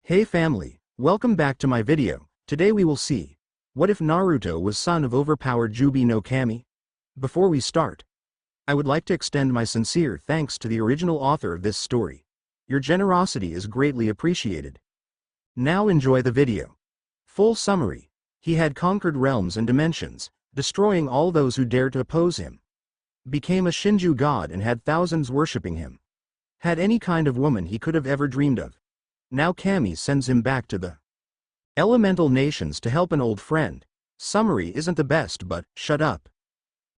Hey family, welcome back to my video. Today we will see, what if Naruto was son of overpowered JUBI no Kami? Before we start, I would like to extend my sincere thanks to the original author of this story. Your generosity is greatly appreciated. Now enjoy the video. Full summary. He had conquered realms and dimensions, destroying all those who dared to oppose him. Became a Shinju god and had thousands worshipping him. Had any kind of woman he could have ever dreamed of. Now Kami sends him back to the elemental nations to help an old friend. Summary isn't the best, but shut up.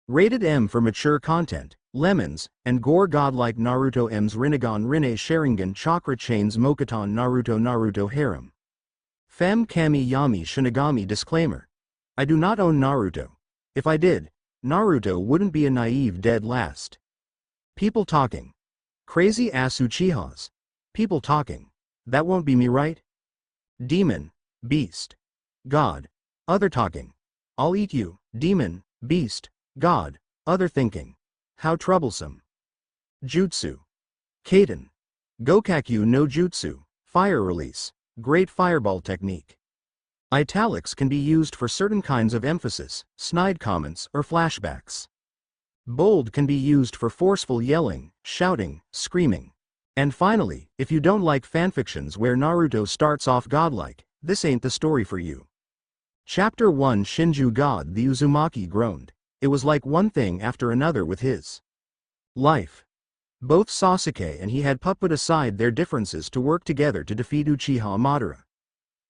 Rated M for mature content, lemons, and gore. Godlike Naruto M's Rinnegan Rinne Sharingan Chakra Chains Mokuton Naruto Harem. Fem Kami Yami Shinigami. Disclaimer. I do not own Naruto. If I did, Naruto wouldn't be a naive dead last. People talking. Crazy ass Uchihas. People talking. That won't be me, right? Demon, beast, god, other talking. I'll eat you, demon, beast, god, other thinking. How troublesome. Jutsu. Kaden. Gokakyu no Jutsu, fire release, great fireball technique. Italics can be used for certain kinds of emphasis, snide comments, or flashbacks. Bold can be used for forceful yelling, shouting, screaming. And finally, if you don't like fanfictions where Naruto starts off godlike, this ain't the story for you. Chapter 1. Shinju God. The Uzumaki groaned. It was like one thing after another with his life. Both Sasuke and he had put aside their differences to work together to defeat Uchiha Madara.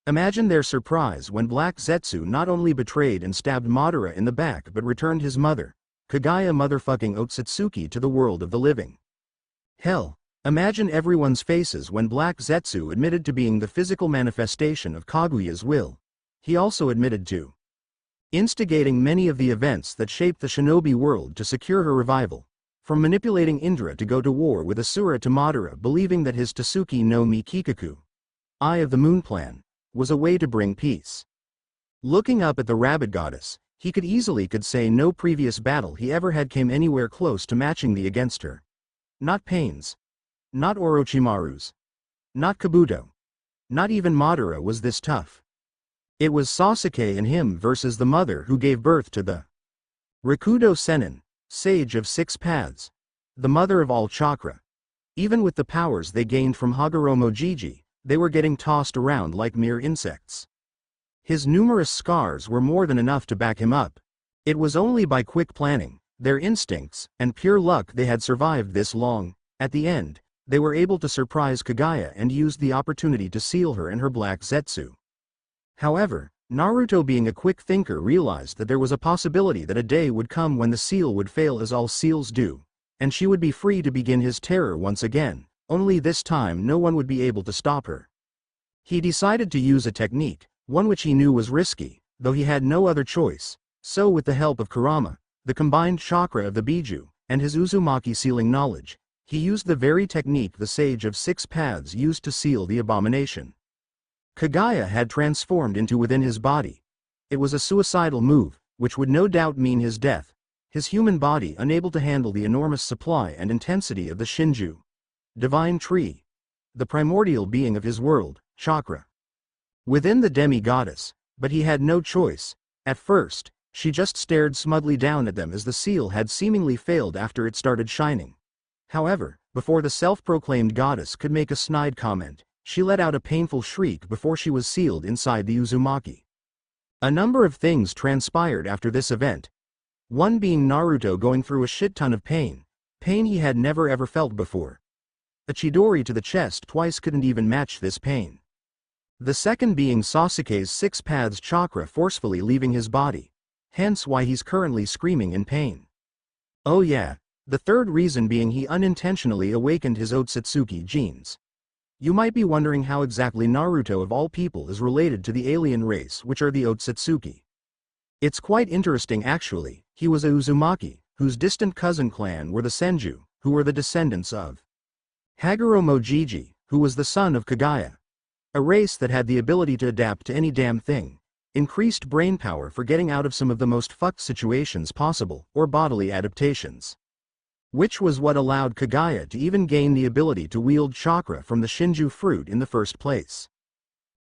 Imagine their surprise when Black Zetsu not only betrayed and stabbed Madara in the back but returned his mother, Kagaya motherfucking Otsutsuki, to the world of the living. Hell. Imagine everyone's faces when Black Zetsu admitted to being the physical manifestation of Kaguya's will. He also admitted to instigating many of the events that shaped the shinobi world to secure her revival. From manipulating Indra to go to war with Asura to Madara believing that his Tasuki no Mi Kikaku, Eye of the Moon plan, was a way to bring peace. Looking up at the rabbit goddess, he could say no previous battle he ever had came anywhere close to matching the against her. Not Pain's. Not Orochimaru's. Not Kabuto. Not even Madara was this tough. It was Sasuke and him versus the mother who gave birth to the Rakudo Sennin, Sage of Six Paths, the mother of all chakra. Even with the powers they gained from Hagoromo Jiji, they were getting tossed around like mere insects. His numerous scars were more than enough to back him up. It was only by quick planning, their instincts, and pure luck they had survived this long. At the end, they were able to surprise Kagaya and used the opportunity to seal her and her Black Zetsu. However, Naruto, being a quick thinker, realized that there was a possibility that a day would come when the seal would fail, as all seals do, and she would be free to begin his terror once again, only this time no one would be able to stop her. He decided to use a technique, one which he knew was risky, though he had no other choice, so with the help of Kurama, the combined chakra of the Biju, and his Uzumaki sealing knowledge, he used the very technique the Sage of Six Paths used to seal the abomination. Kagaya had transformed into within his body. It was a suicidal move, which would no doubt mean his death, his human body unable to handle the enormous supply and intensity of the Shinju divine tree, the primordial being of his world, chakra. Within the demi-goddess, but he had no choice. At first, she just stared smugly down at them as the seal had seemingly failed after it started shining. However, before the self-proclaimed goddess could make a snide comment, she let out a painful shriek before she was sealed inside the Uzumaki. A number of things transpired after this event. One being Naruto going through a shit ton of pain he had never ever felt before. A Chidori to the chest twice couldn't even match this pain. The second being Sasuke's Six Paths chakra forcefully leaving his body, hence why he's currently screaming in pain. Oh yeah. The third reason being he unintentionally awakened his Otsutsuki genes. You might be wondering how exactly Naruto of all people is related to the alien race, which are the Otsutsuki. It's quite interesting actually. He was a Uzumaki, whose distant cousin clan were the Senju, who were the descendants of Hagoromo Jiji, who was the son of Kagaya. A race that had the ability to adapt to any damn thing, increased brainpower for getting out of some of the most fucked situations possible, or bodily adaptations. Which was what allowed Kagaya to even gain the ability to wield chakra from the Shinju fruit in the first place.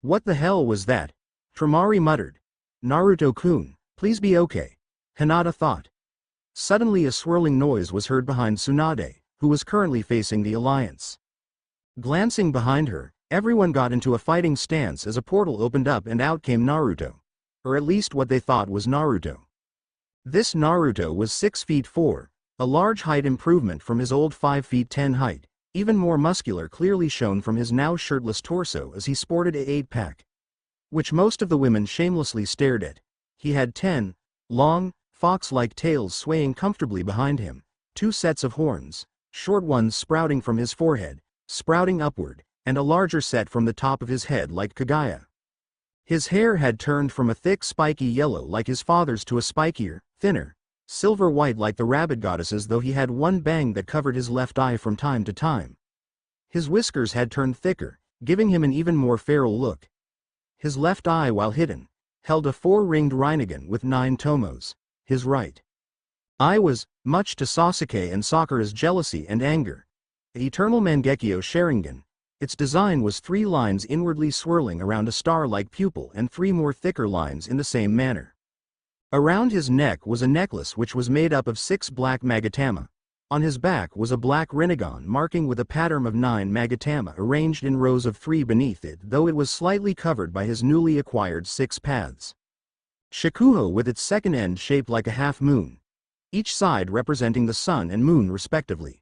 What the hell was that? Temari muttered. Naruto-kun, please be okay, Hinata thought. Suddenly a swirling noise was heard behind Tsunade, who was currently facing the alliance. Glancing behind her, everyone got into a fighting stance as a portal opened up and out came Naruto. Or at least what they thought was Naruto. This Naruto was 6 feet 4, a large height improvement from his old 5 feet 10 height, even more muscular clearly shown from his now shirtless torso as he sported a 8-pack. Which most of the women shamelessly stared at. He had 10 long, fox-like tails swaying comfortably behind him, 2 sets of horns, short ones sprouting from his forehead, sprouting upward, and a larger set from the top of his head like Kagaya. His hair had turned from a thick spiky yellow like his father's to a spikier, thinner, silver white like the rabbit goddess's, though he had one bang that covered his left eye from time to time. His whiskers had turned thicker, giving him an even more feral look. His left eye, while hidden, held a 4-ringed Rinnegan with 9 tomos. His right eye was, much to Sasuke and Sakura's jealousy and anger, an eternal Mangekyo Sharingan. Its design was 3 lines inwardly swirling around a star-like pupil and 3 more thicker lines in the same manner. Around his neck was a necklace which was made up of 6 black Magatama. On his back was a black Rinnegan marking with a pattern of 9 Magatama arranged in rows of 3 beneath it, though it was slightly covered by his newly acquired 6 paths. Shakuho with its second end shaped like a half-moon, each side representing the sun and moon respectively.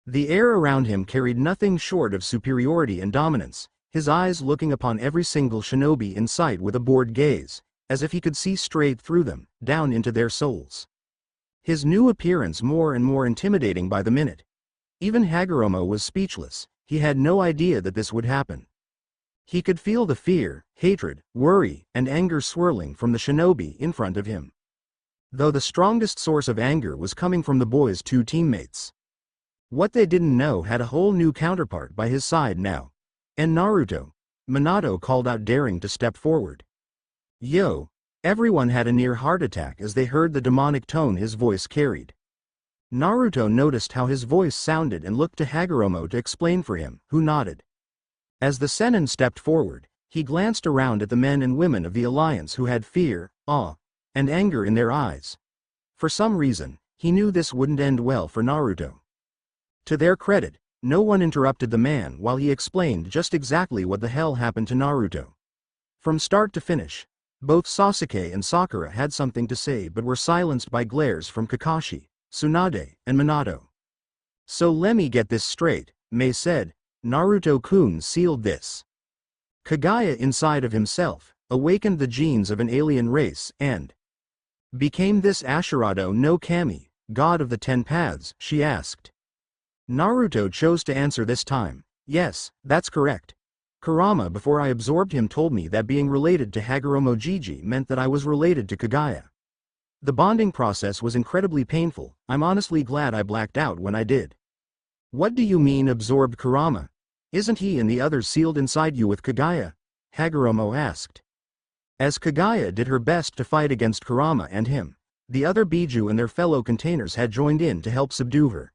The air around him carried nothing short of superiority and dominance, his eyes looking upon every single shinobi in sight with a bored gaze, as if he could see straight through them, down into their souls. His new appearance more and more intimidating by the minute. Even Hagoromo was speechless, he had no idea that this would happen. He could feel the fear, hatred, worry, and anger swirling from the shinobi in front of him. Though the strongest source of anger was coming from the boy's 2 teammates. What they didn't know had a whole new counterpart by his side now. And Naruto, Minato called out, daring to step forward. Yo! Everyone had a near heart attack as they heard the demonic tone his voice carried. Naruto noticed how his voice sounded and looked to Hagoromo to explain for him, who nodded. As the Sennin stepped forward, he glanced around at the men and women of the alliance who had fear, awe, and anger in their eyes. For some reason, he knew this wouldn't end well for Naruto. To their credit, no one interrupted the man while he explained just exactly what the hell happened to Naruto. From start to finish, both Sasuke and Sakura had something to say but were silenced by glares from Kakashi, Tsunade, and Minato. So let me get this straight, Mei said, Naruto-kun sealed this. Kagaya inside of himself, awakened the genes of an alien race and became this Ashirado no Kami, god of the 10 paths, she asked. Naruto chose to answer this time. Yes, that's correct. Kurama before I absorbed him told me that being related to Hagoromo Jiji meant that I was related to Kagaya. The bonding process was incredibly painful, I'm honestly glad I blacked out when I did. What do you mean absorbed Kurama? Isn't he and the others sealed inside you with Kagaya? Hagoromo asked. As Kagaya did her best to fight against Kurama and him, The other Biju and their fellow containers had joined in to help subdue her.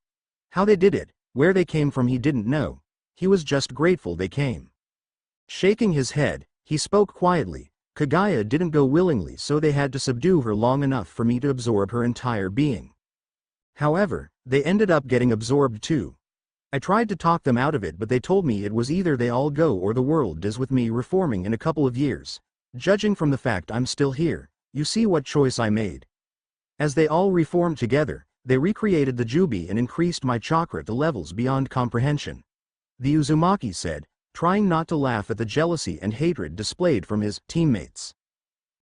How they did it, where they came from he didn't know. He was just grateful they came. Shaking his head, he spoke quietly. Kagaya didn't go willingly, so they had to subdue her long enough for me to absorb her entire being. However, they ended up getting absorbed too. I tried to talk them out of it, but they told me it was either they all go or the world does, with me reforming in a couple of years. Judging from the fact I'm still here, you see what choice I made. As they all reformed together, they recreated the JUBI and increased my chakra to levels beyond comprehension. The Uzumaki said, trying not to laugh at the jealousy and hatred displayed from his teammates.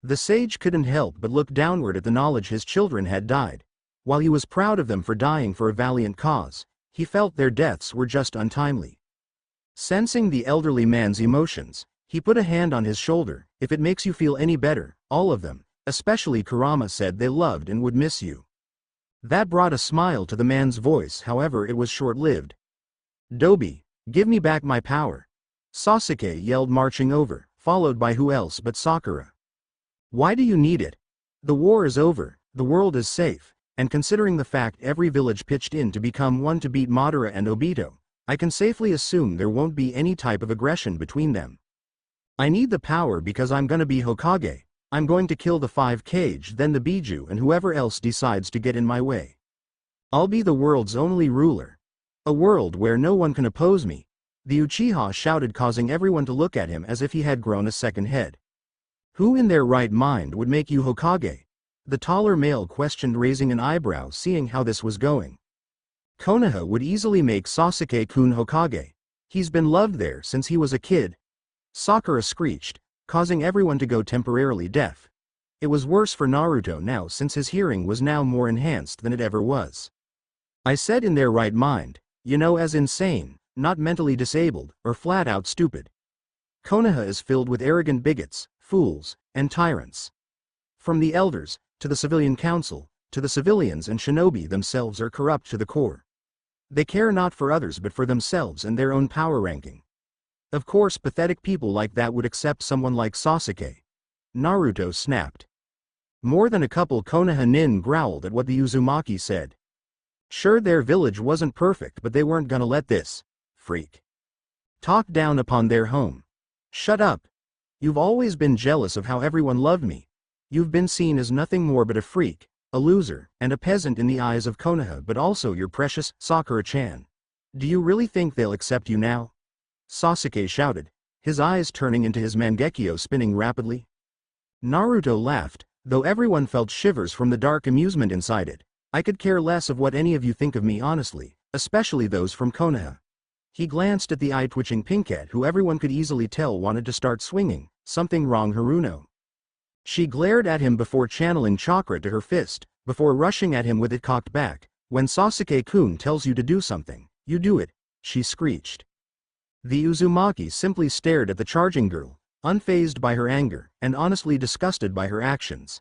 The sage couldn't help but look downward at the knowledge his children had died. While he was proud of them for dying for a valiant cause, he felt their deaths were just untimely. Sensing the elderly man's emotions, he put a hand on his shoulder. If it makes you feel any better, all of them, especially Kurama, said they loved and would miss you. That brought a smile to the man's voice, however it was short-lived. Dobi, give me back my power. Sasuke yelled, marching over, followed by who else but Sakura. Why do you need it? The war is over, the world is safe, and considering the fact every village pitched in to become one to beat Madara and Obito, I can safely assume there won't be any type of aggression between them. I need the power because I'm gonna be Hokage. I'm going to kill the 5 Kage, then the Biju and whoever else decides to get in my way. I'll be the world's only ruler. A world where no one can oppose me. The Uchiha shouted, causing everyone to look at him as if he had grown a second head. Who in their right mind would make you Hokage? The taller male questioned, raising an eyebrow seeing how this was going. Konoha would easily make Sasuke-kun Hokage. He's been loved there since he was a kid. Sakura screeched, causing everyone to go temporarily deaf. It was worse for Naruto now, since his hearing was now more enhanced than it ever was. I said in their right mind, you know, as insane, not mentally disabled, or flat out stupid. Konoha is filled with arrogant bigots, fools, and tyrants. From the elders, to the civilian council, to the civilians and shinobi themselves are corrupt to the core. They care not for others but for themselves and their own power ranking. Of course pathetic people like that would accept someone like Sasuke. Naruto snapped. More than a couple Konoha nin growled at what the Uzumaki said. Sure, their village wasn't perfect, but they weren't gonna let this freak talk down upon their home. Shut up. You've always been jealous of how everyone loved me. You've been seen as nothing more but a freak, a loser, and a peasant in the eyes of Konoha, but also your precious Sakura-chan. Do you really think they'll accept you now? Sasuke shouted, his eyes turning into his Mangekyo spinning rapidly. Naruto laughed, though everyone felt shivers from the dark amusement inside it. I could care less of what any of you think of me, honestly, especially those from Konoha. He glanced at the eye-twitching Pinkette, who everyone could easily tell wanted to start swinging. Something wrong, Haruno? She glared at him before channeling chakra to her fist, before rushing at him with it cocked back. When Sasuke-kun tells you to do something, you do it, she screeched. The Uzumaki simply stared at the charging girl, unfazed by her anger, and honestly disgusted by her actions.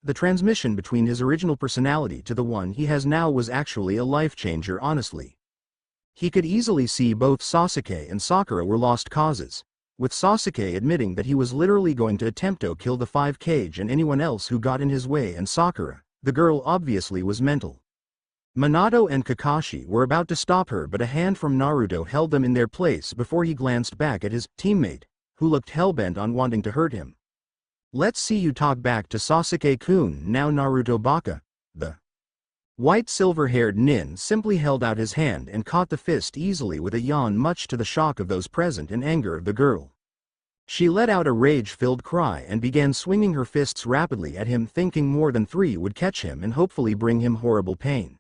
The transmission between his original personality to the one he has now was actually a life-changer, honestly. He could easily see both Sasuke and Sakura were lost causes, with Sasuke admitting that he was literally going to attempt to kill the 5 Kage and anyone else who got in his way, and Sakura, the girl, obviously was mental. Minato and Kakashi were about to stop her, but a hand from Naruto held them in their place before he glanced back at his teammate, who looked hellbent on wanting to hurt him. Let's see you talk back to Sasuke-kun now, Naruto Baka. The white silver-haired nin simply held out his hand and caught the fist easily with a yawn, much to the shock of those present and anger of the girl. She let out a rage-filled cry and began swinging her fists rapidly at him, thinking more than 3 would catch him and hopefully bring him horrible pain.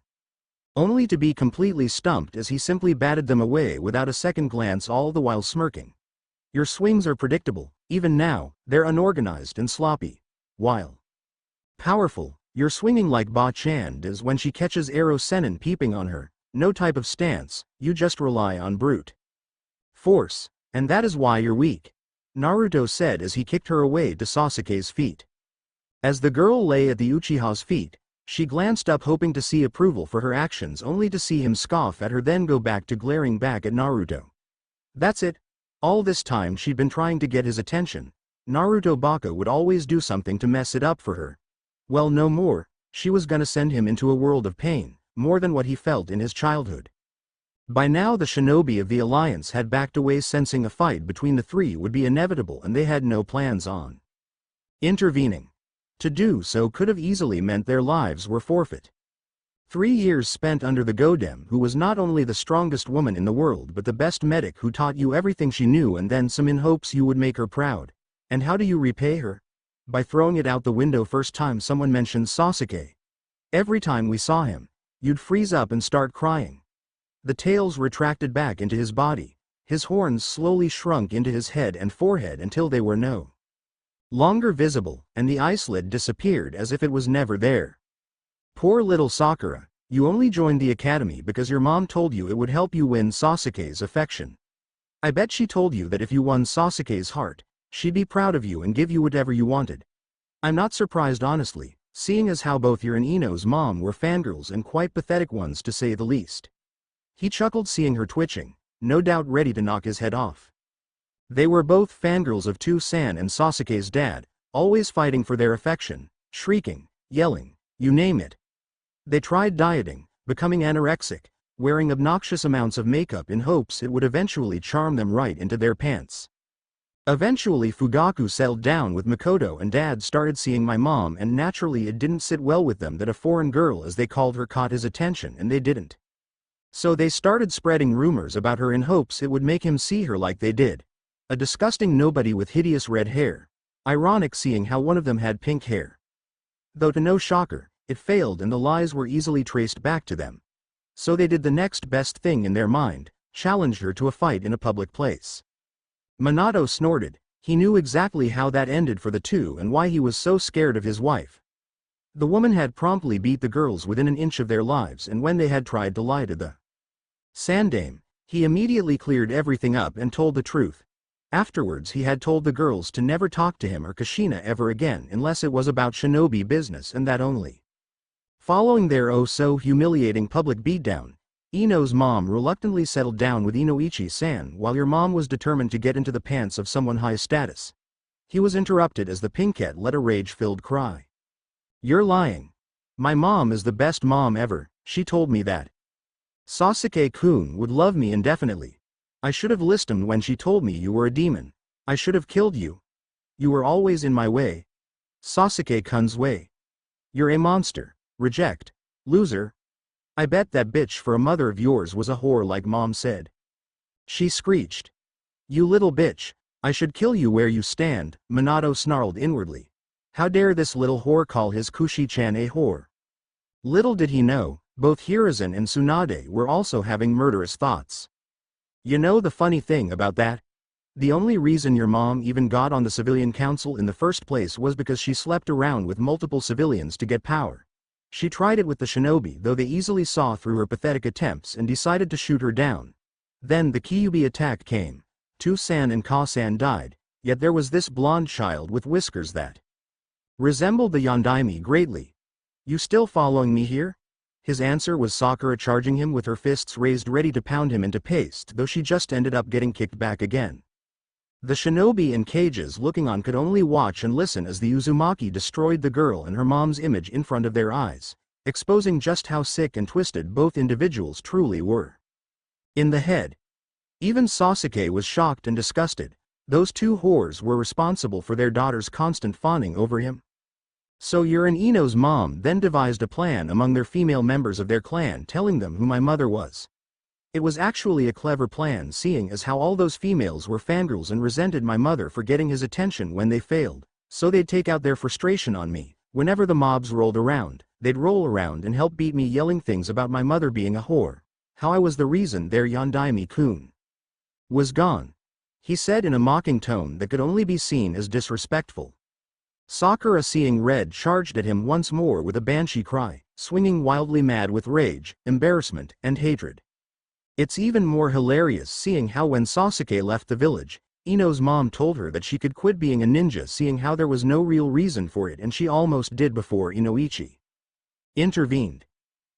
Only to be completely stumped as he simply batted them away without a second glance, all the while smirking. Your swings are predictable, even now, they're unorganized and sloppy. While powerful, you're swinging like Ba-chan does when she catches Arrow Sennin peeping on her. No type of stance, you just rely on brute force, and that is why you're weak, Naruto said as he kicked her away to Sasuke's feet. As the girl lay at the Uchiha's feet, she glanced up hoping to see approval for her actions, only to see him scoff at her, then go back to glaring back at Naruto. That's it. All this time she'd been trying to get his attention. Naruto Baka would always do something to mess it up for her. Well, no more. She was gonna send him into a world of pain, more than what he felt in his childhood. By now the shinobi of the Alliance had backed away, sensing a fight between the three would be inevitable and they had no plans on intervening. To do so could have easily meant their lives were forfeit. 3 years spent under the Godem, who was not only the strongest woman in the world but the best medic, who taught you everything she knew and then some, in hopes you would make her proud. And how do you repay her? By throwing it out the window first time someone mentioned Sasuke. Every time we saw him, you'd freeze up and start crying. The tails retracted back into his body, his horns slowly shrunk into his head and forehead until they were no longer visible, and the eyelid disappeared as if it was never there. Poor little Sakura, you only joined the academy because your mom told you it would help you win Sasuke's affection. I bet she told you that if you won Sasuke's heart, she'd be proud of you and give you whatever you wanted. I'm not surprised honestly, seeing as how both your and Ino's mom were fangirls and quite pathetic ones to say the least. He chuckled seeing her twitching, no doubt ready to knock his head off. They were both fangirls of Two-san and Sasuke's dad, always fighting for their affection, shrieking, yelling, you name it. They tried dieting, becoming anorexic, wearing obnoxious amounts of makeup in hopes it would eventually charm them right into their pants. Eventually Fugaku settled down with Makoto and dad started seeing my mom, and naturally it didn't sit well with them that a foreign girl, as they called her, caught his attention and they didn't. So they started spreading rumors about her in hopes it would make him see her like they did. A disgusting nobody with hideous red hair. Ironic seeing how one of them had pink hair. Though to no shocker, it failed and the lies were easily traced back to them. So they did the next best thing in their mind, challenged her to a fight in a public place. Minato snorted. He knew exactly how that ended for the two and why he was so scared of his wife. The woman had promptly beat the girls within an inch of their lives, and when they had tried to lie to the Sandame, he immediately cleared everything up and told the truth. Afterwards he had told the girls to never talk to him or Kushina ever again unless it was about shinobi business, and that only. Following their oh-so-humiliating public beatdown, Ino's mom reluctantly settled down with Inoichi-san while your mom was determined to get into the pants of someone high status. He was interrupted as the pinkette let a rage-filled cry. You're lying. My mom is the best mom ever, she told me that. Sasuke-kun would love me indefinitely. I should have listened when she told me you were a demon. I should have killed you. You were always in my way. Sasuke-kun's way. You're a monster. Reject. Loser. I bet that bitch for a mother of yours was a whore like mom said. She screeched. You little bitch. I should kill you where you stand, Minato snarled inwardly. How dare this little whore call his Kushi-chan a whore? Little did he know, both Hiruzen and Tsunade were also having murderous thoughts. You know the funny thing about that? The only reason your mom even got on the civilian council in the first place was because she slept around with multiple civilians to get power. She tried it with the shinobi, though they easily saw through her pathetic attempts and decided to shoot her down. Then the Kyuubi attack came. Two-san and Ka-san died, yet there was this blonde child with whiskers that resembled the Yondaime greatly. You still following me here? His answer was Sakura charging him with her fists raised ready to pound him into paste, though she just ended up getting kicked back again. The shinobi in cages looking on could only watch and listen as the Uzumaki destroyed the girl and her mom's image in front of their eyes, exposing just how sick and twisted both individuals truly were. In the head. Even Sasuke was shocked and disgusted. Those two whores were responsible for their daughter's constant fawning over him. So Yurin Ino's mom then devised a plan among their female members of their clan, telling them who my mother was. It was actually a clever plan, seeing as how all those females were fangirls and resented my mother for getting his attention when they failed, so they'd take out their frustration on me. Whenever the mobs rolled around, they'd roll around and help beat me, yelling things about my mother being a whore, how I was the reason their Yondaime-kun was gone. He said in a mocking tone that could only be seen as disrespectful. Sakura, seeing red, charged at him once more with a banshee cry, swinging wildly mad with rage, embarrassment, and hatred. It's even more hilarious seeing how when Sasuke left the village, Ino's mom told her that she could quit being a ninja, seeing how there was no real reason for it, and she almost did before Inoichi intervened.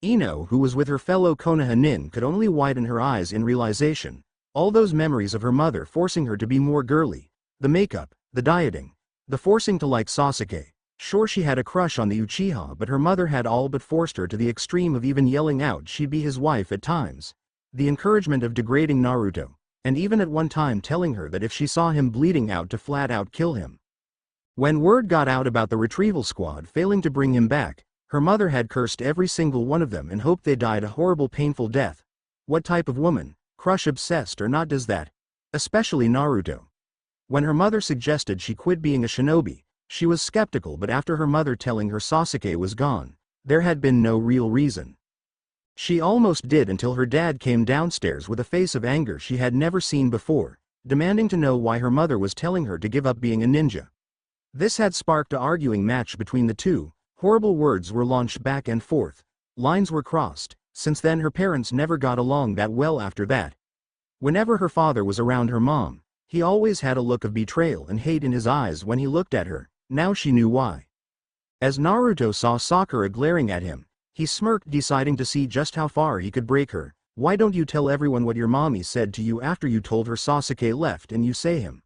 Ino, who was with her fellow Konoha nin, could only widen her eyes in realization. All those memories of her mother forcing her to be more girly, the makeup, the dieting, the forcing to like Sasuke, Sure, she had a crush on the Uchiha, but her mother had all but forced her to the extreme of even yelling out she'd be his wife at times. The encouragement of degrading Naruto, and even at one time telling her that if she saw him bleeding out to flat out kill him. When word got out about the retrieval squad failing to bring him back, her mother had cursed every single one of them and hoped they died a horrible painful death. What type of woman, crush obsessed or not, does that? Especially Naruto. When her mother suggested she quit being a shinobi, she was skeptical, but after her mother telling her Sasuke was gone, there had been no real reason. She almost did until her dad came downstairs with a face of anger she had never seen before, demanding to know why her mother was telling her to give up being a ninja. This had sparked an arguing match between the two. Horrible words were launched back and forth, lines were crossed. Since then her parents never got along that well after that. Whenever her father was around her mom, he always had a look of betrayal and hate in his eyes when he looked at her. Now she knew why. As Naruto saw Sakura glaring at him, he smirked, deciding to see just how far he could break her. Why don't you tell everyone what your mommy said to you after you told her Sasuke left and you say him?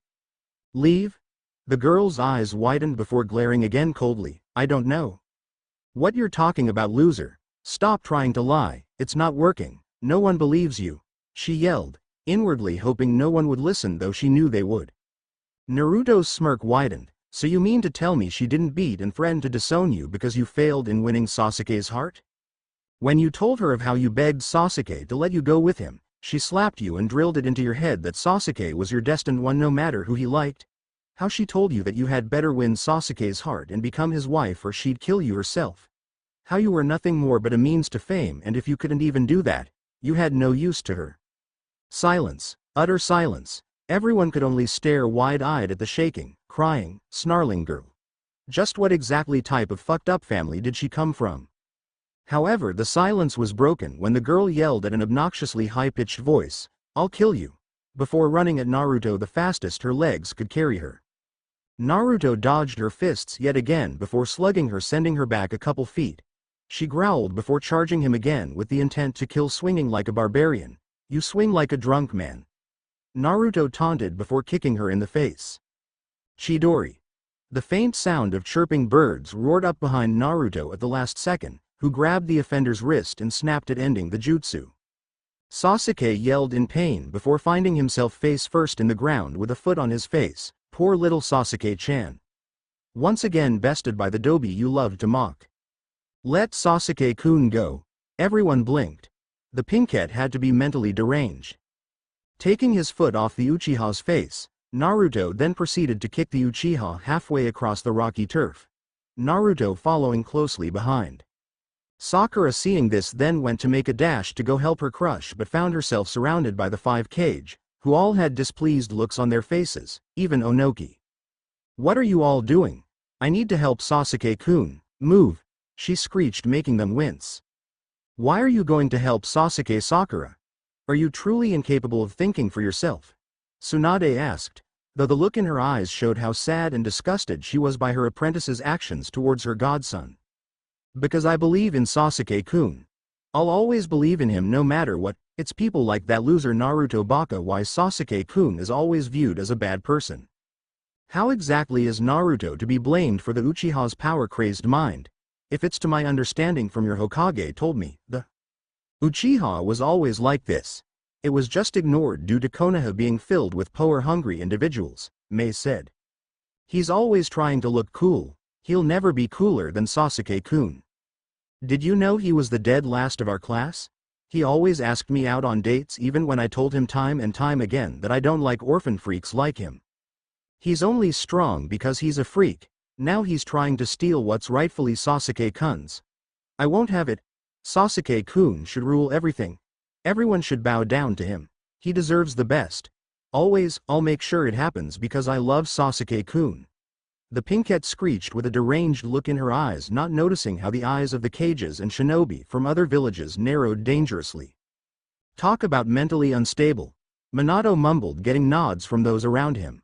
Leave? The girl's eyes widened before glaring again coldly. I don't know what you're talking about, loser. Stop trying to lie, it's not working, no one believes you, she yelled, inwardly hoping no one would listen, though she knew they would. Naruto's smirk widened. So you mean to tell me she didn't beat and threaten to disown you because you failed in winning Sasuke's heart? When you told her of how you begged Sasuke to let you go with him, she slapped you and drilled it into your head that Sasuke was your destined one no matter who he liked? How she told you that you had better win Sasuke's heart and become his wife or she'd kill you herself? How you were nothing more but a means to fame, and if you couldn't even do that, you had no use to her. Silence, utter silence. Everyone could only stare wide-eyed at the shaking, crying, snarling girl. Just what exactly type of fucked up family did she come from? However, the silence was broken when the girl yelled at an obnoxiously high-pitched voice, "I'll kill you," before running at Naruto the fastest her legs could carry her. Naruto dodged her fists yet again before slugging her, sending her back a couple feet. She growled before charging him again with the intent to kill, swinging like a barbarian. You swing like a drunk man. Naruto taunted before kicking her in the face. Chidori. The faint sound of chirping birds roared up behind Naruto at the last second, who grabbed the offender's wrist and snapped it, ending the jutsu. Sasuke yelled in pain before finding himself face first in the ground with a foot on his face. Poor little Sasuke-chan. Once again bested by the dobi you loved to mock. Let Sasuke-kun go. Everyone blinked. The pinkette had to be mentally deranged. Taking his foot off the Uchiha's face, Naruto then proceeded to kick the Uchiha halfway across the rocky turf, Naruto following closely behind. Sakura, seeing this, then went to make a dash to go help her crush, but found herself surrounded by the 5 Kage, who all had displeased looks on their faces, even Onoki. What are you all doing? I need to help Sasuke-kun. Move, she screeched, making them wince. Why are you going to help Sasuke, Sakura? Are you truly incapable of thinking for yourself? Tsunade asked, though the look in her eyes showed how sad and disgusted she was by her apprentice's actions towards her godson. Because I believe in Sasuke-kun. I'll always believe in him no matter what. It's people like that loser Naruto Baka why Sasuke-kun is always viewed as a bad person. How exactly is Naruto to be blamed for the Uchiha's power-crazed mind? If it's to my understanding from your Hokage told me, the Uchiha was always like this. It was just ignored due to Konoha being filled with power-hungry individuals, Mei said. He's always trying to look cool. He'll never be cooler than Sasuke-kun. Did you know he was the dead last of our class? He always asked me out on dates even when I told him time and time again that I don't like orphan freaks like him. He's only strong because he's a freak. Now he's trying to steal what's rightfully Sasuke-kun's. I won't have it. Sasuke-kun should rule everything. Everyone should bow down to him. He deserves the best. Always, I'll make sure it happens because I love Sasuke-kun. The pinkette screeched with a deranged look in her eyes, not noticing how the eyes of the Kages and shinobi from other villages narrowed dangerously. Talk about mentally unstable. Minato mumbled, getting nods from those around him.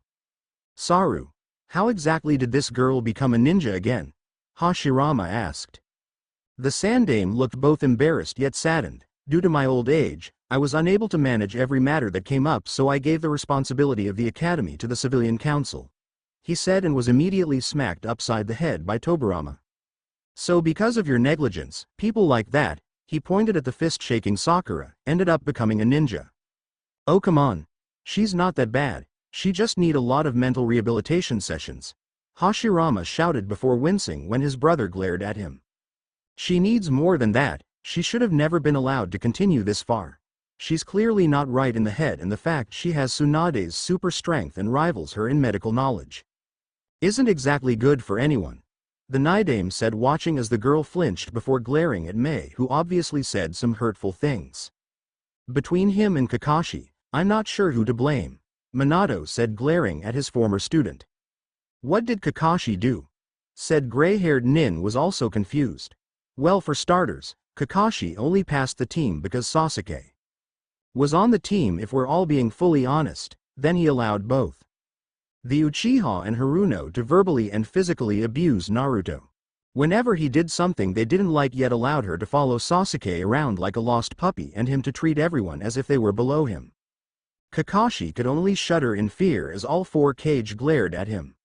Saru. How exactly did this girl become a ninja again? Hashirama asked. The Sandaime looked both embarrassed yet saddened. Due to my old age, I was unable to manage every matter that came up, so I gave the responsibility of the academy to the civilian council. he said, and was immediately smacked upside the head by Tobirama. So because of your negligence, people like that, he pointed at the fist-shaking Sakura, ended up becoming a ninja. Oh come on. She's not that bad, she just need a lot of mental rehabilitation sessions. Hashirama shouted before wincing when his brother glared at him. She needs more than that, she should have never been allowed to continue this far. She's clearly not right in the head, and the fact she has Tsunade's super strength and rivals her in medical knowledge isn't exactly good for anyone. The Nidaime said, watching as the girl flinched before glaring at Mei, who obviously said some hurtful things. Between him and Kakashi, I'm not sure who to blame, Minato said, glaring at his former student. What did Kakashi do? Said gray-haired Nin was also confused. Well, for starters, Kakashi only passed the team because Sasuke was on the team. If we're all being fully honest, then he allowed both the Uchiha and Haruno to verbally and physically abuse Naruto whenever he did something they didn't like, yet allowed her to follow Sasuke around like a lost puppy and him to treat everyone as if they were below him. Kakashi could only shudder in fear as all four Kage glared at him.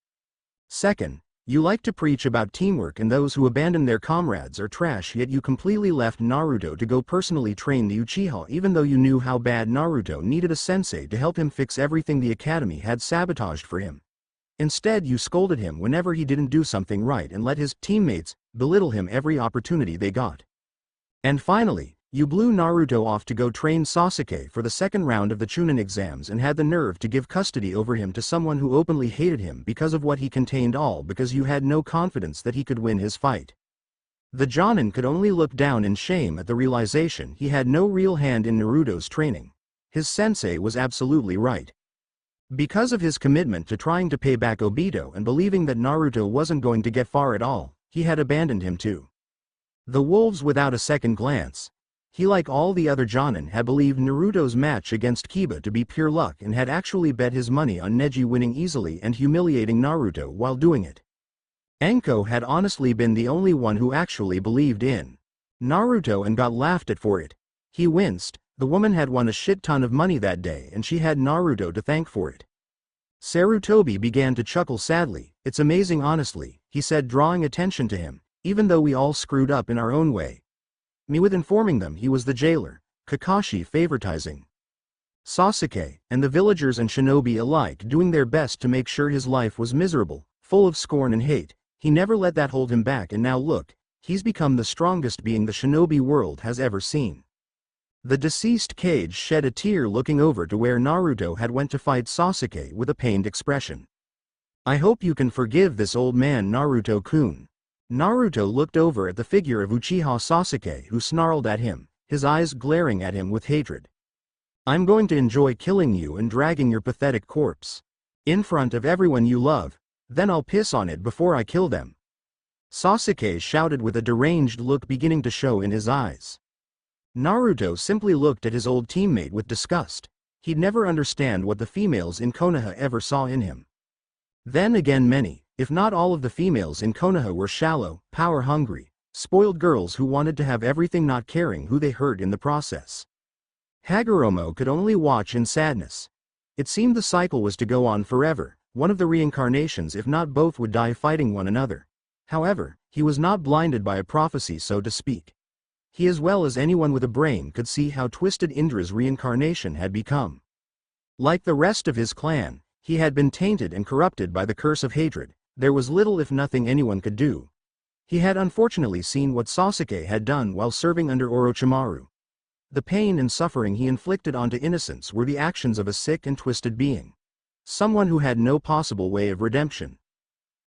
Second, you like to preach about teamwork and those who abandon their comrades are trash, yet you completely left Naruto to go personally train the Uchiha even though you knew how bad Naruto needed a sensei to help him fix everything the academy had sabotaged for him. Instead, you scolded him whenever he didn't do something right and let his teammates belittle him every opportunity they got. And finally, you blew Naruto off to go train Sasuke for the second round of the Chunin exams and had the nerve to give custody over him to someone who openly hated him because of what he contained, all because you had no confidence that he could win his fight. The Jonin could only look down in shame at the realization he had no real hand in Naruto's training. His sensei was absolutely right. Because of his commitment to trying to pay back Obito and believing that Naruto wasn't going to get far at all, he had abandoned him to the wolves without a second glance. He, like all the other Jonin, had believed Naruto's match against Kiba to be pure luck and had actually bet his money on Neji winning easily and humiliating Naruto while doing it. Enko had honestly been the only one who actually believed in Naruto and got laughed at for it. He winced. The woman had won a shit ton of money that day and she had Naruto to thank for it. Sarutobi began to chuckle sadly. It's amazing honestly, he said, drawing attention to him, even though we all screwed up in our own way. Me with informing them he was the jailer, Kakashi favoritizing Sasuke, and the villagers and shinobi alike doing their best to make sure his life was miserable, full of scorn and hate. He never let that hold him back, and now look, he's become the strongest being the shinobi world has ever seen. The deceased Kage shed a tear looking over to where Naruto had went to fight Sasuke with a pained expression. I hope you can forgive this old man, Naruto-kun. Naruto looked over at the figure of Uchiha Sasuke, who snarled at him, his eyes glaring at him with hatred. I'm going to enjoy killing you and dragging your pathetic corpse in front of everyone you love, then I'll piss on it before I kill them. Sasuke shouted with a deranged look beginning to show in his eyes. Naruto simply looked at his old teammate with disgust. He'd never understand what the females in Konoha ever saw in him. Then again, many, if not all of the females in Konoha were shallow, power-hungry, spoiled girls who wanted to have everything, not caring who they hurt in the process. Hagoromo could only watch in sadness. It seemed the cycle was to go on forever. One of the reincarnations, if not both, would die fighting one another. However, he was not blinded by a prophecy, so to speak. He, as well as anyone with a brain, could see how twisted Indra's reincarnation had become. Like the rest of his clan, he had been tainted and corrupted by the curse of hatred. There was little if nothing anyone could do. He had unfortunately seen what Sasuke had done while serving under Orochimaru. The pain and suffering he inflicted onto innocents were the actions of a sick and twisted being. Someone who had no possible way of redemption.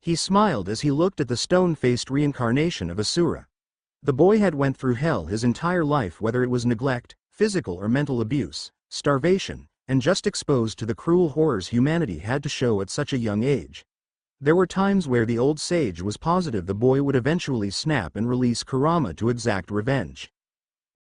He smiled as he looked at the stone-faced reincarnation of Asura. The boy had went through hell his entire life, whether it was neglect, physical or mental abuse, starvation, and just exposed to the cruel horrors humanity had to show at such a young age. There were times where the old sage was positive the boy would eventually snap and release Kurama to exact revenge.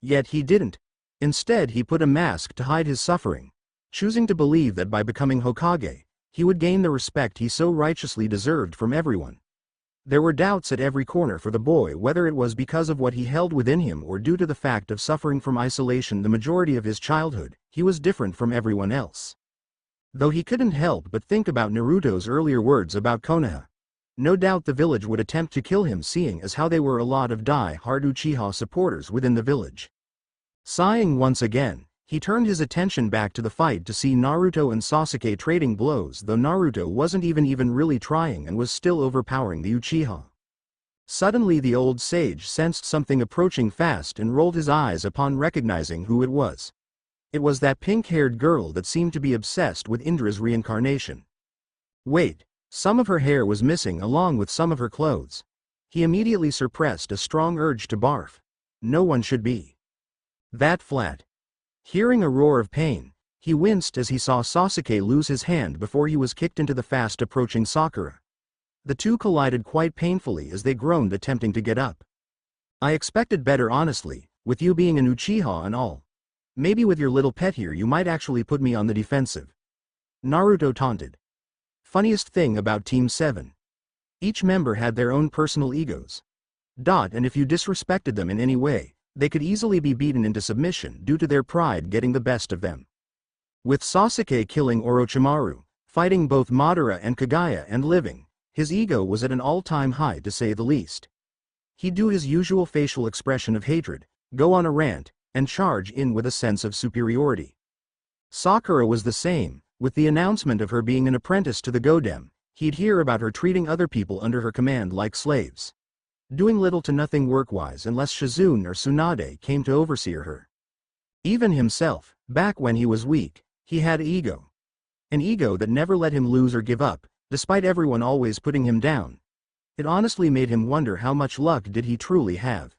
Yet he didn't. Instead, he put a mask to hide his suffering, choosing to believe that by becoming Hokage, he would gain the respect he so righteously deserved from everyone. There were doubts at every corner for the boy, whether it was because of what he held within him or due to the fact of suffering from isolation the majority of his childhood. He was different from everyone else. Though he couldn't help but think about Naruto's earlier words about Konoha. No doubt the village would attempt to kill him, seeing as how they were a lot of die-hard Uchiha supporters within the village. Sighing once again, he turned his attention back to the fight to see Naruto and Sasuke trading blows, though Naruto wasn't even really trying and was still overpowering the Uchiha. Suddenly the old sage sensed something approaching fast and rolled his eyes upon recognizing who it was. It was that pink-haired girl that seemed to be obsessed with Indra's reincarnation. Wait, some of her hair was missing along with some of her clothes. He immediately suppressed a strong urge to barf. No one should be that flat. Hearing a roar of pain, he winced as he saw Sasuke lose his hand before he was kicked into the fast-approaching Sakura. The two collided quite painfully as they groaned, attempting to get up. I expected better, honestly, with you being an Uchiha and all. Maybe with your little pet here you might actually put me on the defensive. Naruto taunted. Funniest thing about Team 7. Each member had their own personal egos. And if you disrespected them in any way, they could easily be beaten into submission due to their pride getting the best of them. With Sasuke killing Orochimaru, fighting both Madara and Kagaya and living, his ego was at an all-time high to say the least. He'd do his usual facial expression of hatred, go on a rant, and charge in with a sense of superiority. Sakura was the same. With the announcement of her being an apprentice to the Godem, he'd hear about her treating other people under her command like slaves. Doing little to nothing work-wise unless Shizune or Tsunade came to oversee her. Even himself, back when he was weak, he had ego. An ego that never let him lose or give up, despite everyone always putting him down. It honestly made him wonder how much luck did he truly have.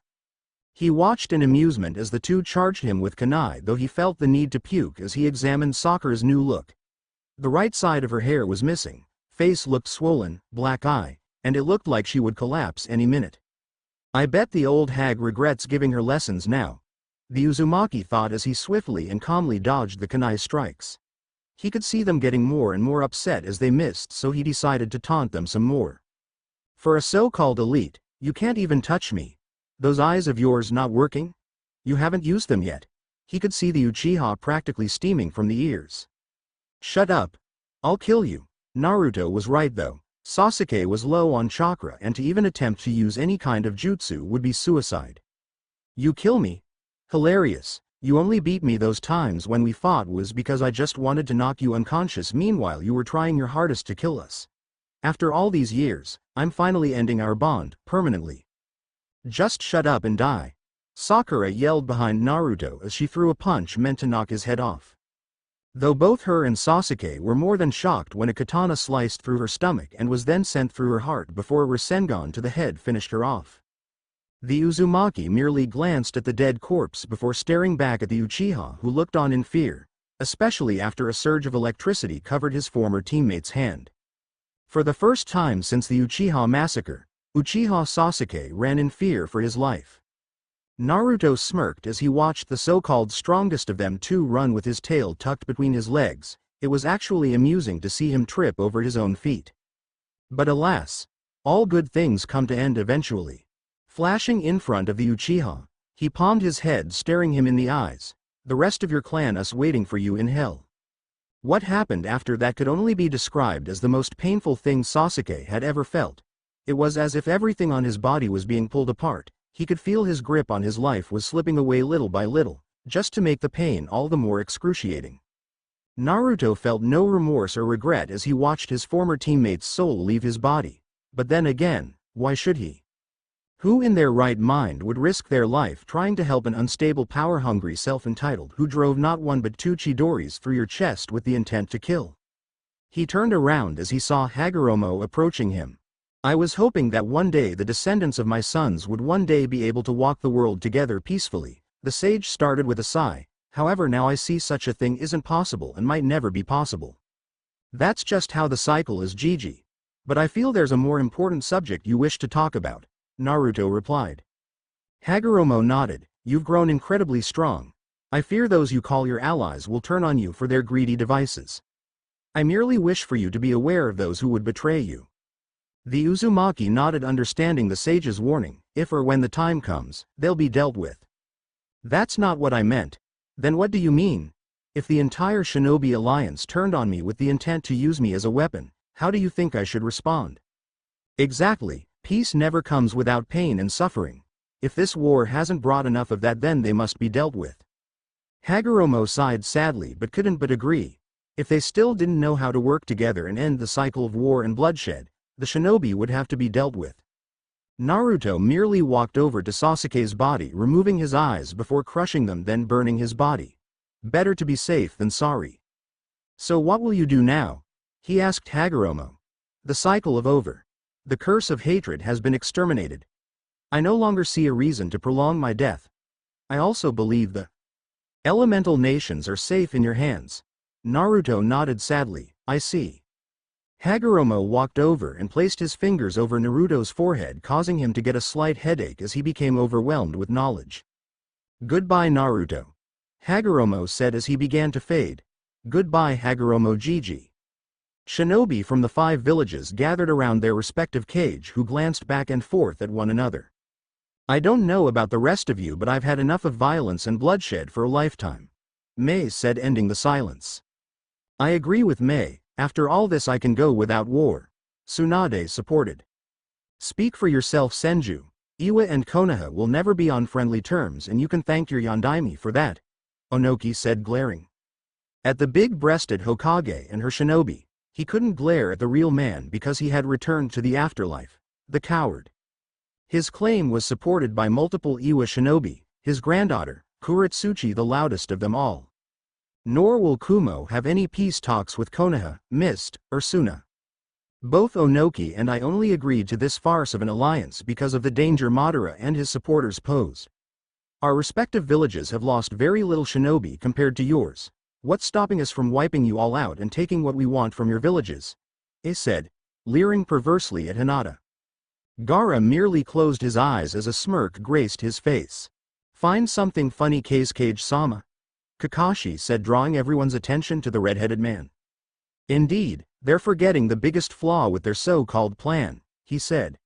He watched in amusement as the two charged him with kunai, though he felt the need to puke as he examined Sakura's new look. The right side of her hair was missing, face looked swollen, black eye, and it looked like she would collapse any minute. I bet the old hag regrets giving her lessons now, the Uzumaki thought as he swiftly and calmly dodged the kunai strikes. He could see them getting more and more upset as they missed, so he decided to taunt them some more. For a so-called elite, you can't even touch me. Those eyes of yours not working? You haven't used them yet. He could see the Uchiha practically steaming from the ears. Shut up. I'll kill you. Naruto was right though. Sasuke was low on chakra, and to even attempt to use any kind of jutsu would be suicide. You kill me? Hilarious. You only beat me those times when we fought was because I just wanted to knock you unconscious, meanwhile you were trying your hardest to kill us. After all these years, I'm finally ending our bond, permanently. Just shut up and die. Sakura yelled behind Naruto as she threw a punch meant to knock his head off. Though both her and Sasuke were more than shocked when a katana sliced through her stomach and was then sent through her heart before a Rasengan to the head finished her off. The Uzumaki merely glanced at the dead corpse before staring back at the Uchiha, who looked on in fear, especially after a surge of electricity covered his former teammate's hand. For the first time since the Uchiha massacre, Uchiha Sasuke ran in fear for his life. Naruto smirked as he watched the so-called strongest of them two run with his tail tucked between his legs. It was actually amusing to see him trip over his own feet. But alas, all good things come to end eventually. Flashing in front of the Uchiha, he palmed his head, staring him in the eyes. The rest of your clan us waiting for you in hell. What happened after that could only be described as the most painful thing Sasuke had ever felt. It was as if everything on his body was being pulled apart. He could feel his grip on his life was slipping away little by little, just to make the pain all the more excruciating. Naruto felt no remorse or regret as he watched his former teammate's soul leave his body. But then again, why should he? Who in their right mind would risk their life trying to help an unstable, power-hungry, self-entitled who drove not one but two Chidoris through your chest with the intent to kill? He turned around as he saw Hagoromo approaching him. I was hoping that one day the descendants of my sons would one day be able to walk the world together peacefully. The sage started with a sigh. However, now I see such a thing isn't possible and might never be possible. That's just how the cycle is, Gigi. But I feel there's a more important subject you wish to talk about, Naruto replied. Hagoromo nodded. You've grown incredibly strong. I fear those you call your allies will turn on you for their greedy devices. I merely wish for you to be aware of those who would betray you. The Uzumaki nodded, understanding the sage's warning. If or when the time comes, they'll be dealt with. That's not what I meant. Then what do you mean? If the entire shinobi alliance turned on me with the intent to use me as a weapon, how do you think I should respond? Exactly, peace never comes without pain and suffering. If this war hasn't brought enough of that, then they must be dealt with. Hagoromo sighed sadly but couldn't but agree. If they still didn't know how to work together and end the cycle of war and bloodshed, the shinobi would have to be dealt with. Naruto merely walked over to Sasuke's body, removing his eyes before crushing them, then burning his body. Better to be safe than sorry. So what will you do now? He asked Hagoromo. The cycle of over. The curse of hatred has been exterminated. I no longer see a reason to prolong my death. I also believe the elemental nations are safe in your hands. Naruto nodded sadly. I see. Hagoromo walked over and placed his fingers over Naruto's forehead, causing him to get a slight headache as he became overwhelmed with knowledge. Goodbye, Naruto. Hagoromo said as he began to fade. Goodbye, Hagoromo Gigi. Shinobi from the 5 villages gathered around their respective cage, who glanced back and forth at one another. I don't know about the rest of you, but I've had enough of violence and bloodshed for a lifetime. Mei said, ending the silence. I agree with Mei. After all this I can go without war. Tsunade supported. Speak for yourself, Senju. Iwa and Konoha will never be on friendly terms, and you can thank your Yondaime for that, Onoki said, glaring at the big-breasted Hokage and her shinobi. He couldn't glare at the real man because he had returned to the afterlife. The coward. His claim was supported by multiple Iwa shinobi, his granddaughter, Kuretsuchi, the loudest of them all. Nor will Kumo have any peace talks with Konoha, Mist, or Suna. Both Onoki and I only agreed to this farce of an alliance because of the danger Madara and his supporters pose. Our respective villages have lost very little shinobi compared to yours. What's stopping us from wiping you all out and taking what we want from your villages? He said, leering perversely at Hinata. Gaara merely closed his eyes as a smirk graced his face. Find something funny, Kage-sama? Kakashi said, drawing everyone's attention to the red-headed man. Indeed, they're forgetting the biggest flaw with their so-called plan, he said.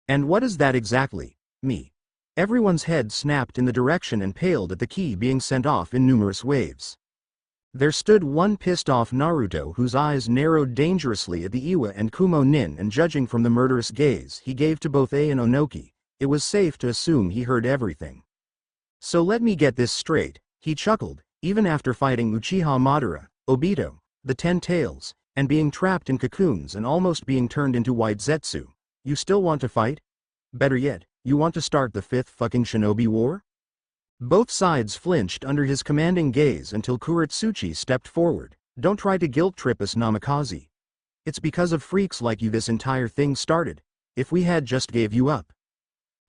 And what is that exactly? Me. Everyone's head snapped in the direction and paled at the ki being sent off in numerous waves. There stood one pissed-off Naruto, whose eyes narrowed dangerously at the Iwa and Kumo Nin, and judging from the murderous gaze he gave to both A and Onoki, it was safe to assume he heard everything. So let me get this straight, he chuckled. Even after fighting Uchiha Madara, Obito, the 10 Tails, and being trapped in cocoons and almost being turned into white Zetsu, you still want to fight? Better yet, you want to start the 5th fucking shinobi war? Both sides flinched under his commanding gaze until Kuretsuchi stepped forward. Don't try to guilt-trip us, Namikaze. It's because of freaks like you this entire thing started. If we had just gave you up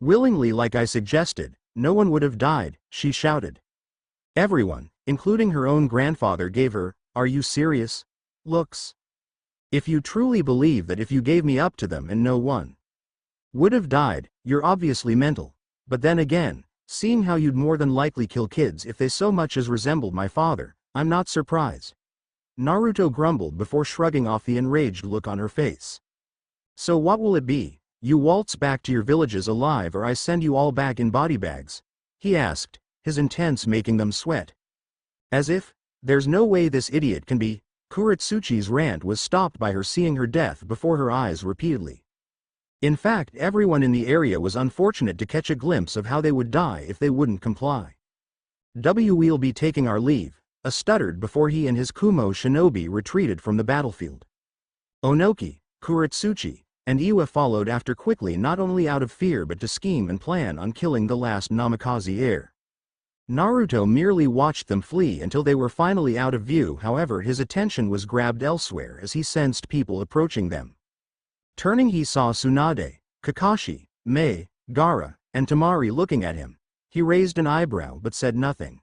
willingly like I suggested, no one would have died, she shouted. Everyone, including her own grandfather, gave her, "Are you serious?" looks. If you truly believe that if you gave me up to them and no one would have died, you're obviously mental. But then again, seeing how you'd more than likely kill kids if they so much as resembled my father, I'm not surprised. Naruto grumbled before shrugging off the enraged look on her face. So what will it be? You waltz back to your villages alive, or I send you all back in body bags? He asked, his intents making them sweat. As if, there's no way this idiot can be. Kuretsuchi's rant was stopped by her seeing her death before her eyes repeatedly. In fact, everyone in the area was unfortunate to catch a glimpse of how they would die if they wouldn't comply. We'll be taking our leave, stuttered before he and his Kumo shinobi retreated from the battlefield. Onoki, Kuretsuchi, and Iwa followed after quickly, not only out of fear but to scheme and plan on killing the last Namikaze heir. Naruto merely watched them flee until they were finally out of view. However, his attention was grabbed elsewhere as he sensed people approaching them. Turning, he saw Tsunade, Kakashi, Mei, Gaara, and Temari looking at him. He raised an eyebrow but said nothing.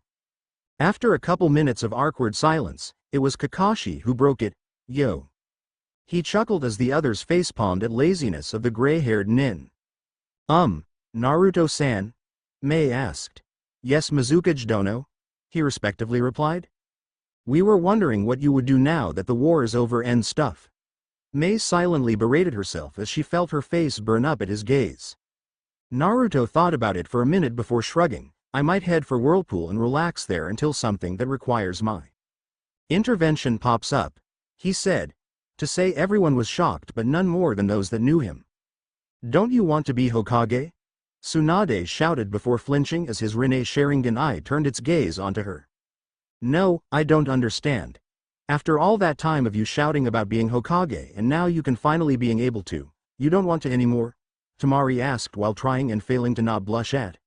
After a couple minutes of awkward silence, it was Kakashi who broke it. Yo. He chuckled as the others facepalmed at laziness of the gray-haired nin. Naruto-san? Mei asked. Yes, Mizukage Dono, he respectively replied. We were wondering what you would do now that the war is over and stuff. Mei silently berated herself as she felt her face burn up at his gaze. Naruto thought about it for a minute before shrugging. I might head for Whirlpool and relax there until something that requires my Intervention pops up, he said, to say everyone was shocked but none more than those that knew him. Don't you want to be Hokage? Tsunade shouted before flinching as his Rinne Sharingan eye turned its gaze onto her. No, I don't understand. After all that time of you shouting about being Hokage and now you can finally being able to, you don't want to anymore? Temari asked while trying and failing to not blush at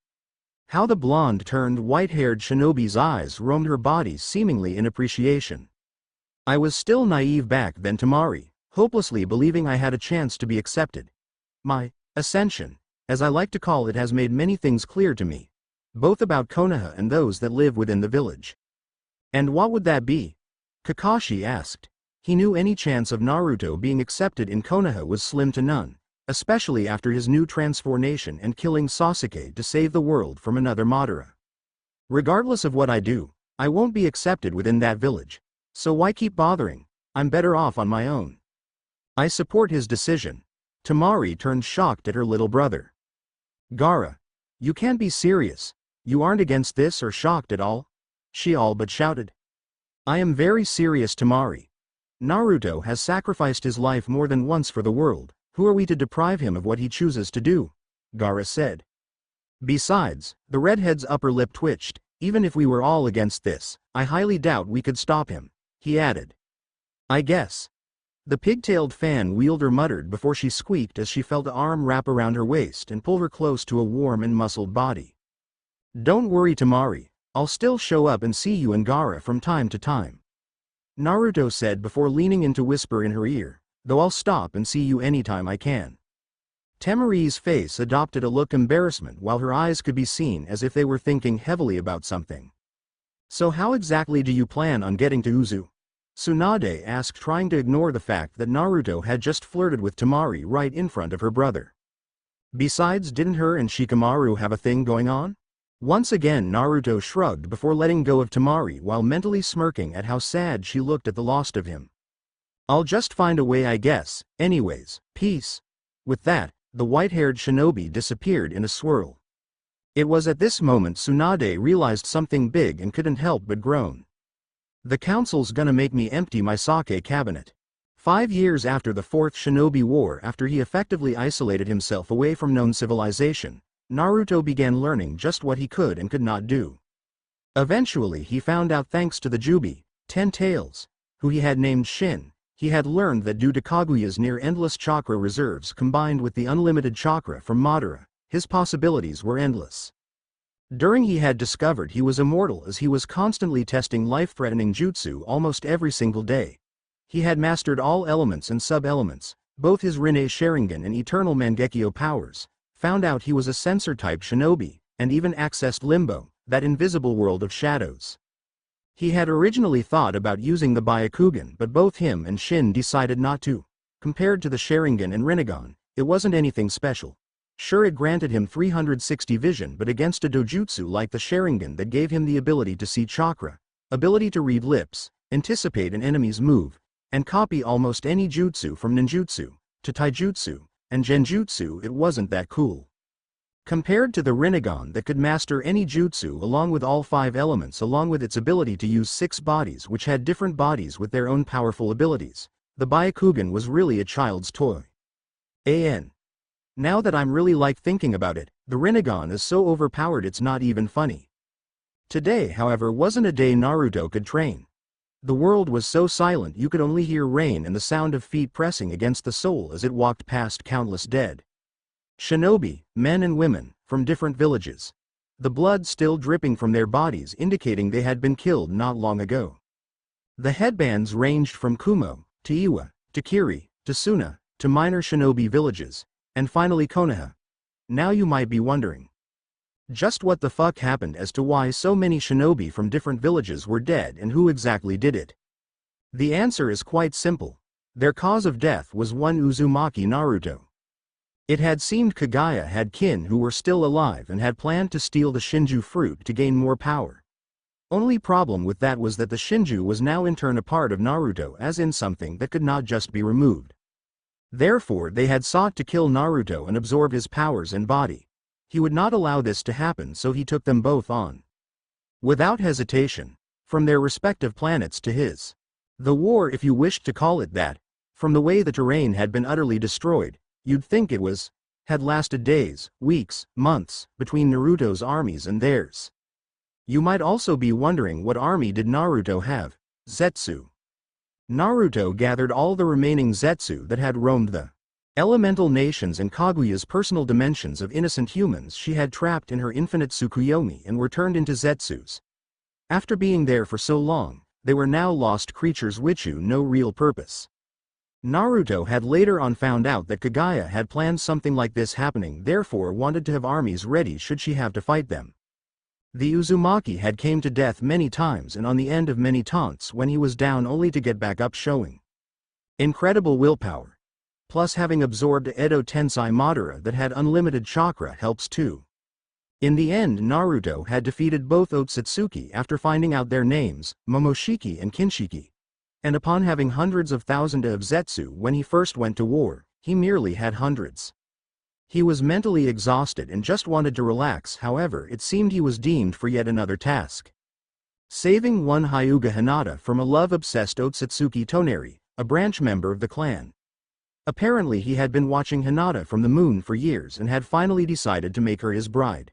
how the blonde-turned white-haired shinobi's eyes roamed her body seemingly in appreciation. I was still naive back then, Temari, hopelessly believing I had a chance to be accepted. My ascension, as I like to call it, has made many things clear to me, both about Konoha and those that live within the village. And what would that be? Kakashi asked. He knew any chance of Naruto being accepted in Konoha was slim to none, especially after his new transformation and killing Sasuke to save the world from another Madara. Regardless of what I do, I won't be accepted within that village, so why keep bothering? I'm better off on my own. I support his decision. Temari turned shocked at her little brother. Gaara, you can't be serious. You aren't against this or shocked at all? She all but shouted. I am very serious, Temari. Naruto has sacrificed his life more than once for the world. Who are we to deprive him of what he chooses to do? Gaara said. Besides, the redhead's upper lip twitched. Even if we were all against this, I highly doubt we could stop him, he added. I guess. The pigtailed fan wielder muttered before she squeaked as she felt an arm wrap around her waist and pull her close to a warm and muscled body. Don't worry, Temari, I'll still show up and see you and Gaara from time to time, Naruto said before leaning in to whisper in her ear, though I'll stop and see you anytime I can. Temari's face adopted a look of embarrassment while her eyes could be seen as if they were thinking heavily about something. So how exactly do you plan on getting to Uzu? Tsunade asked, trying to ignore the fact that Naruto had just flirted with Temari right in front of her brother. Besides, didn't her and Shikamaru have a thing going on? Once again Naruto shrugged before letting go of Temari while mentally smirking at how sad she looked at the loss of him. I'll just find a way, I guess. Anyways, peace. With that, the white-haired shinobi disappeared in a swirl. It was at this moment Tsunade realized something big and couldn't help but groan. The council's gonna make me empty my sake cabinet. 5 years after the Fourth Shinobi War, after he effectively isolated himself away from known civilization, Naruto began learning just what he could and could not do. Eventually he found out, thanks to the JUBI, 10 Tails, who he had named Shin, he had learned that due to Kaguya's near-endless chakra reserves combined with the unlimited chakra from Madara, his possibilities were endless. During he had discovered he was immortal as he was constantly testing life-threatening jutsu almost every single day. He had mastered all elements and sub-elements, both his Rinne Sharingan and Eternal Mangekyo powers, found out he was a sensor-type shinobi, and even accessed Limbo, that invisible world of shadows. He had originally thought about using the Byakugan, but both him and Shin decided not to. Compared to the Sharingan and Rinnegan, it wasn't anything special. Sure, it granted him 360 vision, but against a dojutsu like the Sharingan that gave him the ability to see chakra, ability to read lips, anticipate an enemy's move, and copy almost any jutsu from ninjutsu to taijutsu and genjutsu, it wasn't that cool. Compared to the Rinnegan that could master any jutsu along with all 5 elements, along with its ability to use 6 bodies which had different bodies with their own powerful abilities, the Byakugan was really a child's toy. Now that I'm really thinking about it, the Rinnegan is so overpowered it's not even funny. Today, however, wasn't a day Naruto could train. The world was so silent you could only hear rain and the sound of feet pressing against the soul as it walked past countless dead shinobi, men and women, from different villages. The blood still dripping from their bodies indicating they had been killed not long ago. The headbands ranged from Kumo, to Iwa, to Kiri, to Suna, to minor shinobi villages, and finally Konoha. Now you might be wondering just what the fuck happened as to why so many shinobi from different villages were dead and who exactly did it. The answer is quite simple. Their cause of death was one Uzumaki Naruto. It had seemed Kaguya had kin who were still alive and had planned to steal the Shinju fruit to gain more power. Only problem with that was that the Shinju was now in turn a part of Naruto, as in something that could not just be removed. Therefore they had sought to kill Naruto and absorb his powers and body. He would not allow this to happen, so he took them both on. Without hesitation, from their respective planets to his. The war, if you wished to call it that, from the way the terrain had been utterly destroyed, you'd think had lasted days, weeks, months, between Naruto's armies and theirs. You might also be wondering, what army did Naruto have? Zetsu. Naruto gathered all the remaining Zetsu that had roamed the elemental nations and Kaguya's personal dimensions of innocent humans she had trapped in her infinite Tsukuyomi and were turned into Zetsus. After being there for so long, they were now lost creatures which knew no real purpose. Naruto had later on found out that Kaguya had planned something like this happening, therefore wanted to have armies ready should she have to fight them. The Uzumaki had came to death many times and on the end of many taunts when he was down only to get back up, showing incredible willpower. Plus having absorbed Edo Tensei Madara that had unlimited chakra helps too. In the end, Naruto had defeated both Otsutsuki after finding out their names, Momoshiki and Kinshiki. And upon having hundreds of thousands of Zetsu when he first went to war, he merely had hundreds. He was mentally exhausted and just wanted to relax. However, it seemed he was deemed for yet another task. Saving one Hyuga Hinata from a love-obsessed Otsutsuki Toneri, a branch member of the clan. Apparently he had been watching Hinata from the moon for years and had finally decided to make her his bride.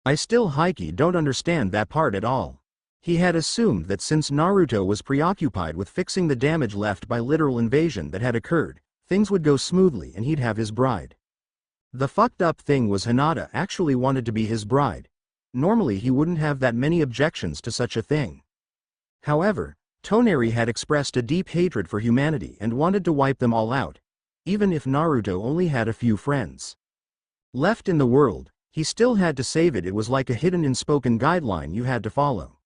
I still don't understand that part at all. He had assumed that since Naruto was preoccupied with fixing the damage left by literal invasion that had occurred, things would go smoothly and he'd have his bride. The fucked up thing was Hinata actually wanted to be his bride. Normally he wouldn't have that many objections to such a thing. However, Toneri had expressed a deep hatred for humanity and wanted to wipe them all out, even if Naruto only had a few friends left in the world. He still had to save it. It was like a hidden unspoken guideline you had to follow.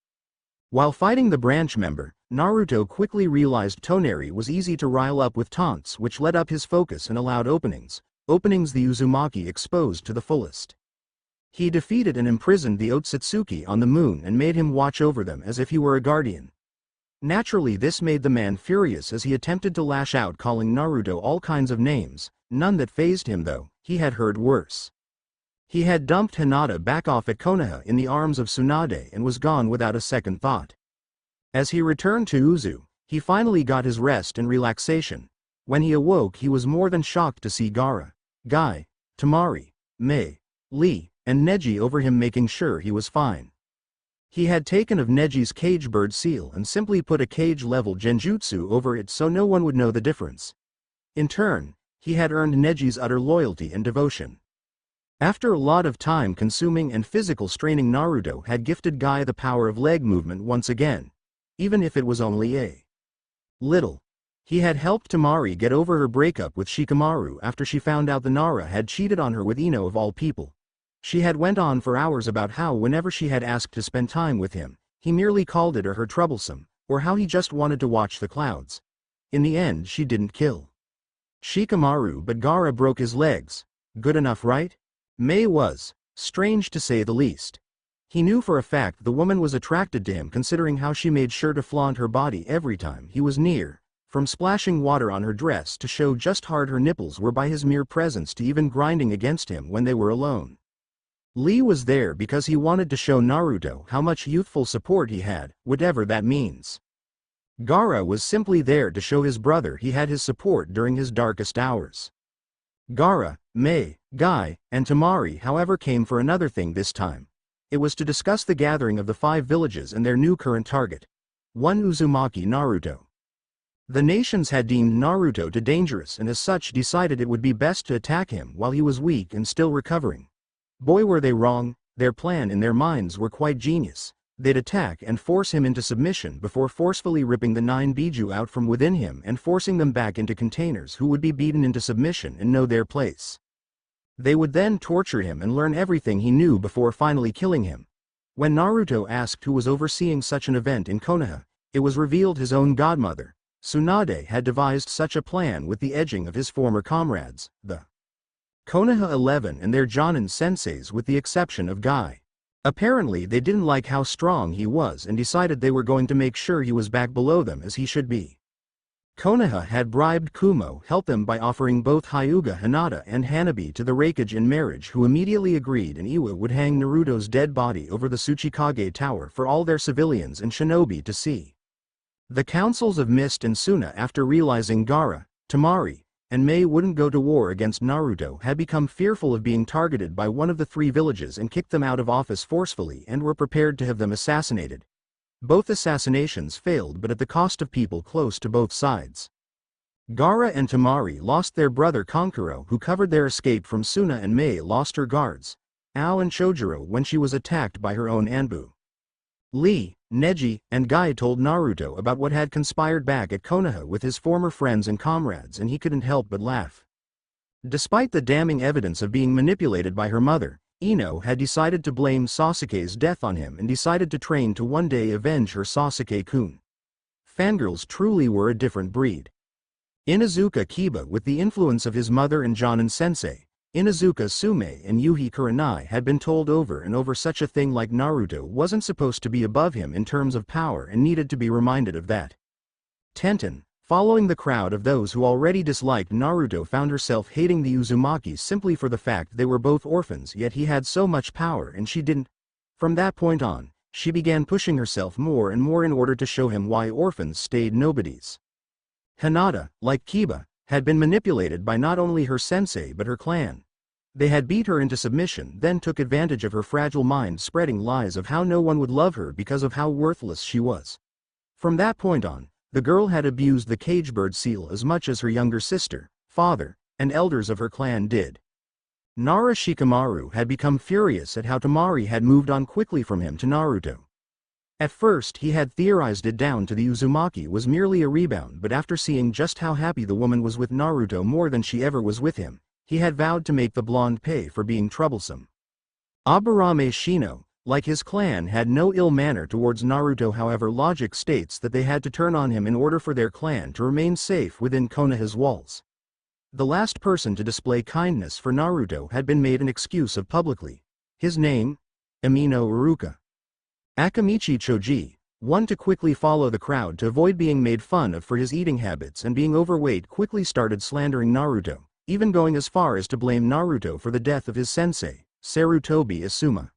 While fighting the branch member, Naruto quickly realized Toneri was easy to rile up with taunts, which led up his focus and allowed openings the Uzumaki exposed to the fullest. He defeated and imprisoned the Otsutsuki on the moon and made him watch over them as if he were a guardian. Naturally this made the man furious as he attempted to lash out, calling Naruto all kinds of names, none that fazed him though, he had heard worse. He had dumped Hinata back off at Konoha in the arms of Tsunade and was gone without a second thought. As he returned to Uzu, he finally got his rest and relaxation. When he awoke he was more than shocked to see Gaara, Guy, Temari, Mei, Lee, and Neji over him, making sure he was fine. He had taken of Neji's cage bird seal and simply put a cage-level genjutsu over it so no one would know the difference. In turn, he had earned Neji's utter loyalty and devotion. After a lot of time consuming and physical straining, Naruto had gifted Guy the power of leg movement once again, even if it was only a little. He had helped Temari get over her breakup with Shikamaru after she found out the Nara had cheated on her with Ino of all people. She had went on for hours about how whenever she had asked to spend time with him, he merely called it or her troublesome, or how he just wanted to watch the clouds. In the end she didn't kill Shikamaru but Gaara broke his legs. Good enough, right? Mei was strange to say the least. He knew for a fact the woman was attracted to him, considering how she made sure to flaunt her body every time he was near, from splashing water on her dress to show just hard her nipples were by his mere presence to even grinding against him when they were alone. Lee was there because he wanted to show Naruto how much youthful support he had, whatever that means. Gaara was simply there to show his brother he had his support during his darkest hours. Gaara, Mei, Guy, and Temari however came for another thing this time. It was to discuss the gathering of the 5 villages and their new current target. One Uzumaki Naruto. The nations had deemed Naruto too dangerous and as such decided it would be best to attack him while he was weak and still recovering. Boy were they wrong. Their plan in their minds were quite genius. They'd attack and force him into submission before forcefully ripping the 9 Biju out from within him and forcing them back into containers, who would be beaten into submission and know their place. They would then torture him and learn everything he knew before finally killing him. When Naruto asked who was overseeing such an event in Konoha, it was revealed his own godmother. Tsunade had devised such a plan with the edging of his former comrades, the Konoha 11 and their Jonin senseis, with the exception of Guy. Apparently they didn't like how strong he was and decided they were going to make sure he was back below them as he should be. Konoha had bribed Kumo help them by offering both Hyuga Hinata and Hanabi to the Raikage in marriage, who immediately agreed, and Iwa would hang Naruto's dead body over the Tsuchikage Tower for all their civilians and shinobi to see. The councils of Mist and Suna, after realizing Gaara, Temari, and Mei wouldn't go to war against Naruto, had become fearful of being targeted by one of the three villages and kicked them out of office forcefully and were prepared to have them assassinated. Both assassinations failed, but at the cost of people close to both sides. Gaara and Temari lost their brother Kankuro, who covered their escape from Suna, and Mei lost her guards, Ao and Chojuro, when she was attacked by her own Anbu. Lee, Neji, and Guy told Naruto about what had conspired back at Konoha with his former friends and comrades, and he couldn't help but laugh. Despite the damning evidence of being manipulated by her mother, Ino had decided to blame Sasuke's death on him and decided to train to one day avenge her Sasuke-kun. Fangirls truly were a different breed. Inuzuka Kiba, with the influence of his mother and Jonin-sensei, Inuzuka Sume and Yuhi Kurenai, had been told over and over such a thing like Naruto wasn't supposed to be above him in terms of power and needed to be reminded of that. Tenten, following the crowd of those who already disliked Naruto, found herself hating the Uzumaki simply for the fact they were both orphans, yet he had so much power and she didn't. From that point on, she began pushing herself more and more in order to show him why orphans stayed nobodies. Hinata, like Kiba, had been manipulated by not only her sensei but her clan. They had beat her into submission, then took advantage of her fragile mind, spreading lies of how no one would love her because of how worthless she was. From that point on, the girl had abused the cagebird seal as much as her younger sister, father, and elders of her clan did. Nara Shikamaru had become furious at how Temari had moved on quickly from him to Naruto. At first he had theorized it down to the Uzumaki was merely a rebound, but after seeing just how happy the woman was with Naruto more than she ever was with him, he had vowed to make the blonde pay for being troublesome. Aburame Shino, like his clan, had no ill manner towards Naruto. However, logic states that they had to turn on him in order for their clan to remain safe within Konoha's walls. The last person to display kindness for Naruto had been made an excuse of publicly. His name? Amino Iruka. Akamichi Choji, one to quickly follow the crowd to avoid being made fun of for his eating habits and being overweight, quickly started slandering Naruto, even going as far as to blame Naruto for the death of his sensei, Sarutobi Asuma.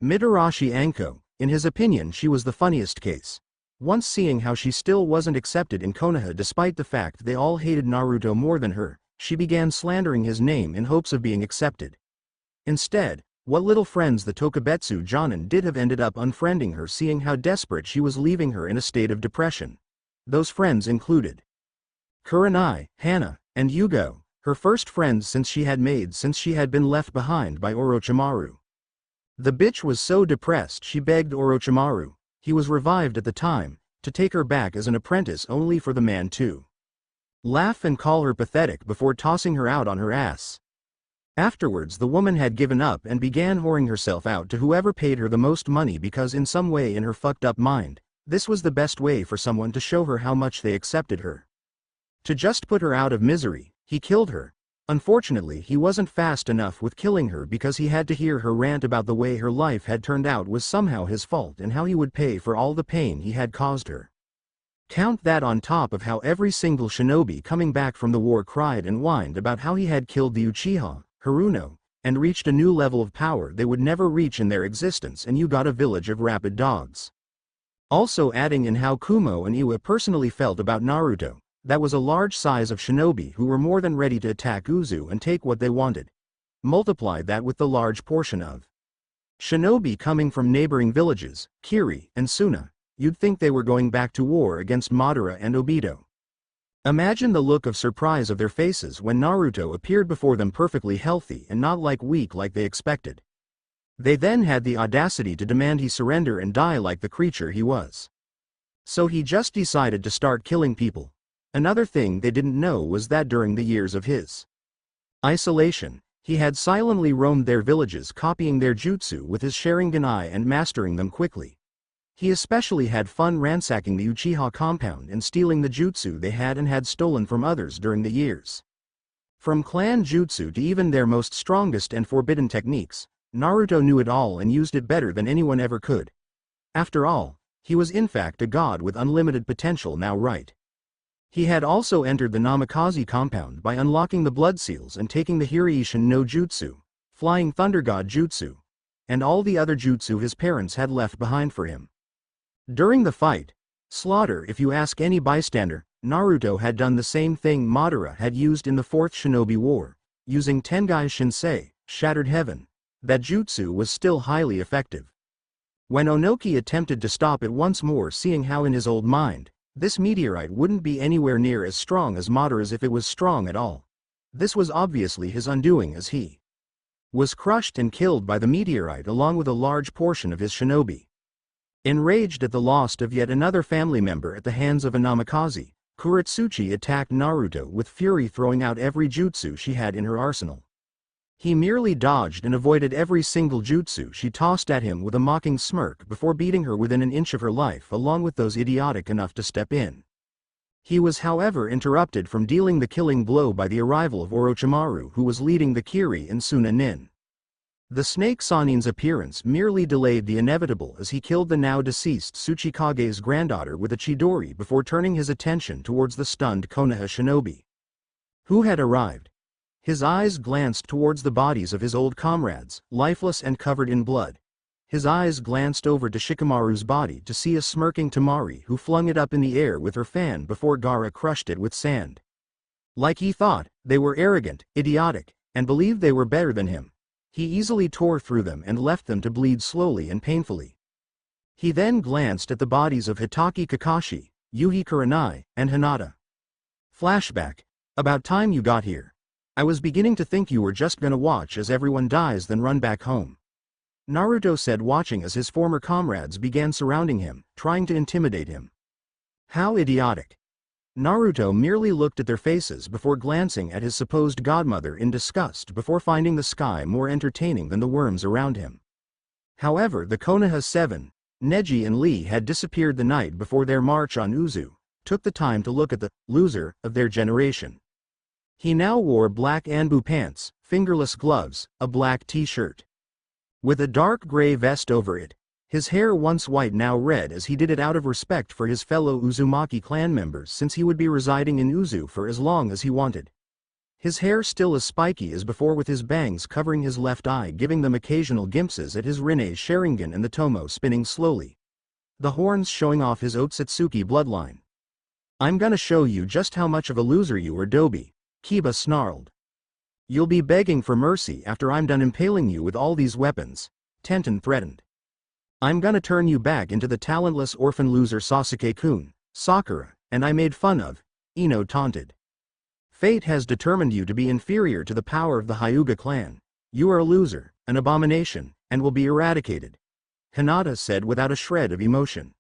Mitarashi Anko, in his opinion she was the funniest case. Once seeing how she still wasn't accepted in Konoha despite the fact they all hated Naruto more than her, she began slandering his name in hopes of being accepted. Instead, what little friends the Tokubetsu Jonin did have ended up unfriending her, seeing how desperate she was, leaving her in a state of depression. Those friends included Kurenai, Hana, and Yugo, her first friends since she had been left behind by Orochimaru. The bitch was so depressed she begged Orochimaru, he was revived at the time, to take her back as an apprentice, only for the man to laugh and call her pathetic before tossing her out on her ass. Afterwards the woman had given up and began whoring herself out to whoever paid her the most money, because in some way in her fucked up mind, this was the best way for someone to show her how much they accepted her. To just put her out of misery, he killed her. Unfortunately, he wasn't fast enough with killing her because he had to hear her rant about the way her life had turned out was somehow his fault and how he would pay for all the pain he had caused her. Count that on top of how every single shinobi coming back from the war cried and whined about how he had killed the Uchiha, Haruno, and reached a new level of power they would never reach in their existence, and you got a village of rabid dogs. Also adding in how Kumo and Iwa personally felt about Naruto. That was a large size of shinobi who were more than ready to attack Uzu and take what they wanted. Multiply that with the large portion of shinobi coming from neighboring villages, Kiri and Suna, you'd think they were going back to war against Madara and Obito. Imagine the look of surprise of their faces when Naruto appeared before them perfectly healthy and not weak like they expected. They then had the audacity to demand he surrender and die like the creature he was. So he just decided to start killing people. Another thing they didn't know was that during the years of his isolation, he had silently roamed their villages, copying their jutsu with his Sharinganai and mastering them quickly. He especially had fun ransacking the Uchiha compound and stealing the jutsu they had and had stolen from others during the years. From clan jutsu to even their most strongest and forbidden techniques, Naruto knew it all and used it better than anyone ever could. After all, he was in fact a god with unlimited potential now, right? He had also entered the Namikaze compound by unlocking the blood seals and taking the Hiraishin no Jutsu, Flying Thunder God Jutsu, and all the other jutsu his parents had left behind for him. During the fight, slaughter, if you ask any bystander, Naruto had done the same thing Madara had used in the Fourth Shinobi War, using Tengai Shinsei, Shattered Heaven. That jutsu was still highly effective. When Onoki attempted to stop it once more, seeing how in his old mind, this meteorite wouldn't be anywhere near as strong as Madara's if it was strong at all. This was obviously his undoing, as he was crushed and killed by the meteorite along with a large portion of his shinobi. Enraged at the loss of yet another family member at the hands of a Namikaze, Kuretsuchi attacked Naruto with fury, throwing out every jutsu she had in her arsenal. He merely dodged and avoided every single jutsu she tossed at him with a mocking smirk before beating her within an inch of her life, along with those idiotic enough to step in. He was however interrupted from dealing the killing blow by the arrival of Orochimaru, who was leading the Kiri and Suna Nin. The Snake Sanin's appearance merely delayed the inevitable, as he killed the now deceased Tsuchikage's granddaughter with a Chidori before turning his attention towards the stunned Konoha shinobi who had arrived. His eyes glanced towards the bodies of his old comrades, lifeless and covered in blood. His eyes glanced over to Shikamaru's body to see a smirking Temari, who flung it up in the air with her fan before Gaara crushed it with sand. Like he thought, they were arrogant, idiotic, and believed they were better than him. He easily tore through them and left them to bleed slowly and painfully. He then glanced at the bodies of Hitaki Kakashi, Yuhi Kurenai, and Hinata. Flashback. About time you got here. I was beginning to think you were just gonna watch as everyone dies then run back home. Naruto said, watching as his former comrades began surrounding him, trying to intimidate him. How idiotic. Naruto merely looked at their faces before glancing at his supposed godmother in disgust before finding the sky more entertaining than the worms around him. However, the Konoha 7, Neji and Lee had disappeared the night before their march on Uzu, took the time to look at the loser of their generation. He now wore black Anbu pants, fingerless gloves, a black t-shirt with a dark gray vest over it, his hair once white now red, as he did it out of respect for his fellow Uzumaki clan members, since he would be residing in Uzu for as long as he wanted. His hair still as spiky as before, with his bangs covering his left eye, giving them occasional glimpses at his Rinne Sharingan and the Tomo spinning slowly, the horns showing off his Otsutsuki bloodline. I'm gonna show you just how much of a loser you are, Dobi, Kiba snarled. You'll be begging for mercy after I'm done impaling you with all these weapons, Tenten threatened. I'm gonna turn you back into the talentless orphan loser Sasuke-kun, Sakura, and I made fun of, Ino taunted. Fate has determined you to be inferior to the power of the Hyuga clan. You are a loser, an abomination, and will be eradicated, Hinata said without a shred of emotion.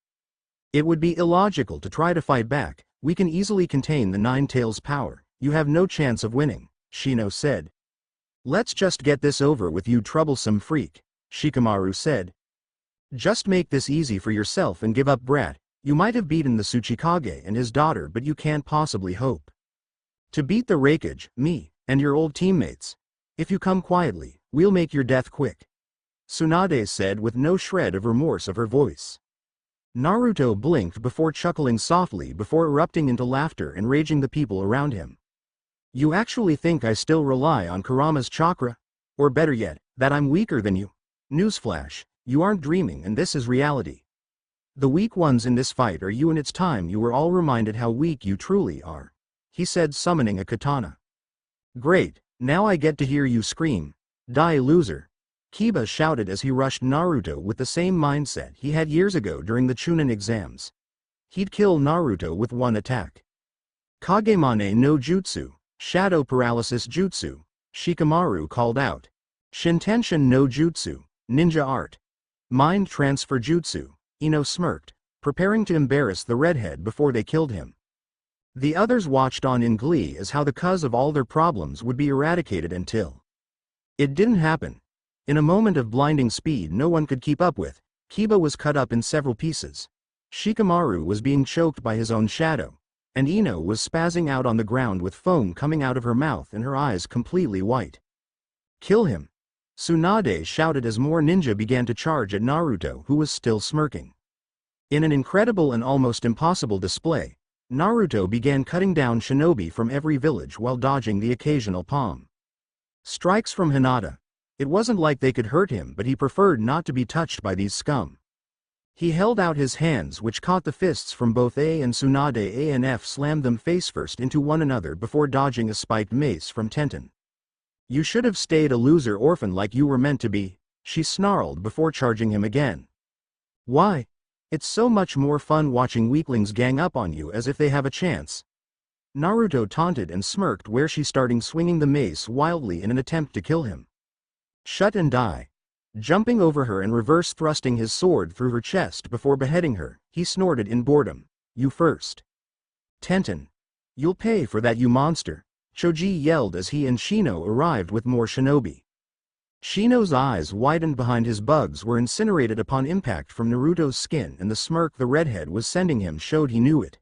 It would be illogical to try to fight back. We can easily contain the Nine Tails' power. You have no chance of winning, Shino said. Let's just get this over with, you troublesome freak, Shikamaru said. Just make this easy for yourself and give up, brat. You might have beaten the Tsuchikage and his daughter, but you can't possibly hope to beat the Raikage, me, and your old teammates. If you come quietly, we'll make your death quick, Tsunade said with no shred of remorse of her voice. Naruto blinked before chuckling softly before erupting into laughter and raging the people around him. You actually think I still rely on Kurama's chakra? Or better yet, that I'm weaker than you? Newsflash, you aren't dreaming, and this is reality. The weak ones in this fight are you, and it's time you were all reminded how weak you truly are, he said, summoning a katana. Great, now I get to hear you scream, die loser, Kiba shouted as he rushed Naruto with the same mindset he had years ago during the Chunin exams. He'd kill Naruto with one attack. Kagemane no Jutsu, Shadow Paralysis Jutsu, Shikamaru called out. Shintenshin no Jutsu, Ninja Art. Mind Transfer Jutsu, Ino smirked, preparing to embarrass the redhead before they killed him. The others watched on in glee as how the cause of all their problems would be eradicated until it didn't happen. In a moment of blinding speed no one could keep up with, Kiba was cut up in several pieces. Shikamaru was being choked by his own shadow, and Ino was spazzing out on the ground with foam coming out of her mouth and her eyes completely white. Kill him, Tsunade shouted as more ninja began to charge at Naruto, who was still smirking. In an incredible and almost impossible display, Naruto began cutting down shinobi from every village while dodging the occasional palm strikes from Hinata. It wasn't like they could hurt him, but he preferred not to be touched by these scum. He held out his hands, which caught the fists from both A and Tsunade. A and F slammed them face first into one another before dodging a spiked mace from Tenten. "You should have stayed a loser orphan like you were meant to be," she snarled before charging him again. "Why? It's so much more fun watching weaklings gang up on you as if they have a chance." Naruto taunted and smirked where she started swinging the mace wildly in an attempt to kill him. "Shut and die." Jumping over her and reverse thrusting his sword through her chest before beheading her, he snorted in boredom. "You first." "Tenten. You'll pay for that, you monster," Choji yelled as he and Shino arrived with more shinobi. Shino's eyes widened behind his bugs were incinerated upon impact from Naruto's skin, and the smirk the redhead was sending him showed he knew it.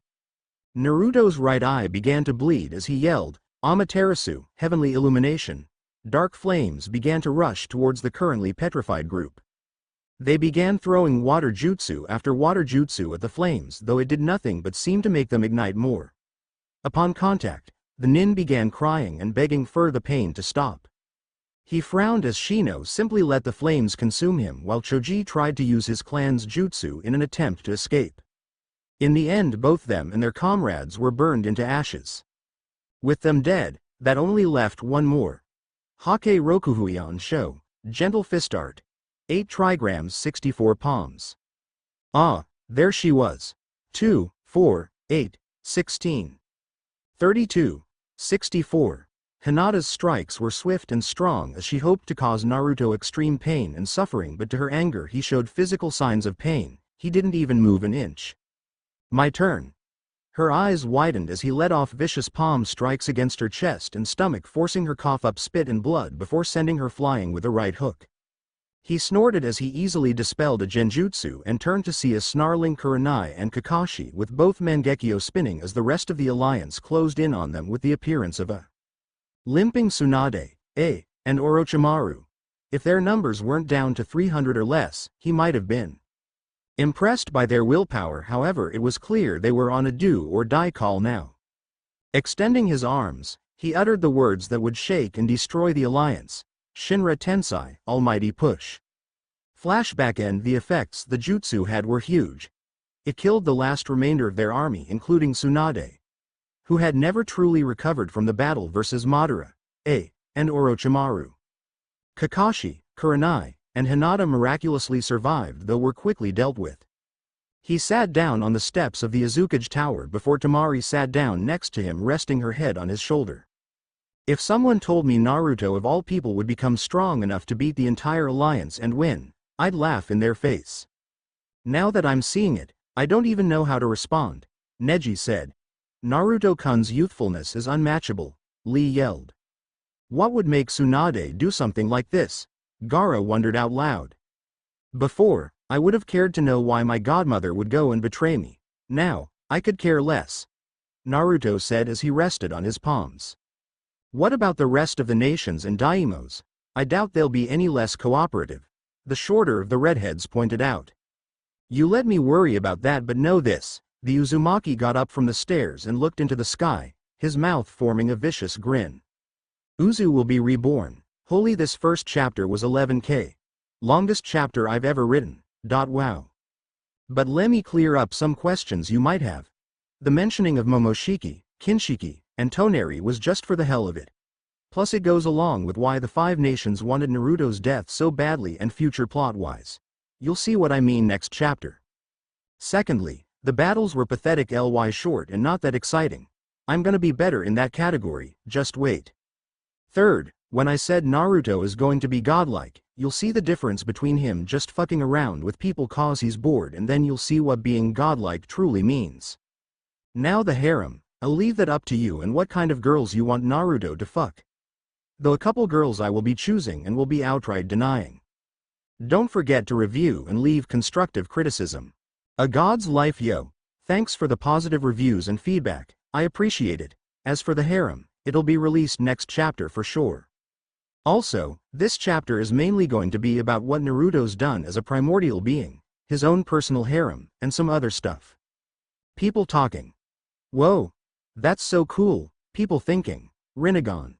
Naruto's right eye began to bleed as he yelled, "Amaterasu, heavenly illumination." Dark flames began to rush towards the currently petrified group. They began throwing water jutsu after water jutsu at the flames, though it did nothing but seem to make them ignite more. Upon contact, the nin began crying and begging for the pain to stop. He frowned as Shino simply let the flames consume him while Choji tried to use his clan's jutsu in an attempt to escape. In the end, both them and their comrades were burned into ashes. With them dead, that only left one more. Hake Rokuhuion Sho, gentle fist art. 8 trigrams 64 palms. Ah, there she was. 2, 4, 8, 16. 32, 64. Hinata's strikes were swift and strong as she hoped to cause Naruto extreme pain and suffering, but to her anger he showed physical signs of pain. He didn't even move an inch. "My turn." Her eyes widened as he let off vicious palm strikes against her chest and stomach, forcing her cough up spit and blood before sending her flying with a right hook. He snorted as he easily dispelled a genjutsu and turned to see a snarling Kurenai and Kakashi with both Mangekyo spinning as the rest of the alliance closed in on them with the appearance of a limping Tsunade, and Orochimaru. If their numbers weren't down to 300 or less, he might have been impressed by their willpower. However, it was clear they were on a do-or-die call now. Extending his arms, he uttered the words that would shake and destroy the alliance. Shinra Tensai, Almighty Push. Flashback. And the effects the jutsu had were huge. It killed the last remainder of their army, including Tsunade, who had never truly recovered from the battle versus Madara, and Orochimaru. Kakashi, Kurenai, and Hinata miraculously survived, though were quickly dealt with. He sat down on the steps of the Azukage Tower before Temari sat down next to him, resting her head on his shoulder. If someone told me Naruto of all people would become strong enough to beat the entire alliance and win, I'd laugh in their face. Now that I'm seeing it, I don't even know how to respond, Neji said. Naruto-kun's youthfulness is unmatchable, Lee yelled. What would make Tsunade do something like this? Gaara wondered out loud. Before, I would have cared to know why my godmother would go and betray me. Now, I could care less, Naruto said as he rested on his palms. What about the rest of the nations and daimos? I doubt they'll be any less cooperative, the shorter of the redheads pointed out. You let me worry about that, but know this. The Uzumaki got up from the stairs and looked into the sky, his mouth forming a vicious grin. Uzu will be reborn. Holy, this first chapter was 11k. Longest chapter I've ever written. Wow. But let me clear up some questions you might have. The mentioning of Momoshiki, Kinshiki, and Toneri was just for the hell of it. Plus it goes along with why the 5 nations wanted Naruto's death so badly and future plot-wise. You'll see what I mean next chapter. Secondly, the battles were pathetic, short and not that exciting. I'm gonna be better in that category, just wait. Third, when I said Naruto is going to be godlike, you'll see the difference between him just fucking around with people cause he's bored, and then you'll see what being godlike truly means. Now the harem, I'll leave that up to you and what kind of girls you want Naruto to fuck. Though a couple girls I will be choosing and will be outright denying. Don't forget to review and leave constructive criticism. A God's Life yo. Thanks for the positive reviews and feedback, I appreciate it. As for the harem, it'll be released next chapter for sure. Also, this chapter is mainly going to be about what Naruto's done as a primordial being, his own personal harem, and some other stuff. People talking. Whoa! That's so cool, people thinking. Rinnegan.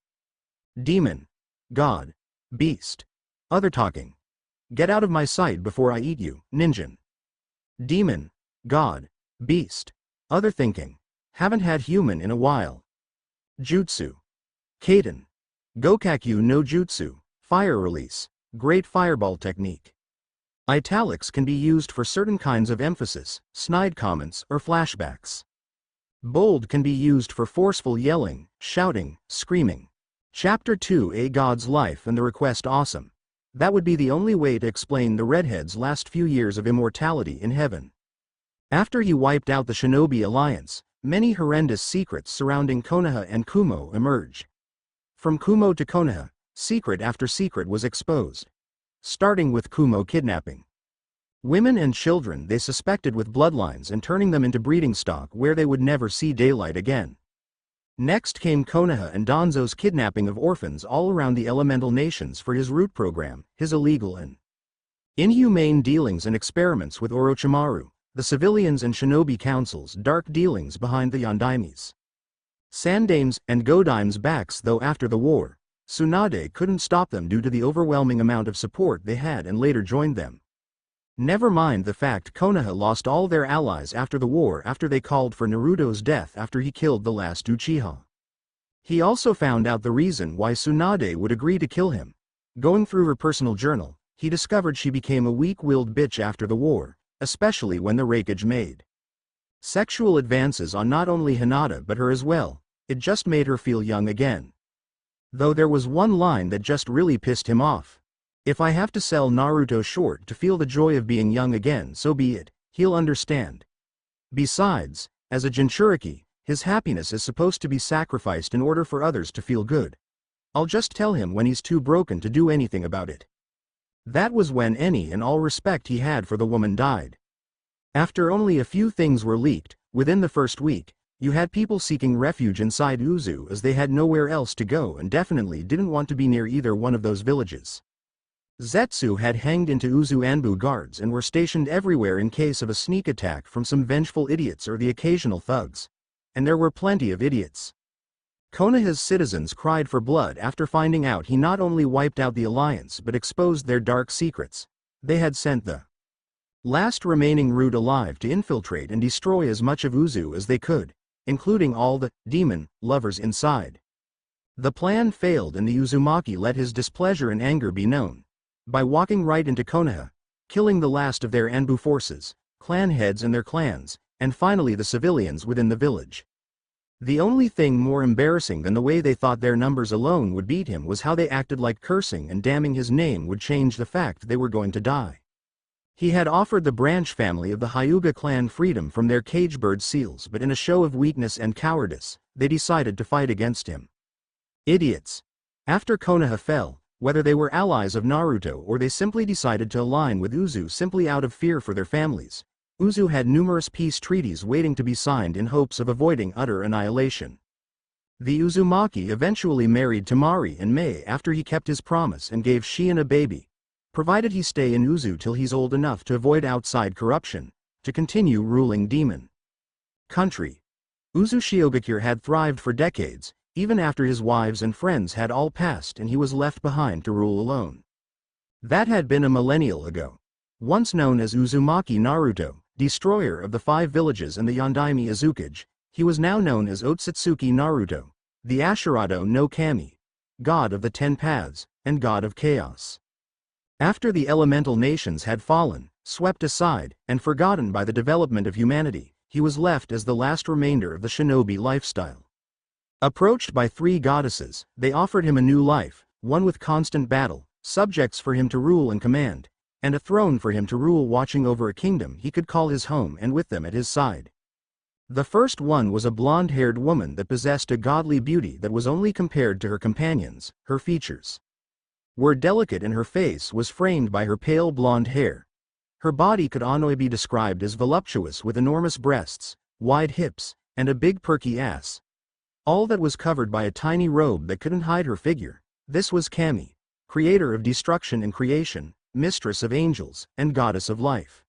Demon. God. Beast. Other talking. Get out of my sight before I eat you, Ninjin. Demon. God. Beast. Other thinking. Haven't had human in a while. Jutsu. Kaden. Gokakyu no Jutsu. Fire release. Great fireball technique. Italics can be used for certain kinds of emphasis, snide comments, or flashbacks. Bold can be used for forceful yelling, shouting, screaming. Chapter 2: A God's Life and the Request. Awesome. That would be the only way to explain the redhead's last few years of immortality in heaven. After he wiped out the Shinobi Alliance, many horrendous secrets surrounding Konoha and Kumo emerged. From Kumo to Konoha, secret after secret was exposed. Starting with Kumo kidnapping women and children they suspected with bloodlines and turning them into breeding stock where they would never see daylight again. Next came Konoha and Danzo's kidnapping of orphans all around the elemental nations for his root program, his illegal and inhumane dealings and experiments with Orochimaru, the civilians and shinobi council's dark dealings behind the Yondaimes. Sandame's and Godaime's backs. Though after the war, Tsunade couldn't stop them due to the overwhelming amount of support they had and later joined them. Never mind the fact Konoha lost all their allies after the war after they called for Naruto's death after he killed the last Uchiha. He also found out the reason why Tsunade would agree to kill him. Going through her personal journal, he discovered she became a weak-willed bitch after the war, especially when the Raikage made sexual advances on not only Hinata but her as well. It just made her feel young again. Though there was one line that just really pissed him off. If I have to sell Naruto short to feel the joy of being young again, so be it, he'll understand. Besides, as a Jinchuriki, his happiness is supposed to be sacrificed in order for others to feel good. I'll just tell him when he's too broken to do anything about it. That was when any and all respect he had for the woman died. After only a few things were leaked, within the first week, you had people seeking refuge inside Uzu as they had nowhere else to go and definitely didn't want to be near either one of those villages. Zetsu had hanged into Uzu Anbu guards and were stationed everywhere in case of a sneak attack from some vengeful idiots or the occasional thugs. And there were plenty of idiots. Konoha's citizens cried for blood after finding out he not only wiped out the alliance but exposed their dark secrets. They had sent the last remaining root alive to infiltrate and destroy as much of Uzu as they could, including all the demon lovers inside. The plan failed and the Uzumaki let his displeasure and anger be known by walking right into Konoha, killing the last of their Anbu forces, clan heads and their clans, and finally the civilians within the village. The only thing more embarrassing than the way they thought their numbers alone would beat him was how they acted like cursing and damning his name would change the fact they were going to die. He had offered the branch family of the Hyuga clan freedom from their cagebird seals, but in a show of weakness and cowardice, they decided to fight against him. Idiots. After Konoha fell, whether they were allies of Naruto or they simply decided to align with Uzu simply out of fear for their families, Uzu had numerous peace treaties waiting to be signed in hopes of avoiding utter annihilation. The Uzumaki eventually married Temari in May after he kept his promise and gave Shion a baby, provided he stay in Uzu till he's old enough to avoid outside corruption, to continue ruling demon country. Uzu Shiogakure had thrived for decades, even after his wives and friends had all passed and he was left behind to rule alone. That had been a millennial ago. Once known as Uzumaki Naruto, destroyer of the 5 villages and the Yondaime Azukage, he was now known as Otsutsuki Naruto, the Ashirado no Kami, god of the 10 paths, and god of chaos. After the elemental nations had fallen, swept aside, and forgotten by the development of humanity, he was left as the last remainder of the shinobi lifestyle. Approached by 3 goddesses, they offered him a new life, one with constant battle, subjects for him to rule and command, and a throne for him to rule watching over a kingdom he could call his home and with them at his side. The first one was a blonde-haired woman that possessed a godly beauty that was only compared to her companions. Her features were delicate and her face was framed by her pale blonde hair. Her body could only be described as voluptuous with enormous breasts, wide hips, and a big perky ass. All that was covered by a tiny robe that couldn't hide her figure. This was Kami, creator of destruction and creation, mistress of angels, and goddess of life.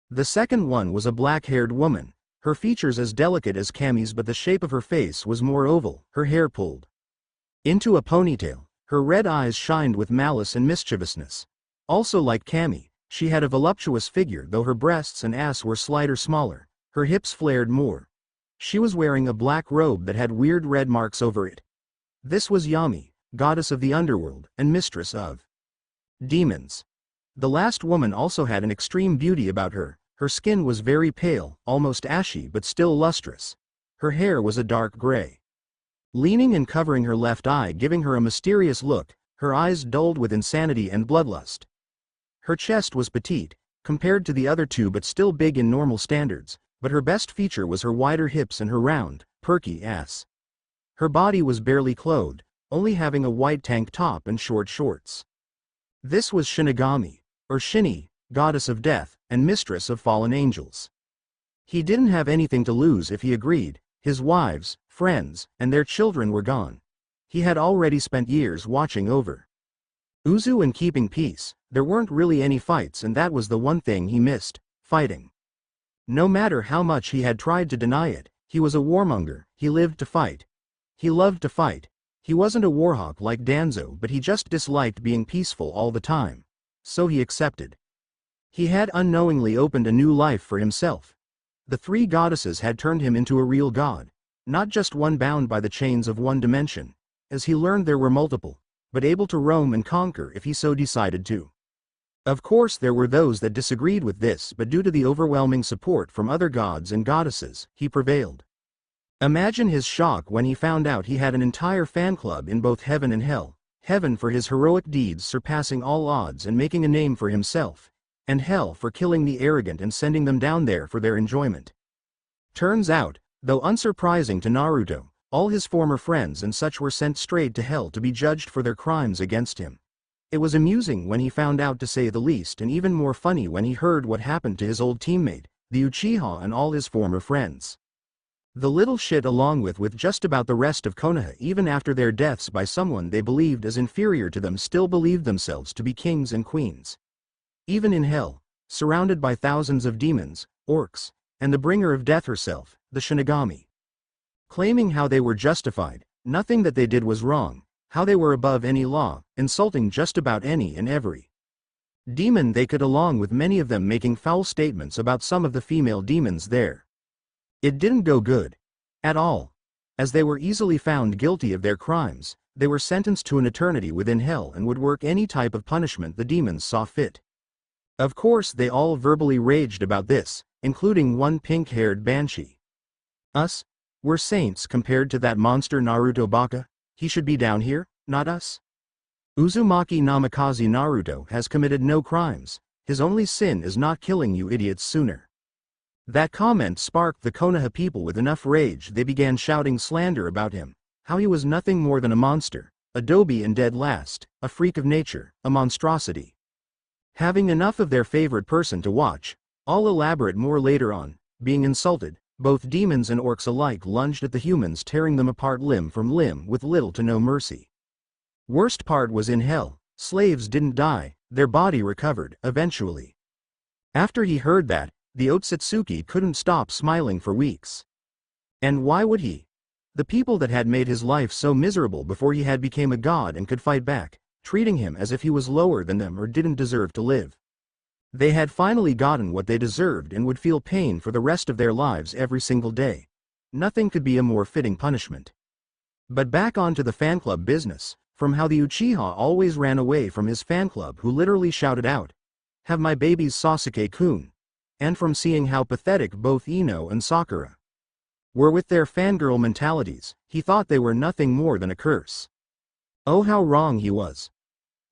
The second one was a black-haired woman. Her features as delicate as Kami's, but the shape of her face was more oval, her hair pulled into a ponytail. Her red eyes shined with malice and mischievousness. Also like Kami, she had a voluptuous figure, though her breasts and ass were smaller, her hips flared more. She was wearing a black robe that had weird red marks over it. This was Yami, goddess of the underworld, and mistress of demons. The last woman also had an extreme beauty about her. Her skin was very pale, almost ashy but still lustrous. Her hair was a dark gray, leaning and covering her left eye, giving her a mysterious look, her eyes dulled with insanity and bloodlust. Her chest was petite, compared to the other two, but still big in normal standards, but her best feature was her wider hips and her round, perky ass. Her body was barely clothed, only having a white tank top and short shorts. This was Shinigami, or Shini, goddess of death, and mistress of fallen angels. He didn't have anything to lose if he agreed. His wives, friends, and their children were gone. He had already spent years watching over Uzu and keeping peace. There weren't really any fights, and that was the one thing he missed, fighting. No matter how much he had tried to deny it, he was a warmonger. He lived to fight. He loved to fight. He wasn't a warhawk like Danzo, but he just disliked being peaceful all the time. So he accepted. He had unknowingly opened a new life for himself. The three goddesses had turned him into a real god, not just one bound by the chains of one dimension. As he learned, there were multiple, but able to roam and conquer if he so decided to. Of course there were those that disagreed with this, but due to the overwhelming support from other gods and goddesses, he prevailed. Imagine his shock when he found out he had an entire fan club in both heaven and hell. Heaven for his heroic deeds surpassing all odds and making a name for himself, and hell for killing the arrogant and sending them down there for their enjoyment. Turns out, though unsurprising to Naruto, all his former friends and such were sent straight to hell to be judged for their crimes against him. It was amusing when he found out, to say the least, and even more funny when he heard what happened to his old teammate, the Uchiha, and all his former friends. The little shit, along with just about the rest of Konoha, even after their deaths by someone they believed as inferior to them, still believed themselves to be kings and queens. Even in hell, surrounded by thousands of demons, orcs, and the bringer of death herself, the Shinigami. Claiming how they were justified, nothing that they did was wrong, how they were above any law, insulting just about any and every demon they could, along with many of them making foul statements about some of the female demons there. It didn't go good. At all. As they were easily found guilty of their crimes, they were sentenced to an eternity within hell and would work any type of punishment the demons saw fit. Of course they all verbally raged about this, including one pink-haired banshee. Us? We're saints compared to that monster Naruto Baka. He should be down here, not us. Uzumaki Namikaze Naruto has committed no crimes. His only sin is not killing you idiots sooner. That comment sparked the Konoha people with enough rage they began shouting slander about him, how he was nothing more than a monster, a dobe and dead last, a freak of nature, a monstrosity. Having enough of their favorite person to watch, I'll elaborate more later on, being insulted, both demons and orcs alike lunged at the humans, tearing them apart limb from limb with little to no mercy. Worst part was in hell, slaves didn't die, their body recovered, eventually. After he heard that, the Otsutsuki couldn't stop smiling for weeks. And why would he? The people that had made his life so miserable before he had became a god and could fight back, treating him as if he was lower than them or didn't deserve to live. They had finally gotten what they deserved and would feel pain for the rest of their lives every single day. Nothing could be a more fitting punishment. But back onto the fan club business, from how the Uchiha always ran away from his fan club, who literally shouted out, "Have my babies, Sasuke-kun," and from seeing how pathetic both Ino and Sakura were with their fangirl mentalities, he thought they were nothing more than a curse. Oh, how wrong he was.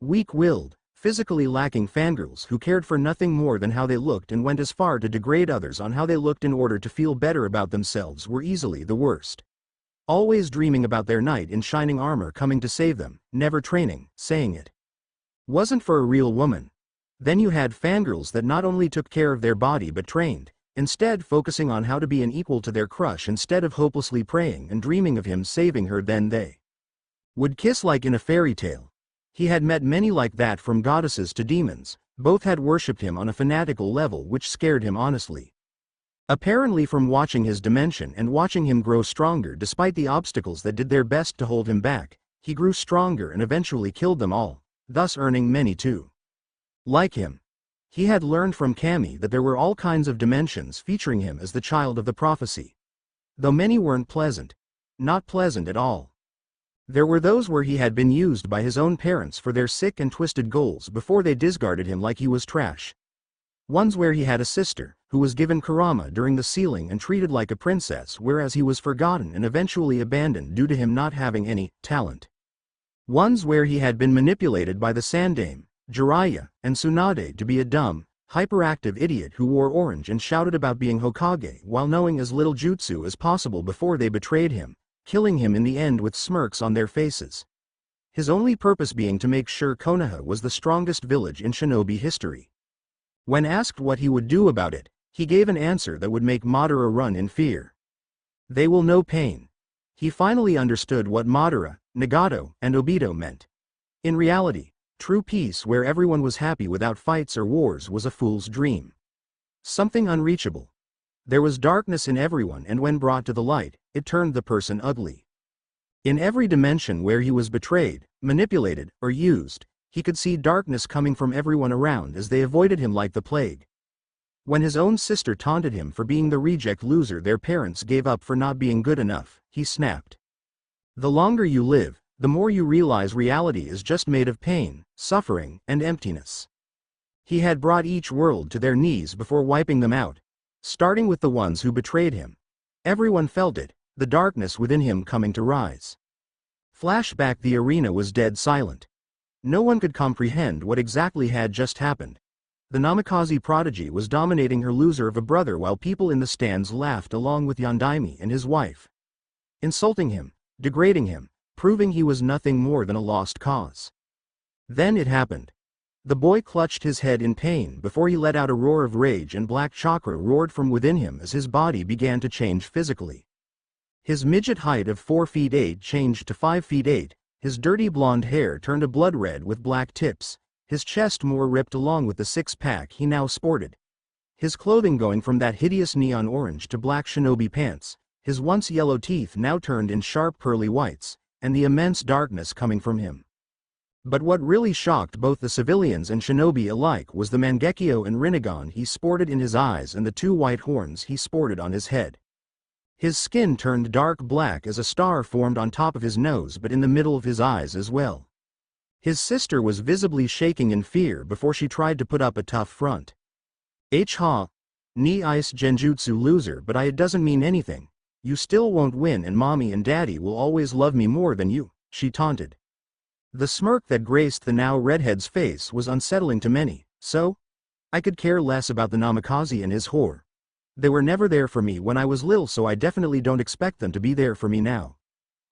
Weak-willed, physically lacking fangirls who cared for nothing more than how they looked and went as far to degrade others on how they looked in order to feel better about themselves were easily the worst. Always dreaming about their knight in shining armor coming to save them, never training, saying it wasn't for a real woman. Then you had fangirls that not only took care of their body but trained, instead focusing on how to be an equal to their crush instead of hopelessly praying and dreaming of him saving her. Then they would kiss like in a fairy tale. He had met many like that, from goddesses to demons. Both had worshipped him on a fanatical level which scared him honestly. Apparently from watching his dimension and watching him grow stronger despite the obstacles that did their best to hold him back, he grew stronger and eventually killed them all, thus earning many too. Like him. He had learned from Kami that there were all kinds of dimensions featuring him as the child of the prophecy. Though many weren't pleasant. Not pleasant at all. There were those where he had been used by his own parents for their sick and twisted goals before they discarded him like he was trash. Ones where he had a sister, who was given Kurama during the sealing and treated like a princess, whereas he was forgotten and eventually abandoned due to him not having any talent. Ones where he had been manipulated by the Sandame, Jiraiya, and Tsunade to be a dumb, hyperactive idiot who wore orange and shouted about being Hokage while knowing as little jutsu as possible before they betrayed him, killing him in the end with smirks on their faces. His only purpose being to make sure Konoha was the strongest village in shinobi history. When asked what he would do about it, he gave an answer that would make Madara run in fear. They will know pain. He finally understood what Madara, Nagato, and Obito meant. In reality, true peace where everyone was happy without fights or wars was a fool's dream. Something unreachable. There was darkness in everyone, and when brought to the light, it turned the person ugly. In every dimension where he was betrayed, manipulated, or used, he could see darkness coming from everyone around as they avoided him like the plague. When his own sister taunted him for being the reject loser their parents gave up for not being good enough, he snapped. The longer you live, the more you realize reality is just made of pain, suffering, and emptiness. He had brought each world to their knees before wiping them out, starting with the ones who betrayed him. Everyone felt it, the darkness within him coming to rise. Flashback: the arena was dead silent. No one could comprehend what exactly had just happened. The Namikaze prodigy was dominating her loser of a brother while people in the stands laughed along with Yondaime and his wife. Insulting him, degrading him, proving he was nothing more than a lost cause. Then it happened. The boy clutched his head in pain before he let out a roar of rage, and black chakra roared from within him as his body began to change physically. His midget height of 4 feet 8 changed to 5 feet 8, his dirty blonde hair turned a blood red with black tips, his chest more ripped along with the six-pack he now sported. His clothing going from that hideous neon orange to black shinobi pants, his once yellow teeth now turned in sharp pearly whites, and the immense darkness coming from him. But what really shocked both the civilians and shinobi alike was the Mangekyo and Rinnegan he sported in his eyes and the 2 white horns he sported on his head. His skin turned dark black as a star formed on top of his nose, but in the middle of his eyes as well. His sister was visibly shaking in fear before she tried to put up a tough front. Ha! Ni ice genjutsu loser, but it doesn't mean anything. You still won't win, and mommy and daddy will always love me more than you, she taunted. The smirk that graced the now redhead's face was unsettling to many. So? I could care less about the Namikaze and his whore. They were never there for me when I was little, so I definitely don't expect them to be there for me now.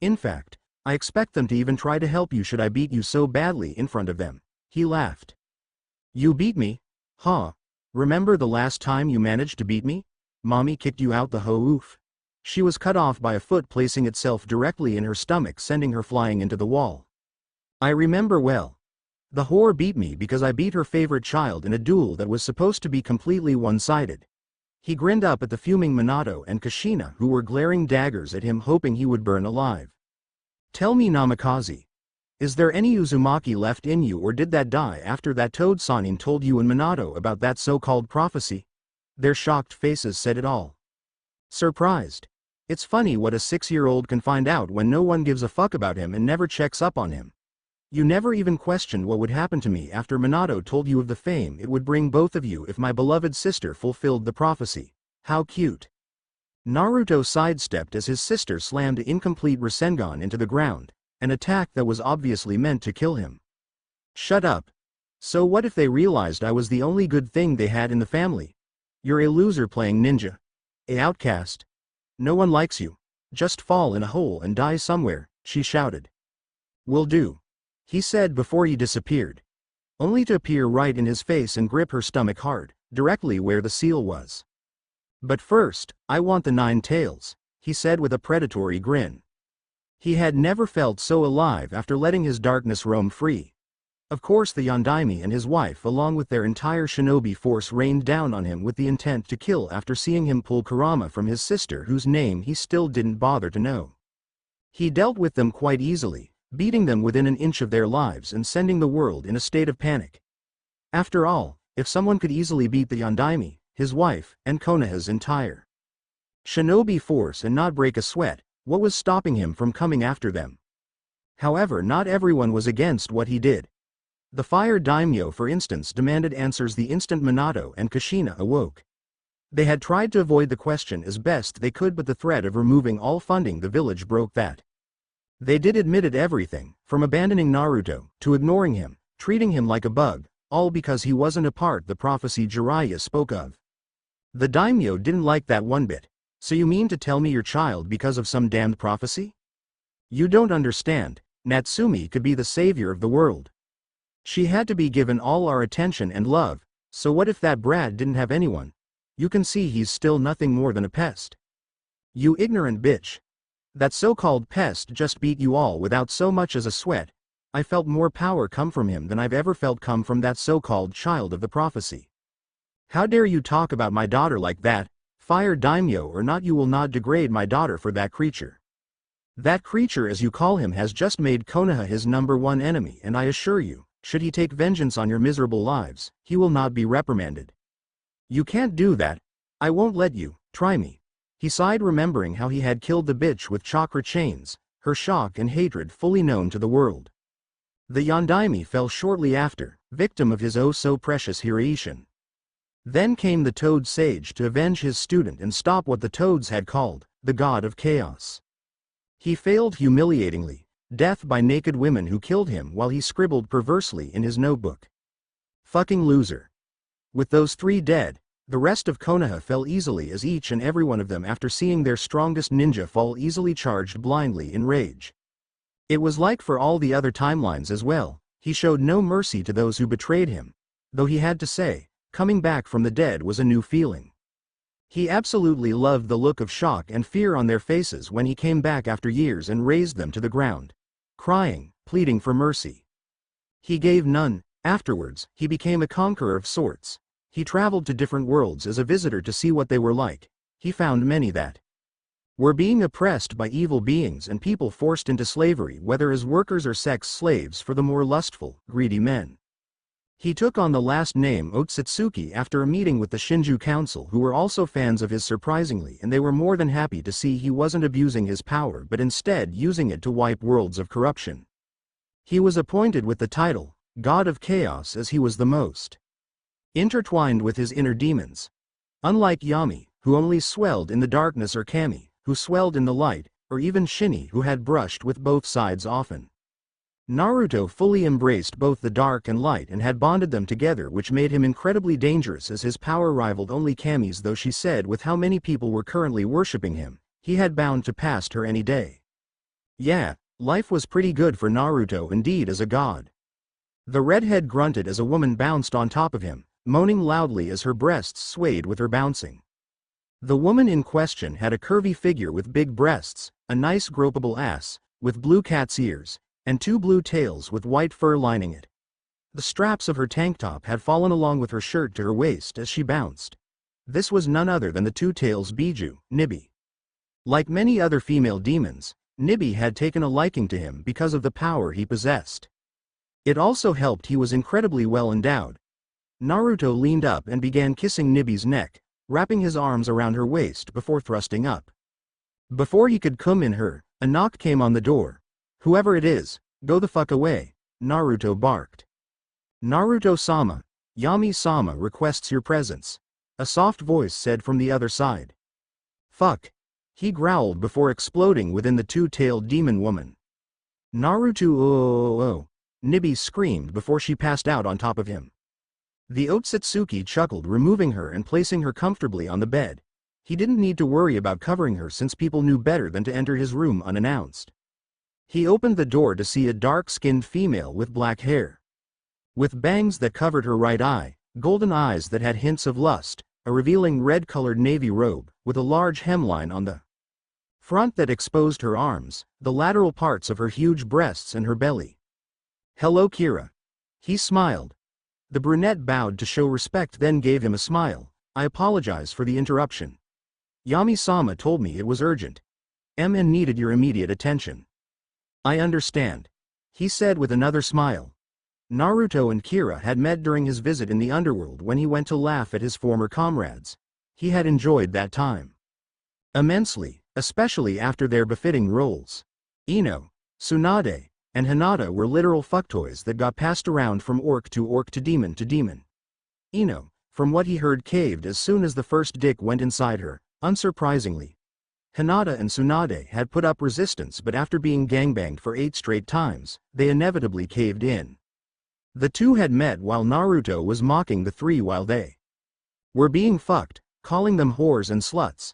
In fact, I expect them to even try to help you should I beat you so badly in front of them. He laughed. You beat me? Huh? Remember the last time you managed to beat me? Mommy kicked you out the oof. She was cut off by a foot placing itself directly in her stomach, sending her flying into the wall. I remember well. The whore beat me because I beat her favorite child in a duel that was supposed to be completely one-sided. He grinned up at the fuming Minato and Kushina, who were glaring daggers at him, hoping he would burn alive. Tell me, Namikaze. Is there any Uzumaki left in you, or did that die after that Toad Sanin told you and Minato about that so-called prophecy? Their shocked faces said it all. Surprised. It's funny what a 6-year-old can find out when no one gives a fuck about him and never checks up on him. You never even questioned what would happen to me after Minato told you of the fame it would bring both of you if my beloved sister fulfilled the prophecy. How cute. Naruto sidestepped as his sister slammed an incomplete Rasengan into the ground, an attack that was obviously meant to kill him. Shut up. So what if they realized I was the only good thing they had in the family? You're a loser playing ninja. A outcast. No one likes you. Just fall in a hole and die somewhere, she shouted. Will do, he said before he disappeared, only to appear right in his face and grip her stomach hard, directly where the seal was. But first, I want the 9 tails, he said with a predatory grin. He had never felt so alive after letting his darkness roam free. Of course the Yondaime and his wife along with their entire shinobi force rained down on him with the intent to kill after seeing him pull Kurama from his sister whose name he still didn't bother to know. He dealt with them quite easily, beating them within an inch of their lives and sending the world in a state of panic. After all, if someone could easily beat the Yondaime, his wife, and Konoha's entire shinobi force and not break a sweat, what was stopping him from coming after them? However, not everyone was against what he did. The fire daimyo, for instance, demanded answers the instant Minato and Kushina awoke. They had tried to avoid the question as best they could, but the threat of removing all funding the village broke that. They did admitted everything, from abandoning Naruto, to ignoring him, treating him like a bug, all because he wasn't a part the prophecy Jiraiya spoke of. The daimyo didn't like that one bit. So you mean to tell me your child because of some damned prophecy? You don't understand, Natsumi could be the savior of the world. She had to be given all our attention and love, so what if that brat didn't have anyone? You can see he's still nothing more than a pest. You ignorant bitch. That so-called pest just beat you all without so much as a sweat. I felt more power come from him than I've ever felt come from that so-called child of the prophecy. How dare you talk about my daughter like that? Fire daimyo or not, you will not degrade my daughter for that creature. That creature, as you call him, has just made Konoha his #1 enemy, and I assure you, should he take vengeance on your miserable lives, he will not be reprimanded. You can't do that. I won't let you. Try me. He sighed, remembering how he had killed the bitch with chakra chains, her shock and hatred fully known to the world. The Yondaime fell shortly after, victim of his oh-so-precious Hiraishin. Then came the Toad Sage to avenge his student and stop what the Toads had called the God of Chaos. He failed humiliatingly, death by naked women who killed him while he scribbled perversely in his notebook. Fucking loser. With those 3 dead, the rest of Konoha fell easily as each and every one of them, after seeing their strongest ninja fall, easily charged blindly in rage. It was like for all the other timelines as well, he showed no mercy to those who betrayed him, though he had to say, coming back from the dead was a new feeling. He absolutely loved the look of shock and fear on their faces when he came back after years and raised them to the ground, crying, pleading for mercy. He gave none. Afterwards, he became a conqueror of sorts. He traveled to different worlds as a visitor to see what they were like. He found many that were being oppressed by evil beings and people forced into slavery, whether as workers or sex slaves for the more lustful, greedy men. He took on the last name Otsutsuki after a meeting with the Shinju Council, who were also fans of his surprisingly, and they were more than happy to see he wasn't abusing his power but instead using it to wipe worlds of corruption. He was appointed with the title, God of Chaos, as he was the most intertwined with his inner demons. Unlike Yami, who only swelled in the darkness, or Kami, who swelled in the light, or even Shinny, who had brushed with both sides often. Naruto fully embraced both the dark and light and had bonded them together, which made him incredibly dangerous as his power rivaled only Kami's, though she said with how many people were currently worshipping him, he had bound to pass her any day. Yeah, life was pretty good for Naruto indeed as a god. The redhead grunted as a woman bounced on top of him, moaning loudly as her breasts swayed with her bouncing. The woman in question had a curvy figure with big breasts, a nice gropable ass, with blue cat's ears, and 2 blue tails with white fur lining it. The straps of her tank top had fallen along with her shirt to her waist as she bounced. This was none other than the Two Tails Biju, Nibi. Like many other female demons, Nibi had taken a liking to him because of the power he possessed. It also helped he was incredibly well endowed. Naruto leaned up and began kissing Nibi's neck, wrapping his arms around her waist before thrusting up. Before he could come in her, a knock came on the door. Whoever it is, go the fuck away, Naruto barked. Naruto-sama, Yami-sama requests your presence, a soft voice said from the other side. Fuck, he growled before exploding within the two-tailed demon woman. Naruto, oh, Nibi screamed before she passed out on top of him. The Otsutsuki chuckled, removing her and placing her comfortably on the bed. He didn't need to worry about covering her since people knew better than to enter his room unannounced. He opened the door to see a dark-skinned female with black hair. With bangs that covered her right eye, golden eyes that had hints of lust, a revealing red-colored navy robe, with a large hemline on the front that exposed her arms, the lateral parts of her huge breasts and her belly. Hello, Kira. He smiled. The brunette bowed to show respect, then gave him a smile. I apologize for the interruption. Yami-sama told me it was urgent. And needed your immediate attention. I understand, he said with another smile. Naruto and Kira had met during his visit in the underworld when he went to laugh at his former comrades. He had enjoyed that time immensely, especially after their befitting roles. Ino, Tsunade, and Hinata were literal fucktoys that got passed around from orc to demon to demon. Ino, from what he heard, caved as soon as the first dick went inside her, unsurprisingly. Hinata and Tsunade had put up resistance, but after being gangbanged for 8 straight times, they inevitably caved in. The two had met while Naruto was mocking the three while they were being fucked, calling them whores and sluts.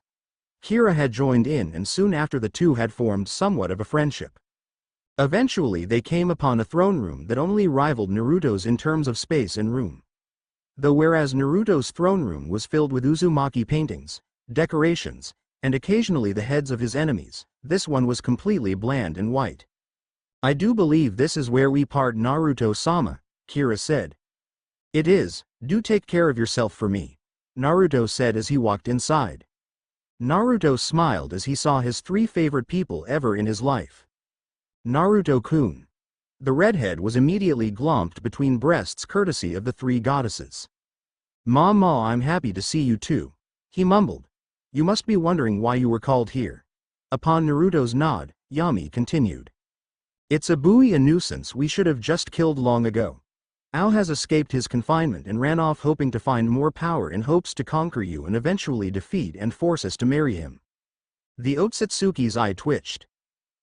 Kira had joined in, and soon after the two had formed somewhat of a friendship. Eventually they came upon a throne room that only rivaled Naruto's in terms of space and room. Though whereas Naruto's throne room was filled with Uzumaki paintings, decorations, and occasionally the heads of his enemies, this one was completely bland and white. I do believe this is where we part, Naruto-sama, Kira said. It is. Do take care of yourself for me, Naruto said as he walked inside. Naruto smiled as he saw his 3 favorite people ever in his life. Naruto-kun. The redhead was immediately glomped between breasts courtesy of the 3 goddesses. Ma, I'm happy to see you too, he mumbled. You must be wondering why you were called here. Upon Naruto's nod, Yami continued. It's a nuisance we should have just killed long ago. Ao has escaped his confinement and ran off hoping to find more power in hopes to conquer you and eventually defeat and force us to marry him. The Otsutsuki's eye twitched.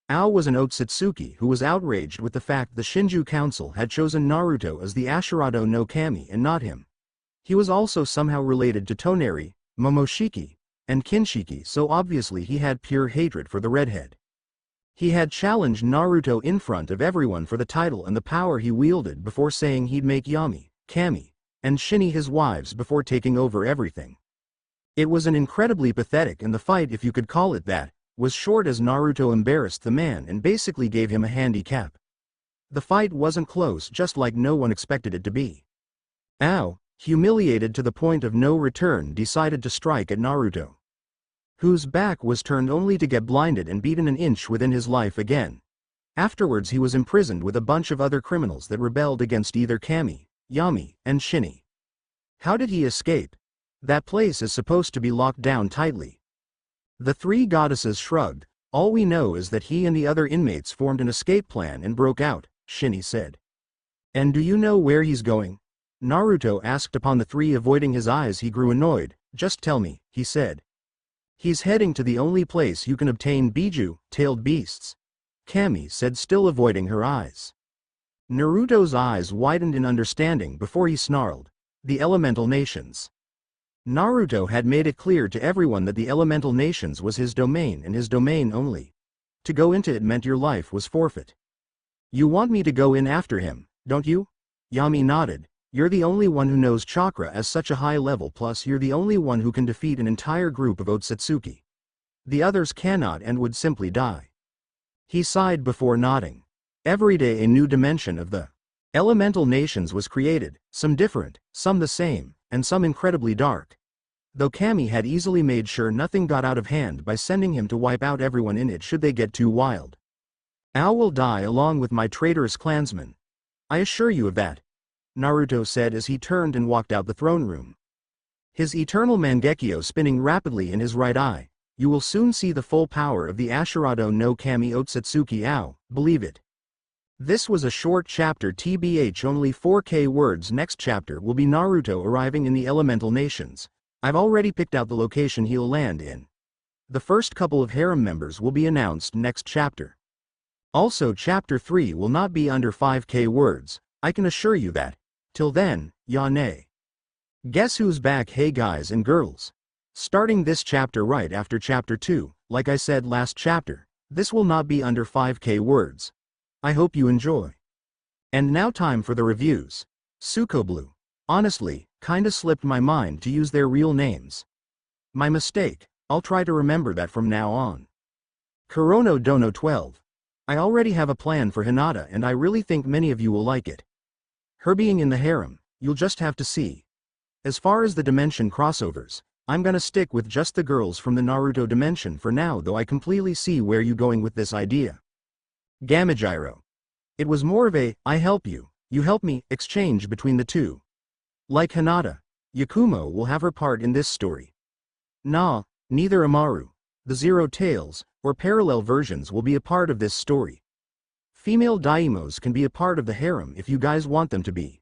Ao was an Otsutsuki who was outraged with the fact the Shinju Council had chosen Naruto as the Ashirado no Kami and not him. He was also somehow related to Toneri, Momoshiki, and Kinshiki, so obviously he had pure hatred for the redhead. He had challenged Naruto in front of everyone for the title and the power he wielded before saying he'd make Yami, Kami, and Shinny his wives before taking over everything. It was an incredibly pathetic, and the fight, if you could call it that, was short as Naruto embarrassed the man and basically gave him a handicap. The fight wasn't close, just like no one expected it to be. Ao, humiliated to the point of no return, decided to strike at Naruto, whose back was turned only to get blinded and beaten an inch within his life again. Afterwards he was imprisoned with a bunch of other criminals that rebelled against either Kami, Yami, and Shinny. How did he escape? That place is supposed to be locked down tightly. The 3 goddesses shrugged. All we know is that he and the other inmates formed an escape plan and broke out, Shinny said. And do you know where he's going? Naruto asked. Upon the 3 avoiding his eyes, he grew annoyed. Just tell me, he said. He's heading to the only place you can obtain biju, tailed beasts, Kami said, still avoiding her eyes. Naruto's eyes widened in understanding before he snarled. The elemental nations. Naruto had made it clear to everyone that the elemental nations was his domain and his domain only. To go into it meant your life was forfeit. You want me to go in after him, don't you? Yami nodded. You're the only one who knows chakra at such a high level, plus you're the only one who can defeat an entire group of Otsutsuki. The others cannot and would simply die. He sighed before nodding. Every day a new dimension of the elemental nations was created, some different, some the same, and some incredibly dark. Though Kami had easily made sure nothing got out of hand by sending him to wipe out everyone in it should they get too wild. Ao will die along with my traitorous clansmen. I assure you of that, Naruto said as he turned and walked out the throne room. His eternal Mangekyo spinning rapidly in his right eye. You will soon see the full power of the Ashirado no Kami Otsutsuki Ao, believe it. This was a short chapter, tbh only 4K words. Next chapter will be Naruto arriving in the elemental nations. I've already picked out the location he'll land in. The first couple of harem members will be announced next chapter. Also chapter 3 will not be under 5K words, I can assure you that. Till then, Yane. Guess who's back? Hey guys and girls. Starting this chapter right after chapter 2, like I said last chapter, this will not be under 5K words. I hope you enjoy. And now time for the reviews. Sukoblu. Honestly, kinda slipped my mind to use their real names. My mistake, I'll try to remember that from now on. Kurono Dono 12. I already have a plan for Hinata and I really think many of you will like it. Her being in the harem, you'll just have to see. As far as the dimension crossovers, I'm gonna stick with just the girls from the Naruto dimension for now, though I completely see where you going with this idea. Gamajiro. It was more of a, I help you, you help me, exchange between the two. Like Hinata, Yakumo will have her part in this story. Nah, neither Amaru, the Zero Tails, or parallel versions will be a part of this story. Female daimos can be a part of the harem if you guys want them to be.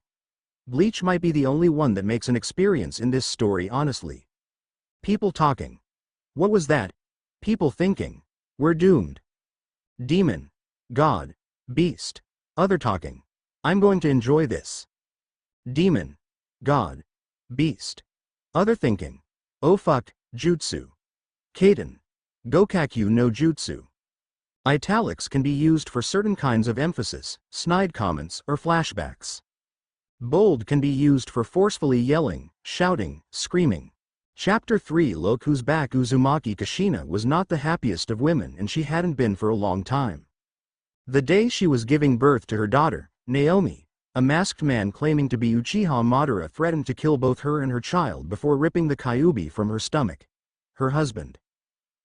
Bleach might be the only one that makes an experience in this story, honestly. People talking. What was that? People thinking. We're doomed. Demon. God. Beast. Other talking. I'm going to enjoy this. Demon. God. Beast. Other thinking. Oh fuck, jutsu. Kaden. Gokakyu no jutsu. Italics can be used for certain kinds of emphasis, snide comments, or flashbacks. Bold can be used for forcefully yelling, shouting, screaming. Chapter 3. Look who's back. Uzumaki Kushina was not the happiest of women, and she hadn't been for a long time. The day she was giving birth to her daughter, Naomi, a masked man claiming to be Uchiha Madara threatened to kill both her and her child before ripping the kyuubi from her stomach. Her husband,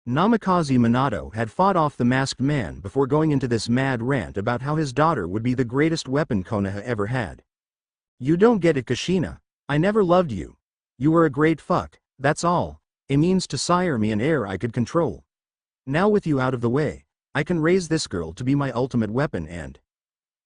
Namikaze Minato, had fought off the masked man before going into this mad rant about how his daughter would be the greatest weapon Konoha ever had. You don't get it, Kushina. I never loved you. You were a great fuck, that's all. A means to sire me an heir I could control. Now with you out of the way, I can raise this girl to be my ultimate weapon, and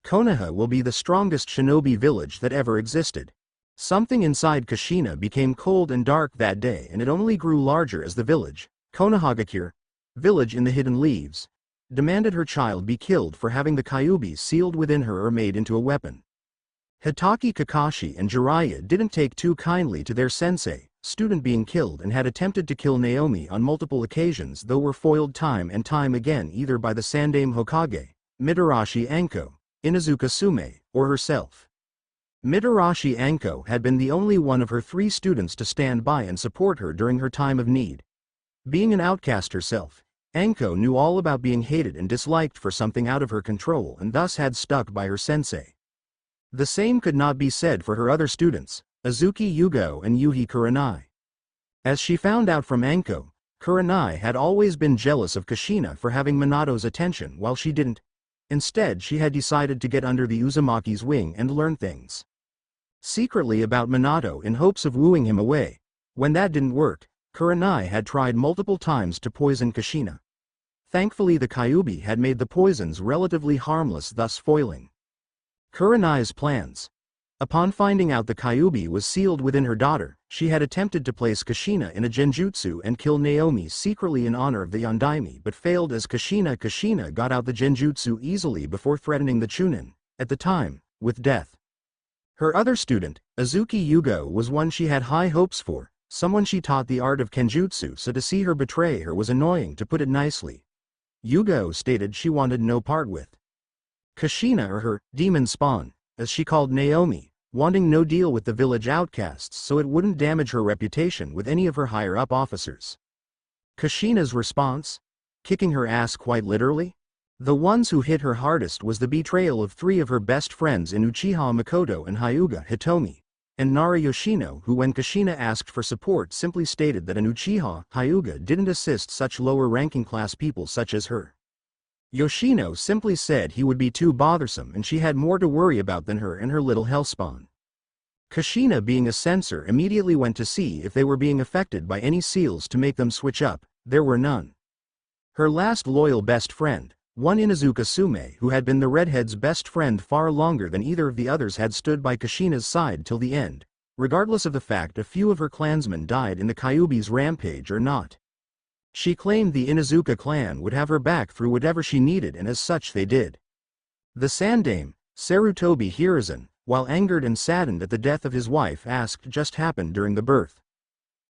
Konoha will be the strongest shinobi village that ever existed. Something inside Kushina became cold and dark that day, and it only grew larger as the village, Konohagakure, village in the hidden leaves, demanded her child be killed for having the kyuubi sealed within her or made into a weapon. Hitaki Kakashi and Jiraiya didn't take too kindly to their sensei, student being killed, and had attempted to kill Naomi on multiple occasions, though were foiled time and time again either by the Sandaime Hokage, Mitarashi Anko, Inuzuka Sume, or herself. Mitarashi Anko had been the only one of her 3 students to stand by and support her during her time of need. Being an outcast herself, Anko knew all about being hated and disliked for something out of her control, and thus had stuck by her sensei. The same could not be said for her other students, Azuki Yugo and Yuhi Kurenai. As she found out from Anko, Kurenai had always been jealous of Kushina for having Minato's attention while she didn't. Instead, she had decided to get under the Uzumaki's wing and learn things secretly about Minato in hopes of wooing him away. When that didn't work, Kurenai had tried multiple times to poison Kushina. Thankfully, the kyuubi had made the poisons relatively harmless, thus foiling Kurenai's plans. Upon finding out the kyuubi was sealed within her daughter, she had attempted to place Kushina in a genjutsu and kill Naomi secretly in honor of the Yondaime, but failed as Kushina got out the genjutsu easily before threatening the Chunin, at the time, with death. Her other student, Azuki Yugo, was one she had high hopes for, someone she taught the art of kenjutsu, so to see her betray her was annoying, to put it nicely. Yugo stated she wanted no part with Kushina, or her demon spawn, as she called Naomi, wanting no deal with the village outcasts so it wouldn't damage her reputation with any of her higher-up officers. Kushina's response? Kicking her ass, quite literally? The ones who hit her hardest was the betrayal of 3 of her best friends in Uchiha Makoto and Hyuga Hitomi, and Nara Yoshino, who when Kushina asked for support simply stated that an Uchiha Hyuga didn't assist such lower-ranking class people such as her. Yoshino simply said he would be too bothersome and she had more to worry about than her and her little hellspawn. Kushina, being a censor, immediately went to see if they were being affected by any seals to make them switch up. There were none. Her last loyal best friend, one Inuzuka Sume, who had been the redhead's best friend far longer than either of the others, had stood by Kushina's side till the end, regardless of the fact a few of her clansmen died in the kyuubi's rampage or not. She claimed the Inuzuka clan would have her back through whatever she needed, and as such they did. The Sandaime, Sarutobi Hiruzen, while angered and saddened at the death of his wife, asked just happened during the birth.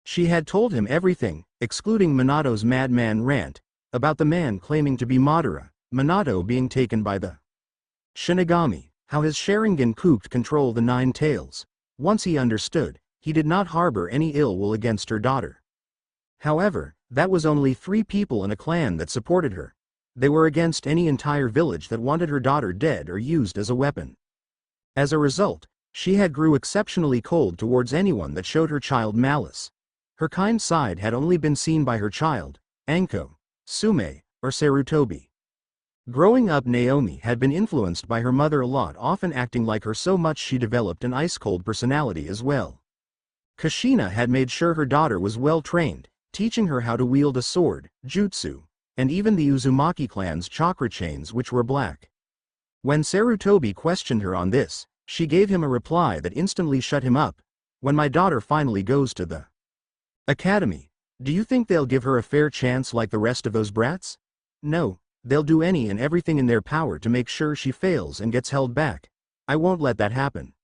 She had told him everything, excluding Minato's madman rant, about the man claiming to be Madara, Minato being taken by the Shinigami, how his Sharingan could control the 9 tails. Once he understood, he did not harbor any ill will against her daughter. However, that was only 3 people in a clan that supported her. They were against any entire village that wanted her daughter dead or used as a weapon. As a result, She had grew exceptionally cold towards anyone that showed her child malice. Her kind side had only been seen by her child, Anko, Sume, or Sarutobi. Growing up, Naomi had been influenced by her mother a lot, often acting like her so much she developed an ice-cold personality as well. Kushina had made sure her daughter was well trained, teaching her how to wield a sword, jutsu, and even the Uzumaki clan's chakra chains, which were black. When Sarutobi questioned her on this, she gave him a reply that instantly shut him up. When my daughter finally goes to the academy, do you think they'll give her a fair chance like the rest of those brats? No, they'll do any and everything in their power to make sure she fails and gets held back. I won't let that happen.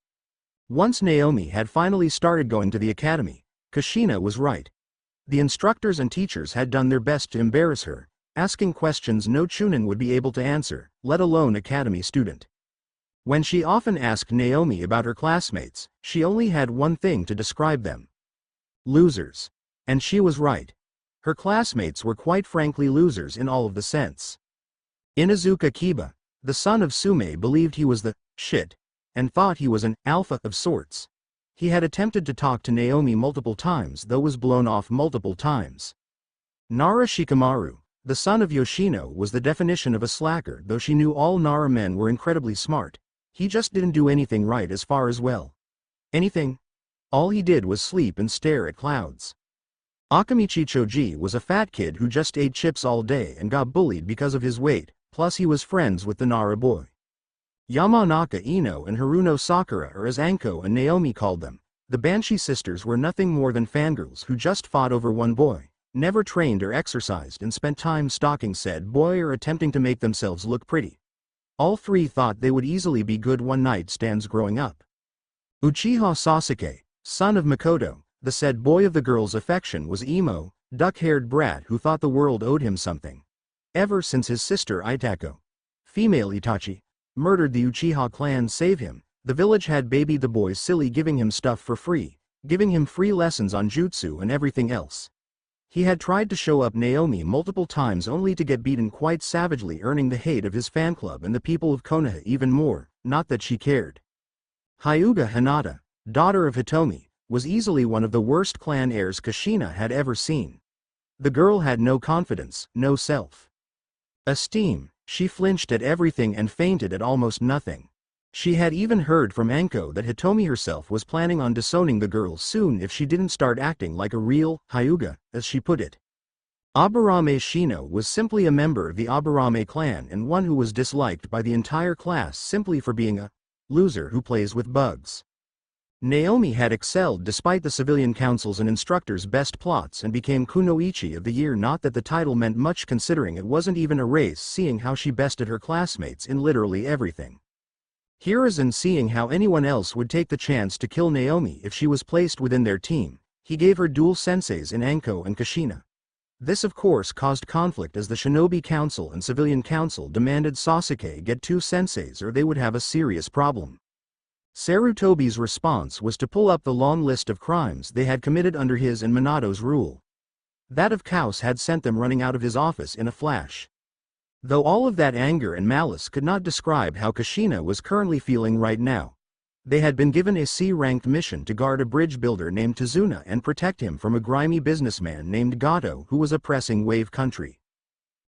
Once Naomi had finally started going to the academy, Kushina was right. The instructors and teachers had done their best to embarrass her, asking questions no Chunin would be able to answer, let alone academy student. When she often asked Naomi about her classmates, she only had one thing to describe them: losers. And she was right. Her classmates were quite frankly losers in all of the sense. Inazuka Kiba, the son of Sume, believed he was the shit, and thought he was an alpha of sorts. He had attempted to talk to Naomi multiple times, though was blown off multiple times. Nara Shikamaru, the son of Yoshino, was the definition of a slacker, though she knew all Nara men were incredibly smart. He just didn't do anything right as far as anything. All he did was sleep and stare at clouds. Akamichi Choji was a fat kid who just ate chips all day and got bullied because of his weight, plus he was friends with the Nara boy. Yamanaka Ino and Haruno Sakura, or as Anko and Naomi called them, the Banshee sisters, were nothing more than fangirls who just fought over one boy, never trained or exercised, and spent time stalking said boy or attempting to make themselves look pretty. All three thought they would easily be good one-night stands growing up. Uchiha Sasuke, son of Makoto, the said boy of the girl's affection, was emo, duck-haired brat who thought the world owed him something. Ever since his sister Itako, female Itachi, murdered the Uchiha clan save him, the village had babied the boy silly, giving him stuff for free, giving him free lessons on jutsu and everything else. He had tried to show up Naomi multiple times only to get beaten quite savagely, earning the hate of his fan club and the people of Konoha even more, not that she cared. Hyuga Hinata, daughter of Hitomi, was easily one of the worst clan heirs Kushina had ever seen. The girl had no confidence, no self-esteem. She flinched at everything and fainted at almost nothing. She had even heard from Anko that Hitomi herself was planning on disowning the girl soon if she didn't start acting like a real Hyuga, as she put it. Aburame Shino was simply a member of the Aburame clan and one who was disliked by the entire class simply for being a loser who plays with bugs. Naomi had excelled despite the civilian council's and instructors' best plots and became Kunoichi of the year. Not that the title meant much considering it wasn't even a race, seeing how she bested her classmates in literally everything. Hiruzen, seeing how anyone else would take the chance to kill Naomi if she was placed within their team, he gave her dual senseis in Anko and Kushina. This of course caused conflict as the Shinobi Council and Civilian Council demanded Sasuke get 2 senseis or they would have a serious problem. Sarutobi's response was to pull up the long list of crimes they had committed under his and Minato's rule. That of Kaos had sent them running out of his office in a flash. Though all of that anger and malice could not describe how Kushina was currently feeling right now. They had been given a C-ranked mission to guard a bridge builder named Tazuna and protect him from a grimy businessman named Gato who was oppressing Wave Country.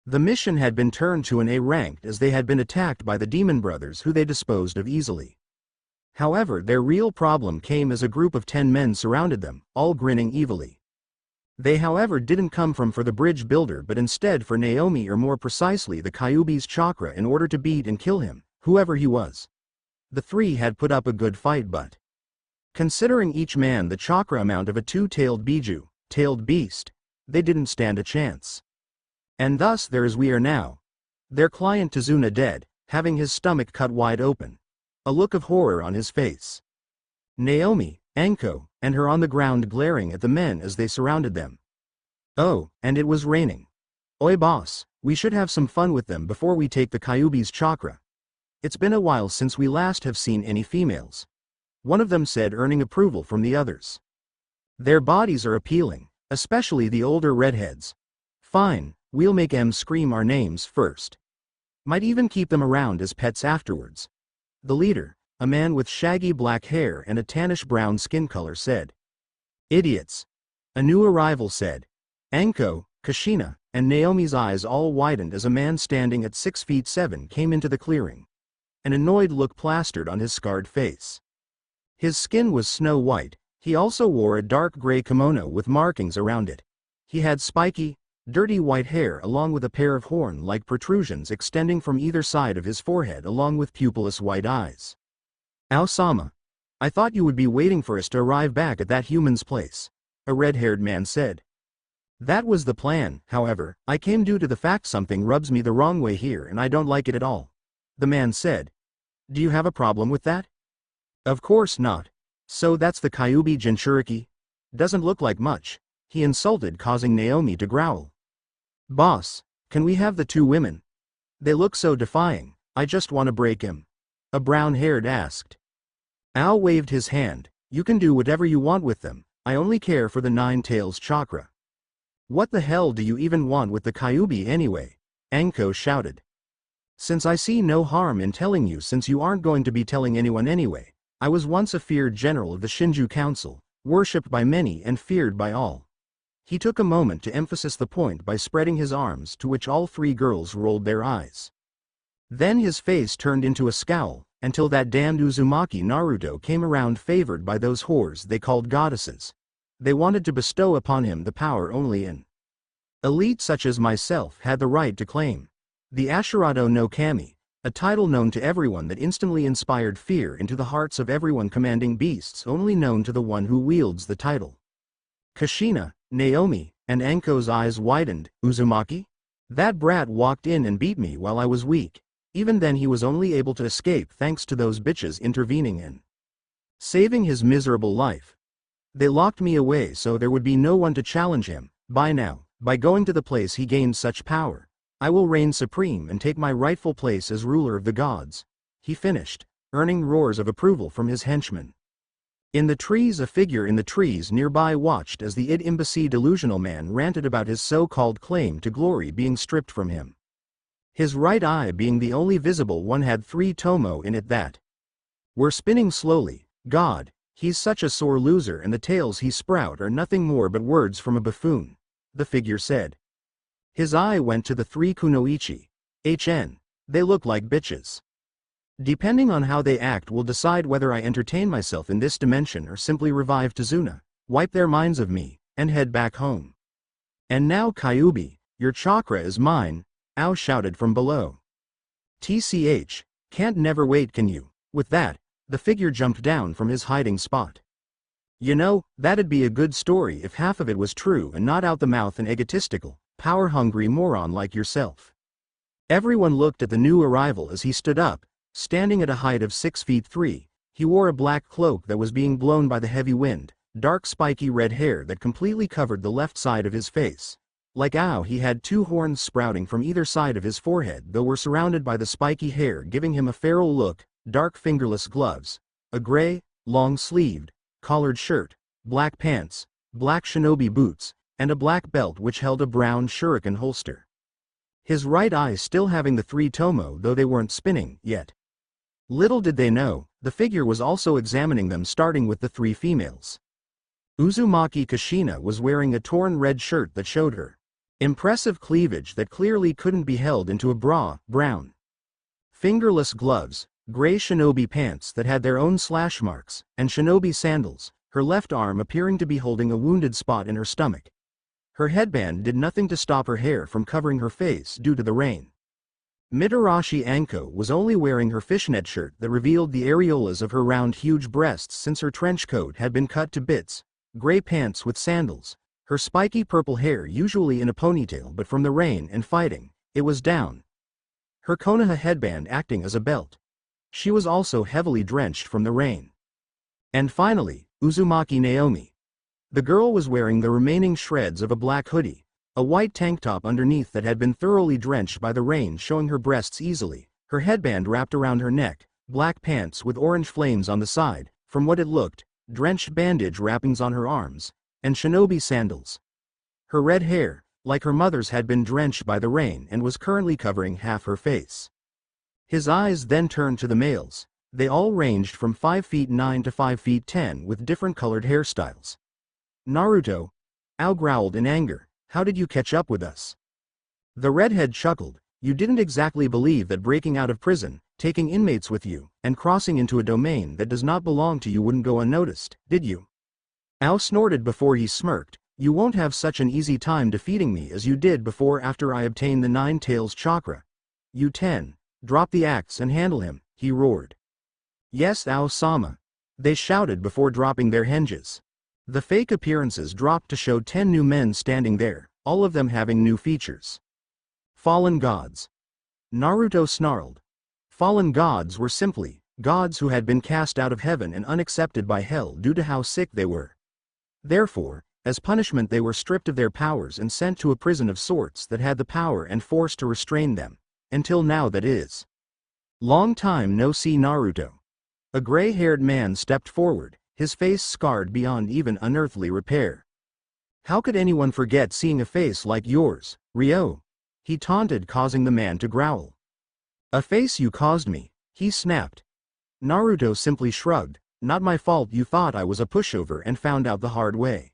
The mission had been turned to an A-ranked as they had been attacked by the Demon Brothers, who they disposed of easily. However, their real problem came as a group of 10 men surrounded them, all grinning evilly. They however didn't come for the bridge builder but instead for Naomi, or more precisely the Kyuubi's chakra, in order to beat and kill him, whoever he was. The three had put up a good fight, but considering each man the chakra amount of a 2-tailed biju, tailed beast, they didn't stand a chance. And thus there is we are now. Their client Tazuna dead, having his stomach cut wide open. A look of horror on his face. Naomi, Anko, and her on the ground glaring at the men as they surrounded them. Oh, and it was raining. Oi boss, we should have some fun with them before we take the Kyuubi's chakra. It's been a while since we last have seen any females. One of them said, earning approval from the others. Their bodies are appealing, especially the older redheads. Fine, we'll make them scream our names first. Might even keep them around as pets afterwards. The leader, a man with shaggy black hair and a tannish-brown skin color said. Idiots. A new arrival said. Anko, Kushina, and Naomi's eyes all widened as a man standing at 6'7" came into the clearing. An annoyed look plastered on his scarred face. His skin was snow white. He also wore a dark gray kimono with markings around it. He had spiky, dirty white hair along with a pair of horn-like protrusions extending from either side of his forehead along with pupilless white eyes. Ao-sama. I thought you would be waiting for us to arrive back at that human's place, a red-haired man said. That was the plan, however. I came due to the fact something rubs me the wrong way here and I don't like it at all, the man said. Do you have a problem with that? Of course not. So that's the Kyuubi Jinchuriki? Doesn't look like much, he insulted, causing Naomi to growl. Boss, can we have the two women? They look so defying, I just want to break him, a brown-haired asked. Ao waved his hand. You can do whatever you want with them, I only care for the Nine Tails chakra. What the hell do you even want with the Kyuubi anyway? Anko shouted. Since I see no harm in telling you, since you aren't going to be telling anyone anyway, I was once a feared general of the Shinju Council, worshipped by many and feared by all. He took a moment to emphasize the point by spreading his arms, to which all three girls rolled their eyes. Then his face turned into a scowl, until that damned Uzumaki Naruto came around, favored by those whores they called goddesses. They wanted to bestow upon him the power only an elite such as myself had the right to claim. The Ashirado no Kami, a title known to everyone that instantly inspired fear into the hearts of everyone, commanding beasts only known to the one who wields the title. Kushina, Naomi, and Anko's eyes widened. Uzumaki? That brat walked in and beat me while I was weak. Even then he was only able to escape thanks to those bitches intervening and saving his miserable life. They locked me away so there would be no one to challenge him. By now, by going to the place he gained such power, I will reign supreme and take my rightful place as ruler of the gods, he finished, earning roars of approval from his henchmen. In the trees, a figure in the trees nearby watched as the embassy delusional man ranted about his so-called claim to glory being stripped from him. His right eye being the only visible one had 3 tomo in it that were spinning slowly. God, he's such a sore loser, and the tales he sprout are nothing more but words from a buffoon, the figure said. His eye went to the 3 kunoichi. They look like bitches. Depending on how they act will decide whether I entertain myself in this dimension or simply revive Tazuna, wipe their minds of me, and head back home. And now Kyuubi, your chakra is mine, Ao shouted from below. TCH, can't never wait, can you? With that, the figure jumped down from his hiding spot. You know, that'd be a good story if half of it was true and not out the mouth an egotistical, power-hungry moron like yourself. Everyone looked at the new arrival as he stood up. Standing at a height of 6'3", he wore a black cloak that was being blown by the heavy wind, dark spiky red hair that completely covered the left side of his face. Like Ao, he had 2 horns sprouting from either side of his forehead, though were surrounded by the spiky hair, giving him a feral look. Dark fingerless gloves, a gray, long-sleeved, collared shirt, black pants, black shinobi boots, and a black belt which held a brown shuriken holster. His right eye still having the 3 tomo, though they weren't spinning yet. Little did they know, the figure was also examining them, starting with the 3 females. Uzumaki Kushina was wearing a torn red shirt that showed her impressive cleavage that clearly couldn't be held into a bra, brown fingerless gloves, gray shinobi pants that had their own slash marks, and shinobi sandals, her left arm appearing to be holding a wounded spot in her stomach. Her headband did nothing to stop her hair from covering her face due to the rain. Mitarashi Anko was only wearing her fishnet shirt that revealed the areolas of her round huge breasts since her trench coat had been cut to bits, gray pants with sandals, her spiky purple hair usually in a ponytail, but from the rain and fighting, it was down. Her Konoha headband acting as a belt. She was also heavily drenched from the rain. And finally, Uzumaki Naomi. The girl was wearing the remaining shreds of a black hoodie, a white tank top underneath that had been thoroughly drenched by the rain, showing her breasts easily, her headband wrapped around her neck, black pants with orange flames on the side, from what it looked, drenched bandage wrappings on her arms, and shinobi sandals. Her red hair, like her mother's, had been drenched by the rain and was currently covering half her face. His eyes then turned to the males. They all ranged from 5 feet 9 to 5 feet 10 with different colored hairstyles. Naruto, Ao growled in anger, how did you catch up with us? The redhead chuckled, you didn't exactly believe that breaking out of prison, taking inmates with you, and crossing into a domain that does not belong to you wouldn't go unnoticed, did you? Ao snorted before he smirked, you won't have such an easy time defeating me as you did before after I obtained the 9 tails chakra. You 10, drop the axe and handle him, he roared. Yes Ao-sama. They shouted before dropping their henges. The fake appearances dropped to show 10 new men standing there, all of them having new features. Fallen gods. Naruto snarled. Fallen gods were simply gods who had been cast out of heaven and unaccepted by hell due to how sick they were. Therefore, as punishment they were stripped of their powers and sent to a prison of sorts that had the power and force to restrain them, until now that is. Long time no see Naruto. A gray-haired man stepped forward, his face scarred beyond even unearthly repair. How could anyone forget seeing a face like yours, Ryo? He taunted, causing the man to growl. A face you caused me, he snapped. Naruto simply shrugged, not my fault you thought I was a pushover and found out the hard way.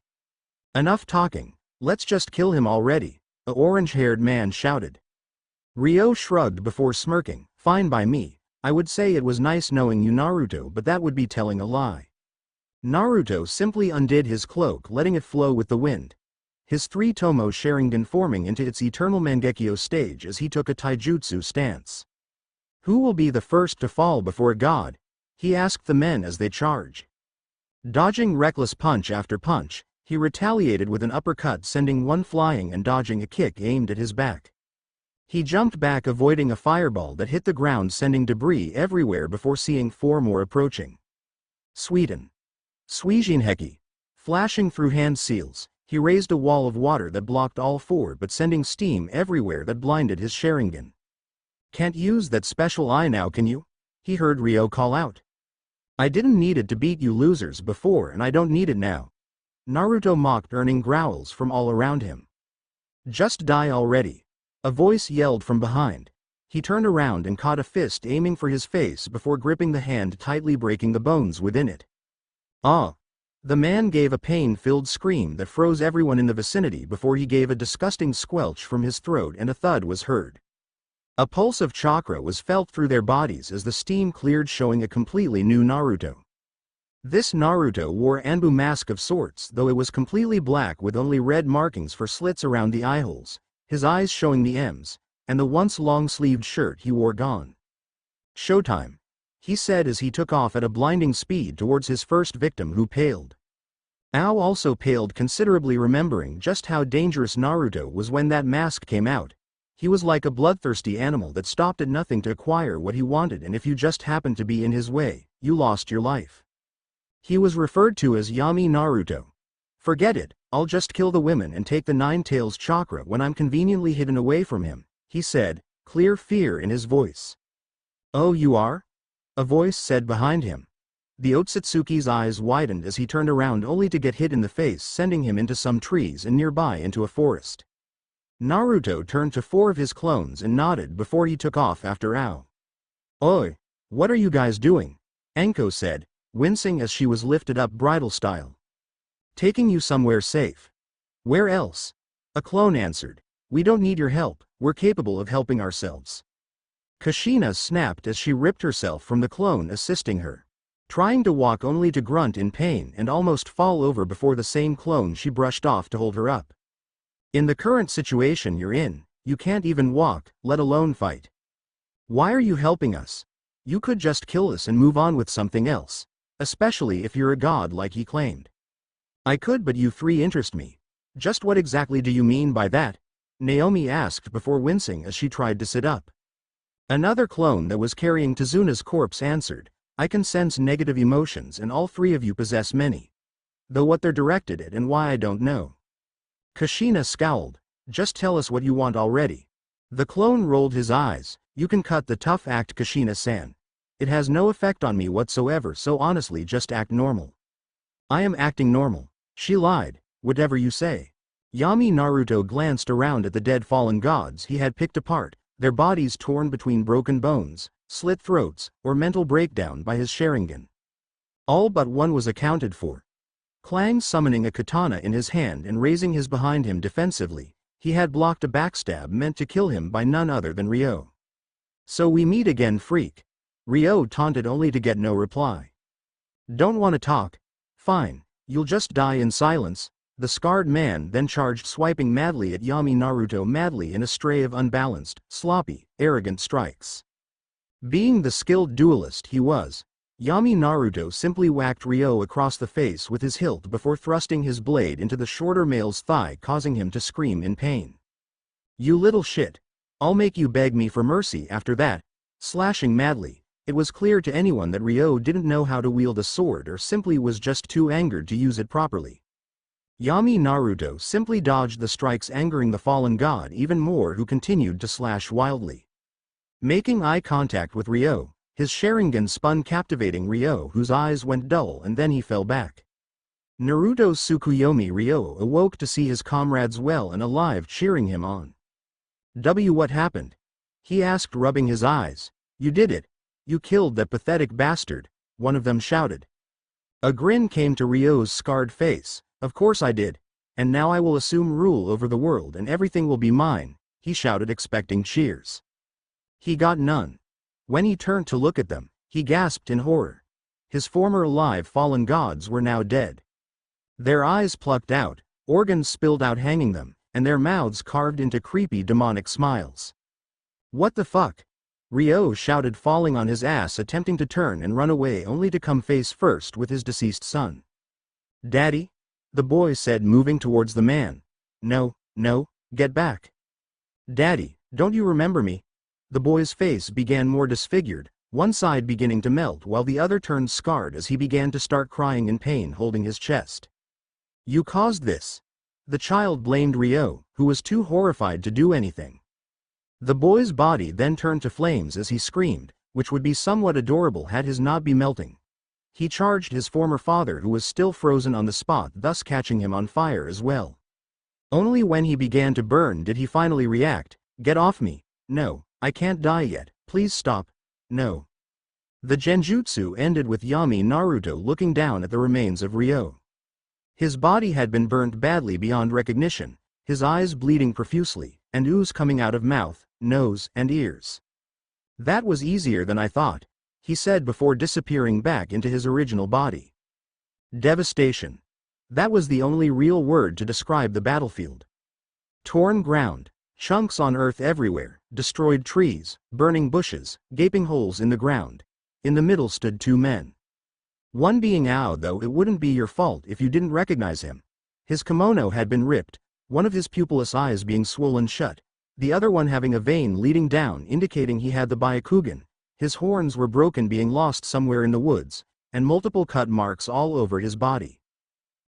Enough talking, let's just kill him already, a orange-haired man shouted. Ryo shrugged before smirking, fine by me, I would say it was nice knowing you Naruto but that would be telling a lie. Naruto simply undid his cloak letting it flow with the wind. His 3 Tomo Sharingan forming into its eternal Mangekyo stage as he took a taijutsu stance. Who will be the first to fall before God? He asked the men as they charged. Dodging reckless punch after punch, he retaliated with an uppercut sending one flying and dodging a kick aimed at his back. He jumped back avoiding a fireball that hit the ground sending debris everywhere before seeing 4 more approaching. Sweden. Suijinheki. Flashing through hand seals, he raised a wall of water that blocked all 4 but sending steam everywhere that blinded his Sharingan. Can't use that special eye now can you? He heard Ryo call out. I didn't need it to beat you losers before and I don't need it now. Naruto mocked earning growls from all around him. Just die already. A voice yelled from behind. He turned around and caught a fist aiming for his face before gripping the hand tightly breaking the bones within it. Ah! The man gave a pain-filled scream that froze everyone in the vicinity before he gave a disgusting squelch from his throat and a thud was heard. A pulse of chakra was felt through their bodies as the steam cleared showing a completely new Naruto. This Naruto wore Anbu mask of sorts though it was completely black with only red markings for slits around the eyeholes, his eyes showing the M's, and the once long-sleeved shirt he wore gone. Showtime, he said as he took off at a blinding speed towards his first victim who paled. Ao also paled considerably remembering just how dangerous Naruto was when that mask came out. He was like a bloodthirsty animal that stopped at nothing to acquire what he wanted and if you just happened to be in his way, you lost your life. He was referred to as Yami Naruto. Forget it, I'll just kill the women and take the 9 tails chakra when I'm conveniently hidden away from him, he said, clear fear in his voice. Oh you are? A voice said behind him. The Otsutsuki's eyes widened as he turned around only to get hit in the face sending him into some trees and nearby into a forest. Naruto turned to 4 of his clones and nodded before he took off after Ao. Oi! What are you guys doing? Anko said, wincing as she was lifted up bridal style. Taking you somewhere safe. Where else? A clone answered. We don't need your help, we're capable of helping ourselves. Kushina snapped as she ripped herself from the clone assisting her. Trying to walk only to grunt in pain and almost fall over before the same clone she brushed off to hold her up. In the current situation you're in, you can't even walk, let alone fight. Why are you helping us? You could just kill us and move on with something else, especially if you're a god like he claimed. I could but you 3 interest me. Just what exactly do you mean by that? Naomi asked before wincing as she tried to sit up. Another clone that was carrying Tezuna's corpse answered, I can sense negative emotions and all 3 of you possess many. Though what they're directed at and why I don't know. Kushina scowled, just tell us what you want already. The clone rolled his eyes, you can cut the tough act Kushina-san. It has no effect on me whatsoever so honestly just act normal. I am acting normal. She lied, whatever you say. Yami Naruto glanced around at the dead fallen gods he had picked apart, their bodies torn between broken bones, slit throats, or mental breakdown by his Sharingan. All but one was accounted for. Clang summoning a katana in his hand and raising his behind him defensively, he had blocked a backstab meant to kill him by none other than Ryo. "So we meet again, freak." Ryo taunted only to get no reply. "Don't want to talk? Fine, you'll just die in silence." The scarred man then charged, swiping madly at Yami Naruto madly in a stray of unbalanced, sloppy, arrogant strikes. Being the skilled duelist he was, Yami Naruto simply whacked Ryo across the face with his hilt before thrusting his blade into the shorter male's thigh, causing him to scream in pain. "You little shit. I'll make you beg me for mercy after that." Slashing madly, it was clear to anyone that Ryo didn't know how to wield a sword or simply was just too angered to use it properly. Yami Naruto simply dodged the strikes, angering the fallen god even more, who continued to slash wildly. Making eye contact with Ryo, his Sharingan spun, captivating Ryo, whose eyes went dull, and then he fell back. Naruto's Tsukuyomi Ryo awoke to see his comrades well and alive cheering him on. What happened?" he asked, rubbing his eyes. "You did it. You killed that pathetic bastard," one of them shouted. A grin came to Ryo's scarred face. "Of course I did. And now I will assume rule over the world and everything will be mine," he shouted, expecting cheers. He got none. When he turned to look at them, he gasped in horror. His former alive fallen gods were now dead. Their eyes plucked out, organs spilled out hanging them, and their mouths carved into creepy demonic smiles. "What the fuck?" Ryo shouted, falling on his ass, attempting to turn and run away only to come face first with his deceased son. "Daddy?" the boy said, moving towards the man. No, get back." "Daddy, don't you remember me?" The boy's face began more disfigured, one side beginning to melt while the other turned scarred as he began to start crying in pain, holding his chest. "You caused this." The child blamed Ryo, who was too horrified to do anything. The boy's body then turned to flames as he screamed, which would be somewhat adorable had his knob be melting. He charged his former father, who was still frozen on the spot, thus catching him on fire as well. Only when he began to burn did he finally react. "Get off me. No, I can't die yet, please stop. No." The genjutsu ended with Yami Naruto looking down at the remains of Ryo. His body had been burnt badly beyond recognition, his eyes bleeding profusely, and ooze coming out of mouth, nose, and ears. "That was easier than I thought," he said before disappearing back into his original body. Devastation. That was the only real word to describe the battlefield. Torn ground, chunks on earth everywhere, destroyed trees, burning bushes, gaping holes in the ground. In the middle stood two men. One being Ao, though it wouldn't be your fault if you didn't recognize him. His kimono had been ripped, one of his pupilless eyes being swollen shut, the other one having a vein leading down indicating he had the Byakugan. His horns were broken, being lost somewhere in the woods, and multiple cut marks all over his body.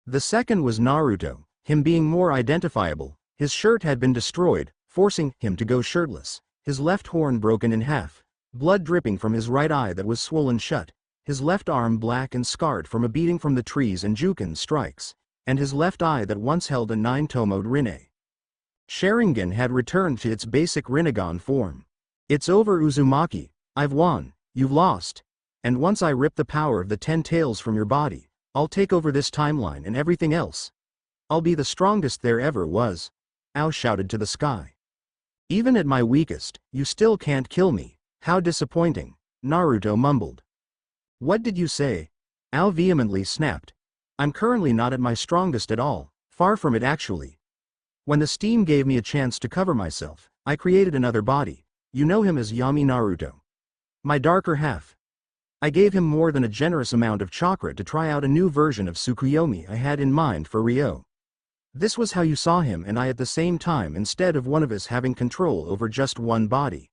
The second was Naruto, him being more identifiable. His shirt had been destroyed, forcing him to go shirtless, his left horn broken in half, blood dripping from his right eye that was swollen shut, his left arm black and scarred from a beating from the trees and Juken strikes, and his left eye that once held a 9-tomoed Rinne. Sharingan had returned to its basic Rinnegan form. "It's over, Uzumaki. I've won, you've lost. And once I rip the power of the 10 tails from your body, I'll take over this timeline and everything else. I'll be the strongest there ever was," Ao shouted to the sky. "Even at my weakest, you still can't kill me. How disappointing," Naruto mumbled. "What did you say?" Ao vehemently snapped. "I'm currently not at my strongest at all, far from it actually. When the steam gave me a chance to cover myself, I created another body. You know him as Yami Naruto. My darker half. I gave him more than a generous amount of chakra to try out a new version of Tsukuyomi I had in mind for Ryo. This was how you saw him and I at the same time, instead of one of us having control over just one body."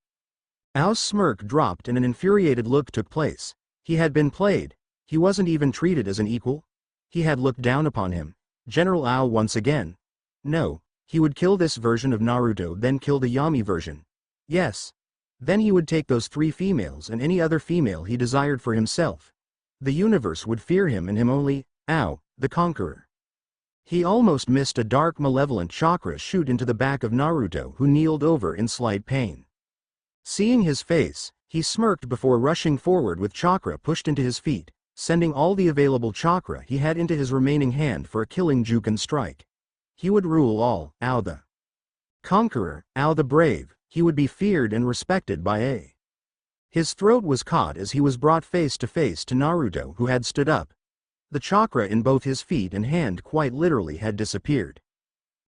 Ao's smirk dropped and an infuriated look took place. He had been played. He wasn't even treated as an equal. He had looked down upon him. General Ao once again. No, he would kill this version of Naruto, then kill the Yami version. Yes. Then he would take those 3 females and any other female he desired for himself. The universe would fear him and him only, Ao, the conqueror. He almost missed a dark malevolent chakra shoot into the back of Naruto, who kneeled over in slight pain. Seeing his face, He smirked before rushing forward with chakra pushed into his feet, sending all the available chakra he had into his remaining hand for a killing Jukan strike. He would rule all, Ao the conqueror, Ao the brave, he would be feared and respected by A. His throat was caught as he was brought face to Naruto, who had stood up. The chakra in both his feet and hand quite literally had disappeared.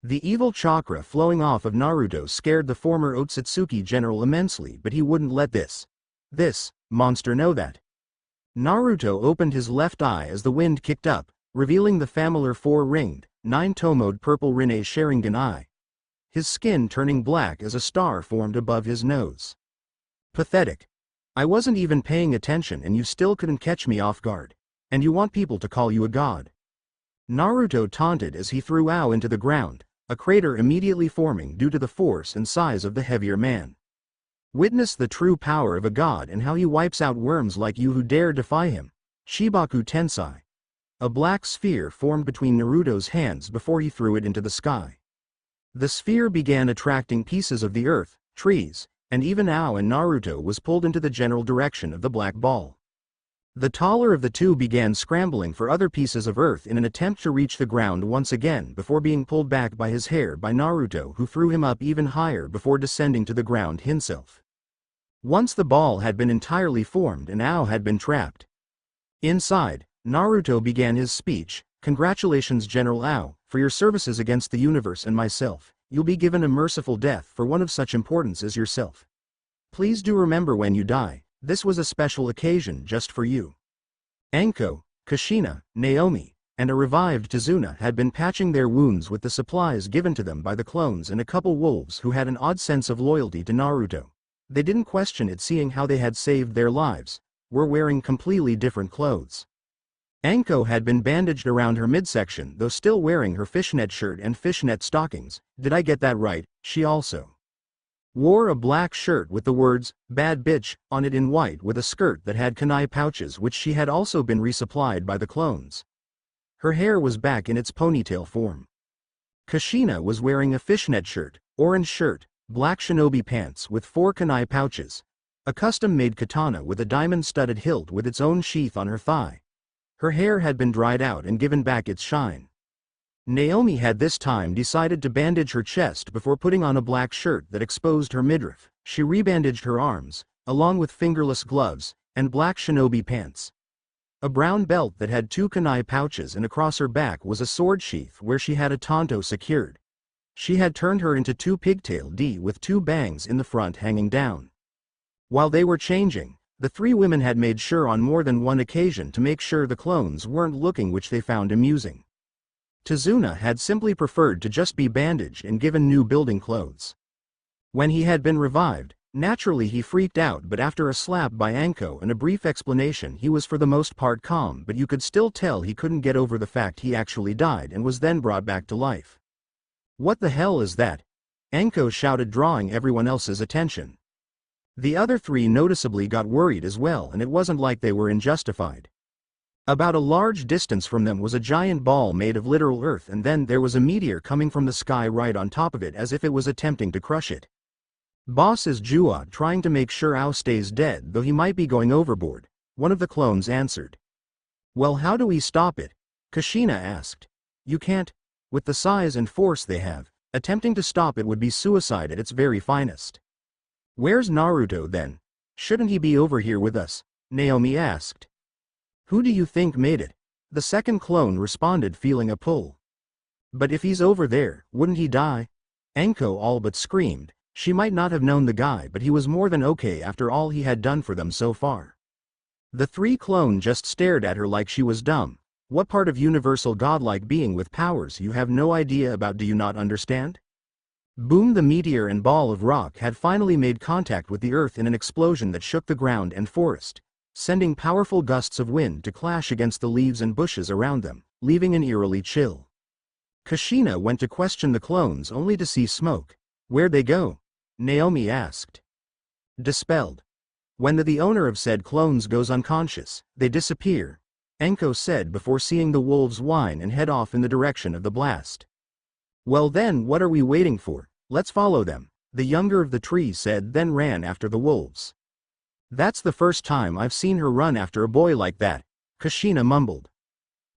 The evil chakra flowing off of Naruto scared the former Otsutsuki general immensely, but he wouldn't let this monster know that. Naruto opened his left eye as the wind kicked up, revealing the familiar four-ringed, nine-tomoed purple Rinne Sharingan eye. His skin turning black as a star formed above his nose. Pathetic. I wasn't even paying attention and you still couldn't catch me off guard. And you want people to call you a god. Naruto taunted as he threw Ao into the ground, a crater immediately forming due to the force and size of the heavier man. Witness the true power of a god and how he wipes out worms like you who dare defy him. Shibaku Tensai. A black sphere formed between Naruto's hands before he threw it into the sky. The sphere began attracting pieces of the earth, trees, and even Ao and Naruto was pulled into the general direction of the black ball. The taller of the two began scrambling for other pieces of earth in an attempt to reach the ground once again before being pulled back by his hair by Naruto, who threw him up even higher before descending to the ground himself. Once the ball had been entirely formed and Ao had been trapped. Inside, Naruto began his speech. Congratulations General Ao, for your services against the universe and myself. You'll be given a merciful death for one of such importance as yourself. Please do remember when you die. This was a special occasion just for you. Anko, Kushina, Naomi, and a revived Tazuna had been patching their wounds with the supplies given to them by the clones and a couple wolves who had an odd sense of loyalty to Naruto. They didn't question it seeing how they had saved their lives, were wearing completely different clothes. Anko had been bandaged around her midsection though still wearing her fishnet shirt and fishnet stockings. Did I get that right? She also wore a black shirt with the words, "Bad bitch," on it in white with a skirt that had kunai pouches which she had also been resupplied by the clones. Her hair was back in its ponytail form. Kushina was wearing a fishnet shirt, orange shirt, black shinobi pants with 4 kunai pouches, a custom-made katana with a diamond-studded hilt with its own sheath on her thigh. Her hair had been dried out and given back its shine. Naomi had this time decided to bandage her chest before putting on a black shirt that exposed her midriff. She rebandaged her arms, along with fingerless gloves, and black shinobi pants. A brown belt that had 2 kunai pouches and across her back was a sword sheath where she had a tanto secured. She had turned her into 2 pigtail D with 2 bangs in the front hanging down. While they were changing, the 3 women had made sure on more than one occasion to make sure the clones weren't looking, which they found amusing. Tazuna had simply preferred to just be bandaged and given new building clothes. When he had been revived, naturally he freaked out, but after a slap by Anko and a brief explanation he was for the most part calm, but you could still tell he couldn't get over the fact he actually died and was then brought back to life. What the hell is that? Anko shouted, drawing everyone else's attention. The other 3 noticeably got worried as well, and it wasn't like they were unjustified. About a large distance from them was a giant ball made of literal earth, and then there was a meteor coming from the sky right on top of it as if it was attempting to crush it. Boss is Juad trying to make sure Ao stays dead, though he might be going overboard, one of the clones answered. Well, how do we stop it? Kushina asked. You can't. With the size and force they have, attempting to stop it would be suicide at its very finest. Where's Naruto then? Shouldn't he be over here with us? Naomi asked. Who do you think made it? The second clone responded, feeling a pull. But if he's over there, wouldn't he die? Anko all but screamed. She might not have known the guy, but he was more than okay after all he had done for them so far. The 3 clone just stared at her like she was dumb. What part of universal godlike being with powers you have no idea about do you not understand? Boom! The meteor and ball of rock had finally made contact with the earth in an explosion that shook the ground and forest, sending powerful gusts of wind to clash against the leaves and bushes around them, leaving an eerily chill. Kushina went to question the clones only to see smoke. Where'd they go? Naomi asked. Dispelled. When the owner of said clones goes unconscious, they disappear, Anko said before seeing the wolves whine and head off in the direction of the blast. Well then, what are we waiting for? Let's follow them, the younger of the 3 said, then ran after the wolves. That's the first time I've seen her run after a boy like that, Kushina mumbled.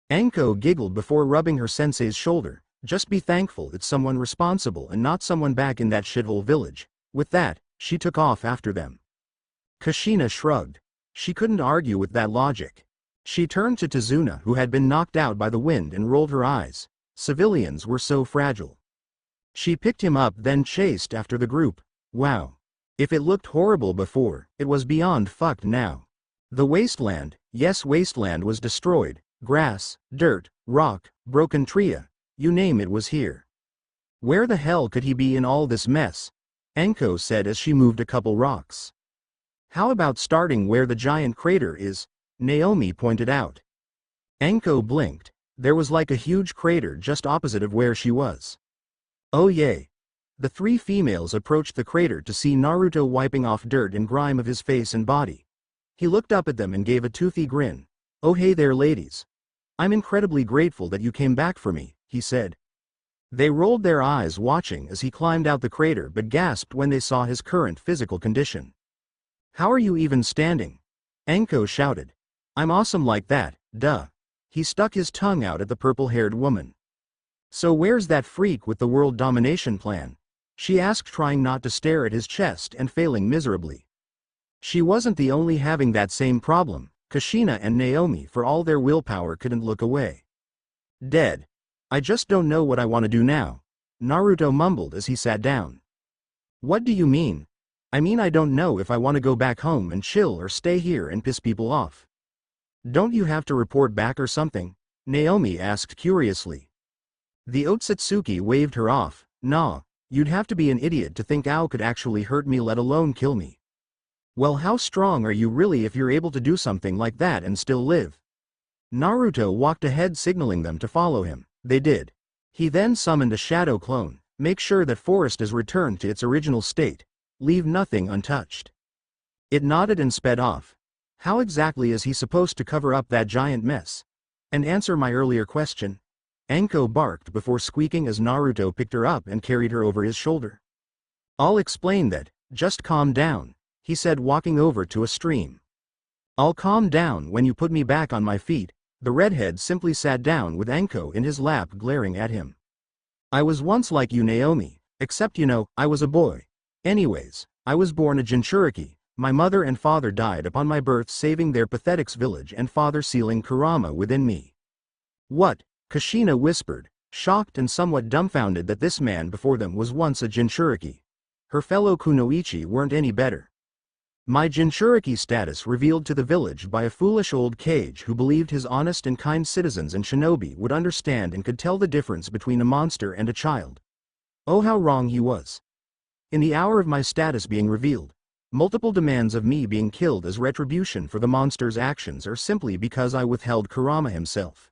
Anko giggled before rubbing her sensei's shoulder. Just be thankful it's someone responsible and not someone back in that shithole village. With that, she took off after them. Kushina shrugged. She couldn't argue with that logic. She turned to Tazuna, who had been knocked out by the wind, and rolled her eyes. Civilians were so fragile. She picked him up, then chased after the group. Wow. If it looked horrible before, it was beyond fucked now. The wasteland, yes, wasteland was destroyed. Grass, dirt, rock, broken tree, you name it was here. Where the hell could he be in all this mess? Anko said as she moved a couple rocks. How about starting where the giant crater is? Naomi pointed out. Anko blinked. There was like a huge crater just opposite of where she was. Oh yay. The three females approached the crater to see Naruto wiping off dirt and grime of his face and body. He looked up at them and gave a toothy grin. Oh hey there ladies. I'm incredibly grateful that you came back for me, he said. They rolled their eyes watching as he climbed out the crater but gasped when they saw his current physical condition. How are you even standing? Anko shouted. I'm awesome like that, duh. He stuck his tongue out at the purple-haired woman. So where's that freak with the world domination plan? She asked, trying not to stare at his chest and failing miserably. She wasn't the only having that same problem. Kushina and Naomi, for all their willpower, couldn't look away. Dead. I just don't know what I want to do now, Naruto mumbled as he sat down. What do you mean? I mean I don't know if I want to go back home and chill or stay here and piss people off. Don't you have to report back or something? Naomi asked curiously. The Otsutsuki waved her off. Nah, you'd have to be an idiot to think Ao could actually hurt me, let alone kill me. Well, how strong are you really if you're able to do something like that and still live? Naruto walked ahead, signaling them to follow him. They did. He then summoned a shadow clone. Make sure that forest is returned to its original state. Leave nothing untouched. It nodded and sped off. How exactly is he supposed to cover up that giant mess? And answer my earlier question? Anko barked before squeaking as Naruto picked her up and carried her over his shoulder. I'll explain that, just calm down, he said, walking over to a stream. I'll calm down when you put me back on my feet. The redhead simply sat down with Anko in his lap, glaring at him. I was once like you, Naomi, except I was a boy. Anyways, I was born a Jinchuriki. My mother and father died upon my birth, saving their pathetic village and father sealing Kurama within me. What? Kushina whispered, shocked and somewhat dumbfounded that this man before them was once a Jinchuriki. Her fellow kunoichi weren't any better. My Jinchuriki status revealed to the village by a foolish old kage who believed his honest and kind citizens and shinobi would understand and could tell the difference between a monster and a child. Oh, how wrong he was. In the hour of my status being revealed, multiple demands of me being killed as retribution for the monster's actions, or simply because I withheld Kurama himself.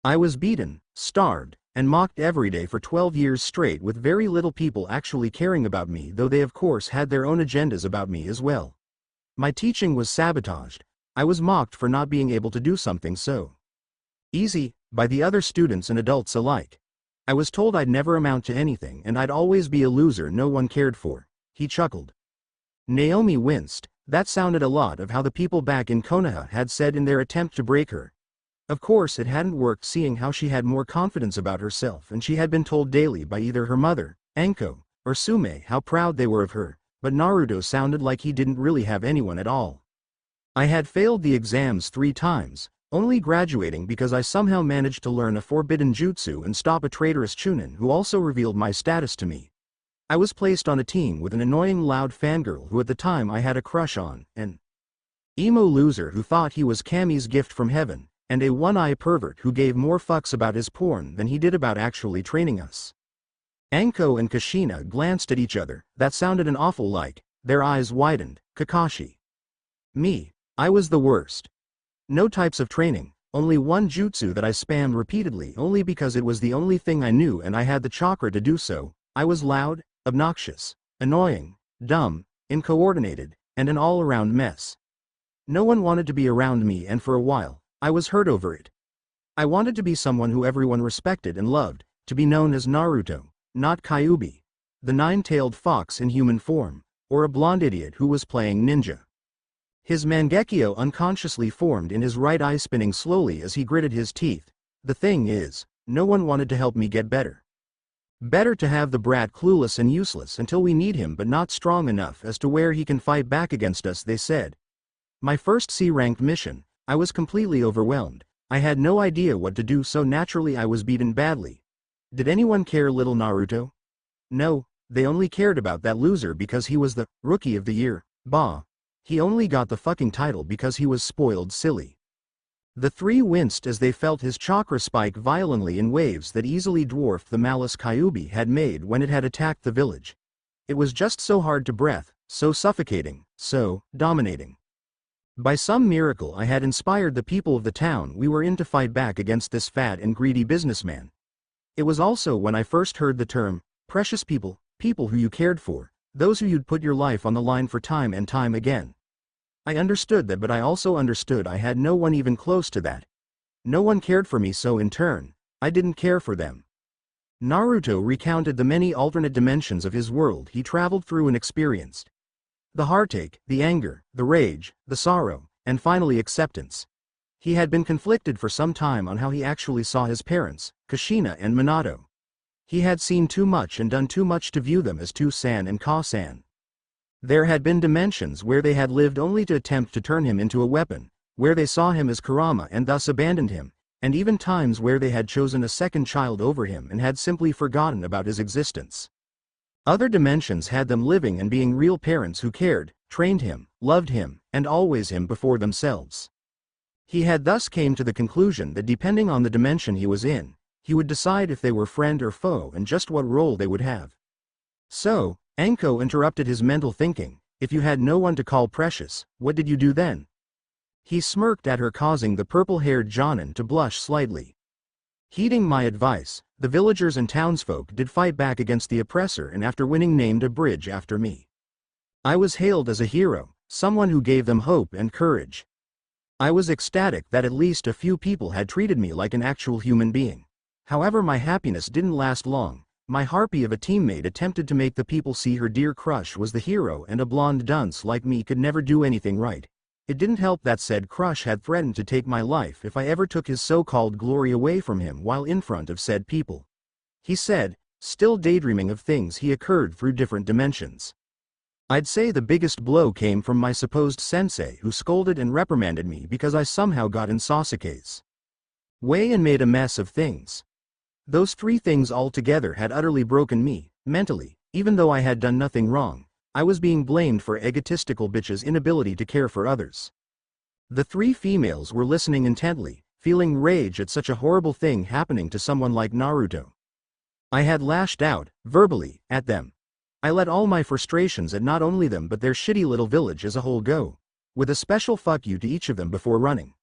I was beaten, starved, and mocked every day for 12 years straight, with very little people actually caring about me, though they of course had their own agendas about me as well. My teaching was sabotaged. I was mocked for not being able to do something so easy, by the other students and adults alike. I was told I'd never amount to anything and I'd always be a loser no one cared for. He chuckled. Naomi winced. That sounded a lot of how the people back in Konoha had said in their attempt to break her. Of course it hadn't worked, seeing how she had more confidence about herself, and she had been told daily by either her mother, Anko, or Sume how proud they were of her, but Naruto sounded like he didn't really have anyone at all. I had failed the exams 3 times, only graduating because I somehow managed to learn a forbidden jutsu and stop a traitorous chunin who also revealed my status to me. I was placed on a team with an annoying loud fangirl who at the time I had a crush on, an emo loser who thought he was Kami's gift from heaven, and a one-eye pervert who gave more fucks about his porn than he did about actually training us. Anko and Kushina glanced at each other. That sounded an awful like. Their eyes widened. Kakashi. Me. I was the worst. No types of training, only one jutsu that I spammed repeatedly only because it was the only thing I knew and I had the chakra to do so. I was loud, obnoxious, annoying, dumb, incoordinated, and an all-around mess. No one wanted to be around me, and for a while, I was hurt over it. I wanted to be someone who everyone respected and loved, to be known as Naruto, not Kyuubi, the 9-tailed fox in human form, or a blonde idiot who was playing ninja. His Mangekyo unconsciously formed in his right eye, spinning slowly as he gritted his teeth. The thing is, no one wanted to help me get better. Better to have the brat clueless and useless until we need him, but not strong enough as to where he can fight back against us, they said. My first C-ranked mission, I was completely overwhelmed. I had no idea what to do, so naturally I was beaten badly. Did anyone care little Naruto? No, they only cared about that loser because he was the Rookie of the Year. Bah. He only got the fucking title because he was spoiled silly. The three winced as they felt his chakra spike violently in waves that easily dwarfed the malice Kyuubi had made when it had attacked the village. It was just so hard to breathe, so suffocating, so dominating. By some miracle I had inspired the people of the town we were in to fight back against this fat and greedy businessman. It was also when I first heard the term, precious people, people who you cared for, those who you'd put your life on the line for time and time again. I understood that, but I also understood I had no one even close to that. No one cared for me, so in turn, I didn't care for them. Naruto recounted the many alternate dimensions of his world he traveled through and experienced. The heartache, the anger, the rage, the sorrow, and finally acceptance. He had been conflicted for some time on how he actually saw his parents, Kushina and Minato. He had seen too much and done too much to view them as Tu-san and Ka-san. There had been dimensions where they had lived only to attempt to turn him into a weapon, where they saw him as Kurama and thus abandoned him, and even times where they had chosen a second child over him and had simply forgotten about his existence. Other dimensions had them living and being real parents who cared, trained him, loved him, and always him before themselves. He had thus came to the conclusion that depending on the dimension he was in, he would decide if they were friend or foe and just what role they would have. So, Anko interrupted his mental thinking, if you had no one to call precious, what did you do then? He smirked at her, causing the purple-haired Jonin to blush slightly. Heeding my advice, the villagers and townsfolk did fight back against the oppressor, and after winning named a bridge after me. I was hailed as a hero, someone who gave them hope and courage. I was ecstatic that at least a few people had treated me like an actual human being. However, my happiness didn't last long. My harpy of a teammate attempted to make the people see her dear crush was the hero and a blonde dunce like me could never do anything right. It didn't help that said crush had threatened to take my life if I ever took his so-called glory away from him while in front of said people. He said, still daydreaming of things he occurred through different dimensions. I'd say the biggest blow came from my supposed sensei, who scolded and reprimanded me because I somehow got in Sasuke's way and made a mess of things. Those three things altogether had utterly broken me, mentally. Even though I had done nothing wrong, I was being blamed for egotistical bitch's inability to care for others. The three females were listening intently, feeling rage at such a horrible thing happening to someone like Naruto. I had lashed out, verbally, at them. I let all my frustrations at not only them but their shitty little village as a whole go, with a special fuck you to each of them before running.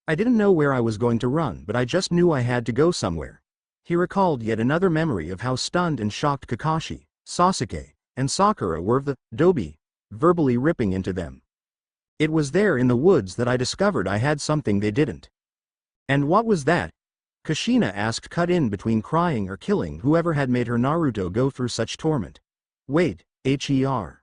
I didn't know where I was going to run, but I just knew I had to go somewhere. He recalled yet another memory of how stunned and shocked Kakashi, Sasuke, and Sakura were of the Dobi, verbally ripping into them. It was there in the woods that I discovered I had something they didn't. And what was that? Kushina asked, cut in between crying or killing whoever had made her Naruto go through such torment. Wait, her.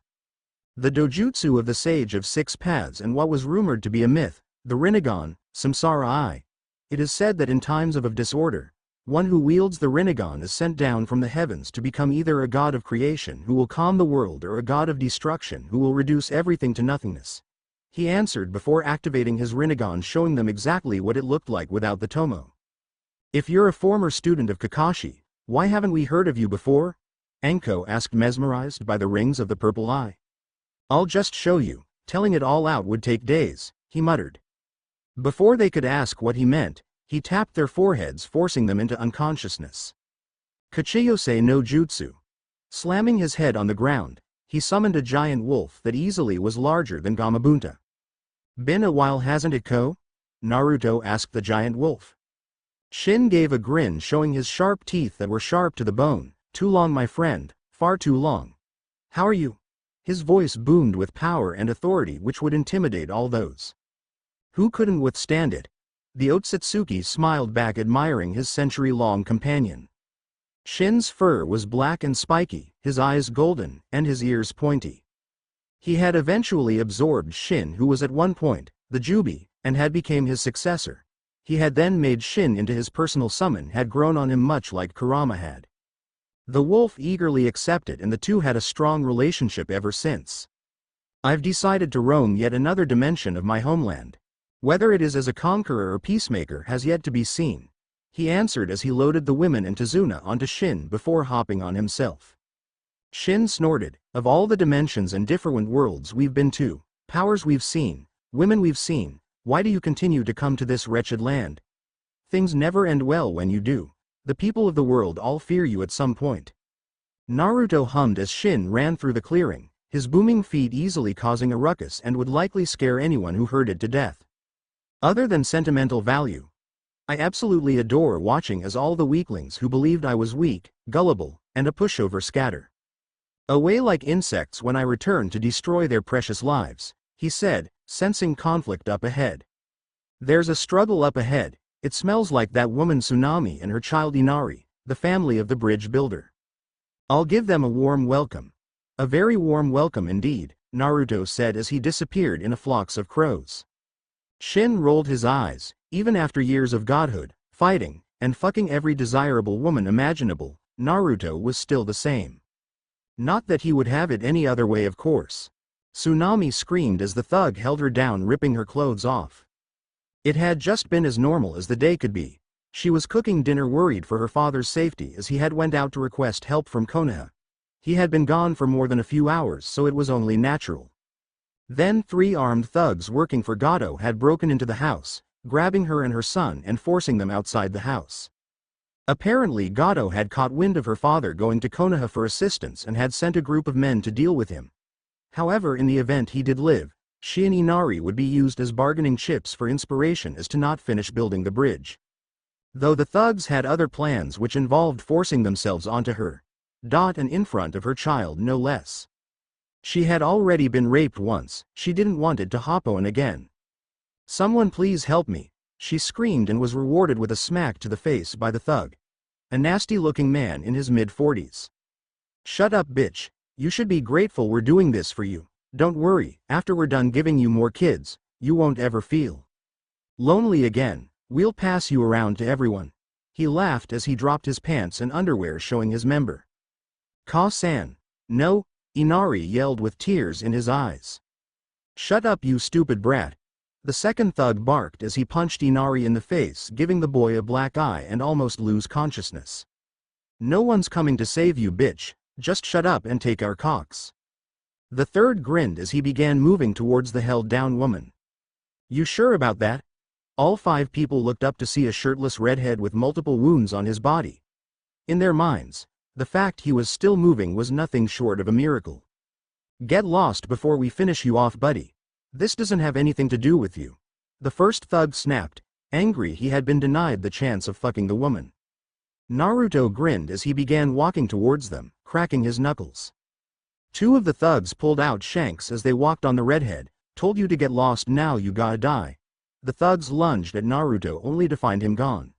The dojutsu of the Sage of Six Paths and what was rumored to be a myth, the Rinnegan, Samsara Eye. It is said that in times of disorder, one who wields the Rinnegan is sent down from the heavens to become either a god of creation who will calm the world or a god of destruction who will reduce everything to nothingness. He answered before activating his Rinnegan, showing them exactly what it looked like without the tomo. If you're a former student of Kakashi, why haven't we heard of you before? Anko asked, mesmerized by the rings of the purple eye. I'll just show you. Telling it all out would take days, he muttered. Before they could ask what he meant, he tapped their foreheads, forcing them into unconsciousness. Kachiyose no Jutsu. Slamming his head on the ground, he summoned a giant wolf that easily was larger than Gamabunta. Been a while, hasn't it, Ko? Naruto asked the giant wolf. Shin gave a grin, showing his sharp teeth that were sharp to the bone. Too long, my friend, far too long. How are you? His voice boomed with power and authority which would intimidate all those who couldn't withstand it. The Otsutsuki smiled back, admiring his century-long companion. Shin's fur was black and spiky, his eyes golden, and his ears pointy. He had eventually absorbed Shin, who was at one point the JUBI, and had become his successor. He had then made Shin into his personal summon, had grown on him much like Kurama had. The wolf eagerly accepted, and the two had a strong relationship ever since. I've decided to roam yet another dimension of my homeland. Whether it is as a conqueror or peacemaker has yet to be seen, he answered as he loaded the women and Tazuna onto Shin before hopping on himself. Shin snorted, "Of all the dimensions and different worlds we've been to, powers we've seen, women we've seen, why do you continue to come to this wretched land? Things never end well when you do. The people of the world all fear you at some point." Naruto hummed as Shin ran through the clearing, his booming feet easily causing a ruckus and would likely scare anyone who heard it to death. Other than sentimental value, I absolutely adore watching as all the weaklings who believed I was weak, gullible, and a pushover scatter away like insects when I return to destroy their precious lives, he said, sensing conflict up ahead. There's a struggle up ahead. It smells like that woman Tsunami and her child Inari, the family of the bridge builder. I'll give them a warm welcome. A very warm welcome indeed, Naruto said as he disappeared in a flocks of crows. Shin rolled his eyes. Even after years of godhood, fighting, and fucking every desirable woman imaginable, Naruto was still the same. Not that he would have it any other way, of course. Tsunami screamed as the thug held her down, ripping her clothes off. It had just been as normal as the day could be. She was cooking dinner, worried for her father's safety as he had went out to request help from Konoha. He had been gone for more than a few hours, so it was only natural. Then 3 armed thugs working for Gato had broken into the house, grabbing her and her son and forcing them outside the house. Apparently Gato had caught wind of her father going to Konoha for assistance and had sent a group of men to deal with him. However, in the event he did live, she and Inari would be used as bargaining chips for inspiration as to not finish building the bridge. Though the thugs had other plans which involved forcing themselves onto her, and in front of her child no less. She had already been raped once, she didn't want it to happen again. "Someone please help me," she screamed and was rewarded with a smack to the face by the thug. A nasty-looking man in his mid-40s. "Shut up, bitch. You should be grateful we're doing this for you. Don't worry, after we're done giving you more kids, you won't ever feel lonely again. We'll pass you around to everyone." He laughed as he dropped his pants and underwear, showing his member. "Ka-san." "No," Inari yelled with tears in his eyes. "Shut up, you stupid brat." The second thug barked as he punched Inari in the face, giving the boy a black eye and almost lose consciousness. "No one's coming to save you, bitch. Just shut up and take our cocks." The third grinned as he began moving towards the held-down woman. "You sure about that?" All 5 people looked up to see a shirtless redhead with multiple wounds on his body. In their minds, the fact he was still moving was nothing short of a miracle. "Get lost before we finish you off, buddy. This doesn't have anything to do with you." The first thug snapped, angry he had been denied the chance of fucking the woman. Naruto grinned as he began walking towards them, cracking his knuckles. 2 of the thugs pulled out shanks as they walked on the redhead. "Told you to get lost, now you gotta die." The thugs lunged at Naruto only to find him gone.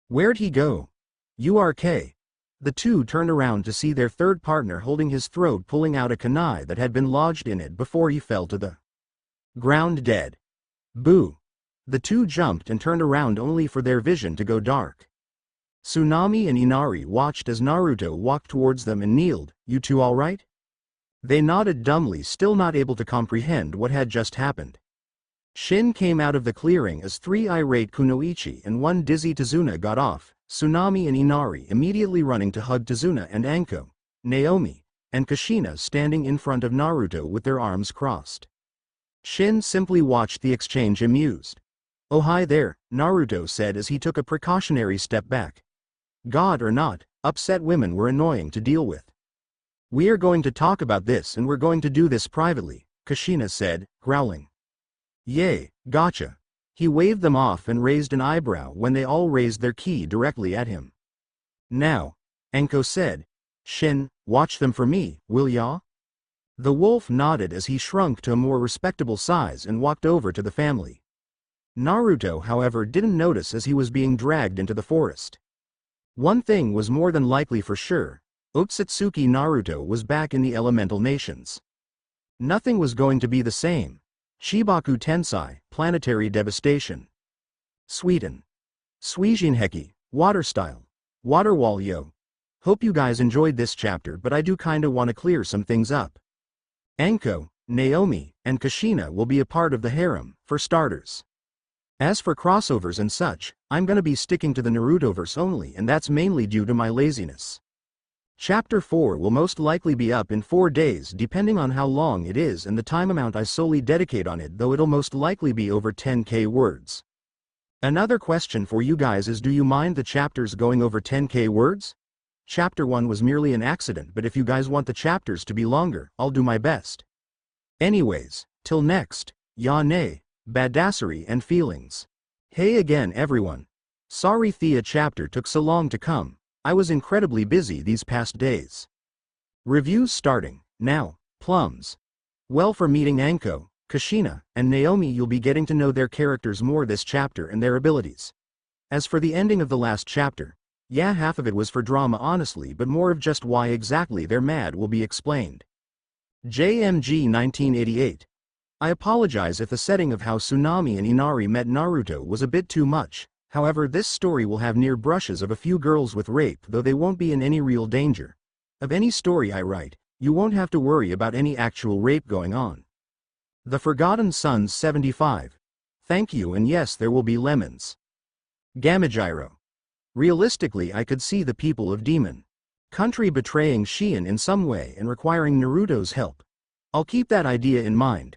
"Where'd he go?" "URK." The 2 turned around to see their third partner holding his throat, pulling out a kunai that had been lodged in it before he fell to the ground dead. "Boo." The 2 jumped and turned around only for their vision to go dark. Tsunami and Inari watched as Naruto walked towards them and kneeled. "You two all right?" They nodded dumbly, still not able to comprehend what had just happened. Shin came out of the clearing as 3 irate Kunoichi and 1 dizzy Tazuna got off, Tsunami and Inari immediately running to hug Tazuna and Anko, Naomi, and Kushina standing in front of Naruto with their arms crossed. Shin simply watched the exchange amused. "Oh hi there," Naruto said as he took a precautionary step back. God or not, upset women were annoying to deal with. "We are going to talk about this and we're going to do this privately," Kushina said, growling. "Yay, gotcha." He waved them off and raised an eyebrow when they all raised their ki directly at him. "Now," Anko said, "Shin, watch them for me, will ya?" The wolf nodded as he shrunk to a more respectable size and walked over to the family. Naruto, however, didn't notice as he was being dragged into the forest. One thing was more than likely for sure: Otsutsuki Naruto was back in the elemental nations. Nothing was going to be the same. Shibaku Tensei, Planetary Devastation. Sweden. Suijinheki, Water Style. Water Wall Yo. Hope you guys enjoyed this chapter, but I do kinda wanna clear some things up. Anko, Naomi, and Kushina will be a part of the harem, for starters. As for crossovers and such, I'm gonna be sticking to the Narutoverse only, and that's mainly due to my laziness. Chapter 4 will most likely be up in 4 days depending on how long it is and the time amount I solely dedicate on it, though it'll most likely be over 10k words. Another question for you guys is, do you mind the chapters going over 10k words? Chapter 1 was merely an accident, but if you guys want the chapters to be longer, I'll do my best. Anyways, till next, Yane, badassery and feelings. Hey again everyone. Sorry Thea chapter took so long to come. I was incredibly busy these past days. Reviews starting, now, plums. Well, for meeting Anko, Kushina, and Naomi, you'll be getting to know their characters more this chapter and their abilities. As for the ending of the last chapter, yeah, half of it was for drama honestly, but more of just why exactly they're mad will be explained. JMG 1988. I apologize if the setting of how Tsunami and Inari met Naruto was a bit too much. However, this story will have near brushes of a few girls with rape, though they won't be in any real danger. Of any story I write, you won't have to worry about any actual rape going on. The Forgotten Sons 75. Thank you, and yes, there will be lemons. Gamajiro. Realistically, I could see the people of Demon Country betraying Shion in some way and requiring Naruto's help. I'll keep that idea in mind.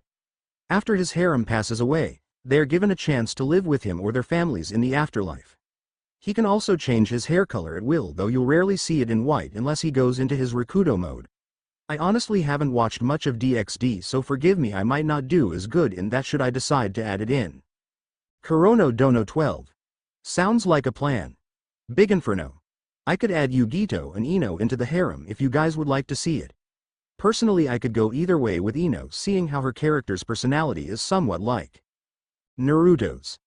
After his harem passes away, they are given a chance to live with him or their families in the afterlife. He can also change his hair color at will, though you'll rarely see it in white unless he goes into his Rakudo mode. I honestly haven't watched much of DxD, so forgive me, I might not do as good in that should I decide to add it in. Kurono Dono 12. Sounds like a plan. Big Inferno. I could add Yugito and Ino into the harem if you guys would like to see it. Personally, I could go either way with Ino, seeing how her character's personality is somewhat like Naruto's.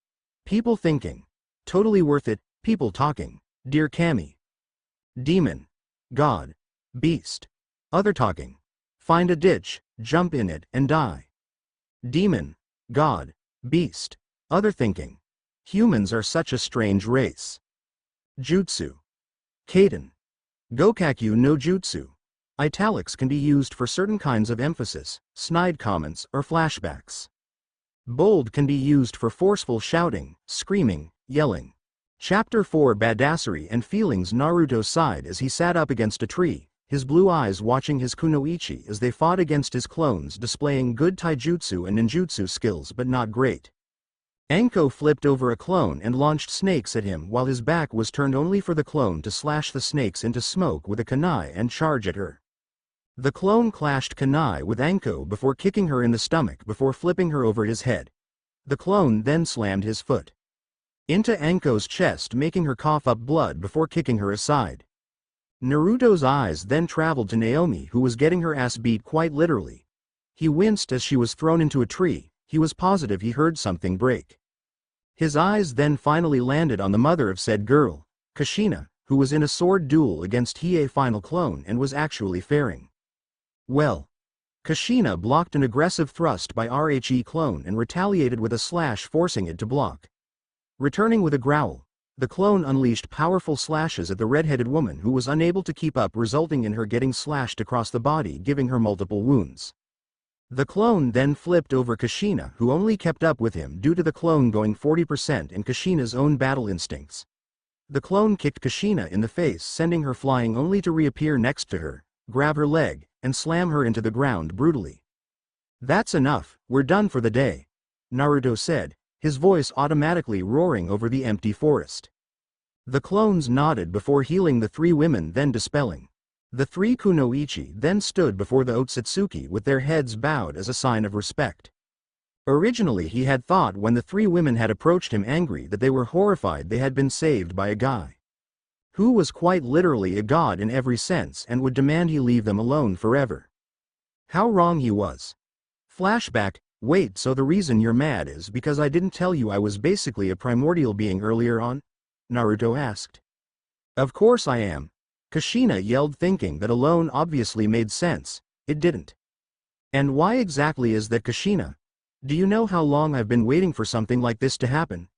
People thinking. Totally worth it. People talking. Dear Kami. Demon. God. Beast. Other talking. Find a ditch, jump in it, and die. Demon. God. Beast. Other thinking. Humans are such a strange race. Jutsu. Kaden. Gokakyu no Jutsu. Italics can be used for certain kinds of emphasis, snide comments, or flashbacks. Bold can be used for forceful shouting, screaming, yelling. Chapter 4 Badassery and Feelings. Naruto sighed as he sat up against a tree, his blue eyes watching his kunoichi as they fought against his clones, displaying good taijutsu and ninjutsu skills but not great. Anko flipped over a clone and launched snakes at him while his back was turned only for the clone to slash the snakes into smoke with a kunai and charge at her. The clone clashed kunai with Anko before kicking her in the stomach before flipping her over his head. The clone then slammed his foot into Anko's chest, making her cough up blood before kicking her aside. Naruto's eyes then traveled to Naomi, who was getting her ass beat quite literally. He winced as she was thrown into a tree. He was positive he heard something break. His eyes then finally landed on the mother of said girl, Kushina, who was in a sword duel against Hiei final clone and was actually faring well. Kushina blocked an aggressive thrust by RHE clone and retaliated with a slash, forcing it to block. Returning with a growl, the clone unleashed powerful slashes at the red-headed woman, who was unable to keep up, resulting in her getting slashed across the body, giving her multiple wounds. The clone then flipped over Kushina, who only kept up with him due to the clone going 40% and Kushina's own battle instincts. The clone kicked Kushina in the face, sending her flying only to reappear next to her, grab her leg, and slam her into the ground brutally. That's enough, we're done for the day, Naruto said, his voice automatically roaring over the empty forest. The clones nodded before healing the three women, then dispelling. The three kunoichi then stood before the Otsutsuki with their heads bowed as a sign of respect. Originally he had thought when the three women had approached him angry that they were horrified they had been saved by a guy who was quite literally a god in every sense and would demand he leave them alone forever. How wrong he was. Flashback. Wait, so the reason you're mad is because I didn't tell you I was basically a primordial being earlier on? Naruto asked. Of course I am. Kushina yelled, thinking that alone obviously made sense. It didn't. And why exactly is that, Kushina? Do you know how long I've been waiting for something like this to happen?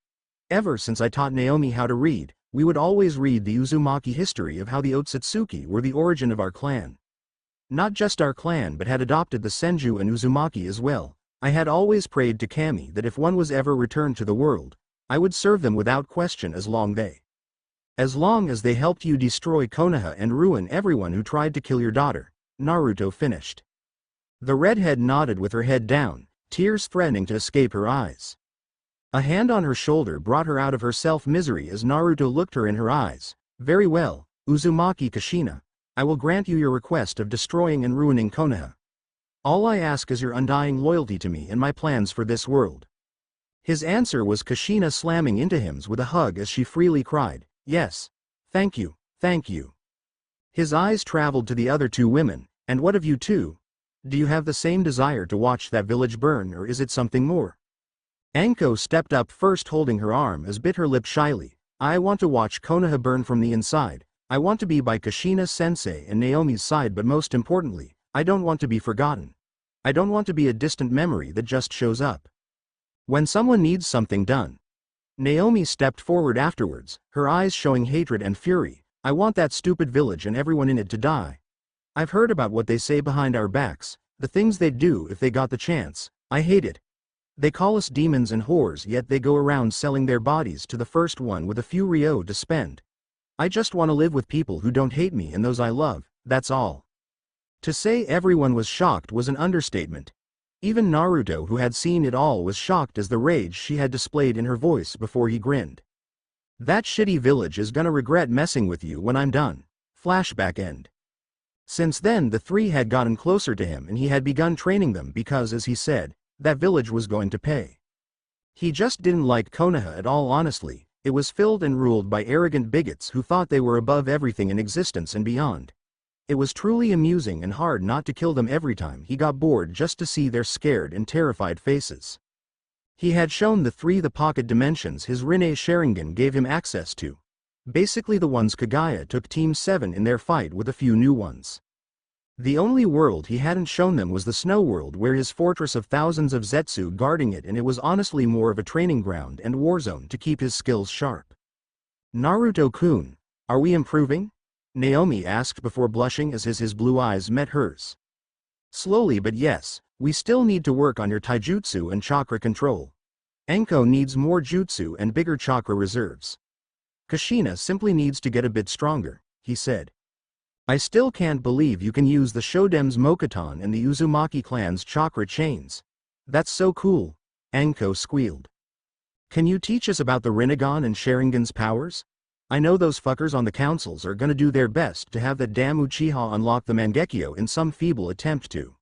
Ever since I taught Naomi how to read, we would always read the Uzumaki history of how the Otsutsuki were the origin of our clan. Not just our clan but had adopted the Senju and Uzumaki as well. I had always prayed to Kami that if one was ever returned to the world, I would serve them without question as long as they helped you destroy Konoha and ruin everyone who tried to kill your daughter, Naruto finished. The redhead nodded with her head down, tears threatening to escape her eyes. A hand on her shoulder brought her out of her self-misery as Naruto looked her in her eyes. Very well, Uzumaki Kushina. I will grant you your request of destroying and ruining Konoha. All I ask is your undying loyalty to me and my plans for this world. His answer was Kushina slamming into him with a hug as she freely cried, yes. Thank you, thank you. His eyes traveled to the other two women, and what of you two? Do you have the same desire to watch that village burn, or is it something more? Anko stepped up first, holding her arm as bit her lip shyly. I want to watch Konoha burn from the inside. I want to be by Kushina-sensei and Naomi's side, but most importantly, I don't want to be forgotten. I don't want to be a distant memory that just shows up when someone needs something done. Naomi stepped forward afterwards, her eyes showing hatred and fury. I want that stupid village and everyone in it to die. I've heard about what they say behind our backs, the things they'd do if they got the chance. I hate it. They call us demons and whores, yet they go around selling their bodies to the first one with a few ryo to spend. I just want to live with people who don't hate me and those I love, that's all. To say everyone was shocked was an understatement. Even Naruto, who had seen it all, was shocked as the rage she had displayed in her voice before he grinned. That shitty village is gonna regret messing with you when I'm done. Flashback end. Since then the three had gotten closer to him and he had begun training them because, as he said, that village was going to pay. He just didn't like Konoha at all, honestly. It was filled and ruled by arrogant bigots who thought they were above everything in existence and beyond. It was truly amusing and hard not to kill them every time he got bored just to see their scared and terrified faces. He had shown the three the pocket dimensions his Rinne Sharingan gave him access to. Basically the ones Kagaya took Team 7 in their fight with a few new ones. The only world he hadn't shown them was the snow world, where his fortress of thousands of Zetsu guarding it, and it was honestly more of a training ground and war zone to keep his skills sharp. Naruto-kun, are we improving? Naomi asked before blushing as his blue eyes met hers. Slowly but yes, we still need to work on your taijutsu and chakra control. Anko needs more jutsu and bigger chakra reserves. Kushina simply needs to get a bit stronger, he said. I still can't believe you can use the Shodem's Mokuton and the Uzumaki clan's chakra chains. That's so cool, Anko squealed. Can you teach us about the Rinnegan and Sharingan's powers? I know those fuckers on the councils are gonna do their best to have that damn Uchiha unlock the Mangekyo in some feeble attempt to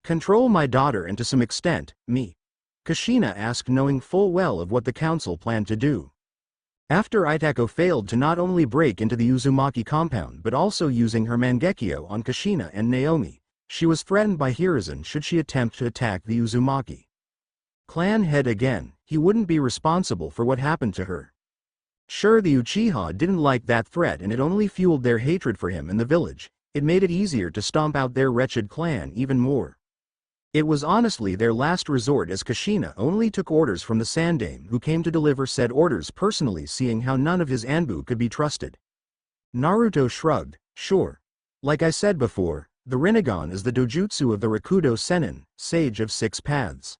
control my daughter, and to some extent, me. Kushina asked, knowing full well of what the council planned to do. After Itako failed to not only break into the Uzumaki compound but also using her Mangekyo on Kushina and Naomi, she was threatened by Hiruzen should she attempt to attack the Uzumaki clan head again. He wouldn't be responsible for what happened to her. Sure, the Uchiha didn't like that threat and it only fueled their hatred for him in the village. It made it easier to stomp out their wretched clan even more. It was honestly their last resort, as Kushina only took orders from the Sandaime, who came to deliver said orders personally, seeing how none of his Anbu could be trusted. Naruto shrugged. Sure. Like I said before, the Rinnegan is the dojutsu of the Rakudo Sennin, Sage of Six Paths.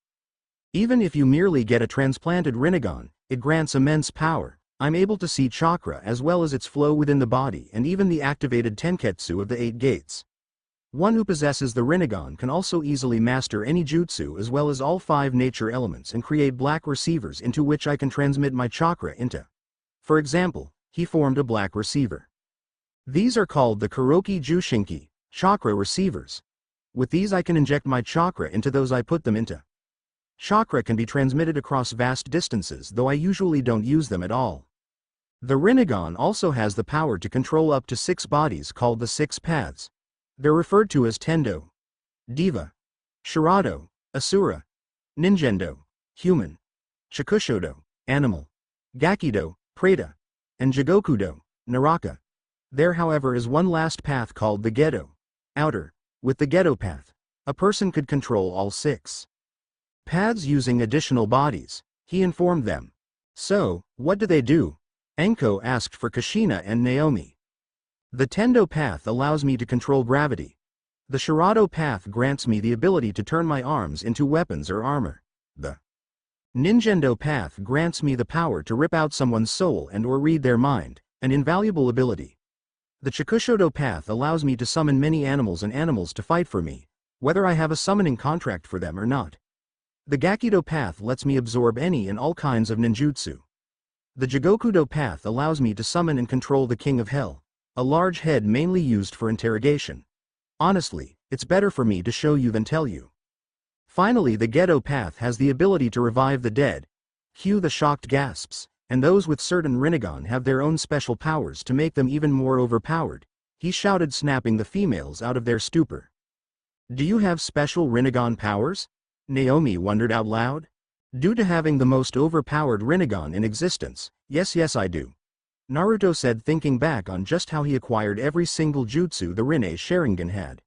Even if you merely get a transplanted Rinnegan, it grants immense power. I'm able to see chakra as well as its flow within the body and even the activated Tenketsu of the 8 gates. One who possesses the Rinnegan can also easily master any jutsu as well as all 5 nature elements and create black receivers into which I can transmit my chakra into. For example, he formed a black receiver. These are called the Kuroki Jushinki, chakra receivers. With these I can inject my chakra into those I put them into. Chakra can be transmitted across vast distances, though I usually don't use them at all. The Rinnegan also has the power to control up to 6 bodies called the 6 paths. They're referred to as Tendo, Diva, Shirado, Asura, Ninjendo, Human, Chikushodo, Animal, Gakido, Preta, and Jigokudo, Naraka. There, however, is one last path called the Gedo, Outer, with the Gedo path. a person could control all 6 paths using additional bodies, he informed them. So, what do they do? Anko asked for Kushina and Naomi. The Tendo path allows me to control gravity. The Shirado path grants me the ability to turn my arms into weapons or armor. The Ninjendo path grants me the power to rip out someone's soul and or read their mind, an invaluable ability. The Chikushodo path allows me to summon many animals and animals to fight for me, whether I have a summoning contract for them or not. The Gakido path lets me absorb any and all kinds of ninjutsu. The Jigokudo path allows me to summon and control the King of Hell, a large head mainly used for interrogation. Honestly, it's better for me to show you than tell you. Finally, the Gedo path has the ability to revive the dead, cue the shocked gasps, and those with certain Rinnegan have their own special powers to make them even more overpowered, he shouted, snapping the females out of their stupor. Do you have special Rinnegan powers? Naomi wondered out loud. Due to having the most overpowered Rinnegan in existence, yes I do. Naruto said, thinking back on just how he acquired every single jutsu the Rinne Sharingan had.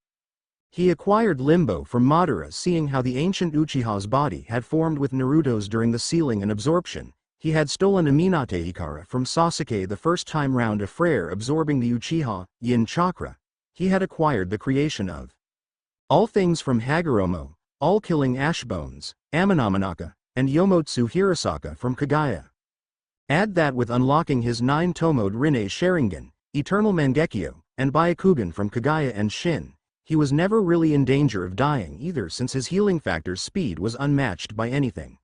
He acquired Limbo from Madara, seeing how the ancient Uchiha's body had formed with Naruto's during the sealing and absorption. He had stolen a Minato Hikara from Sasuke the first time round, a Frere absorbing the Uchiha Yin Chakra. He had acquired the creation of all things from Hagoromo, all-killing Ashbones, Amanamanaka, and Yomotsu Hirasaka from Kagaya. Add that with unlocking his 9-tomoed Rinne Sharingan, Eternal Mangekyo, and Byakugan from Kagaya and Shin, he was never really in danger of dying either, since his healing factor's speed was unmatched by anything.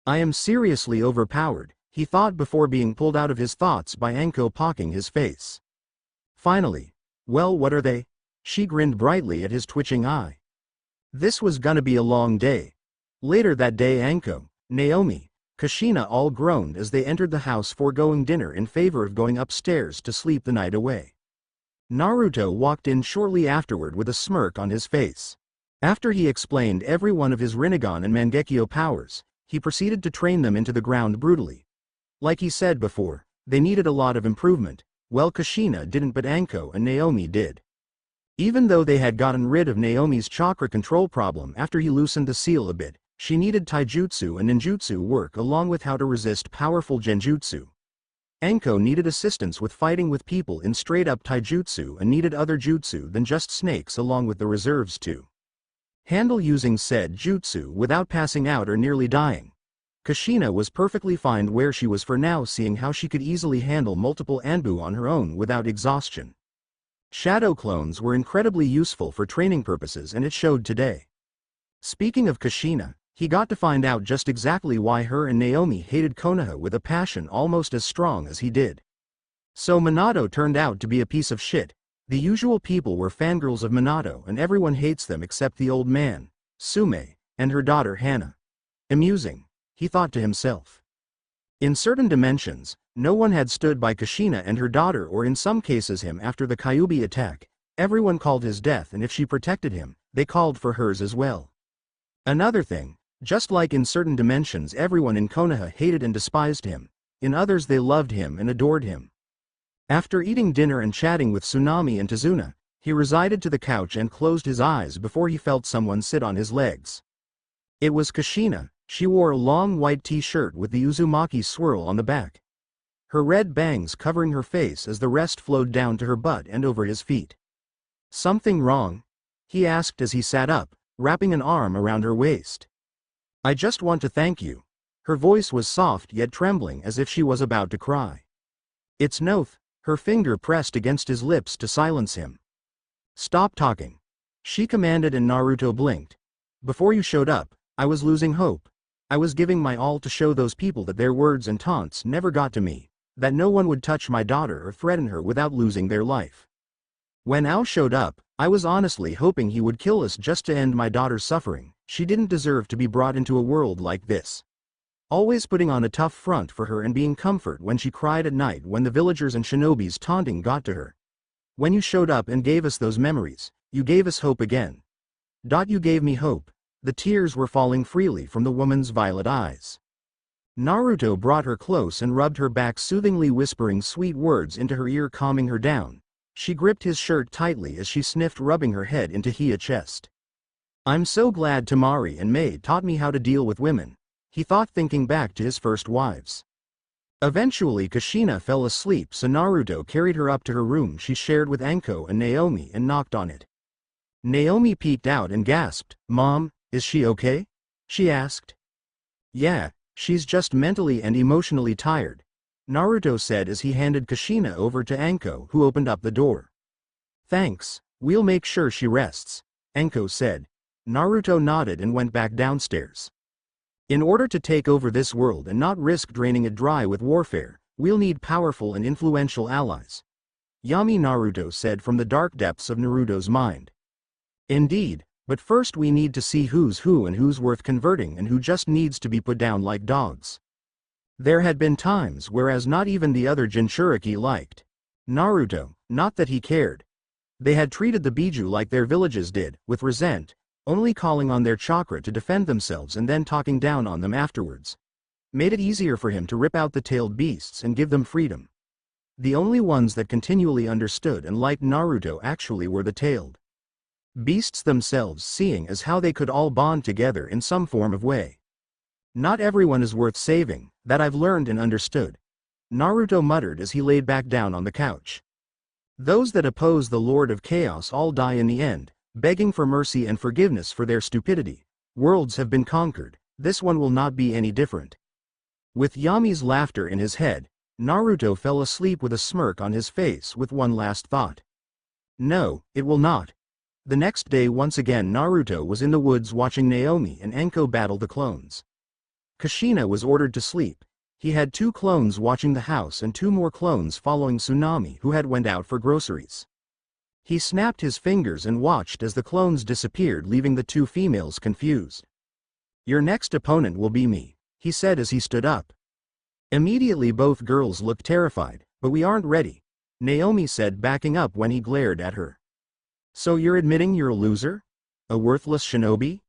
I am seriously overpowered, he thought before being pulled out of his thoughts by Anko pocking his face. Finally, well, what are they? She grinned brightly at his twitching eye. This was gonna be a long day. Later that day, Anko, Naomi, Kushina all groaned as they entered the house, foregoing dinner in favor of going upstairs to sleep the night away. Naruto walked in shortly afterward with a smirk on his face. After he explained every one of his Rinnegan and Mangekyo powers, he proceeded to train them into the ground brutally. Like he said before, they needed a lot of improvement. Well, Kushina didn't, but Anko and Naomi did. Even though they had gotten rid of Naomi's chakra control problem after he loosened the seal a bit, she needed taijutsu and ninjutsu work along with how to resist powerful genjutsu. Anko needed assistance with fighting with people in straight-up taijutsu and needed other jutsu than just snakes along with the reserves to handle using said jutsu without passing out or nearly dying. Kushina was perfectly fine where she was for now, seeing how she could easily handle multiple Anbu on her own without exhaustion. Shadow clones were incredibly useful for training purposes, and it showed today. Speaking of Kushina, he got to find out just exactly why her and Naomi hated Konoha with a passion almost as strong as he did. So Minato turned out to be a piece of shit. The usual people were fangirls of Minato and everyone hates them except the old man, Sume, and her daughter Hana. Amusing, he thought to himself. In certain dimensions, no one had stood by Kushina and her daughter, or in some cases him, after the Kyuubi attack. Everyone called his death, and if she protected him, they called for hers as well. Another thing, just like in certain dimensions everyone in Konoha hated and despised him, in others they loved him and adored him. After eating dinner and chatting with Tsunami and Tazuna, he resigned to the couch and closed his eyes before he felt someone sit on his legs. It was Kushina. She wore a long white t-shirt with the Uzumaki swirl on the back. Her red bangs covering her face as the rest flowed down to her butt and over his feet. Something wrong? He asked as he sat up, wrapping an arm around her waist. I just want to thank you. Her voice was soft yet trembling as if she was about to cry. It's Noth, her finger pressed against his lips to silence him. Stop talking. She commanded, and Naruto blinked. Before you showed up, I was losing hope. I was giving my all to show those people that their words and taunts never got to me, that no one would touch my daughter or threaten her without losing their life. When Ao showed up, I was honestly hoping he would kill us just to end my daughter's suffering. She didn't deserve to be brought into a world like this. Always putting on a tough front for her and being comfort when she cried at night when the villagers and shinobis taunting got to her. When you showed up and gave us those memories, you gave us hope again. You gave me hope. The tears were falling freely from the woman's violet eyes. Naruto brought her close and rubbed her back soothingly, whispering sweet words into her ear, calming her down. She gripped his shirt tightly as she sniffed, rubbing her head into Hia's chest. I'm so glad Tamari and Mei taught me how to deal with women, he thought, thinking back to his first wives. Eventually Kushina fell asleep, so Naruto carried her up to her room she shared with Anko and Naomi and knocked on it. Naomi peeked out and gasped, "Mom, is she okay?" she asked. "Yeah, she's just mentally and emotionally tired," Naruto said as he handed Kushina over to Anko, who opened up the door. "Thanks, we'll make sure she rests," Anko said. Naruto nodded and went back downstairs. In order to take over this world and not risk draining it dry with warfare, we'll need powerful and influential allies, Yami Naruto said from the dark depths of Naruto's mind. Indeed, but first we need to see who's who and who's worth converting and who just needs to be put down like dogs. There had been times whereas not even the other Jinchuriki liked Naruto, not that he cared. They had treated the Biju like their villages did, with resent, only calling on their chakra to defend themselves and then talking down on them afterwards. Made it easier for him to rip out the tailed beasts and give them freedom. The only ones that continually understood and liked Naruto actually were the tailed beasts themselves, seeing as how they could all bond together in some form of way. Not everyone is worth saving, that I've learned and understood, Naruto muttered as he laid back down on the couch. Those that oppose the Lord of Chaos all die in the end, begging for mercy and forgiveness for their stupidity. Worlds have been conquered, this one will not be any different. With Yami's laughter in his head, Naruto fell asleep with a smirk on his face with one last thought. No, it will not. The next day once again Naruto was in the woods watching Naomi and Anko battle the clones. Kushina was ordered to sleep. He had 2 clones watching the house and 2 more clones following Tsunami, who had went out for groceries. He snapped his fingers and watched as the clones disappeared, leaving the 2 females confused. "Your next opponent will be me," he said as he stood up. Immediately both girls looked terrified. "But we aren't ready," Naomi said, backing up when he glared at her. "So you're admitting you're a loser? A worthless shinobi?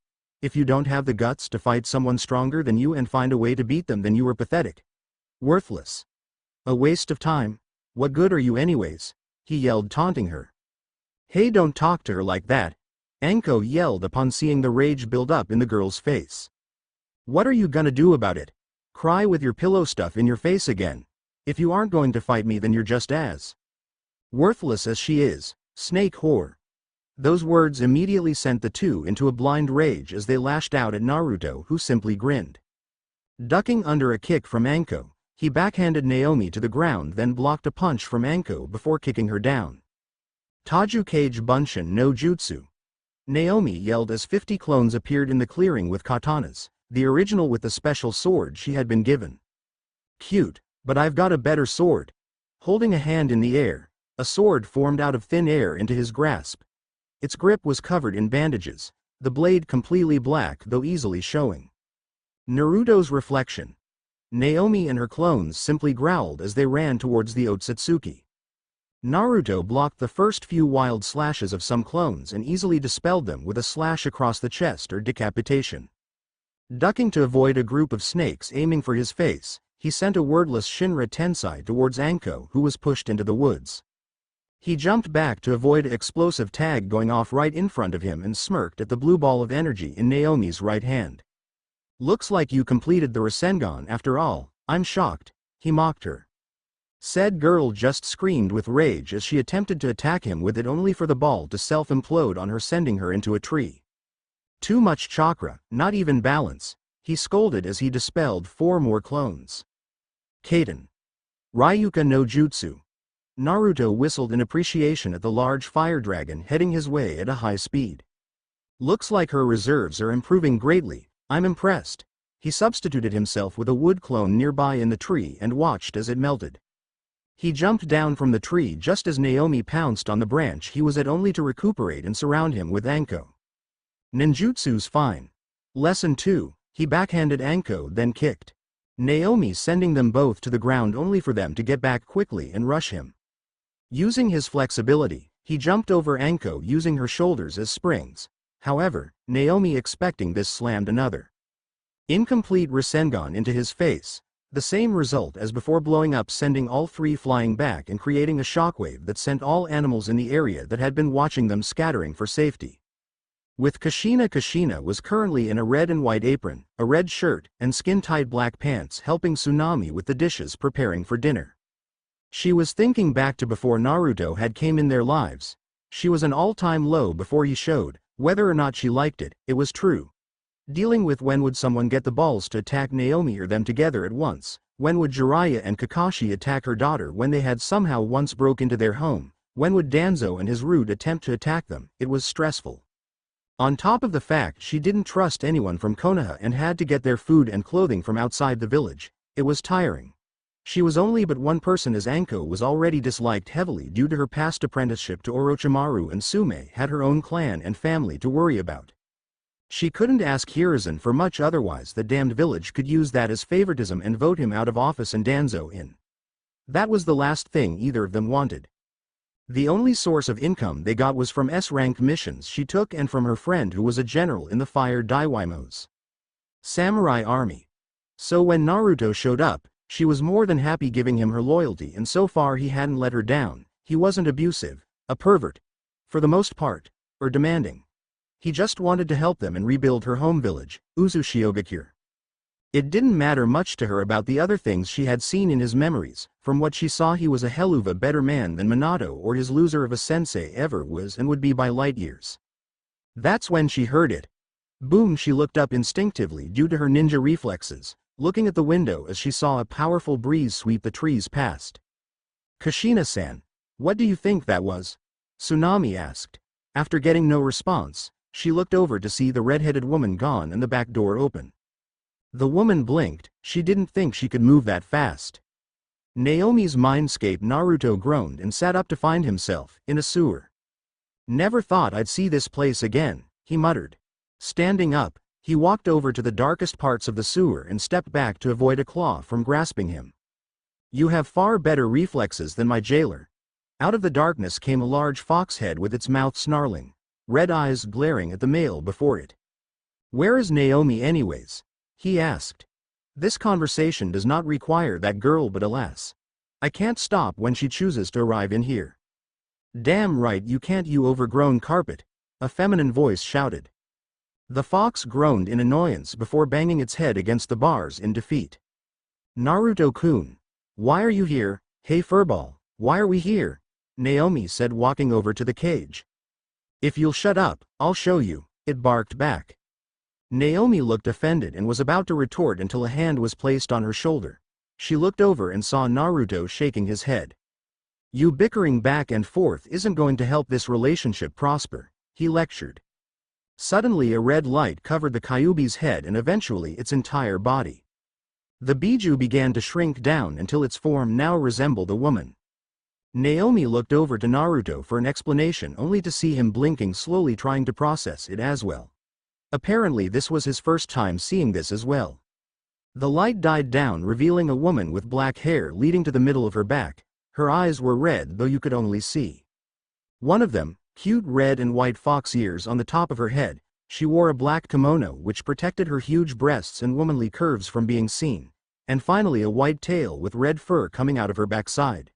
If you don't have the guts to fight someone stronger than you and find a way to beat them, then you are pathetic. Worthless. A waste of time. What good are you anyways?" he yelled, taunting her. "Hey, don't talk to her like that," Anko yelled upon seeing the rage build up in the girl's face. "What are you gonna do about it? Cry with your pillow stuff in your face again? If you aren't going to fight me, then you're just as worthless as she is, snake whore." Those words immediately sent the 2 into a blind rage as they lashed out at Naruto, who simply grinned. Ducking under a kick from Anko, he backhanded Naomi to the ground, then blocked a punch from Anko before kicking her down. "Taju Kage Bunshin no Jutsu," Naomi yelled as 50 clones appeared in the clearing with katanas, the original with the special sword she had been given. "Cute, but I've got a better sword." Holding a hand in the air, a sword formed out of thin air into his grasp. Its grip was covered in bandages, the blade completely black though easily showing Naruto's reflection. Naomi and her clones simply growled as they ran towards the Otsutsuki. Naruto blocked the first few wild slashes of some clones and easily dispelled them with a slash across the chest or decapitation. Ducking to avoid a group of snakes aiming for his face, he sent a wordless Shinra Tensai towards Anko, who was pushed into the woods. He jumped back to avoid an explosive tag going off right in front of him and smirked at the blue ball of energy in Naomi's right hand. "Looks like you completed the Rasengan after all. I'm shocked," he mocked her. Said girl just screamed with rage as she attempted to attack him with it, only for the ball to self-implode on her, sending her into a tree. "Too much chakra, not even balance," he scolded as he dispelled 4 more clones. "Kaden. Ryuka no Jutsu." Naruto whistled in appreciation at the large fire dragon heading his way at a high speed. "Looks like her reserves are improving greatly. I'm impressed." He substituted himself with a wood clone nearby in the tree and watched as it melted. He jumped down from the tree just as Naomi pounced on the branch he was at, only to recuperate and surround him with Anko. "Ninjutsu's fine. Lesson 2, he backhanded Anko then kicked Naomi, sending them both to the ground only for them to get back quickly and rush him. Using his flexibility, he jumped over Anko using her shoulders as springs. However, Naomi, expecting this, slammed another incomplete Rasengan into his face. The same result as before, blowing up, sending all 3 flying back and creating a shockwave that sent all animals in the area that had been watching them scattering for safety. With Kushina was currently in a red and white apron, a red shirt, and skin-tight black pants helping Tsunami with the dishes preparing for dinner. She was thinking back to before Naruto had came in their lives. She was an all-time low before he showed, whether or not she liked it, it was true. Dealing with when would someone get the balls to attack Naomi or them together at once, when would Jiraiya and Kakashi attack her daughter when they had somehow once broke into their home, when would Danzo and his rude attempt to attack them, it was stressful. On top of the fact she didn't trust anyone from Konoha and had to get their food and clothing from outside the village, it was tiring. She was only but one person as Anko was already disliked heavily due to her past apprenticeship to Orochimaru and Sume had her own clan and family to worry about. She couldn't ask Hiruzen for much otherwise the damned village could use that as favoritism and vote him out of office and Danzo in. That was the last thing either of them wanted. The only source of income they got was from S-rank missions she took and from her friend who was a general in the Fire Daiwaimo's samurai army. So when Naruto showed up, she was more than happy giving him her loyalty and so far he hadn't let her down, he wasn't abusive, a pervert, for the most part, or demanding. He just wanted to help them and rebuild her home village, Uzushiogakure. It didn't matter much to her about the other things she had seen in his memories, from what she saw he was a hell of a better man than Minato or his loser of a sensei ever was and would be by light years. That's when she heard it. Boom, she looked up instinctively due to her ninja reflexes, looking at the window as she saw a powerful breeze sweep the trees past. Kushina-san, what do you think that was? Tsunami asked. After getting no response, she looked over to see the red-headed woman gone and the back door open. The woman blinked, she didn't think she could move that fast. Naomi's mindscape. Naruto groaned and sat up to find himself in a sewer. Never thought I'd see this place again, he muttered. Standing up, he walked over to the darkest parts of the sewer and stepped back to avoid a claw from grasping him. You have far better reflexes than my jailer. Out of the darkness came a large fox head with its mouth snarling, red eyes glaring at the male before it. Where is Naomi anyways? He asked. This conversation does not require that girl, but alas, I can't stop when she chooses to arrive in here. Damn right you can't, you overgrown carpet, a feminine voice shouted. The fox groaned in annoyance before banging its head against the bars in defeat. Naruto-kun, why are you here? Hey furball, why are we here? Naomi said, walking over to the cage. If you'll shut up, I'll show you, it barked back. Naomi looked offended and was about to retort until a hand was placed on her shoulder. She looked over and saw Naruto shaking his head. You bickering back and forth isn't going to help this relationship prosper, he lectured. Suddenly a red light covered the Kyuubi's head and eventually its entire body. The Biju began to shrink down until its form now resembled a woman. Naomi looked over to Naruto for an explanation only to see him blinking slowly, trying to process it as well. Apparently this was his first time seeing this as well. The light died down, revealing a woman with black hair leading to the middle of her back. Her eyes were red, though you could only see one of them, cute red and white fox ears on the top of her head. She wore a black kimono which protected her huge breasts and womanly curves from being seen, and finally a white tail with red fur coming out of her backside.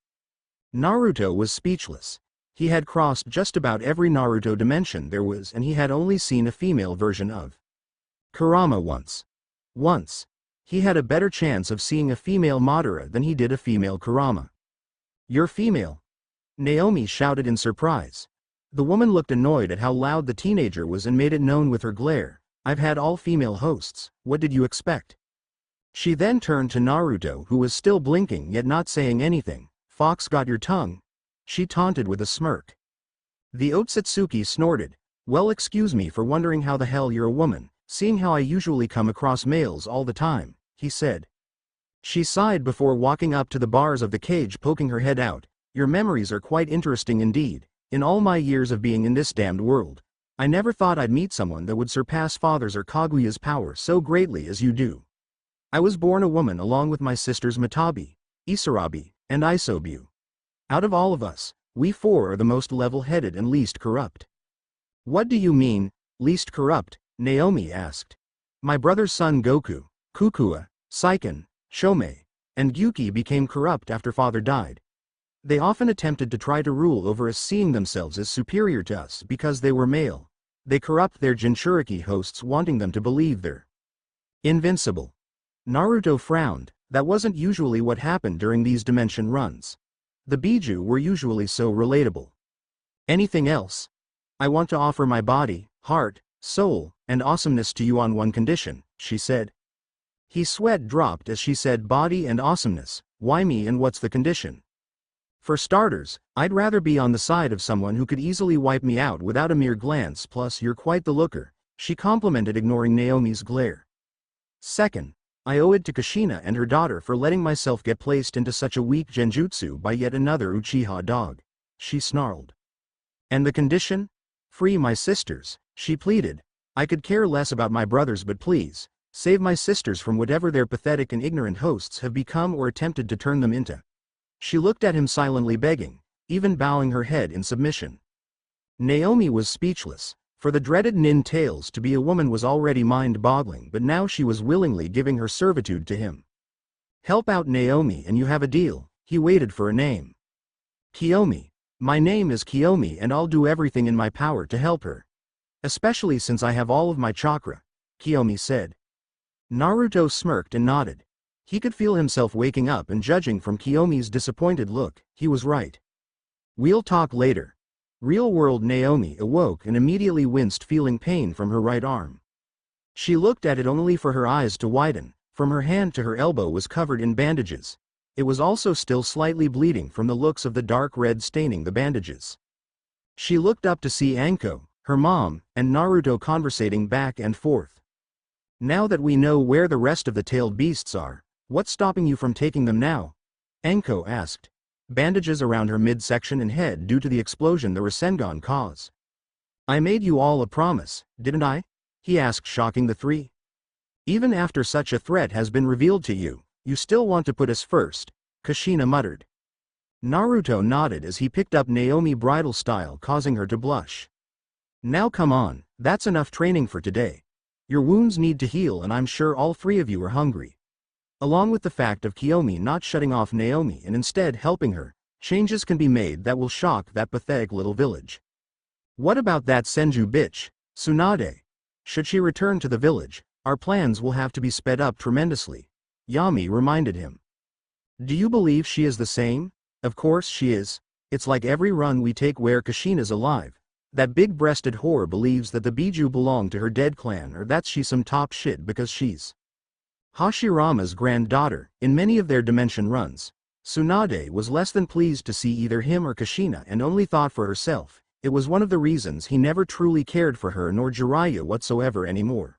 Naruto was speechless. He had crossed just about every Naruto dimension there was and he had only seen a female version of Kurama once. He had a better chance of seeing a female Madara than he did a female Kurama. You're female? Naomi shouted in surprise. The woman looked annoyed at how loud the teenager was and made it known with her glare. I've had all female hosts, what did you expect? She then turned to Naruto, who was still blinking yet not saying anything. Fox got your tongue? She taunted with a smirk. The Otsutsuki snorted. Well, excuse me for wondering how the hell you're a woman, seeing how I usually come across males all the time, he said. She sighed before walking up to the bars of the cage, poking her head out. Your memories are quite interesting indeed. In all my years of being in this damned world, I never thought I'd meet someone that would surpass Father's or Kaguya's power so greatly as you do. I was born a woman along with my sisters Matabi, Isarabi, and Isobu. Out of all of us, we four are the most level-headed and least corrupt. What do you mean, least corrupt? Naomi asked. My brother's son Goku, Kukua, Saiken, Shomei, and Gyuki became corrupt after father died. They often attempted to try to rule over us, seeing themselves as superior to us because they were male. They corrupt their Jinchuriki hosts, wanting them to believe they're invincible. Naruto frowned. That wasn't usually what happened during these dimension runs. The Biju were usually so relatable. Anything else? I want to offer my body, heart, soul, and awesomeness to you on one condition, she said. His sweat dropped as she said body and awesomeness. Why me, and what's the condition? For starters, I'd rather be on the side of someone who could easily wipe me out without a mere glance, plus you're quite the looker, she complimented, ignoring Naomi's glare. Second, I owe it to Kushina and her daughter for letting myself get placed into such a weak genjutsu by yet another Uchiha dog, she snarled. And the condition? Free my sisters, she pleaded. I could care less about my brothers, but please, save my sisters from whatever their pathetic and ignorant hosts have become or attempted to turn them into. She looked at him silently, begging, even bowing her head in submission. Naomi was speechless. For the dreaded nin tales to be a woman was already mind-boggling, but now she was willingly giving her servitude to him. Help out Naomi and you have a deal. He waited for a name. Kiyomi. My name is Kiyomi and I'll do everything in my power to help her. Especially since I have all of my chakra, Kiyomi said. Naruto smirked and nodded. He could feel himself waking up, and judging from Kiyomi's disappointed look, he was right. We'll talk later. Real-world Naomi awoke and immediately winced, feeling pain from her right arm. She looked at it only for her eyes to widen. From her hand to her elbow was covered in bandages. It was also still slightly bleeding from the looks of the dark red staining the bandages. She looked up to see Anko, her mom, and Naruto conversating back and forth. Now that we know where the rest of the tailed beasts are, what's stopping you from taking them now? Anko asked. Bandages around her midsection and head due to the explosion the Rasengan caused. I made you all a promise, didn't I? He asked, shocking the three. Even after such a threat has been revealed to you, you still want to put us first, Kushina muttered. Naruto nodded as he picked up Naomi bridal style, causing her to blush. Now come on, that's enough training for today. Your wounds need to heal, and I'm sure all three of you are hungry. Along with the fact of Kiyomi not shutting off Naomi and instead helping her, changes can be made that will shock that pathetic little village. What about that Senju bitch, Tsunade? Should she return to the village, our plans will have to be sped up tremendously, Yami reminded him. Do you believe she is the same? Of course she is. It's like every run we take where Kushina's alive. That big-breasted whore believes that the Biju belong to her dead clan, or that she's some top shit because she's Hashirama's granddaughter. In many of their dimension runs, Tsunade was less than pleased to see either him or Kushina and only thought for herself. It was one of the reasons he never truly cared for her nor Jiraiya whatsoever anymore.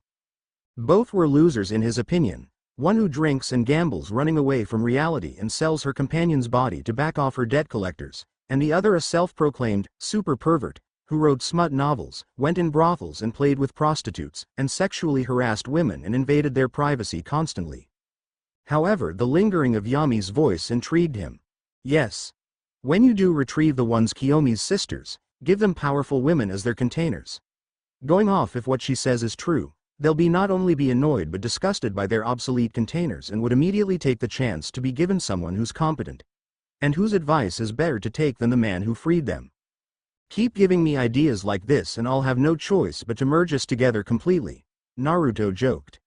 Both were losers in his opinion, one who drinks and gambles, running away from reality and sells her companion's body to back off her debt collectors, and the other a self-proclaimed super pervert, who wrote smut novels, went in brothels and played with prostitutes, and sexually harassed women and invaded their privacy constantly. However, the lingering of Yami's voice intrigued him. Yes. When you do retrieve the ones Kiyomi's sisters, give them powerful women as their containers. Going off, if what she says is true, they'll not only be annoyed but disgusted by their obsolete containers and would immediately take the chance to be given someone who's competent, and whose advice is better to take than the man who freed them. Keep giving me ideas like this and I'll have no choice but to merge us together completely, Naruto joked.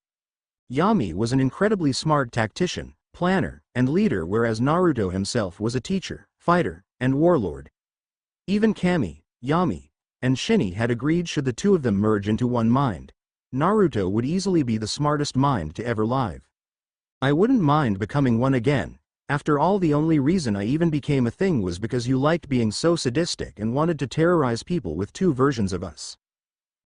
Yami was an incredibly smart tactician, planner, and leader, whereas Naruto himself was a teacher, fighter, and warlord. Even Kami, Yami, and Shinny had agreed should the two of them merge into one mind, Naruto would easily be the smartest mind to ever live. I wouldn't mind becoming one again. After all, the only reason I even became a thing was because you liked being so sadistic and wanted to terrorize people with two versions of us.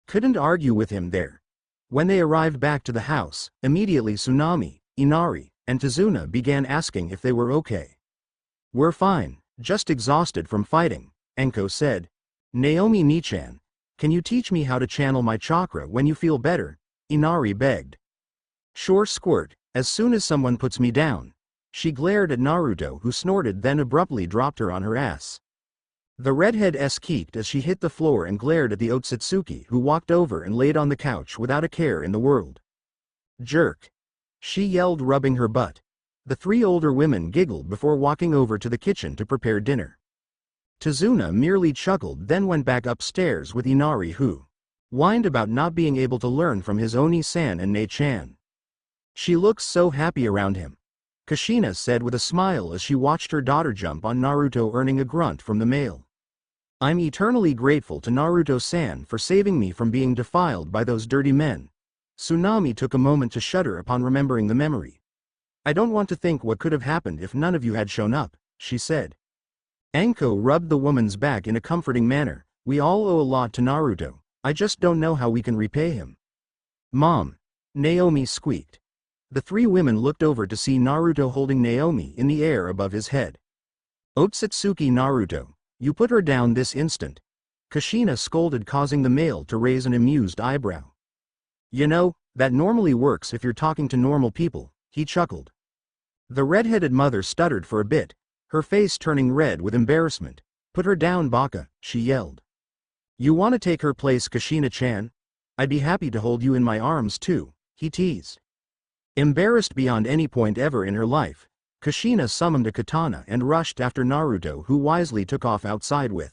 Couldn't argue with him there. When they arrived back to the house, immediately Tsunami, Inari, and Tazuna began asking if they were okay. We're fine, just exhausted from fighting, Enko said. Naomi Nichan, can you teach me how to channel my chakra when you feel better? Inari begged. Sure, squirt, as soon as someone puts me down. She glared at Naruto, who snorted, then abruptly dropped her on her ass. The redhead squeaked as she hit the floor and glared at the Otsutsuki, who walked over and laid on the couch without a care in the world. Jerk! She yelled, rubbing her butt. The three older women giggled before walking over to the kitchen to prepare dinner. Tazuna merely chuckled, then went back upstairs with Inari, who whined about not being able to learn from his Oni-san and Nei-chan. She looks so happy around him, Kushina said with a smile as she watched her daughter jump on Naruto, earning a grunt from the male. I'm eternally grateful to Naruto-san for saving me from being defiled by those dirty men. Tsunami took a moment to shudder upon remembering the memory. I don't want to think what could have happened if none of you had shown up, she said. Anko rubbed the woman's back in a comforting manner. We all owe a lot to Naruto, I just don't know how we can repay him. Mom, Naomi squeaked. The three women looked over to see Naruto holding Naomi in the air above his head. Otsutsuki Naruto, you put her down this instant, Kushina scolded, causing the male to raise an amused eyebrow. You know, that normally works if you're talking to normal people, he chuckled. The red-headed mother stuttered for a bit, her face turning red with embarrassment. Put her down, Baka, she yelled. You want to take her place, Kushina-chan? I'd be happy to hold you in my arms too, he teased. Embarrassed beyond any point ever in her life, Kushina summoned a katana and rushed after Naruto, who wisely took off outside with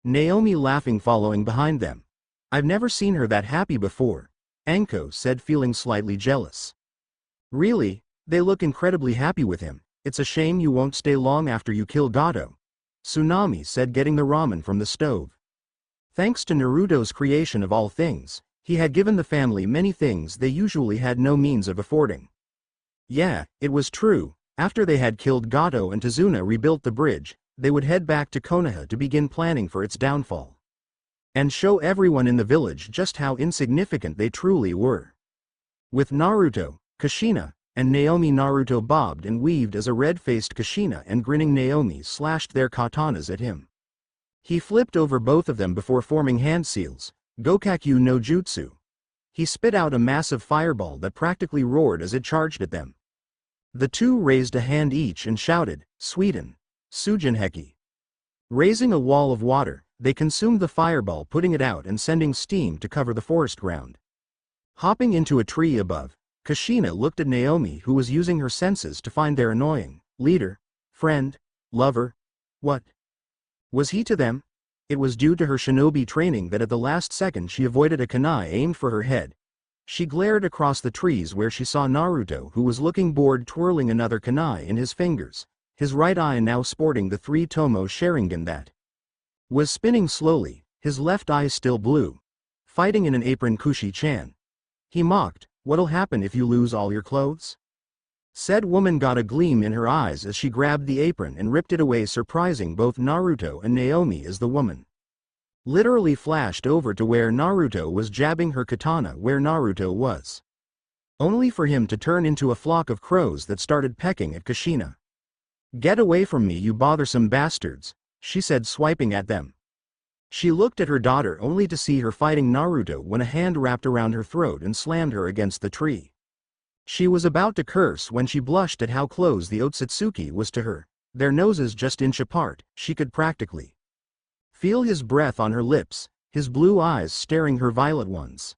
Naomi laughing following behind them. I've never seen her that happy before, Anko said, feeling slightly jealous. Really, they look incredibly happy with him. It's a shame you won't stay long after you kill Gato, Tsunami said, getting the ramen from the stove. Thanks to Naruto's creation of all things, he had given the family many things they usually had no means of affording. Yeah, it was true, after they had killed Gato and Tazuna rebuilt the bridge, they would head back to Konoha to begin planning for its downfall. And show everyone in the village just how insignificant they truly were. With Naruto, Kushina, and Naomi, Naruto bobbed and weaved as a red-faced Kushina and grinning Naomi slashed their katanas at him. He flipped over both of them before forming hand seals, Gokakyu no Jutsu. He spit out a massive fireball that practically roared as it charged at them. The two raised a hand each and shouted, Sweden, Sujinheki. Raising a wall of water, they consumed the fireball, putting it out and sending steam to cover the forest ground. Hopping into a tree above, Kushina looked at Naomi, who was using her senses to find their annoying leader, friend, lover. What was he to them? It was due to her shinobi training that at the last second she avoided a kunai aimed for her head. She glared across the trees where she saw Naruto, who was looking bored, twirling another kunai in his fingers, his right eye now sporting the 3-tomo Sharingan that was spinning slowly, his left eye still blue. Fighting in an apron, Kushi-chan. He mocked, what'll happen if you lose all your clothes? Said woman got a gleam in her eyes as she grabbed the apron and ripped it away, surprising both Naruto and Naomi as the woman literally flashed over to where Naruto was jabbing her katana where Naruto was, only for him to turn into a flock of crows that started pecking at Kushina. Get away from me, you bothersome bastards, she said, swiping at them. She looked at her daughter only to see her fighting Naruto when a hand wrapped around her throat and slammed her against the tree. She was about to curse when she blushed at how close the Otsutsuki was to her, their noses just inch apart. She could practically feel his breath on her lips, his blue eyes staring her violet ones.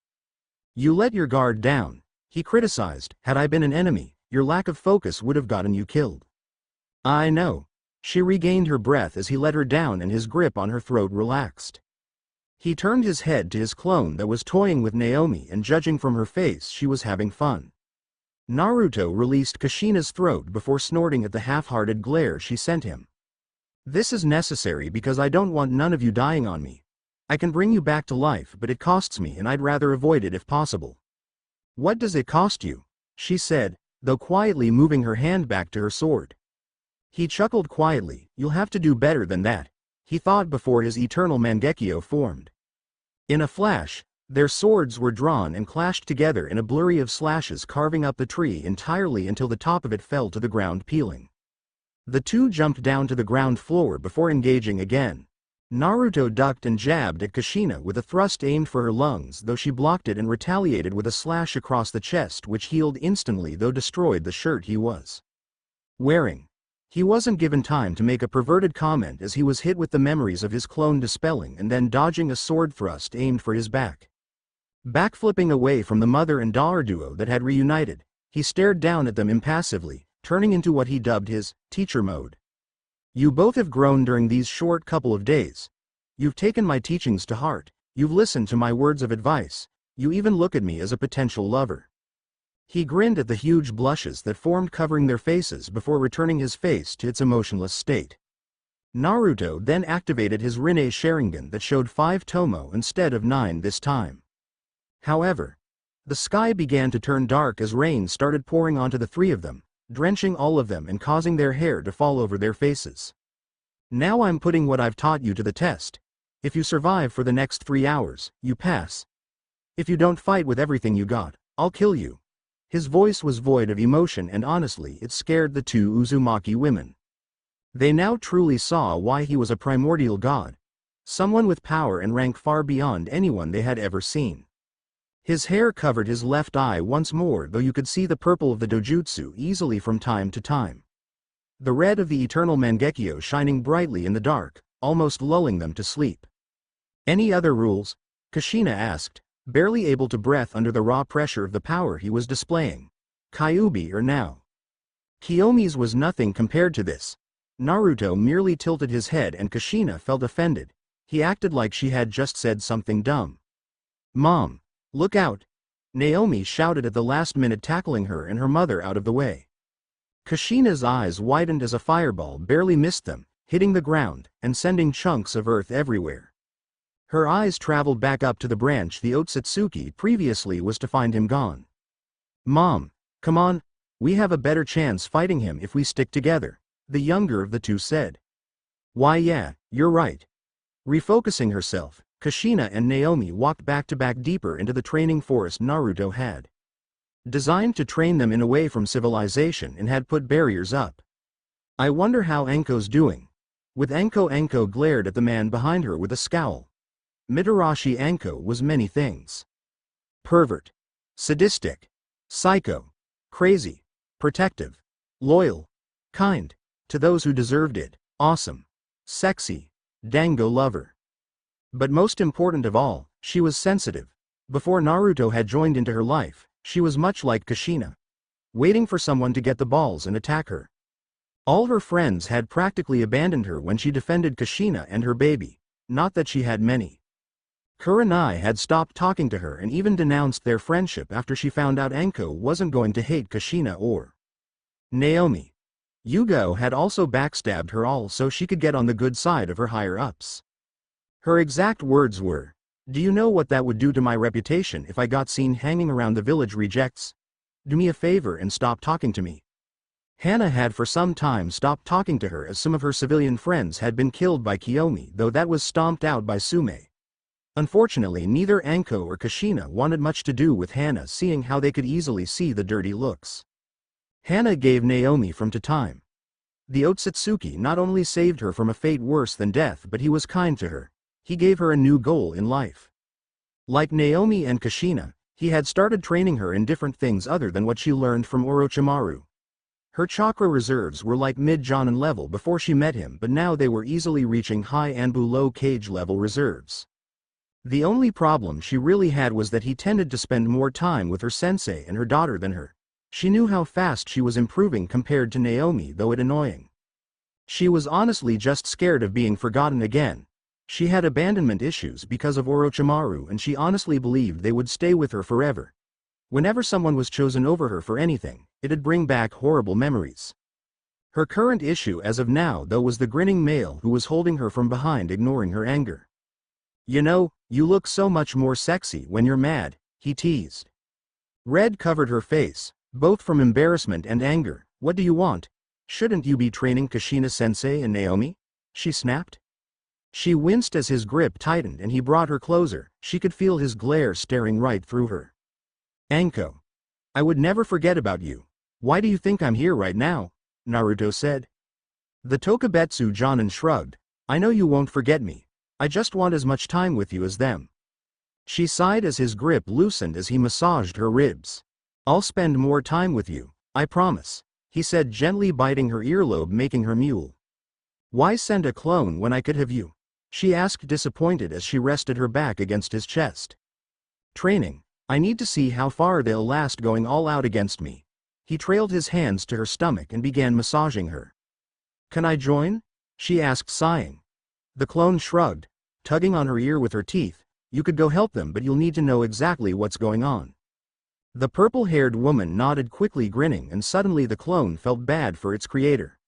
You let your guard down, he criticized. Had I been an enemy, your lack of focus would have gotten you killed. I know. She regained her breath as he let her down and his grip on her throat relaxed. He turned his head to his clone that was toying with Naomi, and judging from her face she was having fun. Naruto released Kushina's throat before snorting at the half-hearted glare she sent him. This is necessary because I don't want none of you dying on me. I can bring you back to life, but it costs me and I'd rather avoid it if possible. What does it cost you? She said, though quietly moving her hand back to her sword. He chuckled quietly. You'll have to do better than that, he thought before his eternal Mangekyo formed. In a flash, their swords were drawn and clashed together in a blurry of slashes, carving up the tree entirely until the top of it fell to the ground, peeling. The two jumped down to the ground floor before engaging again. Naruto ducked and jabbed at Kushina with a thrust aimed for her lungs, though she blocked it and retaliated with a slash across the chest, which healed instantly though destroyed the shirt he was wearing. He wasn't given time to make a perverted comment as he was hit with the memories of his clone dispelling and then dodging a sword thrust aimed for his back. Backflipping away from the mother and daughter duo that had reunited, he stared down at them impassively, turning into what he dubbed his teacher mode. You both have grown during these short couple of days. You've taken my teachings to heart, You've listened to my words of advice. You even look at me as a potential lover." He grinned at the huge blushes that formed covering their faces before returning his face to its emotionless state. Naruto then activated his Rinne Sharingan that showed 5 Tomo instead of 9 this time. However, the sky began to turn dark as rain started pouring onto the 3 of them, drenching all of them and causing their hair to fall over their faces. "Now I'm putting what I've taught you to the test. If you survive for the next 3 hours, you pass. If you don't fight with everything you got, I'll kill you." His voice was void of emotion, and honestly it scared the 2 Uzumaki women. They now truly saw why he was a primordial god. Someone with power and rank far beyond anyone they had ever seen. His hair covered his left eye once more, though you could see the purple of the dojutsu easily from time to time. The red of the eternal Mangekyo shining brightly in the dark, almost lulling them to sleep. "Any other rules?" Kushina asked, barely able to breathe under the raw pressure of the power he was displaying. "Kyuubi or now?" Kiyomi's was nothing compared to this. Naruto merely tilted his head and Kushina felt offended. He acted like she had just said something dumb. "Mom, look out!" Naomi shouted at the last minute, tackling her and her mother out of the way. Kushina's eyes widened as a fireball barely missed them, hitting the ground and sending chunks of earth everywhere. Her eyes traveled back up to the branch the Otsutsuki previously was to find him gone. "Mom, come on, we have a better chance fighting him if we stick together," the younger of the 2 said. "Why yeah, you're right." Refocusing herself, Kushina and Naomi walked back to back deeper into the training forest Naruto had designed to train them in away from civilization and had put barriers up. "I wonder how Anko's doing." With Anko glared at the man behind her with a scowl. Mitarashi Anko was many things. Pervert. Sadistic. Psycho. Crazy. Protective. Loyal. Kind. To those who deserved it. Awesome. Sexy. Dango lover. But most important of all, she was sensitive. Before Naruto had joined into her life, she was much like Kushina. Waiting for someone to get the balls and attack her. All her friends had practically abandoned her when she defended Kushina and her baby. Not that she had many. Kurenai had stopped talking to her and even denounced their friendship after she found out Anko wasn't going to hate Kushina or Naomi. Yugao had also backstabbed her all so she could get on the good side of her higher-ups. Her exact words were, "Do you know what that would do to my reputation if I got seen hanging around the village rejects? Do me a favor and stop talking to me." Hana had for some time stopped talking to her as some of her civilian friends had been killed by Kiyomi, though that was stomped out by Sume. Unfortunately, neither Anko or Kushina wanted much to do with Hana, seeing how they could easily see the dirty looks Hana gave Naomi from to time. The Otsutsuki not only saved her from a fate worse than death, but he was kind to her. He gave her a new goal in life. Like Naomi and Kushina, he had started training her in different things other than what she learned from Orochimaru. Her chakra reserves were like mid-Jonin level before she met him, but now they were easily reaching high Anbu low cage level reserves. The only problem she really had was that he tended to spend more time with her sensei and her daughter than her. She knew how fast she was improving compared to Naomi, though it annoying. She was honestly just scared of being forgotten again. She had abandonment issues because of Orochimaru, and she honestly believed they would stay with her forever. Whenever someone was chosen over her for anything, it'd bring back horrible memories. Her current issue as of now, though, was the grinning male who was holding her from behind, ignoring her anger. "You know, you look so much more sexy when you're mad," he teased. Red covered her face, both from embarrassment and anger. "What do you want? Shouldn't you be training Kushina-sensei and Naomi?" she snapped. She winced as his grip tightened and he brought her closer. She could feel his glare staring right through her. "Anko, I would never forget about you. Why do you think I'm here right now?" Naruto said. The Tokubetsu Jonin shrugged. "I know you won't forget me. I just want as much time with you as them." She sighed as his grip loosened as he massaged her ribs. "I'll spend more time with you, I promise," he said, gently biting her earlobe, making her mewl. "Why send a clone when I could have you?" she asked, disappointed as she rested her back against his chest. "Training. I need to see how far they'll last going all out against me." He trailed his hands to her stomach and began massaging her. "Can I join?" she asked, sighing. The clone shrugged, tugging on her ear with her teeth. You could go help them, but you'll need to know exactly what's going on. The purple-haired woman nodded quickly, grinning, and suddenly the clone felt bad for its creator.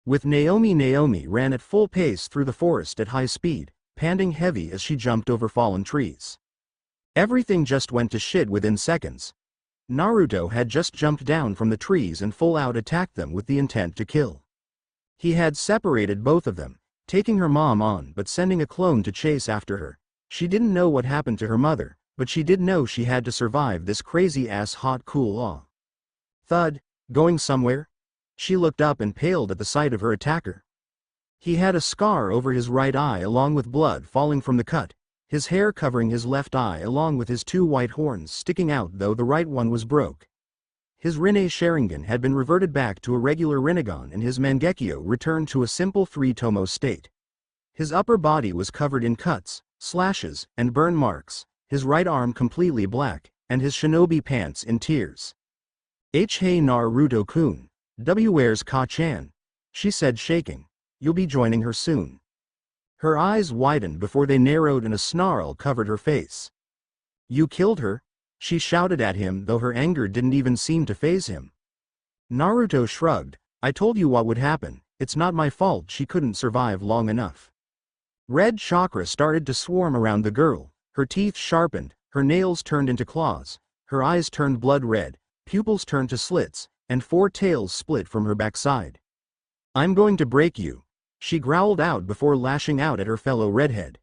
With Naomi ran at full pace through the forest at high speed, panting heavy as she jumped over fallen trees. Everything just went to shit within seconds. Naruto had just jumped down from the trees and full-out attacked them with the intent to kill. He had separated both of them, taking her mom on but sending a clone to chase after her. She didn't know what happened to her mother, but she did know she had to survive this crazy-ass hot cool-off. Thud, going somewhere? She looked up and paled at the sight of her attacker. He had a scar over his right eye along with blood falling from the cut, his hair covering his left eye along with his two white horns sticking out, though the right one was broke. His Rinne Sharingan had been reverted back to a regular Rinnegan and his Mangekyo returned to a simple 3-tomo state. His upper body was covered in cuts, slashes, and burn marks, his right arm completely black, and his shinobi pants in tears. Hey Naruto-kun. Where's Ka-chan? She said, shaking. You'll be joining her soon. Her eyes widened before they narrowed and a snarl covered her face. You killed her? She shouted at him, though her anger didn't even seem to faze him. Naruto shrugged. I told you what would happen. It's not my fault she couldn't survive long enough. Red chakra started to swarm around the girl. Her teeth sharpened, her nails turned into claws, her eyes turned blood red, pupils turned to slits, and 4 tails split from her backside. I'm going to break you, she growled out before lashing out at her fellow redhead.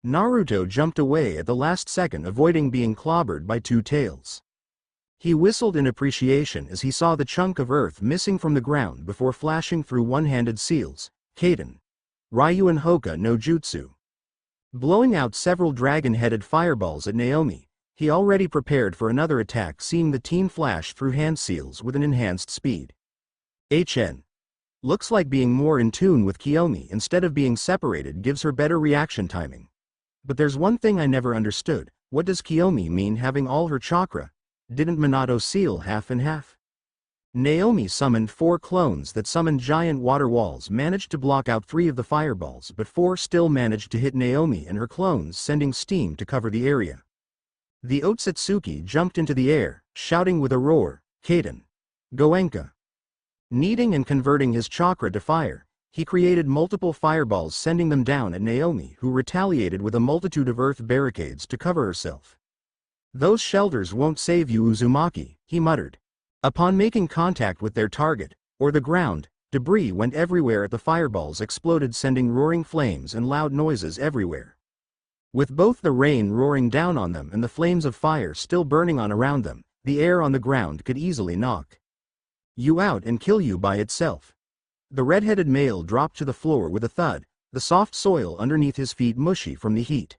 Naruto jumped away at the last second, avoiding being clobbered by 2 tails. He whistled in appreciation as he saw the chunk of earth missing from the ground before flashing through one-handed seals, Kaden. Ryuan Hoka no Jutsu. Blowing out several dragon-headed fireballs at Naomi, he already prepared for another attack, seeing the teen flash through hand seals with an enhanced speed. Looks like being more in tune with Kiyomi instead of being separated gives her better reaction timing. But there's one thing I never understood, what does Kiyomi mean having all her chakra? Didn't Minato seal half and half? Naomi summoned 4 clones that summoned giant water walls, managed to block out 3 of the fireballs, but 4 still managed to hit Naomi and her clones, sending steam to cover the area. The Otsutsuki jumped into the air, shouting with a roar, Kaden. Goenka. Kneading and converting his chakra to fire, he created multiple fireballs, sending them down at Naomi, who retaliated with a multitude of earth barricades to cover herself. Those shelters won't save you, Uzumaki, he muttered. Upon making contact with their target, or the ground, debris went everywhere as the fireballs exploded, sending roaring flames and loud noises everywhere. With both the rain roaring down on them and the flames of fire still burning on around them, the air on the ground could easily knock you out and kill you by itself. The red-headed male dropped to the floor with a thud, the soft soil underneath his feet mushy from the heat.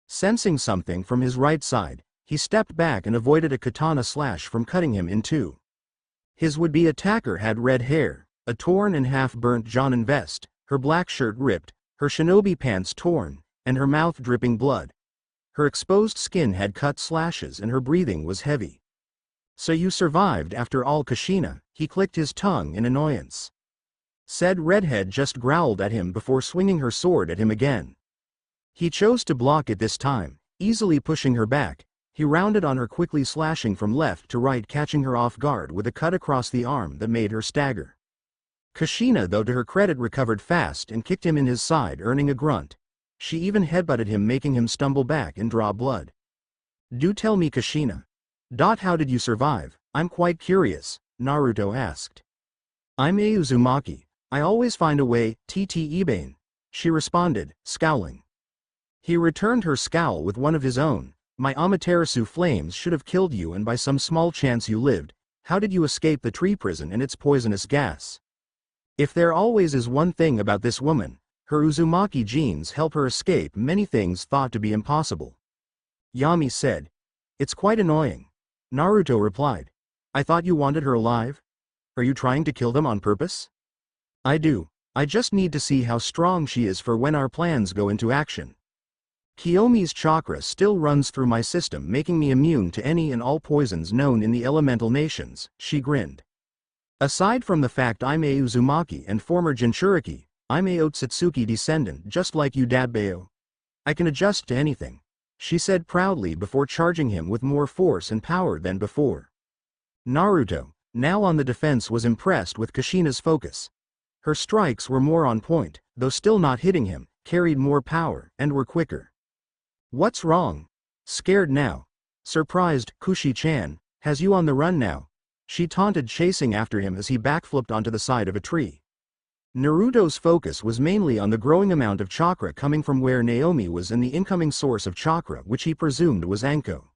Sensing something from his right side, he stepped back and avoided a katana slash from cutting him in 2. His would-be attacker had red hair, a torn and half-burnt Jonin vest, her black shirt ripped, her shinobi pants torn, and her mouth dripping blood. Her exposed skin had cut slashes and her breathing was heavy. So you survived after all, Kushina, he clicked his tongue in annoyance. Said redhead just growled at him before swinging her sword at him again. He chose to block it this time, easily pushing her back. He rounded on her, quickly slashing from left to right, catching her off guard with a cut across the arm that made her stagger. Kushina, though, to her credit, recovered fast and kicked him in his side, earning a grunt. She even headbutted him, making him stumble back and draw blood. Do tell me, Kushina. How did you survive? I'm quite curious, Naruto asked. I'm Uzumaki. I always find a way, Ibane, she responded, scowling. He returned her scowl with one of his own. My Amaterasu flames should have killed you, and by some small chance you lived. How did you escape the tree prison and its poisonous gas? If there always is one thing about this woman, her Uzumaki genes help her escape many things thought to be impossible. Yami said. It's quite annoying. Naruto replied. I thought you wanted her alive? Are you trying to kill them on purpose? I do. I just need to see how strong she is for when our plans go into action. Kiyomi's chakra still runs through my system, making me immune to any and all poisons known in the elemental nations, she grinned. Aside from the fact I'm a Uzumaki and former Jinchuriki, I'm a Otsutsuki descendant just like you, Dadbeo. I can adjust to anything. she said proudly before charging him with more force and power than before. Naruto, now on the defense, was impressed with Kushina's focus. Her strikes were more on point, though still not hitting him, carried more power, and were quicker. What's wrong? Scared now? Surprised, Kushi-chan, has you on the run now? She taunted, chasing after him as he backflipped onto the side of a tree. Naruto's focus was mainly on the growing amount of chakra coming from where Naomi was and the incoming source of chakra, which he presumed was Anko.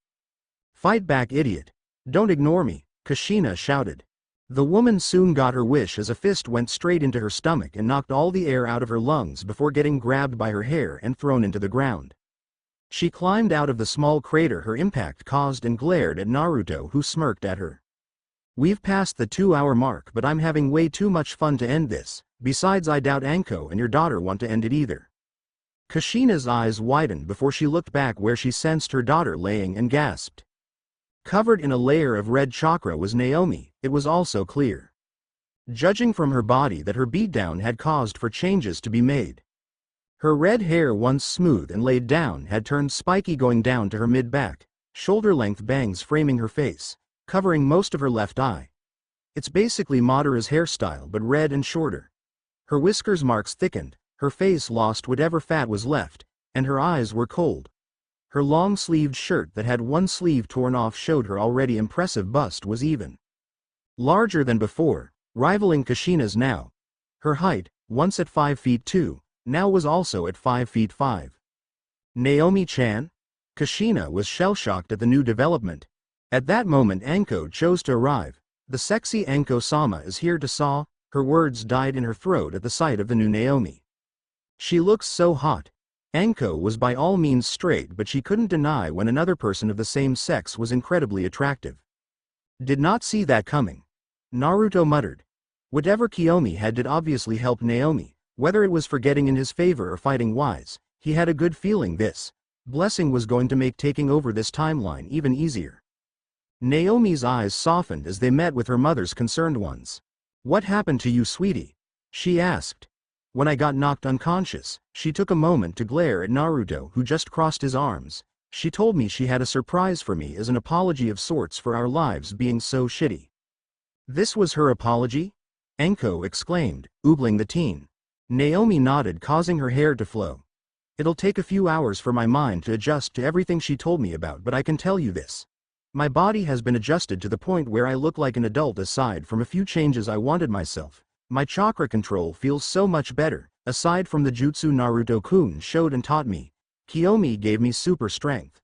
Fight back, idiot. Don't ignore me, Kushina shouted. The woman soon got her wish as a fist went straight into her stomach and knocked all the air out of her lungs before getting grabbed by her hair and thrown into the ground. She climbed out of the small crater her impact caused and glared at Naruto, who smirked at her. We've passed the 2-hour mark, but I'm having way too much fun to end this. Besides, I doubt Anko and your daughter want to end it either. Kushina's eyes widened before she looked back where she sensed her daughter laying and gasped. Covered in a layer of red chakra was Naomi, it was also clear. Judging from her body that her beatdown had caused for changes to be made. Her red hair, once smooth and laid down, had turned spiky going down to her mid-back, shoulder-length bangs framing her face, covering most of her left eye. It's basically Madara's hairstyle but red and shorter. Her whiskers marks thickened, her face lost whatever fat was left, and her eyes were cold. Her long-sleeved shirt that had one sleeve torn off showed her already impressive bust was even larger than before, rivaling Kushina's now. Her height, once at 5 feet 2, now was also at 5 feet 5. Naomi-chan? Kushina was shell-shocked at the new development. At that moment Anko chose to arrive. The sexy Anko-sama is here to saw. Her words died in her throat at the sight of the new Naomi. She looks so hot. Anko was by all means straight, but she couldn't deny when another person of the same sex was incredibly attractive. Did not see that coming. Naruto muttered. Whatever Kiyomi had did obviously help Naomi, whether it was for getting in his favor or fighting wise. He had a good feeling this blessing was going to make taking over this timeline even easier. Naomi's eyes softened as they met with her mother's concerned ones. What happened to you, sweetie? She asked. When I got knocked unconscious, she took a moment to glare at Naruto, who just crossed his arms. She told me she had a surprise for me as an apology of sorts for our lives being so shitty. This was her apology? Anko exclaimed, oogling the teen. Naomi nodded, causing her hair to flow. It'll take a few hours for my mind to adjust to everything she told me about, but I can tell you this. My body has been adjusted to the point where I look like an adult aside from a few changes I wanted myself. My chakra control feels so much better, aside from the jutsu Naruto-kun showed and taught me. Kiyomi gave me super strength.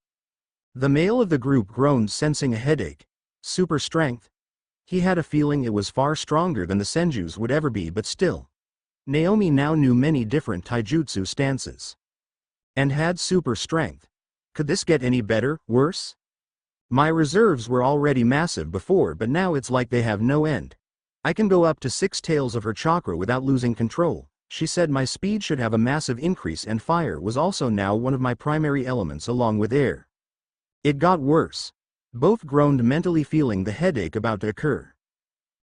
The male of the group groaned, sensing a headache. Super strength? He had a feeling it was far stronger than the senjus would ever be, but still. Naomi now knew many different taijutsu stances. And had super strength. Could this get any better, worse? My reserves were already massive before, but now it's like they have no end. I can go up to 6 tails of her chakra without losing control. She said my speed should have a massive increase, and fire was also now one of my primary elements along with air. It got worse. Both groaned, mentally feeling the headache about to occur.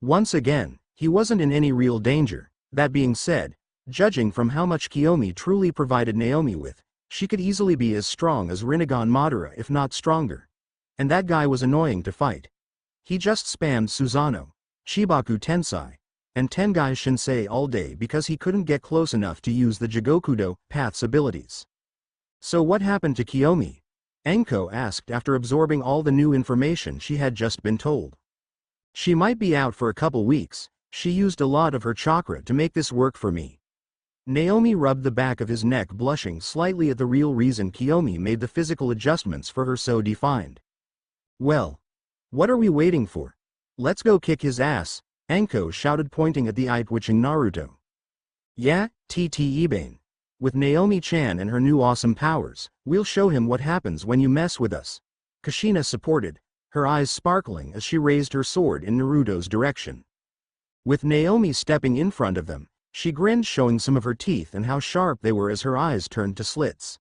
Once again, he wasn't in any real danger. That being said, judging from how much Kiyomi truly provided Naomi with, she could easily be as strong as Rinnegan Madara, if not stronger. And that guy was annoying to fight. He just spammed Susanoo, Shibaku Tensei, and Tengai Shinsei all day because he couldn't get close enough to use the Jigokudo Path's abilities. So what happened to Kiyomi? Anko asked after absorbing all the new information she had just been told. She might be out for a couple weeks. She used a lot of her chakra to make this work for me. Naomi rubbed the back of his neck, blushing slightly at the real reason Kiyomi made the physical adjustments for her so defined. Well, what are we waiting for? Let's go kick his ass, Anko shouted, pointing at the eye-twitching Naruto. Yeah, Ibane. With Naomi-chan and her new awesome powers, we'll show him what happens when you mess with us. Kushina supported, her eyes sparkling as she raised her sword in Naruto's direction. With Naomi stepping in front of them, she grinned, showing some of her teeth and how sharp they were as her eyes turned to slits.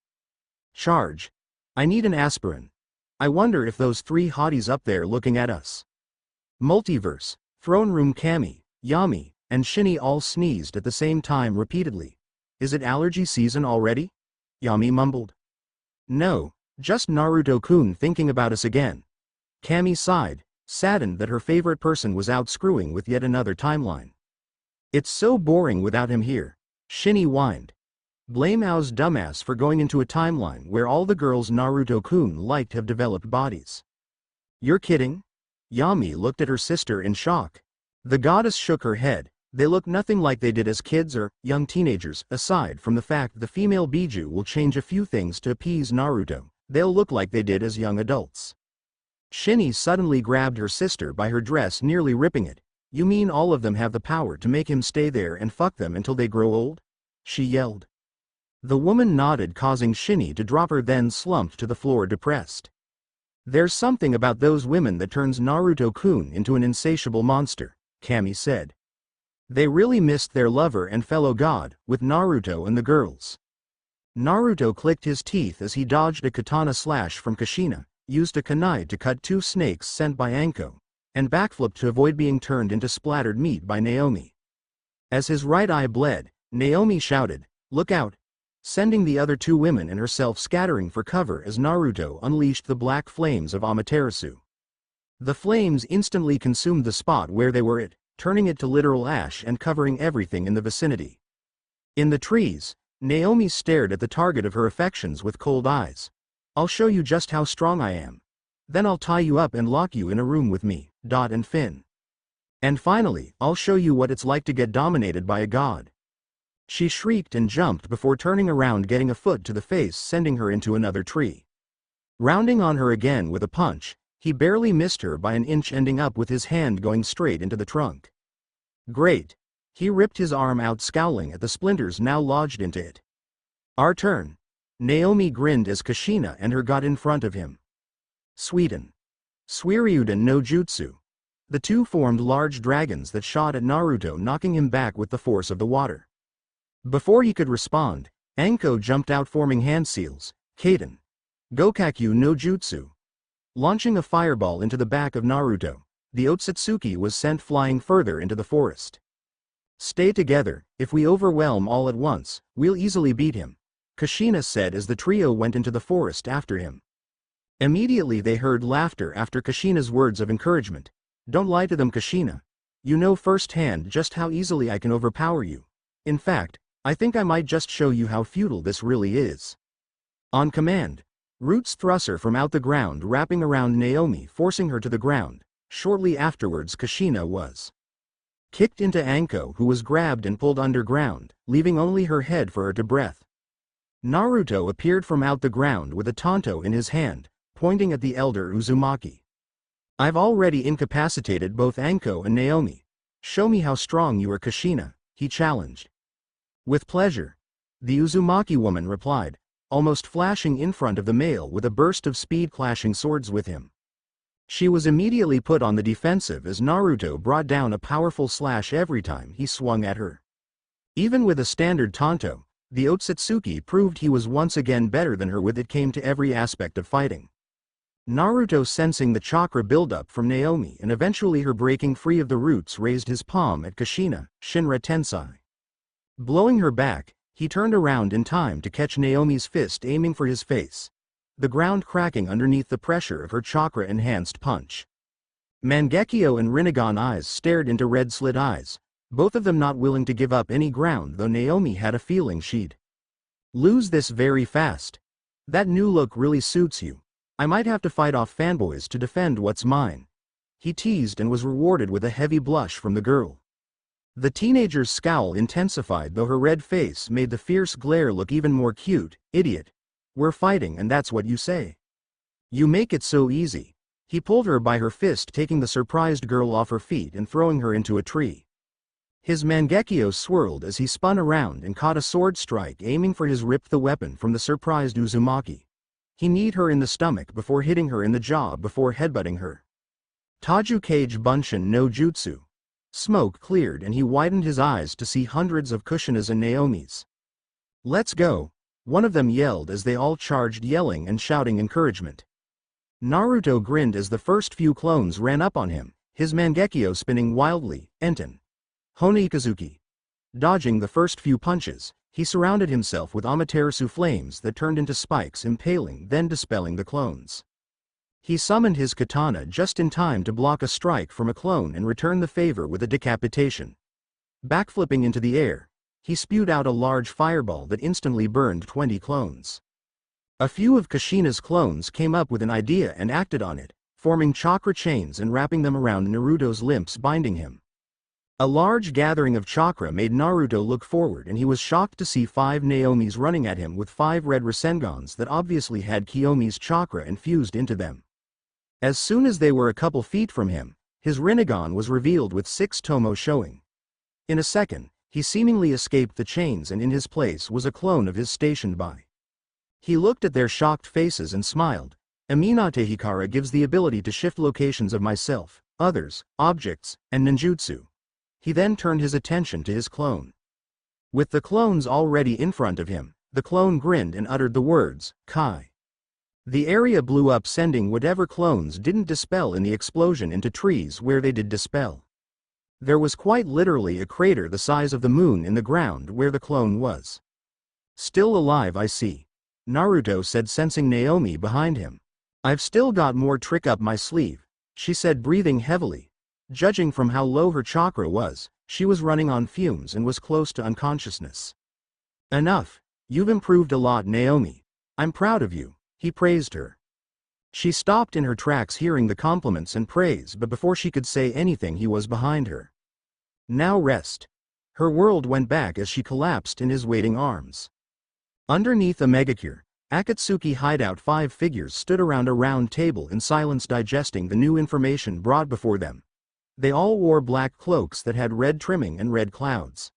Charge. I need an aspirin. I wonder if those 3 hotties up there looking at us. Multiverse, Throne Room Kami, Yami, and Shinny all sneezed at the same time repeatedly. Is it allergy season already? Yami mumbled. No, Just Naruto-kun thinking about us again. Cammy sighed, saddened that her favorite person was out screwing with yet another timeline. It's so boring without him here. Shinny whined. Blame Ao's dumbass for going into a timeline where all the girls Naruto-kun liked have developed bodies. You're kidding? Yami looked at her sister in shock. The goddess shook her head. They look nothing like they did as kids or young teenagers, aside from the fact the female Biju will change a few things to appease Naruto. They'll look like they did as young adults. Shinny suddenly grabbed her sister by her dress, nearly ripping it. You mean all of them have the power to make him stay there and fuck them until they grow old? She yelled. The woman nodded, causing Shinny to drop her, then slumped to the floor depressed. There's something about those women that turns Naruto-kun into an insatiable monster, Cammy said. They really missed their lover and fellow god, with Naruto and the girls. Naruto clicked his teeth as he dodged a katana slash from Kushina, used a kunai to cut 2 snakes sent by Anko, and backflipped to avoid being turned into splattered meat by Naomi. As his right eye bled, Naomi shouted, "Look out!" sending the other 2 women and herself scattering for cover as Naruto unleashed the black flames of Amaterasu. The flames instantly consumed the spot where they were at, turning it to literal ash and covering everything in the vicinity. In the trees, Naomi stared at the target of her affections with cold eyes. "I'll show you just how strong I am. Then I'll tie you up and lock you in a room with me, Dot and Finn. And finally, I'll show you what it's like to get dominated by a god." She shrieked and jumped before turning around, getting a foot to the face, sending her into another tree. Rounding on her again with a punch, he barely missed her by an inch, ending up with his hand going straight into the trunk. Great. He ripped his arm out, scowling at the splinters now lodged into it. Our turn. Naomi grinned as Kushina and her got in front of him. Suiden. Suiryuden no Jutsu. The 2 formed large dragons that shot at Naruto, knocking him back with the force of the water. Before he could respond, Anko jumped out, forming hand seals. Kaden. Gokakyu no Jutsu. Launching a fireball into the back of Naruto, the Otsutsuki was sent flying further into the forest. Stay together. If we overwhelm all at once, we'll easily beat him, Kushina said as the trio went into the forest after him. Immediately they heard laughter after Kushina's words of encouragement. Don't lie to them, Kushina. You know firsthand just how easily I can overpower you. In fact, I think I might just show you how futile this really is. On command, roots thrust her from out the ground, wrapping around Naomi, forcing her to the ground. Shortly afterwards, Kushina was kicked into Anko, who was grabbed and pulled underground, leaving only her head for her to breath. Naruto appeared from out the ground with a tanto in his hand, pointing at the elder Uzumaki. I've already incapacitated both Anko and Naomi. Show me how strong you are, Kushina, he challenged. With pleasure, the Uzumaki woman replied, almost flashing in front of the male with a burst of speed, clashing swords with him. She was immediately put on the defensive as Naruto brought down a powerful slash every time he swung at her. Even with a standard tanto, the Otsutsuki proved he was once again better than her when it came to every aspect of fighting. Naruto, sensing the chakra buildup from Naomi and eventually her breaking free of the roots, raised his palm at Kushina, Shinra Tensai. Blowing her back, he turned around in time to catch Naomi's fist aiming for his face, the ground cracking underneath the pressure of her chakra-enhanced punch. Mangekyo and Rinnegan eyes stared into red slit eyes, both of them not willing to give up any ground, though Naomi had a feeling she'd lose this very fast. That new look really suits you. I might have to fight off fanboys to defend what's mine, he teased, and was rewarded with a heavy blush from the girl. The teenager's scowl intensified, though her red face made the fierce glare look even more cute. Idiot. We're fighting and that's what you say? You make it so easy. He pulled her by her fist, taking the surprised girl off her feet and throwing her into a tree. His Mangekyo swirled as he spun around and caught a sword strike aiming for his ripped the weapon from the surprised Uzumaki. He kneed her in the stomach before hitting her in the jaw before headbutting her. Taju Kage Bunshin no Jutsu. Smoke cleared and he widened his eyes to see hundreds of Kushina's and Naomi's. Let's go, one of them yelled as they all charged, yelling and shouting encouragement. Naruto grinned as the first few clones ran up on him, his Mangekyo spinning wildly. Enten. Honeikazuki. Dodging the first few punches, He surrounded himself with Amaterasu flames that turned into spikes, impaling, then dispelling the clones. He summoned his katana just in time to block a strike from a clone and return the favor with a decapitation. Backflipping into the air, he spewed out a large fireball that instantly burned 20 clones. A few of Kushina's clones came up with an idea and acted on it, forming chakra chains and wrapping them around Naruto's limbs, binding him. A large gathering of chakra made Naruto look forward, and he was shocked to see 5 Naomis running at him with 5 red Rasengans that obviously had Kiyomi's chakra infused into them. As soon as they were a couple feet from him, his Rinnegan was revealed with 6 tomo showing. In a second, he seemingly escaped the chains, and in his place was a clone of his stationed by. He looked at their shocked faces and smiled. Aminate Hikara gives the ability to shift locations of myself, others, objects, and ninjutsu. He then turned his attention to his clone. With the clones already in front of him, the clone grinned and uttered the words, Kai. The area blew up, sending whatever clones didn't dispel in the explosion into trees where they did dispel. There was quite literally a crater the size of the moon in the ground where the clone was. Still alive, I see, Naruto said, sensing Naomi behind him. I've still got more trick up my sleeve, she said, breathing heavily. Judging from how low her chakra was, she was running on fumes and was close to unconsciousness. Enough, you've improved a lot, Naomi. I'm proud of you, he praised her. She stopped in her tracks hearing the compliments and praise, but before she could say anything he was behind her. Now rest. Her world went back as she collapsed in his waiting arms. Underneath a megacure, Akatsuki hideout, 5 figures stood around a round table in silence, digesting the new information brought before them. They all wore black cloaks that had red trimming and red clouds.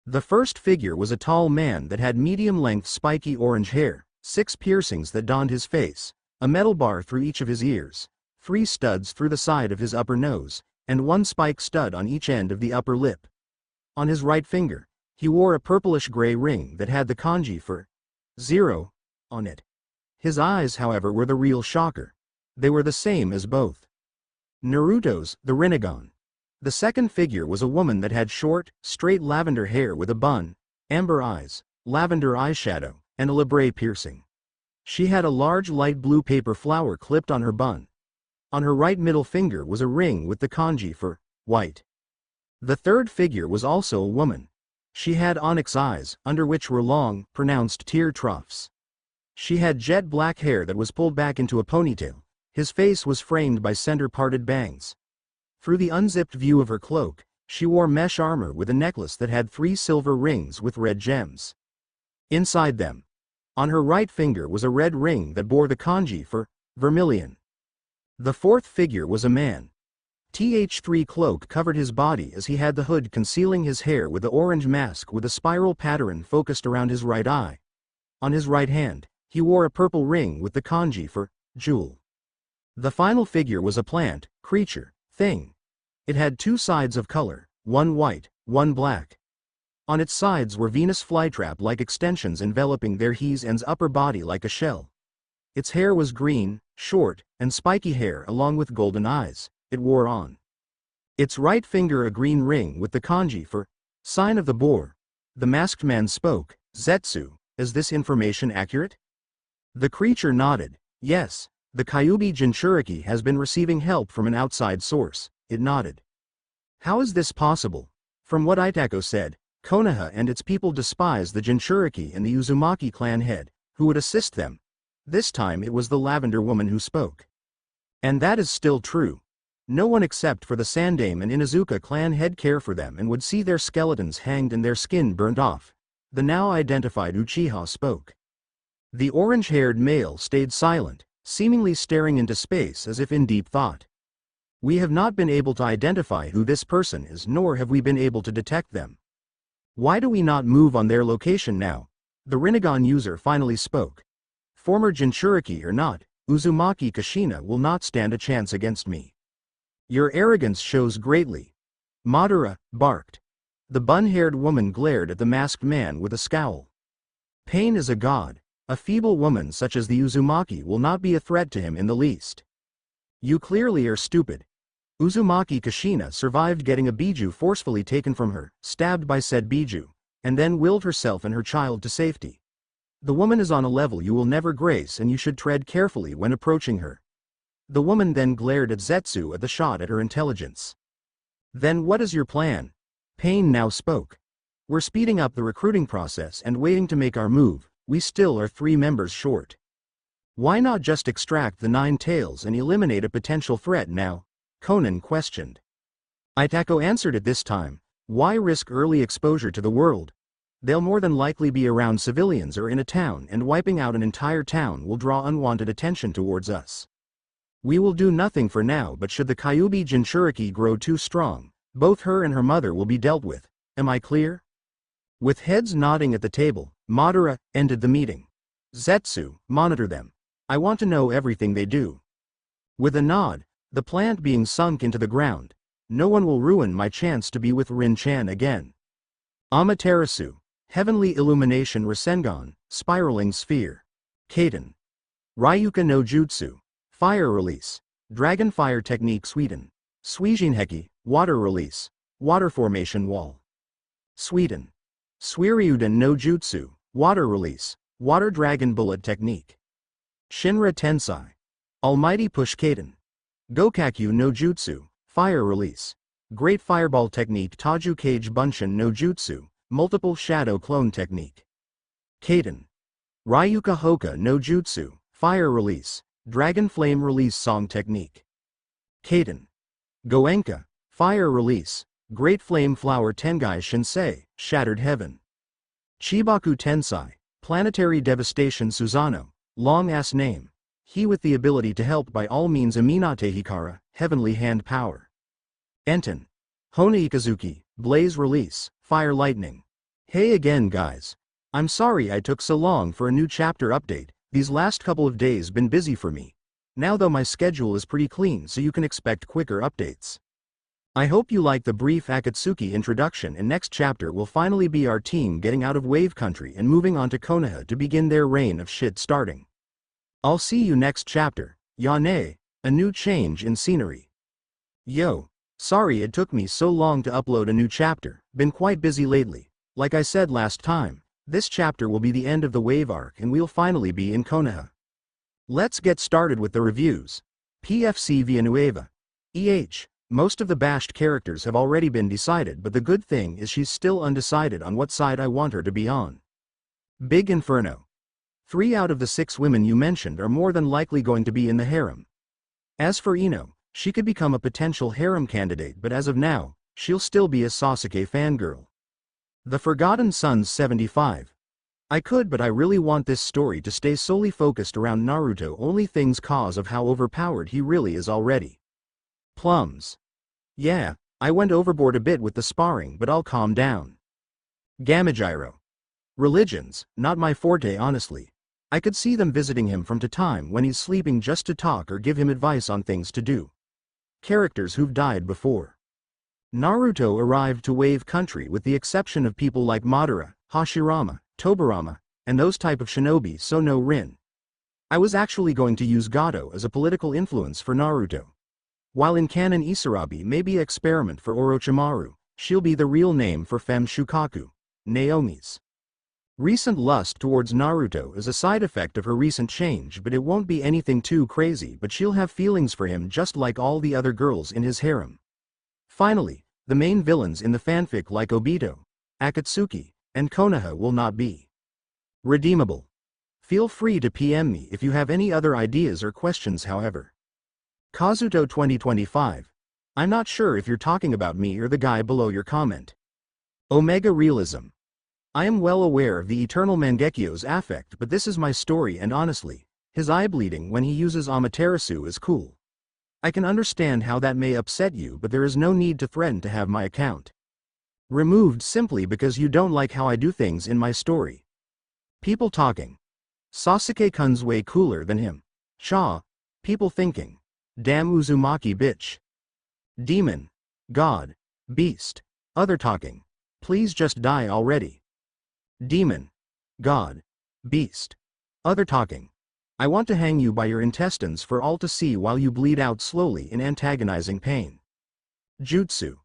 The first figure was a tall man that had medium-length spiky orange hair, 6 piercings that donned his face, a metal bar through each of his ears, 3 studs through the side of his upper nose, and 1 spike stud on each end of the upper lip. On his right finger, he wore a purplish-gray ring that had the kanji for 0 on it. His eyes, however, were the real shocker. They were the same as both Naruto's, the Rinnegan. The second figure was a woman that had short, straight lavender hair with a bun, amber eyes, lavender eyeshadow, and a labrae piercing. She had a large light blue paper flower clipped on her bun. On her right middle finger was a ring with the kanji for white. The third figure was also a woman. She had onyx eyes, under which were long, pronounced tear troughs. She had jet black hair that was pulled back into a ponytail. His face was framed by center-parted bangs. Through the unzipped view of her cloak, she wore mesh armor with a necklace that had 3 silver rings with red gems. Inside them, on her right finger was a red ring that bore the kanji for vermilion. The fourth figure was a man. Th3 cloak covered his body as he had the hood concealing his hair with the orange mask with a spiral pattern focused around his right eye. On his right hand, he wore a purple ring with the kanji for jewel. The final figure was a plant, creature, thing. It had 2 sides of color, 1 white, 1 black. On its sides were Venus flytrap-like extensions enveloping their his upper body like a shell. Its hair was green, short, and spiky hair along with golden eyes. It wore on its right finger a green ring with the kanji for sign of the boar. The masked man spoke. Zetsu, is this information accurate? The creature nodded. Yes, the Kyuubi Jinchuriki has been receiving help from an outside source. It nodded. How is this possible? From what Itako said, Konoha and its people despise the Jinchuriki and the Uzumaki clan head, who would assist them. This time it was the lavender woman who spoke. And that is still true. No one except for the Sandaime and Inuzuka clan head care for them and would see their skeletons hanged and their skin burnt off. The now identified Uchiha spoke. The orange-haired male stayed silent, seemingly staring into space as if in deep thought. We have not been able to identify who this person is, nor have we been able to detect them. Why do we not move on their location now? The Rinnegan user finally spoke. Former Jinchuriki or not, Uzumaki Kushina will not stand a chance against me. Your arrogance shows greatly. Madara barked. The bun-haired woman glared at the masked man with a scowl. Pain is a god. A feeble woman such as the Uzumaki will not be a threat to him in the least. You clearly are stupid. Uzumaki Kushina survived getting a biju forcefully taken from her, stabbed by said biju. and then willed herself and her child to safety. The woman is on a level you will never grace and you should tread carefully when approaching her. The woman then glared at Zetsu at the shot at her intelligence. Then what is your plan? Pain now spoke. We're speeding up the recruiting process and waiting to make our move, we still are 3 members short. Why not just extract the 9 tails and eliminate a potential threat now? Conan questioned. Itako answered at this time, why risk early exposure to the world? They'll more than likely be around civilians or in a town, and wiping out an entire town will draw unwanted attention towards us. We will do nothing for now, but should the Kyuubi Jinchuriki grow too strong, both her and her mother will be dealt with. Am I clear? With heads nodding at the table, Madara ended the meeting. Zetsu, monitor them. I want to know everything they do. With a nod, the plant being sunk into the ground, no one will ruin my chance to be with Rin-chan again. Amaterasu, Heavenly Illumination Rasengan, Spiraling Sphere. Kaden. Ryuka no Jutsu. Fire Release. Dragon Fire Technique Sweden. Suijinheki, Water Release. Water Formation Wall. Sweden. Suiryuden no Jutsu. Water Release. Water Dragon Bullet Technique. Shinra Tensai. Almighty Push Kaden. Gokakyu no Jutsu. Fire Release. Great Fireball Technique Taju Kage Bunshin no Jutsu. Multiple Shadow Clone Technique. Kaden. Ryuka Hoka no Jutsu. Fire Release. Dragon Flame Release Song Technique. Kaden. Goenka. Fire Release. Great Flame Flower Tengai Shinsei, Shattered Heaven. Chibaku Tensai. Planetary Devastation Susano. Long-ass name. He with the ability to help by all means. Aminate Hikara, Heavenly Hand Power. Enten. Hona Ikazuki, Blaze Release, Fire Lightning. Hey again guys. I'm sorry I took so long for a new chapter update. These last couple of days been busy for me. Now though my schedule is pretty clean, so you can expect quicker updates. I hope you like the brief Akatsuki introduction, and next chapter will finally be our team getting out of Wave Country and moving on to Konoha to begin their reign of shit starting. I'll see you next chapter. Yane, a new change in scenery. Yo, sorry it took me so long to upload a new chapter, been quite busy lately. Like I said last time, this chapter will be the end of the Wave arc and we'll finally be in Konoha. Let's get started with the reviews. PFC Villanueva. Most of the bashed characters have already been decided, but the good thing is she's still undecided on what side I want her to be on. Big Inferno. 3 out of the 6 women you mentioned are more than likely going to be in the harem. As for Ino, she could become a potential harem candidate, but as of now, she'll still be a Sasuke fangirl. The Forgotten Sons 75. I could, but I really want this story to stay solely focused around Naruto, only things cause of how overpowered he really is already. Plums. Yeah, I went overboard a bit with the sparring, but I'll calm down. Gamajiro. Religions, not my forte honestly. I could see them visiting him from time when he's sleeping just to talk or give him advice on things to do. Characters who've died before. Naruto arrived to Wave Country with the exception of people like Madara, Hashirama, Tobirama, and those type of shinobi, so no Rin. I was actually going to use Gato as a political influence for Naruto. While in canon Isarabi may be an experiment for Orochimaru, she'll be the real name for Femme Shukaku, Naomi's. Recent lust towards Naruto is a side effect of her recent change, but it won't be anything too crazy, but she'll have feelings for him just like all the other girls in his harem. Finally, the main villains in the fanfic like Obito, Akatsuki, and Konoha will not be redeemable. Feel free to PM me if you have any other ideas or questions however. Kazuto 2025. I'm not sure if you're talking about me or the guy below your comment. Omega Realism. I am well aware of the Eternal Mangekyo's affect, but this is my story and honestly, his eye bleeding when he uses Amaterasu is cool. I can understand how that may upset you, but there is no need to threaten to have my account removed simply because you don't like how I do things in my story. People talking. Sasuke-kun's way cooler than him. Shaw. People thinking. Damn Uzumaki bitch. Demon. God. Beast. Other talking. Please just die already. Demon. God. Beast. Other talking. I want to hang you by your intestines for all to see while you bleed out slowly in antagonizing pain. Jutsu.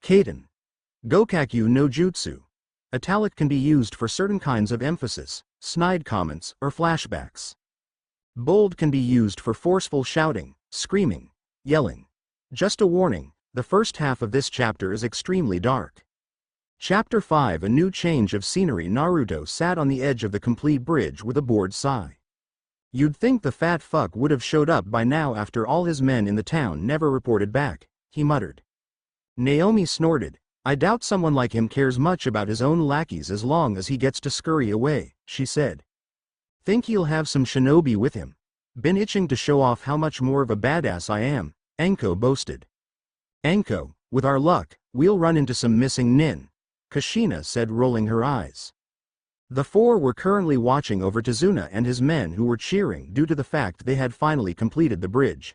Kaden. Gokakyu no Jutsu. Italic can be used for certain kinds of emphasis, snide comments, or flashbacks. Bold can be used for forceful shouting, screaming, yelling. Just a warning, the first half of this chapter is extremely dark. Chapter 5: A new change of scenery. Naruto sat on the edge of the complete bridge with a bored sigh. You'd think the fat fuck would have showed up by now after all his men in the town never reported back, he muttered. Naomi snorted. I doubt someone like him cares much about his own lackeys as long as he gets to scurry away, she said. Think he'll have some shinobi with him. Been itching to show off how much more of a badass I am, Anko boasted. Anko, with our luck, we'll run into some missing nin, Kushina said, rolling her eyes. The four were currently watching over Tazuna and his men, who were cheering due to the fact they had finally completed the bridge.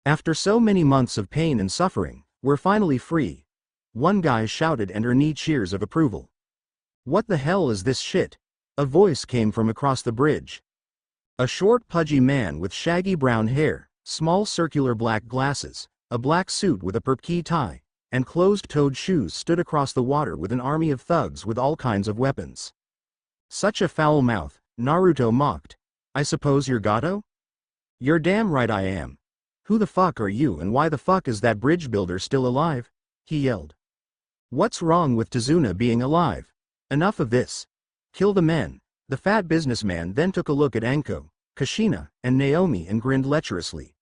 After so many months of pain and suffering, we're finally free, one guy shouted, and Ernie cheers of approval. What the hell is this shit? A voice came from across the bridge. A short pudgy man with shaggy brown hair, small circular black glasses, a black suit with a perky tie, and closed-toed shoes stood across the water with an army of thugs with all kinds of weapons. Such a foul mouth, Naruto mocked. I suppose you're Gato? You're damn right I am. Who the fuck are you, and why the fuck is that bridge builder still alive? He yelled. What's wrong with Tazuna being alive? Enough of this. Kill the men. The fat businessman then took a look at Anko, Kushina, and Naomi and grinned lecherously.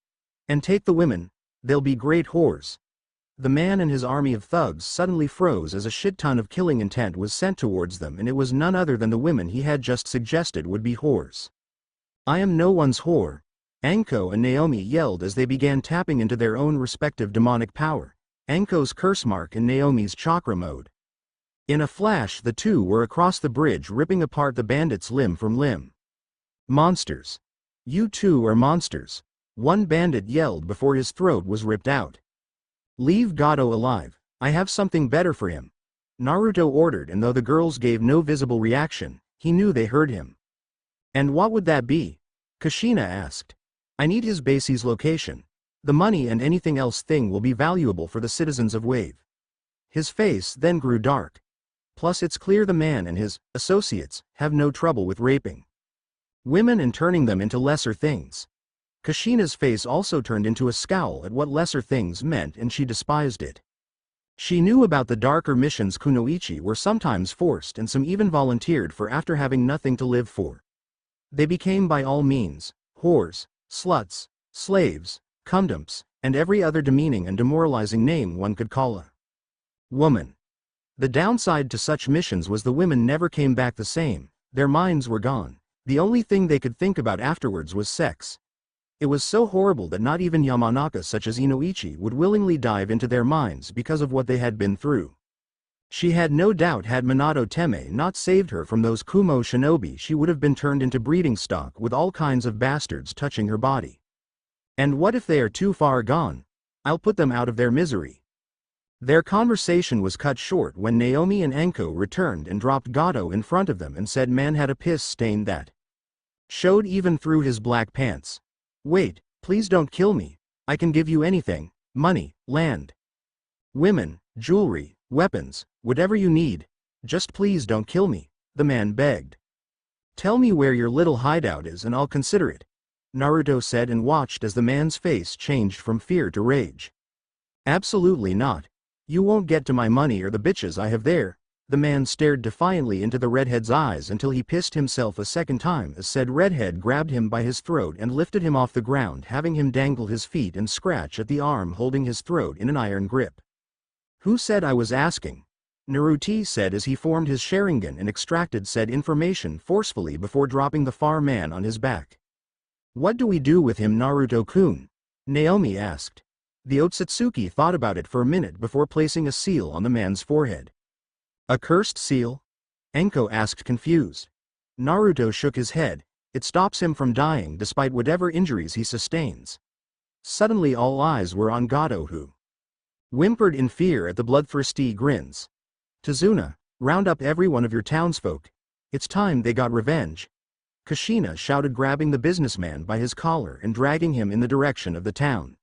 And take the women, they'll be great whores. The man and his army of thugs suddenly froze as a shit ton of killing intent was sent towards them, and it was none other than the women he had just suggested would be whores. I am no one's whore, Anko and Naomi yelled as they began tapping into their own respective demonic power, Anko's curse mark and Naomi's chakra mode. In a flash the two were across the bridge, ripping apart the bandits limb from limb. Monsters. You two are monsters, one bandit yelled before his throat was ripped out. Leave Gato alive, I have something better for him, Naruto ordered, and though the girls gave no visible reaction, he knew they heard him. And what would that be? Kushina asked. I need his base's location. The money and anything else thing will be valuable for the citizens of Wave. His face then grew dark. Plus it's clear the man and his associates have no trouble with raping women and turning them into lesser things. Kushina's face also turned into a scowl at what lesser things meant, and she despised it. She knew about the darker missions Kunoichi were sometimes forced and some even volunteered for after having nothing to live for. They became by all means whores, sluts, slaves, cumdumps, and every other demeaning and demoralizing name one could call a woman. The downside to such missions was the women never came back the same, their minds were gone. The only thing they could think about afterwards was sex. It was so horrible that not even Yamanaka such as Inoichi would willingly dive into their minds because of what they had been through. She had no doubt had Minato Teme not saved her from those Kumo shinobi, she would have been turned into breeding stock with all kinds of bastards touching her body. And what if they are too far gone? I'll put them out of their misery. Their conversation was cut short when Naomi and Anko returned and dropped Gato in front of them and said man had a piss stain that showed even through his black pants. Wait, please don't kill me. I can give you anything, money, land, women, jewelry, weapons, whatever you need. Just please don't kill me, the man begged. Tell me where your little hideout is and I'll consider it, Naruto said, and watched as the man's face changed from fear to rage. Absolutely not. You won't get to my money or the bitches I have there. The man stared defiantly into the redhead's eyes until he pissed himself a second time as said redhead grabbed him by his throat and lifted him off the ground, having him dangle his feet and scratch at the arm holding his throat in an iron grip. Who said I was asking? Naruto said as he formed his Sharingan and extracted said information forcefully before dropping the far man on his back. What do we do with him, Naruto-kun? Naomi asked. The Otsutsuki thought about it for a minute before placing a seal on the man's forehead. A cursed seal? Anko asked, confused. Naruto shook his head. It stops him from dying despite whatever injuries he sustains. Suddenly all eyes were on Gato, who whimpered in fear at the bloodthirsty grins. Tazuna, round up every one of your townsfolk. It's time they got revenge, Kushina shouted, grabbing the businessman by his collar and dragging him in the direction of the town.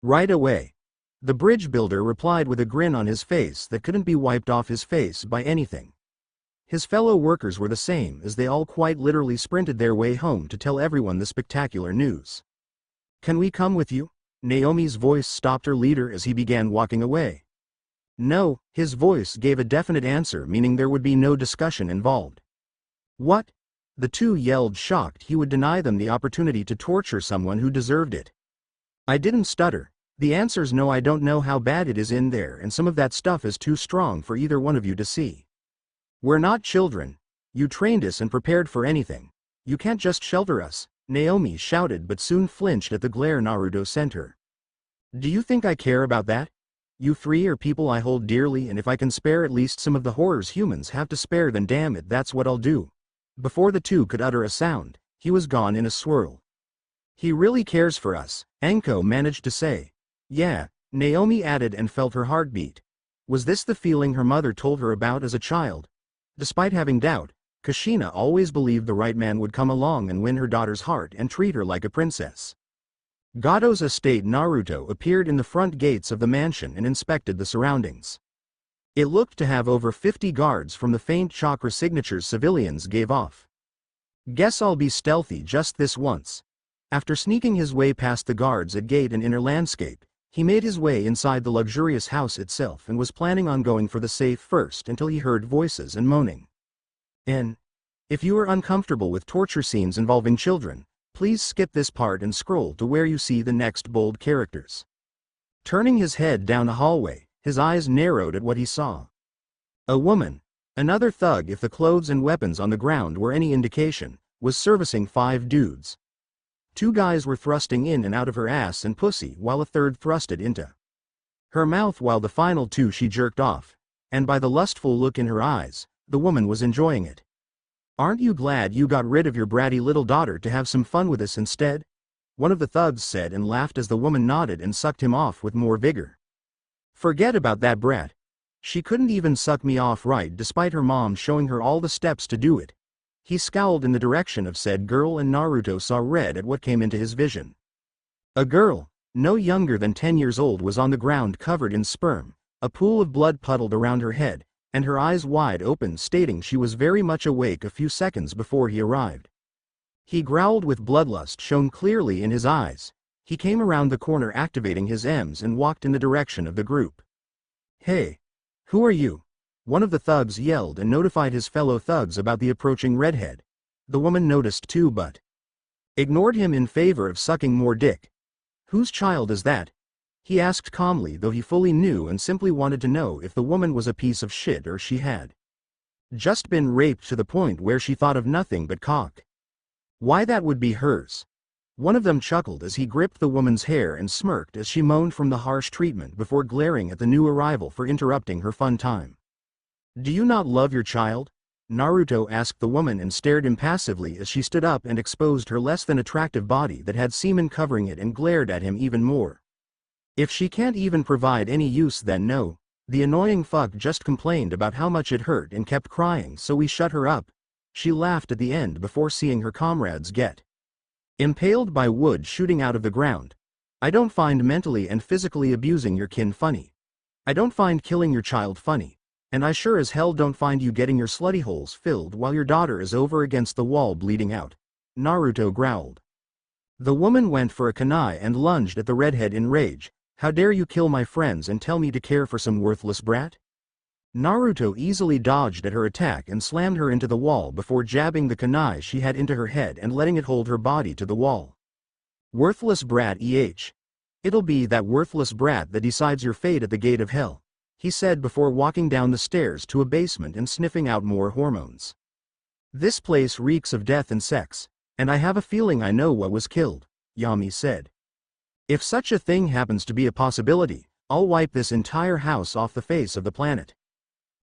Right away. The bridge builder replied with a grin on his face that couldn't be wiped off his face by anything. His fellow workers were the same, as they all quite literally sprinted their way home to tell everyone the spectacular news. "Can we come with you?" Naomi's voice stopped her leader as he began walking away. No, his voice gave a definite answer, meaning there would be no discussion involved. What? The two yelled, shocked he would deny them the opportunity to torture someone who deserved it. I didn't stutter. The answer's no. I don't know how bad it is in there, and some of that stuff is too strong for either one of you to see. We're not children. You trained us and prepared for anything. You can't just shelter us, Naomi shouted, but soon flinched at the glare Naruto sent her. Do you think I care about that? You three are people I hold dearly, and if I can spare at least some of the horrors humans have to spare, then damn it, that's what I'll do. Before the two could utter a sound, he was gone in a swirl. He really cares for us, Anko managed to say. Yeah, Naomi added and felt her heart beat. Was this the feeling her mother told her about as a child? Despite having doubt, Kushina always believed the right man would come along and win her daughter's heart and treat her like a princess. Gado's estate. Naruto appeared in the front gates of the mansion and inspected the surroundings. It looked to have over 50 guards from the faint chakra signatures civilians gave off. Guess I'll be stealthy just this once. After sneaking his way past the guards at gate and inner landscape, he made his way inside the luxurious house itself and was planning on going for the safe first until he heard voices and moaning. If you are uncomfortable with torture scenes involving children, please skip this part and scroll to where you see the next bold characters. Turning his head down the hallway, his eyes narrowed at what he saw. A woman, another thug if the clothes and weapons on the ground were any indication, was servicing 5 dudes. 2 guys were thrusting in and out of her ass and pussy while a third thrusted into her mouth, while the final 2 she jerked off, and by the lustful look in her eyes, the woman was enjoying it. Aren't you glad you got rid of your bratty little daughter to have some fun with us instead? One of the thugs said and laughed as the woman nodded and sucked him off with more vigor. Forget about that brat. She couldn't even suck me off right despite her mom showing her all the steps to do it. He scowled in the direction of said girl and Naruto saw red at what came into his vision. A girl, no younger than 10 years old, was on the ground covered in sperm, a pool of blood puddled around her head, and her eyes wide open, stating she was very much awake a few seconds before he arrived. He growled with bloodlust shown clearly in his eyes. He came around the corner activating his Ms and walked in the direction of the group. Hey! Who are you? One of the thugs yelled and notified his fellow thugs about the approaching redhead. The woman noticed too but ignored him in favor of sucking more dick. Whose child is that? He asked calmly, though he fully knew and simply wanted to know if the woman was a piece of shit or she had just been raped to the point where she thought of nothing but cock. Why, that would be hers. One of them chuckled as he gripped the woman's hair and smirked as she moaned from the harsh treatment before glaring at the new arrival for interrupting her fun time. Do you not love your child? Naruto asked the woman and stared impassively as she stood up and exposed her less than attractive body that had semen covering it and glared at him even more. If she can't even provide any use, then no. The annoying fuck just complained about how much it hurt and kept crying, so we shut her up. She laughed at the end before seeing her comrades get impaled by wood shooting out of the ground. I don't find mentally and physically abusing your kin funny. I don't find killing your child funny. And I sure as hell don't find you getting your slutty holes filled while your daughter is over against the wall bleeding out. Naruto growled. The woman went for a kunai and lunged at the redhead in rage. How dare you kill my friends and tell me to care for some worthless brat? Naruto easily dodged at her attack and slammed her into the wall before jabbing the kunai she had into her head and letting it hold her body to the wall. Worthless brat. It'll be that worthless brat that decides your fate at the gate of hell, he said before walking down the stairs to a basement and sniffing out more hormones. This place reeks of death and sex, and I have a feeling I know what was killed, Yami said. If such a thing happens to be a possibility, I'll wipe this entire house off the face of the planet.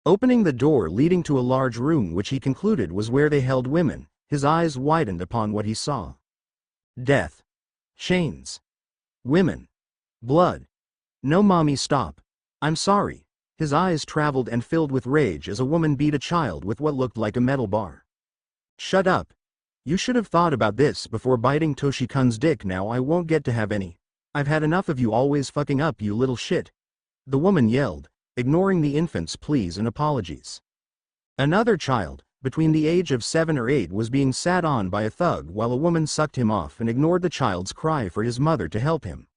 Opening the door leading to a large room which he concluded was where they held women, his eyes widened upon what he saw. Death. Chains. Women. Blood. No, mommy, stop. I'm sorry. His eyes traveled and filled with rage as a woman beat a child with what looked like a metal bar. Shut up. You should have thought about this before biting Toshi-kun's dick. Now I won't get to have any. I've had enough of you always fucking up, you little shit. The woman yelled, ignoring the infant's pleas and apologies. Another child, between the age of 7 or 8, was being sat on by a thug while a woman sucked him off and ignored the child's cry for his mother to help him.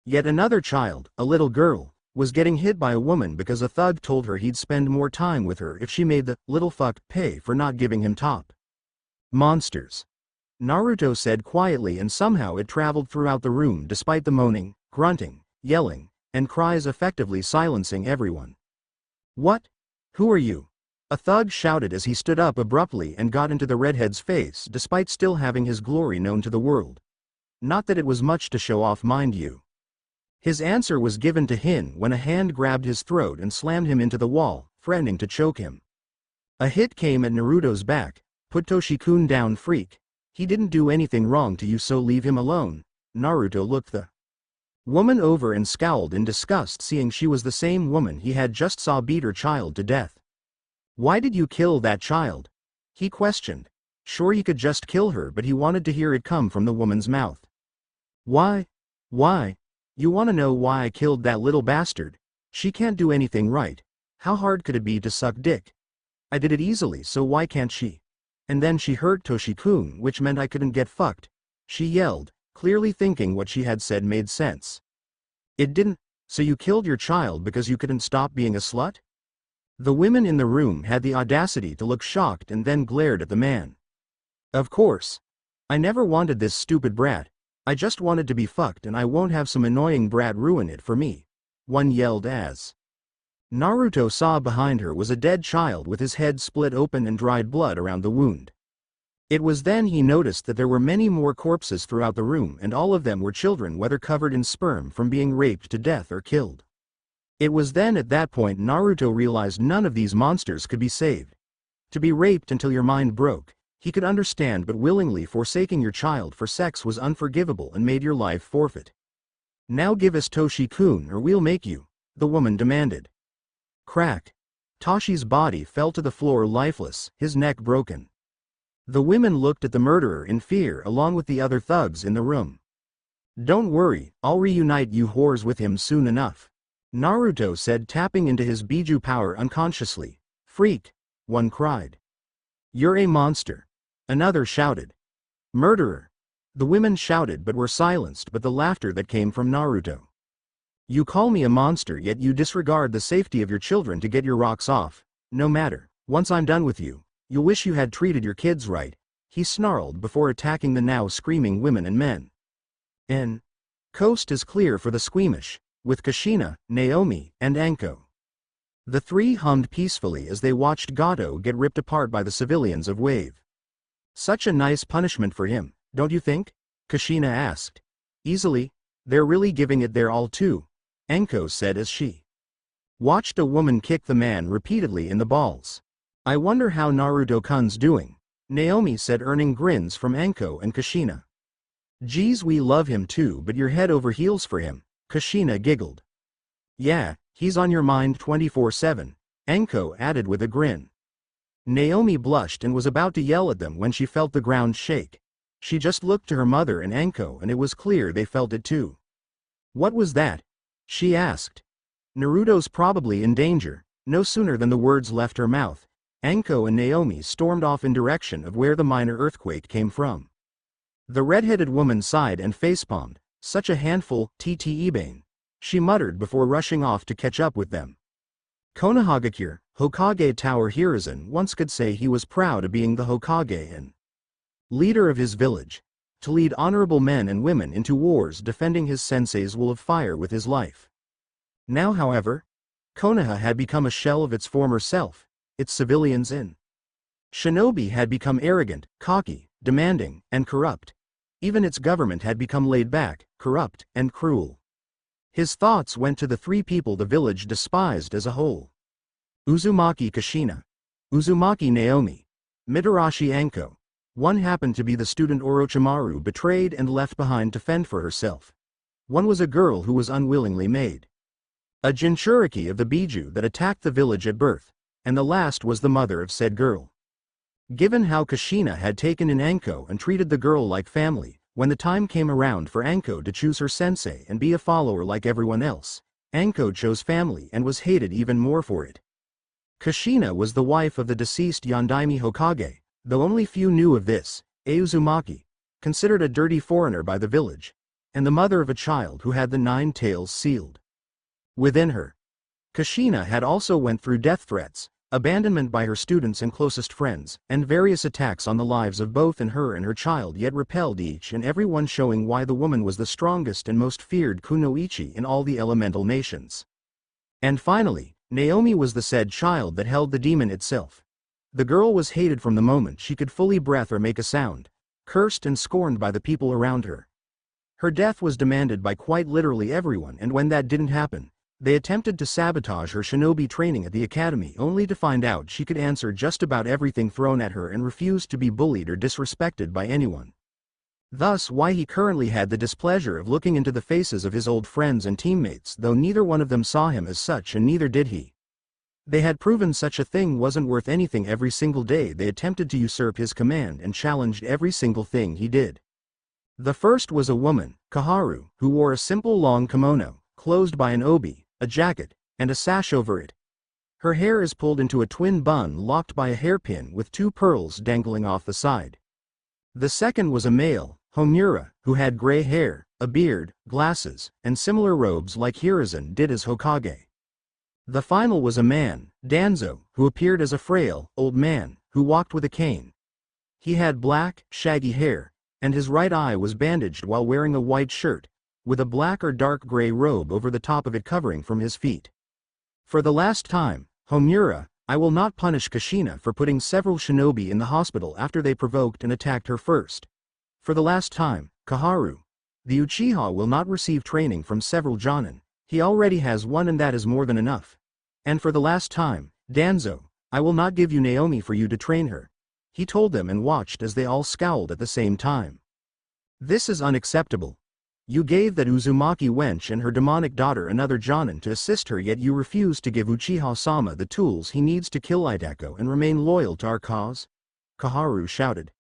Yet another child, a little girl, was getting hit by a woman because a thug told her he'd spend more time with her if she made the little fuck pay for not giving him top. Monsters. Naruto said quietly, and somehow it traveled throughout the room despite the moaning, grunting, yelling, and cries effectively silencing everyone. What? Who are you? A thug shouted as he stood up abruptly and got into the redhead's face despite still having his glory known to the world. Not that it was much to show off, mind you. His answer was given to Hin when a hand grabbed his throat and slammed him into the wall, threatening to choke him. A hit came at Naruto's back. Put Toshi-kun down, freak. He didn't do anything wrong to you, so leave him alone. Naruto looked the woman over and scowled in disgust, seeing she was the same woman he had just saw beat her child to death. Why did you kill that child? He questioned. Sure, he could just kill her, but he wanted to hear it come from the woman's mouth. Why? Why? You want to know why I killed that little bastard? She can't do anything right. How hard could it be to suck dick? I did it easily, so why can't she? And then she hurt Toshi-kun, which meant I couldn't get fucked. She yelled, clearly thinking what she had said made sense. It didn't. So you killed your child because you couldn't stop being a slut? The women in the room had the audacity to look shocked and then glared at the man. Of course. I never wanted this stupid brat. I just wanted to be fucked, and I won't have some annoying brat ruin it for me. One yelled as Naruto saw behind her was a dead child with his head split open and dried blood around the wound. It was then he noticed that there were many more corpses throughout the room, and all of them were children, whether covered in sperm from being raped to death or killed. It was then at that point Naruto realized none of these monsters could be saved. To be raped until your mind broke, he could understand, but willingly forsaking your child for sex was unforgivable and made your life forfeit. Now give us Toshi-kun or we'll make you, the woman demanded. Crack. Toshi's body fell to the floor lifeless, his neck broken. The women looked at the murderer in fear along with the other thugs in the room. Don't worry, I'll reunite you whores with him soon enough. Naruto said, tapping into his Biju power unconsciously. Freak, one cried. You're a monster. Another shouted. Murderer. The women shouted but were silenced by the laughter that came from Naruto. You call me a monster, yet you disregard the safety of your children to get your rocks off. No matter, once I'm done with you, you'll wish you had treated your kids right, he snarled before attacking the now screaming women and men. Coast is clear for the squeamish, with Kushina, Naomi, and Anko. The three hummed peacefully as they watched Gato get ripped apart by the civilians of Wave. Such a nice punishment for him, don't you think? Kushina asked. Easily. They're really giving it their all too, Anko said as she watched a woman kick the man repeatedly in the balls. I wonder how Naruto-kun's doing, Naomi said, earning grins from Anko and Kushina. Geez, we love him too, but you're head over heels for him, Kushina giggled. Yeah, he's on your mind 24/7, Anko added with a grin. Naomi blushed and was about to yell at them when she felt the ground shake. She just looked to her mother and Anko, and it was clear they felt it too. What was that? She asked. Naruto's probably in danger. No sooner than the words left her mouth, Anko and Naomi stormed off in direction of where the minor earthquake came from. The red-headed woman sighed and facepalmed. Such a handful, Ibane, she muttered before rushing off to catch up with them. Konohagakure, Hokage Tower Hiruzen, once could say he was proud of being the Hokage and leader of his village, to lead honorable men and women into wars defending his sensei's wall of fire with his life. Now, however, Konoha had become a shell of its former self. Its civilians in shinobi had become arrogant, cocky, demanding, and corrupt. Even its government had become laid back, corrupt, and cruel. His thoughts went to the three people the village despised as a whole. Uzumaki Kushina, Uzumaki Naomi, Mitarashi Anko. One happened to be the student Orochimaru betrayed and left behind to fend for herself. One was a girl who was unwillingly made a Jinchuriki of the Biju that attacked the village at birth, and the last was the mother of said girl. Given how Kushina had taken in Anko and treated the girl like family, when the time came around for Anko to choose her sensei and be a follower like everyone else, Anko chose family and was hated even more for it. Kushina was the wife of the deceased Yondaime Hokage, though only few knew of this. Uzumaki, considered a dirty foreigner by the village, and the mother of a child who had the 9 tails sealed within her. Kushina had also went through death threats, abandonment by her students and closest friends, and various attacks on the lives of both her and her child, yet repelled each and every one, showing why the woman was the strongest and most feared kunoichi in all the elemental nations. And finally, Naomi was the said child that held the demon itself. The girl was hated from the moment she could fully breathe or make a sound, cursed and scorned by the people around her. Her death was demanded by quite literally everyone, and when that didn't happen, they attempted to sabotage her shinobi training at the academy, only to find out she could answer just about everything thrown at her and refused to be bullied or disrespected by anyone. Thus why he currently had the displeasure of looking into the faces of his old friends and teammates, though neither one of them saw him as such, and neither did he. They had proven such a thing wasn't worth anything. Every single day they attempted to usurp his command and challenged every single thing he did. The first was a woman, Kaharu, who wore a simple long kimono, closed by an obi, a jacket, and a sash over it. Her hair is pulled into a twin bun locked by a hairpin with 2 pearls dangling off the side. The second was a male, Homura, who had gray hair, a beard, glasses, and similar robes like Hiruzen did as Hokage. The final was a man, Danzo, who appeared as a frail, old man, who walked with a cane. He had black, shaggy hair, and his right eye was bandaged while wearing a white shirt, with a black or dark gray robe over the top of it covering from his feet. For the last time, Homura, I will not punish Kushina for putting several shinobi in the hospital after they provoked and attacked her first. For the last time, Kaharu, the Uchiha will not receive training from several Jonin. He already has one and that is more than enough. And for the last time, Danzo, I will not give you Naomi for you to train her. He told them and watched as they all scowled at the same time. This is unacceptable. You gave that Uzumaki wench and her demonic daughter another Jonin to assist her, yet you refuse to give Uchiha-sama the tools he needs to kill Idako and remain loyal to our cause? Kaharu shouted.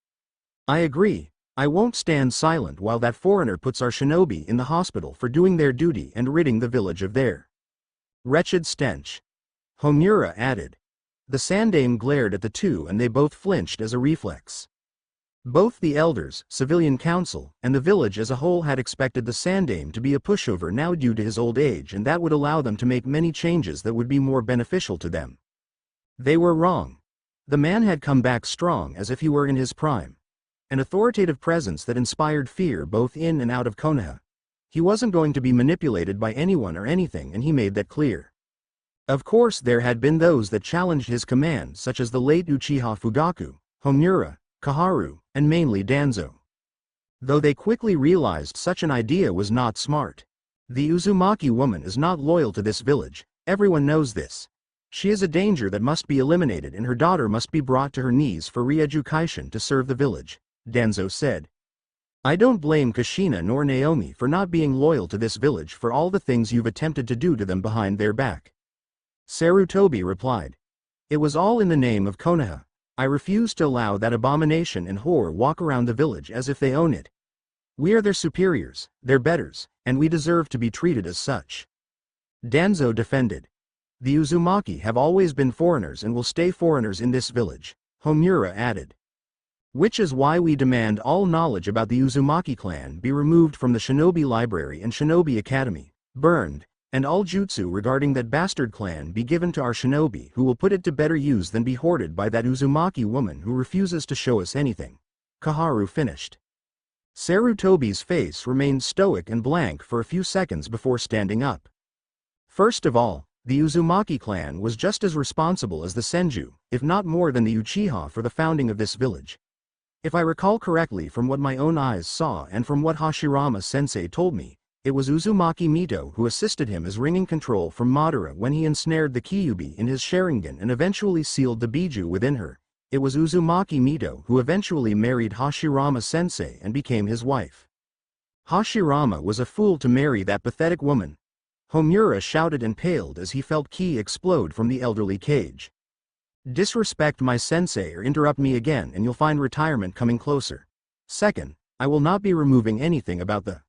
I agree. I won't stand silent while that foreigner puts our shinobi in the hospital for doing their duty and ridding the village of their wretched stench. Homura added. The Sandame glared at the two and they both flinched as a reflex. Both the elders, civilian council, and the village as a whole had expected the Sandame to be a pushover now due to his old age, and that would allow them to make many changes that would be more beneficial to them. They were wrong. The man had come back strong as if he were in his prime. An authoritative presence that inspired fear both in and out of Konoha. He wasn't going to be manipulated by anyone or anything, and he made that clear. Of course there had been those that challenged his command, such as the late Uchiha Fugaku, Homura, Kaharu, and mainly Danzo. Though they quickly realized such an idea was not smart. The Uzumaki woman is not loyal to this village, everyone knows this. She is a danger that must be eliminated, and her daughter must be brought to her knees for re-education to serve the village, Danzo said. I don't blame Kushina nor Naomi for not being loyal to this village for all the things you've attempted to do to them behind their back. Sarutobi replied. It was all in the name of Konoha. I refuse to allow that abomination and whore walk around the village as if they own it. We are their superiors, their betters, and we deserve to be treated as such. Danzo defended. The Uzumaki have always been foreigners and will stay foreigners in this village, Homura added. Which is why we demand all knowledge about the Uzumaki clan be removed from the Shinobi Library and Shinobi Academy, burned, and all jutsu regarding that bastard clan be given to our shinobi who will put it to better use than be hoarded by that Uzumaki woman who refuses to show us anything. Kaharu finished. Sarutobi's face remained stoic and blank for a few seconds before standing up. First of all, the Uzumaki clan was just as responsible as the Senju, if not more than the Uchiha, for the founding of this village. If I recall correctly from what my own eyes saw and from what Hashirama-sensei told me, it was Uzumaki Mito who assisted him as ringing control from Madara when he ensnared the Kyuubi in his Sharingan and eventually sealed the Biju within her. It was Uzumaki Mito who eventually married Hashirama-sensei and became his wife. Hashirama was a fool to marry that pathetic woman. Homura shouted and paled as he felt ki explode from the elderly cage. Disrespect my sensei or interrupt me again and you'll find retirement coming closer. Second, I will not be removing anything about the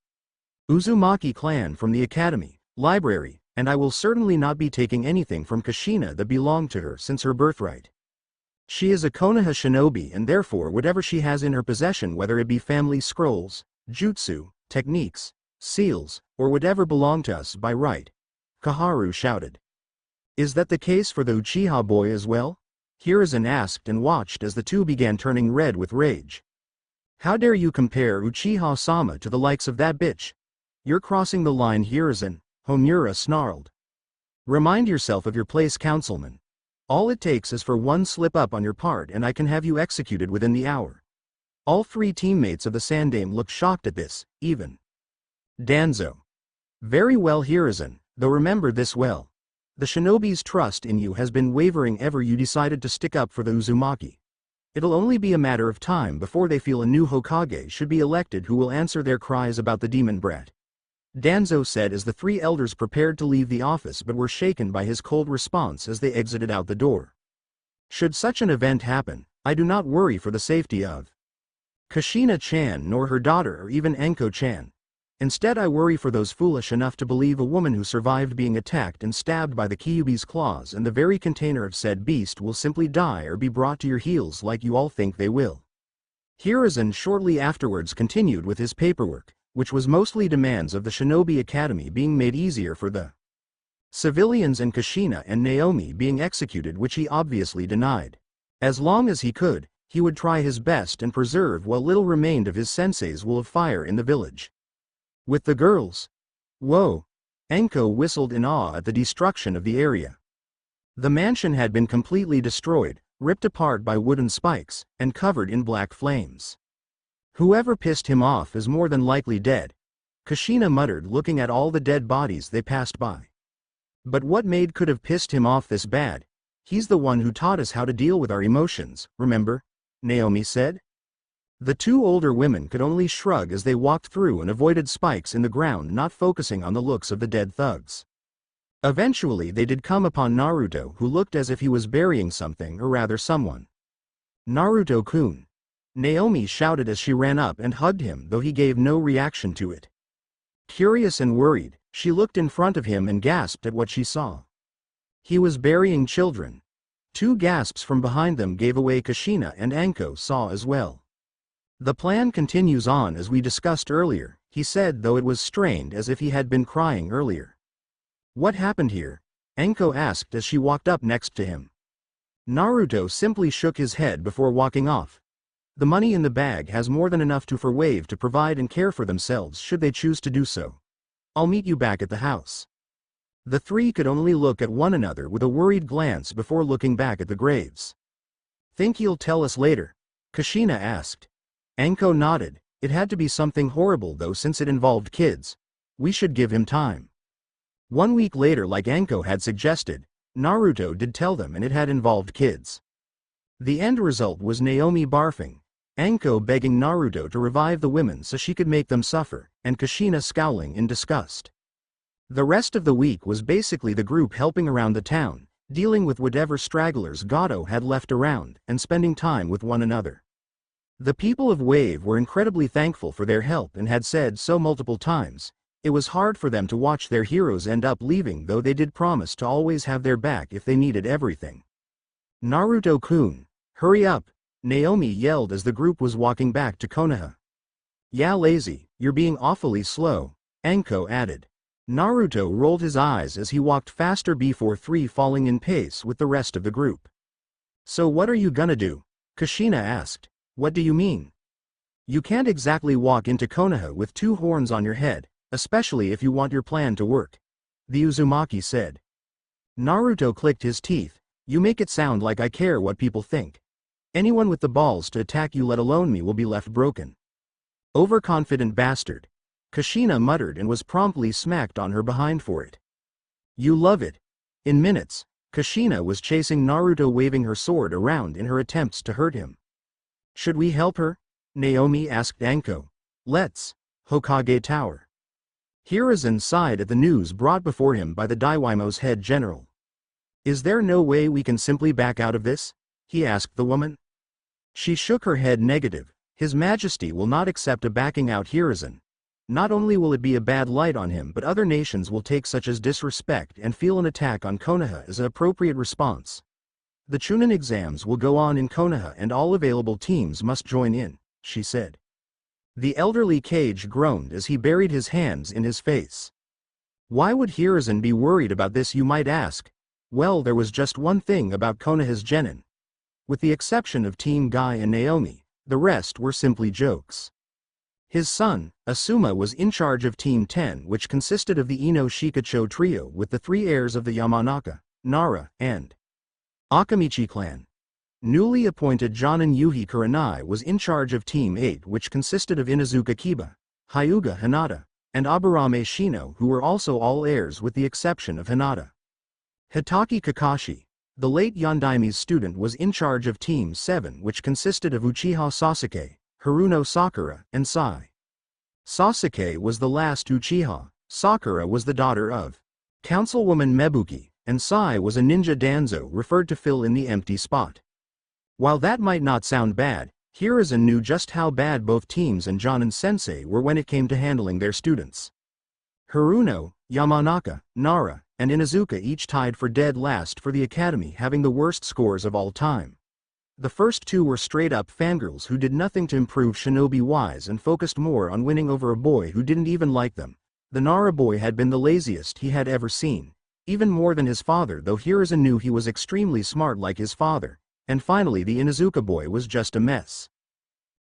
Uzumaki clan from the academy, library, and I will certainly not be taking anything from Kushina that belonged to her since her birthright. She is a Konoha shinobi and therefore whatever she has in her possession, whether it be family scrolls, jutsu, techniques, seals, or whatever belong to us by right. Kaharu shouted. Is that the case for the Uchiha boy as well? Hiruzen asked and watched as the two began turning red with rage. How dare you compare Uchiha-sama to the likes of that bitch? You're crossing the line, Hiruzen, Homura snarled. Remind yourself of your place, councilman. All it takes is for one slip up on your part and I can have you executed within the hour. All three teammates of the Sandame looked shocked at this, even Danzo. Very well, Hiruzen, though remember this well. The shinobi's trust in you has been wavering ever you decided to stick up for the Uzumaki. It'll only be a matter of time before they feel a new Hokage should be elected who will answer their cries about the demon brat. Danzo said as the three elders prepared to leave the office but were shaken by his cold response as they exited out the door. Should such an event happen, I do not worry for the safety of Kushina-chan nor her daughter or even Anko-chan. Instead I worry for those foolish enough to believe a woman who survived being attacked and stabbed by the Kyuubi's claws and the very container of said beast will simply die or be brought to your heels like you all think they will. Hiruzen shortly afterwards continued with his paperwork, which was mostly demands of the Shinobi Academy being made easier for the civilians and Kushina and Naomi being executed, which he obviously denied. As long as he could, he would try his best and preserve what little remained of his sensei's will of fire in the village. With the girls. Whoa! Anko whistled in awe at the destruction of the area. The mansion had been completely destroyed, ripped apart by wooden spikes, and covered in black flames. Whoever pissed him off is more than likely dead, Kushina muttered looking at all the dead bodies they passed by. But what maid could have pissed him off this bad? He's the one who taught us how to deal with our emotions, remember? Naomi said. The two older women could only shrug as they walked through and avoided spikes in the ground, not focusing on the looks of the dead thugs. Eventually they did come upon Naruto, who looked as if he was burying something or rather someone. Naruto-kun! Naomi shouted as she ran up and hugged him, though he gave no reaction to it. Curious and worried, she looked in front of him and gasped at what she saw. He was burying children. Two gasps from behind them gave away Kushina and Anko saw as well. The plan continues on as we discussed earlier, he said, though it was strained as if he had been crying earlier. What happened here? Anko asked as she walked up next to him. Naruto simply shook his head before walking off. The money in the bag has more than enough for Wave to provide and care for themselves should they choose to do so. I'll meet you back at the house. The three could only look at one another with a worried glance before looking back at the graves. Think he'll tell us later? Kushina asked. Anko nodded. It had to be something horrible though, since it involved kids. We should give him time. 1 week later, like Anko had suggested, Naruto did tell them and it had involved kids. The end result was Naomi barfing, Anko begging Naruto to revive the women so she could make them suffer, and Kushina scowling in disgust. The rest of the week was basically the group helping around the town, dealing with whatever stragglers Gato had left around, and spending time with one another. The people of Wave were incredibly thankful for their help and had said so multiple times. It was hard for them to watch their heroes end up leaving, though they did promise to always have their back if they needed everything. Naruto-kun, hurry up, Naomi yelled as the group was walking back to Konoha. Yeah, lazy, you're being awfully slow, Anko added. Naruto rolled his eyes as he walked faster before falling in pace with the rest of the group. So what are you gonna do? Kushina asked. What do you mean? You can't exactly walk into Konoha with two horns on your head, especially if you want your plan to work, the Uzumaki said. Naruto clicked his teeth. You make it sound like I care what people think. Anyone with the balls to attack you, let alone me, will be left broken. Overconfident bastard. Kushina muttered and was promptly smacked on her behind for it. You love it. In minutes, Kushina was chasing Naruto, waving her sword around in her attempts to hurt him. Should we help her? Naomi asked Anko. Let's. Hokage Tower. Hiruzen sighed at the news brought before him by the Daiwaimo's head general. Is there no way we can simply back out of this? He asked the woman. She shook her head negative. His Majesty will not accept a backing out, Hiruzen. Not only will it be a bad light on him, but other nations will take such as disrespect and feel an attack on Konoha as an appropriate response. The Chunin exams will go on in Konoha and all available teams must join in, she said. The elderly Kage groaned as he buried his hands in his face. Why would Hiruzen be worried about this, you might ask? Well, there was just one thing about Konoha's genin. With the exception of Team Guy and Naomi, the rest were simply jokes. His son, Asuma, was in charge of Team 10, which consisted of the Ino Shikacho trio with the three heirs of the Yamanaka, Nara, and Akamichi clan. Newly appointed Jonin Yuhi Kurenai was in charge of Team 8, which consisted of Inazuka Kiba, Hyuga Hinata, and Aburame Shino, who were also all heirs with the exception of Hinata. Hitaki Kakashi, the late Yondaimi's student, was in charge of Team 7, which consisted of Uchiha Sasuke, Haruno Sakura, and Sai. Sasuke was the last Uchiha, Sakura was the daughter of Councilwoman Mebuki, and Sai was a ninja danzo referred to fill in the empty spot. While that might not sound bad, Hiruzen knew just how bad both teams and Jonin Sensei were when it came to handling their students. Haruno, Yamanaka, Nara, and Inazuka each tied for dead last for the academy, having the worst scores of all time. The first two were straight-up fangirls who did nothing to improve shinobi-wise and focused more on winning over a boy who didn't even like them. The Nara boy had been the laziest he had ever seen, even more than his father, though Hiruzen knew he was extremely smart like his father. And finally the Inazuka boy was just a mess.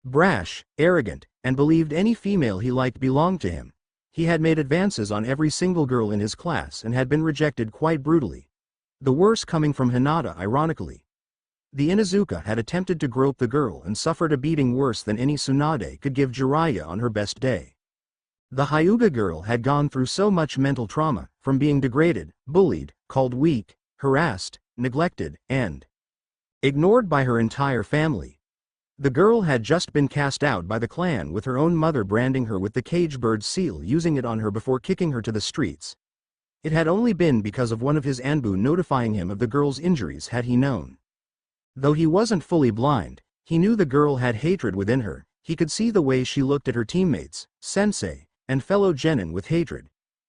Brash, arrogant, and believed any female he liked belonged to him. He had made advances on every single girl in his class and had been rejected quite brutally. The worst coming from Hinata, ironically. The Inazuka had attempted to grope the girl and suffered a beating worse than any Tsunade could give Jiraiya on her best day. The Hyuga girl had gone through so much mental trauma, from being degraded, bullied, called weak, harassed, neglected, and ignored by her entire family. The girl had just been cast out by the clan, with her own mother branding her with the cage bird seal, using it on her before kicking her to the streets. It had only been because of one of his Anbu notifying him of the girl's injuries had he known. Though he wasn't fully blind, he knew the girl had hatred within her. He could see the way she looked at her teammates, sensei, and fellow genin with hatred.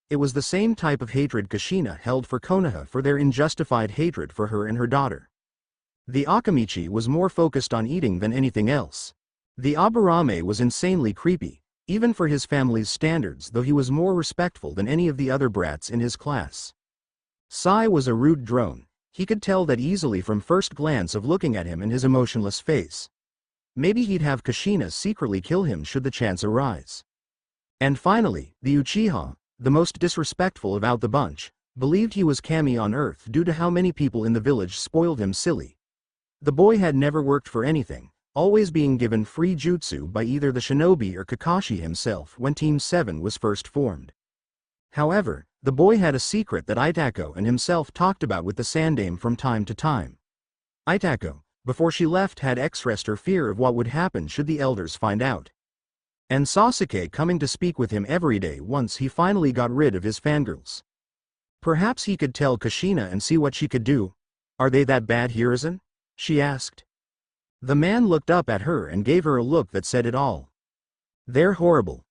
It was the same type of hatred Kushina held for Konoha for their unjustified hatred for her and her daughter. The Akamichi was more focused on eating than anything else. The Aburame was insanely creepy, even for his family's standards, though he was more respectful than any of the other brats in his class. Sai was a rude drone. He could tell that easily from first glance of looking at him and his emotionless face. Maybe he'd have Kushina secretly kill him should the chance arise. And finally, the Uchiha, the most disrespectful about the bunch, believed he was Kami on Earth due to how many people in the village spoiled him silly. The boy had never worked for anything, always being given free jutsu by either the shinobi or Kakashi himself when Team 7 was first formed. However, the boy had a secret that Itako and himself talked about with the Sandaime from time to time. Itako, before she left, had expressed her fear of what would happen should the elders find out. And Sasuke coming to speak with him every day once he finally got rid of his fangirls. Perhaps he could tell Kushina and see what she could do. Are they that bad, Hiruzen? She asked. The man looked up at her and gave her a look that said it all. They're horrible.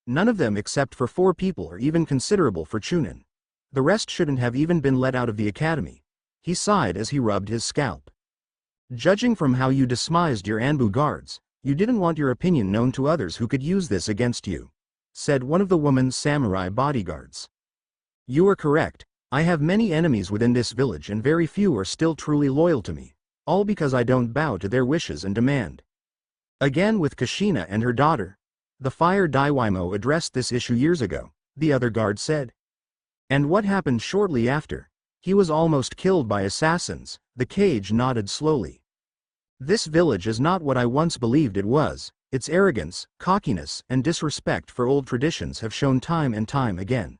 None of them except for 4 people are even considerable for Chunin. The rest shouldn't have even been let out of the academy. He sighed as he rubbed his scalp. Judging from how you despised your Anbu guards, you didn't want your opinion known to others who could use this against you, said one of the woman's samurai bodyguards. You are correct. I have many enemies within this village and very few are still truly loyal to me. All because I don't bow to their wishes and demand. Again with Kushina and her daughter. The Fire Daiwaimo addressed this issue years ago, the other guard said. And what happened shortly after? He was almost killed by assassins. The Kage nodded slowly. This village is not what I once believed it was. Its arrogance, cockiness, and disrespect for old traditions have shown time and time again.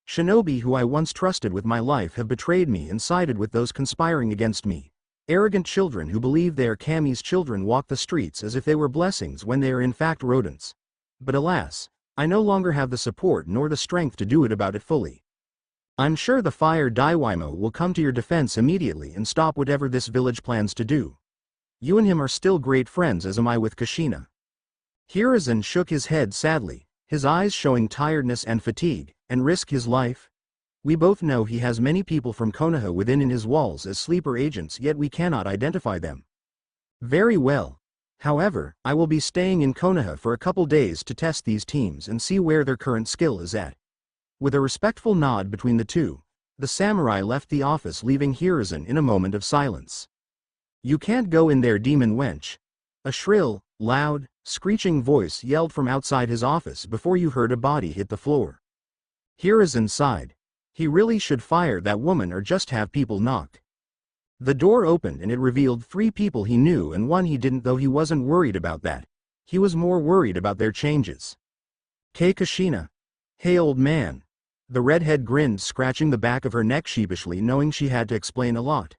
Shinobi who I once trusted with my life have betrayed me and sided with those conspiring against me. Arrogant children who believe they are Kami's children walk the streets as if they were blessings when they are in fact rodents. But alas, I no longer have the support nor the strength to do it about it fully. I'm sure the Fire Daiwaimo will come to your defense immediately and stop whatever this village plans to do. You and him are still great friends, as am I with Kushina. Hiruzen shook his head sadly. his eyes showing tiredness and fatigue, and risk his life? We both know he has many people from Konoha within in his walls as sleeper agents, yet we cannot identify them. Very well. However, I will be staying in Konoha for a couple days to test these teams and see where their current skill is at. With a respectful nod between the two, the samurai left the office, leaving Hiruzen in a moment of silence. You can't go in there, demon wench. A shrill, loud, screeching voice yelled from outside his office before you heard a body hit the floor. Hiruzen sighed. He really should fire that woman or just have people knock. The door opened and it revealed 3 people he knew and 1 he didn't, though he wasn't worried about that. He was more worried about their changes. Kei Kushina. Hey old man. The redhead grinned, scratching the back of her neck sheepishly, knowing she had to explain a lot.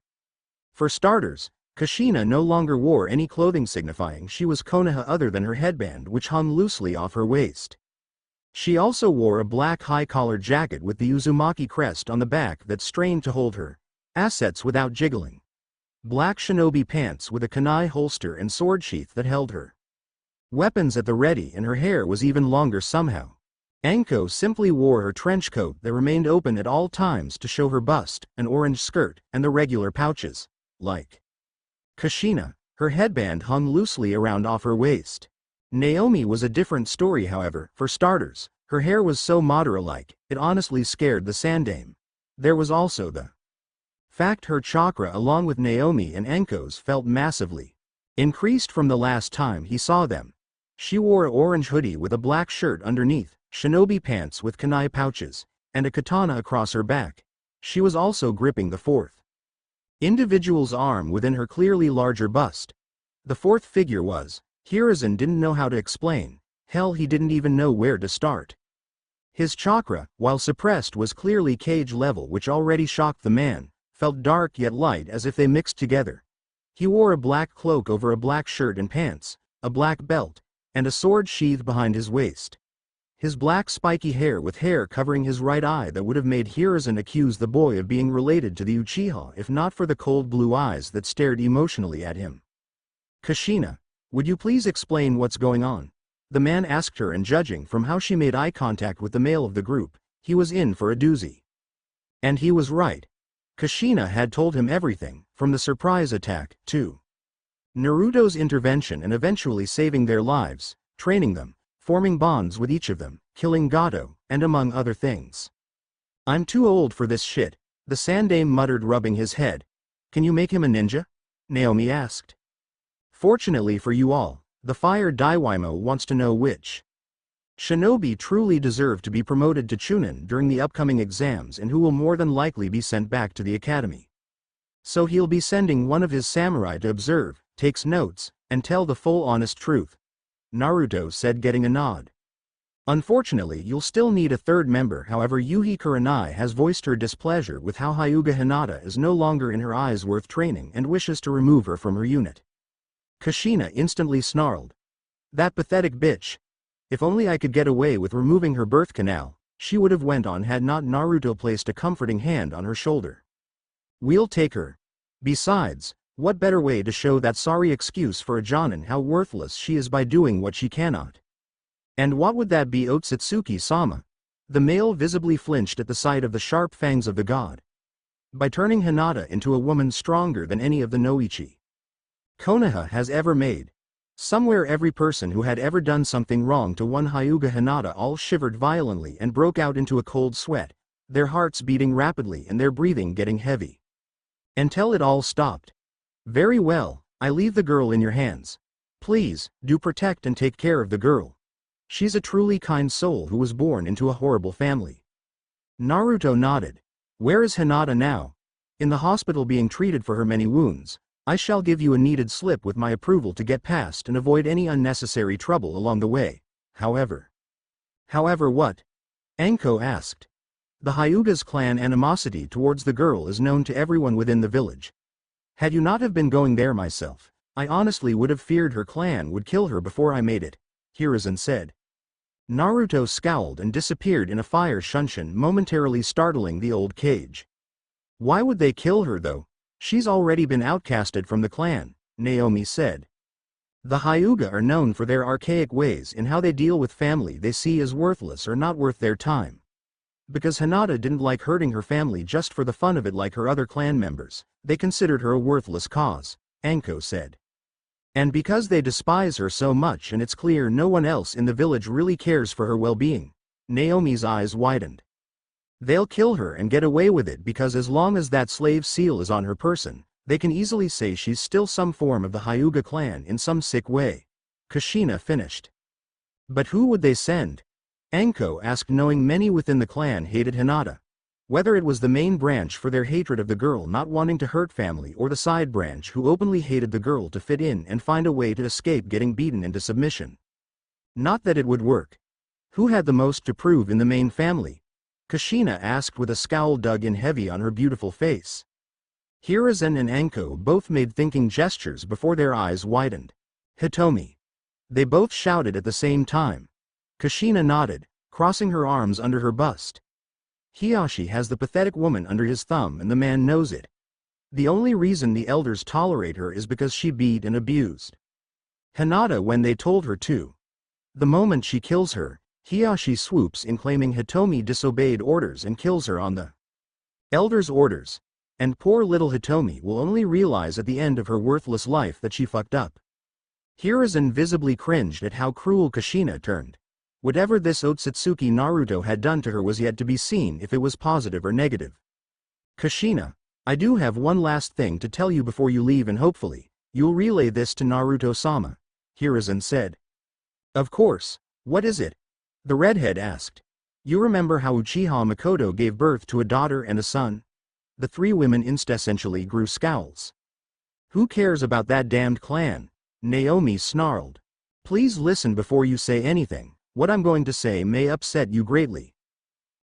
For starters, Kushina no longer wore any clothing signifying she was Konoha other than her headband, which hung loosely off her waist. She also wore a black high-collared jacket with the Uzumaki crest on the back that strained to hold her assets without jiggling. Black shinobi pants with a kunai holster and sword sheath that held her weapons at the ready, and her hair was even longer somehow. Anko simply wore her trench coat that remained open at all times to show her bust, an orange skirt, and the regular pouches. Like Kushina, her headband hung loosely around off her waist. Naomi was a different story, however. For starters, her hair was so Madara-like, it honestly scared the Sandame. There was also the fact her chakra, along with Naomi and Anko's, felt massively increased from the last time he saw them. She wore an orange hoodie with a black shirt underneath, shinobi pants with kunai pouches, and a katana across her back. She was also gripping the 4th individual's arm within her clearly larger bust. The 4th figure was, Hiruzen didn't know how to explain. Hell, he didn't even know where to start. His chakra, while suppressed, was clearly cage level, which already shocked the man, felt dark yet light, as if they mixed together. He wore a black cloak over a black shirt and pants, a black belt, and a sword sheathed behind his waist. His black spiky hair with hair covering his right eye that would have made Hiruzen accuse the boy of being related to the Uchiha if not for the cold blue eyes that stared emotionally at him. Kushina, would you please explain what's going on? The man asked her, and judging from how she made eye contact with the male of the group, he was in for a doozy. And he was right. Kushina had told him everything, from the surprise attack, to Naruto's intervention and eventually saving their lives, training them, forming bonds with each of them, killing Gato, and among other things. I'm too old for this shit, the Sandame muttered, rubbing his head. Can you make him a ninja? Naomi asked. Fortunately for you all, the Fire Daiwaimo wants to know which shinobi truly deserve to be promoted to Chunin during the upcoming exams and who will more than likely be sent back to the academy. So he'll be sending one of his samurai to observe, takes notes, and tell the full honest truth. Naruto said, getting a nod. Unfortunately, you'll still need a 3rd member. However, Yuhi Kurenai has voiced her displeasure with how Hyuga Hinata is no longer in her eyes worth training and wishes to remove her from her unit. Kushina instantly snarled. That pathetic bitch. If only I could get away with removing her birth canal, she would have went on had not Naruto placed a comforting hand on her shoulder. We'll take her. Besides, what better way to show that sorry excuse for a jonin how worthless she is by doing what she cannot? And what would that be, Otsutsuki-sama? The male visibly flinched at the sight of the sharp fangs of the god. By turning Hinata into a woman stronger than any of the Noichi Konoha has ever made. Somewhere every person who had ever done something wrong to one Hyuga Hinata all shivered violently and broke out into a cold sweat, their hearts beating rapidly and their breathing getting heavy. Until it all stopped. Very well, I leave the girl in your hands. Please, do protect and take care of the girl. She's a truly kind soul who was born into a horrible family. Naruto nodded. Where is Hinata now? In the hospital being treated for her many wounds. I shall give you a needed slip with my approval to get past and avoid any unnecessary trouble along the way. However what? Anko asked. The Hyuga's clan animosity towards the girl is known to everyone within the village. Had you not have been going there myself, I honestly would have feared her clan would kill her before I made it, Hiruzen said. Naruto scowled and disappeared in a fire shunshin, momentarily startling the old cage. Why would they kill her though? She's already been outcasted from the clan, Naomi said. The Hyuga are known for their archaic ways in how they deal with family they see as worthless or not worth their time. Because Hinata didn't like hurting her family just for the fun of it like her other clan members, they considered her a worthless cause, Anko said. And because they despise her so much and it's clear no one else in the village really cares for her well-being, Naomi's eyes widened. They'll kill her and get away with it because as long as that slave seal is on her person, they can easily say she's still some form of the Hyuga clan in some sick way. Kushina finished. But who would they send? Anko asked, knowing many within the clan hated Hinata. Whether it was the main branch for their hatred of the girl not wanting to hurt family or the side branch who openly hated the girl to fit in and find a way to escape getting beaten into submission. Not that it would work. Who had the most to prove in the main family? Kushina asked with a scowl dug in heavy on her beautiful face. Hiruzen and Anko both made thinking gestures before their eyes widened. Hitomi. They both shouted at the same time. Kushina nodded, crossing her arms under her bust. Hiyashi has the pathetic woman under his thumb and the man knows it. The only reason the elders tolerate her is because she beat and abused Hinata when they told her to. The moment she kills her, Hiyashi swoops in claiming Hitomi disobeyed orders and kills her on the elders' orders. And poor little Hitomi will only realize at the end of her worthless life that she fucked up. Hiruzen visibly cringed at how cruel Kushina turned. Whatever this Otsutsuki Naruto had done to her was yet to be seen if it was positive or negative. Kushina, I do have one last thing to tell you before you leave and hopefully, you'll relay this to Naruto-sama, Hiruzen said. Of course, what is it? The redhead asked. You remember how Uchiha Makoto gave birth to a daughter and a son? The three women instantly grew scowls. Who cares about that damned clan? Naomi snarled. Please listen before you say anything. What I'm going to say may upset you greatly.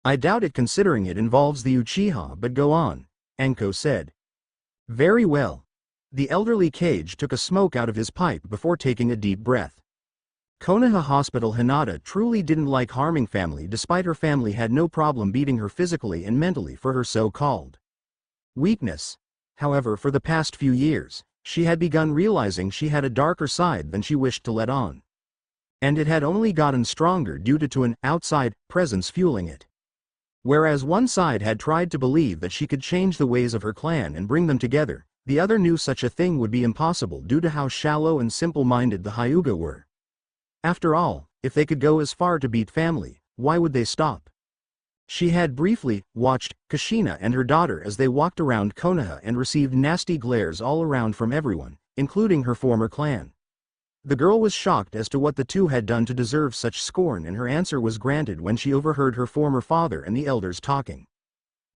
I doubt it considering it involves the Uchiha, but go on, Anko said. Very well. The elderly Kage took a smoke out of his pipe before taking a deep breath. Konoha Hospital. Hinata truly didn't like harming family despite her family had no problem beating her physically and mentally for her so-called weakness. However, for the past few years, she had begun realizing she had a darker side than she wished to let on. And it had only gotten stronger due to an outside presence fueling it. Whereas one side had tried to believe that she could change the ways of her clan and bring them together, the other knew such a thing would be impossible due to how shallow and simple-minded the Hyuga were. After all, if they could go as far to beat family, why would they stop? She had briefly watched Kushina and her daughter as they walked around Konoha and received nasty glares all around from everyone, including her former clan. The girl was shocked as to what the two had done to deserve such scorn, and her answer was granted when she overheard her former father and the elders talking.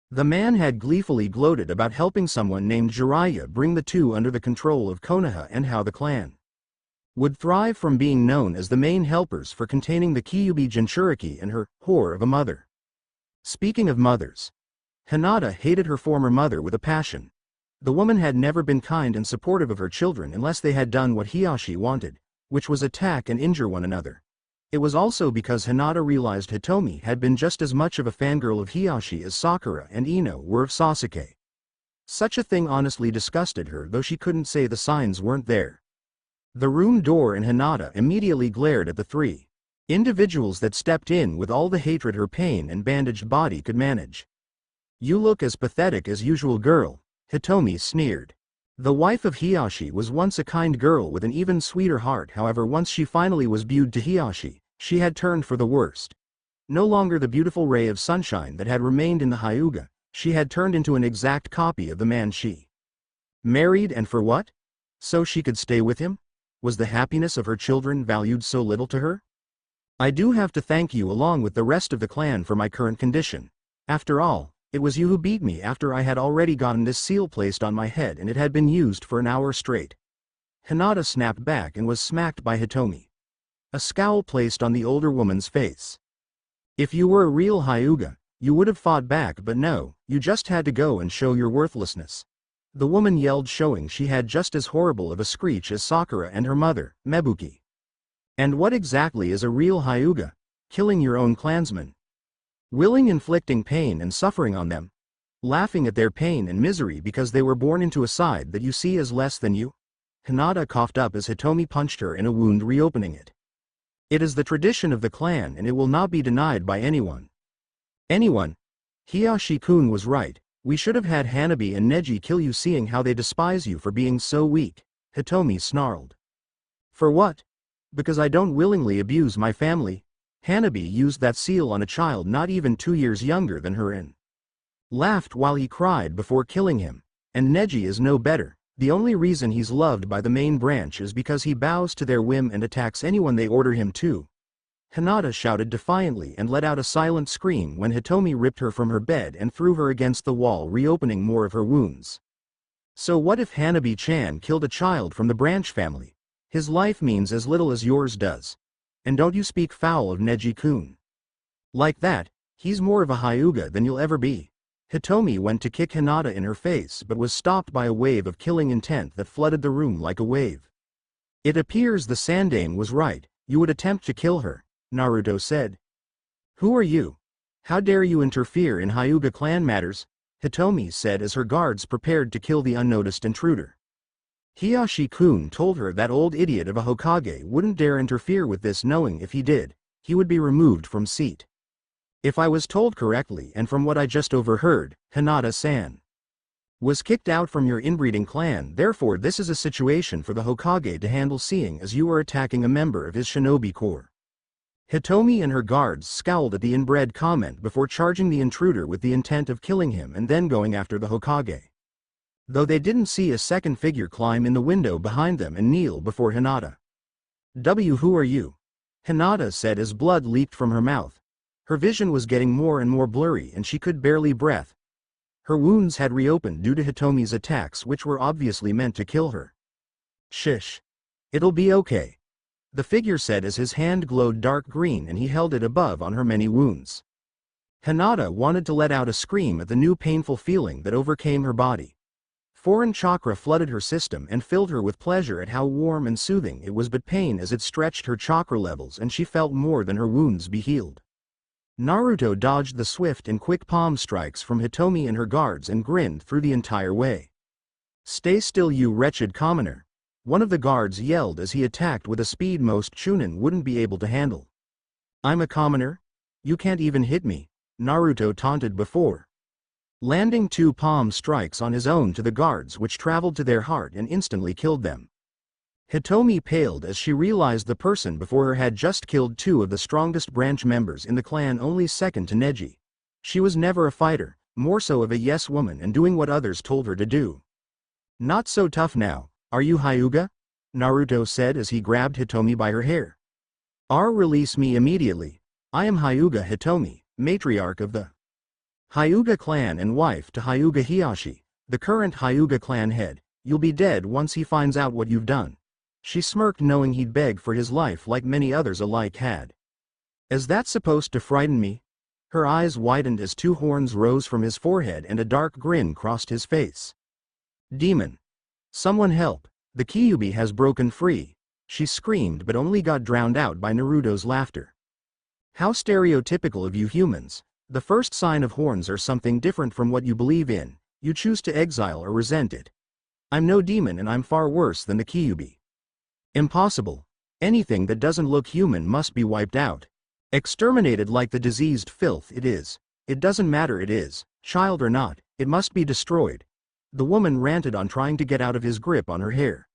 The man had gleefully gloated about helping someone named Jiraiya bring the two under the control of Konoha and how the clan would thrive from being known as the main helpers for containing the Kyuubi Jinchuriki and her whore of a mother. Speaking of mothers, Hinata hated her former mother with a passion. The woman had never been kind and supportive of her children unless they had done what Hiyashi wanted, which was attack and injure one another. It was also because Hinata realized Hitomi had been just as much of a fangirl of Hiyashi as Sakura and Ino were of Sasuke. Such a thing honestly disgusted her, though she couldn't say the signs weren't there. The room door and Hinata immediately glared at the three individuals that stepped in with all the hatred her pain and bandaged body could manage. You look as pathetic as usual, girl, Hitomi sneered. The wife of Hiyashi was once a kind girl with an even sweeter heart. However, once she finally was viewed to Hiyashi, she had turned for the worst. No longer the beautiful ray of sunshine that had remained in the Hyuga, she had turned into an exact copy of the man she married. And for what? So she could stay with him? Was the happiness of her children valued so little to her? I do have to thank you along with the rest of the clan for my current condition. After all, it was you who beat me after I had already gotten this seal placed on my head and it had been used for an hour straight. Hinata snapped back and was smacked by Hitomi. A scowl placed on the older woman's face. If you were a real Hyuga, you would have fought back, but no, you just had to go and show your worthlessness. The woman yelled, showing she had just as horrible of a screech as Sakura and her mother, Mebuki. And what exactly is a real Hyuga? Killing your own clansmen. Willing inflicting pain and suffering on them. Laughing at their pain and misery because they were born into a side that you see as less than you. Hinata coughed up as Hitomi punched her in a wound, reopening it. It is the tradition of the clan and it will not be denied by anyone. Anyone? Hiyashi-kun was right. We should have had Hanabi and Neji kill you, seeing how they despise you for being so weak, Hitomi snarled. For what? Because I don't willingly abuse my family. Hanabi used that seal on a child not even 2 years younger than her and laughed while he cried before killing him. And Neji is no better. The only reason he's loved by the main branch is because he bows to their whim and attacks anyone they order him to. Hinata shouted defiantly and let out a silent scream when Hitomi ripped her from her bed and threw her against the wall, reopening more of her wounds. So what if Hanabi-chan killed a child from the branch family? His life means as little as yours does. And don't you speak foul of Neji-kun. Like that, he's more of a Hyuga than you'll ever be. Hitomi went to kick Hinata in her face but was stopped by a wave of killing intent that flooded the room like a wave. It appears the Sandaime was right. You would attempt to kill her, Naruto said. Who are you? How dare you interfere in Hyuga clan matters? Hitomi said as her guards prepared to kill the unnoticed intruder. Hiyashi-kun told her that old idiot of a Hokage wouldn't dare interfere with this, knowing if he did, he would be removed from seat. If I was told correctly and from what I just overheard, Hinata-san was kicked out from your inbreeding clan, therefore this is a situation for the Hokage to handle, seeing as you are attacking a member of his shinobi corps. Hitomi and her guards scowled at the inbred comment before charging the intruder with the intent of killing him and then going after the Hokage. Though they didn't see a second figure climb in the window behind them and kneel before Hinata. Who are you? Hinata said as blood leaked from her mouth. Her vision was getting more and more blurry and she could barely breathe. Her wounds had reopened due to Hitomi's attacks, which were obviously meant to kill her. Shish. It'll be okay, the figure said as his hand glowed dark green and he held it above on her many wounds. Hinata wanted to let out a scream at the new painful feeling that overcame her body. Foreign chakra flooded her system and filled her with pleasure at how warm and soothing it was, but pain as it stretched her chakra levels and she felt more than her wounds be healed. Naruto dodged the swift and quick palm strikes from Hitomi and her guards and grinned through the entire way. Stay still, you wretched commoner, one of the guards yelled as he attacked with a speed most chunin wouldn't be able to handle. I'm a commoner? You can't even hit me, Naruto taunted before landing 2 palm strikes on his own to the guards, which traveled to their heart and instantly killed them. Hitomi paled as she realized the person before her had just killed 2 of the strongest branch members in the clan, only second to Neji. She was never a fighter, more so of a yes woman and doing what others told her to do. Not so tough now, are you Hyuga? Naruto said as he grabbed Hitomi by her hair. Release me immediately. I am Hyuga Hitomi, matriarch of the Hyuga clan and wife to Hyuga Hiyashi, the current Hyuga clan head. You'll be dead once he finds out what you've done. She smirked, knowing he'd beg for his life like many others alike had. Is that supposed to frighten me? Her eyes widened as 2 horns rose from his forehead and a dark grin crossed his face. Demon. Someone help, the Kyuubi has broken free, she screamed but only got drowned out by Naruto's laughter. How stereotypical of you humans. The first sign of horns are something different from what you believe in, you choose to exile or resent it. I'm no demon and I'm far worse than the Kyuubi. Impossible. Anything that doesn't look human must be wiped out. Exterminated like the diseased filth it is. It doesn't matter it is, child or not, it must be destroyed. The woman ranted on, trying to get out of his grip on her hair.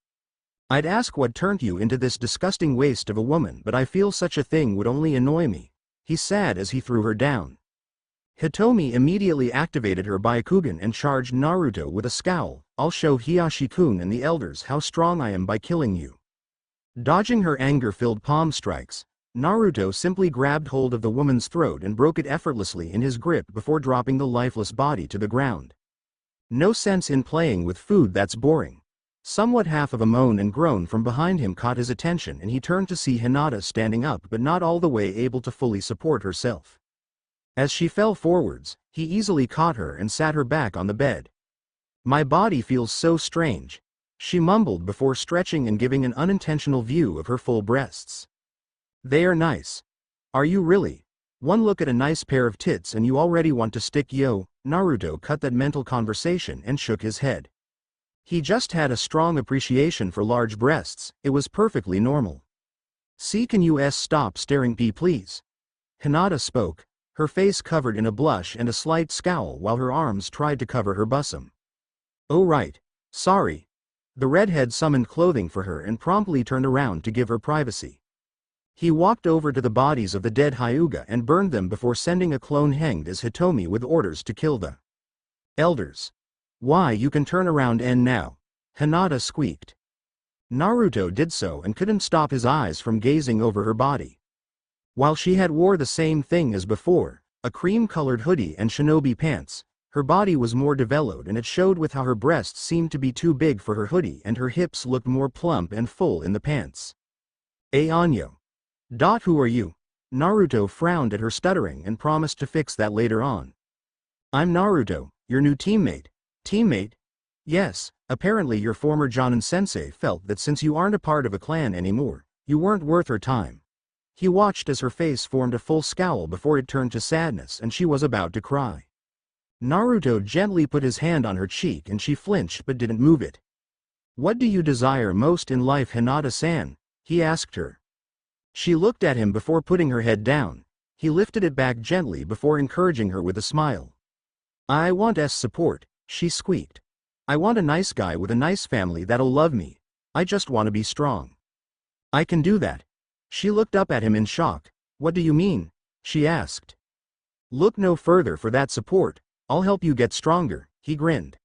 I'd ask what turned you into this disgusting waste of a woman, but I feel such a thing would only annoy me, he said as he threw her down. Hitomi immediately activated her Byakugan and charged Naruto with a scowl. I'll show Hiyashi-kun and the elders how strong I am by killing you. Dodging her anger-filled palm strikes, Naruto simply grabbed hold of the woman's throat and broke it effortlessly in his grip before dropping the lifeless body to the ground. No sense in playing with food, that's boring. Somewhat half of a moan and groan from behind him caught his attention and he turned to see Hinata standing up but not all the way able to fully support herself. As she fell forwards, he easily caught her and sat her back on the bed. My body feels so strange, she mumbled before stretching and giving an unintentional view of her full breasts. They are nice. Are you really? One look at a nice pair of tits and you already want to stick yo. Naruto cut that mental conversation and shook his head. He just had a strong appreciation for large breasts, it was perfectly normal. "See, can you stop staring please?" Hinata spoke, her face covered in a blush and a slight scowl while her arms tried to cover her bosom. "Oh right. Sorry." The redhead summoned clothing for her and promptly turned around to give her privacy. He walked over to the bodies of the dead Hyuga and burned them before sending a clone hanged as Hitomi with orders to kill the elders. "Why, you can turn around and now," Hinata squeaked. Naruto did so and couldn't stop his eyes from gazing over her body. While she had wore the same thing as before, a cream-colored hoodie and shinobi pants, her body was more developed and it showed with how her breasts seemed to be too big for her hoodie and her hips looked more plump and full in the pants. Anyo. Who are you?" Naruto frowned at her stuttering and promised to fix that later on. "I'm Naruto, your new teammate." "Teammate?" "Yes, apparently your former Jonin-sensei felt that since you aren't a part of a clan anymore, you weren't worth her time." He watched as her face formed a full scowl before it turned to sadness and she was about to cry. Naruto gently put his hand on her cheek and she flinched but didn't move it. "What do you desire most in life, Hinata-san?" he asked her. She looked at him before putting her head down. He lifted it back gently before encouraging her with a smile. "I want support," she squeaked. "I want a nice guy with a nice family that'll love me. I just want to be strong." "I can do that." She looked up at him in shock. "What do you mean?" she asked. "Look no further for that support. I'll help you get stronger," he grinned.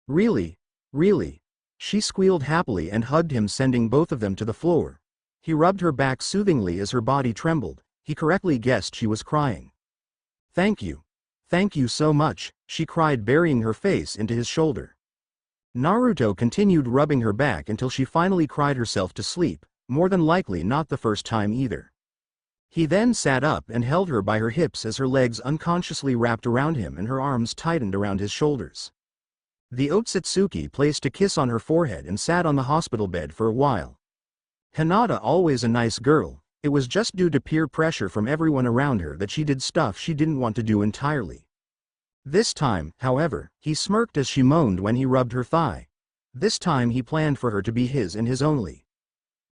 "Really? Really?" She squealed happily and hugged him, sending both of them to the floor. He rubbed her back soothingly as her body trembled. He correctly guessed she was crying. "Thank you. Thank you so much," she cried, burying her face into his shoulder. Naruto continued rubbing her back until she finally cried herself to sleep, more than likely not the first time either. He then sat up and held her by her hips as her legs unconsciously wrapped around him and her arms tightened around his shoulders. The Otsutsuki placed a kiss on her forehead and sat on the hospital bed for a while. Hinata, always a nice girl, it was just due to peer pressure from everyone around her that she did stuff she didn't want to do entirely. This time, however, he smirked as she moaned when he rubbed her thigh. This time he planned for her to be his and his only.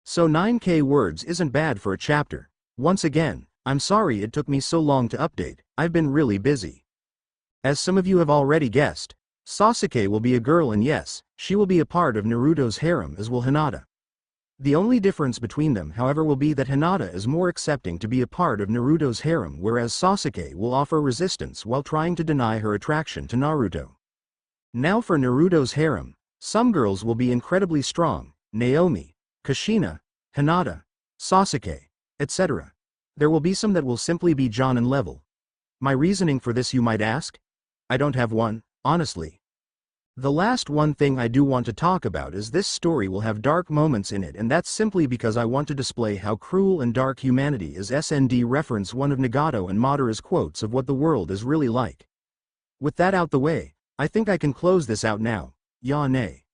So 9K words isn't bad for a chapter. Once again, I'm sorry it took me so long to update, I've been really busy. As some of you have already guessed, Sasuke will be a girl and yes, she will be a part of Naruto's harem as will Hinata. The only difference between them, however, will be that Hinata is more accepting to be a part of Naruto's harem, whereas Sasuke will offer resistance while trying to deny her attraction to Naruto. Now for Naruto's harem, some girls will be incredibly strong, Naomi, Kushina, Hinata, Sasuke, etc. There will be some that will simply be Jonin level. My reasoning for this, you might ask? I don't have one, honestly. The last one thing I do want to talk about is this story will have dark moments in it, and that's simply because I want to display how cruel and dark humanity is. SND reference one of Nagato and Madara's quotes of what the world is really like. With that out the way, I think I can close this out now. Ya nay.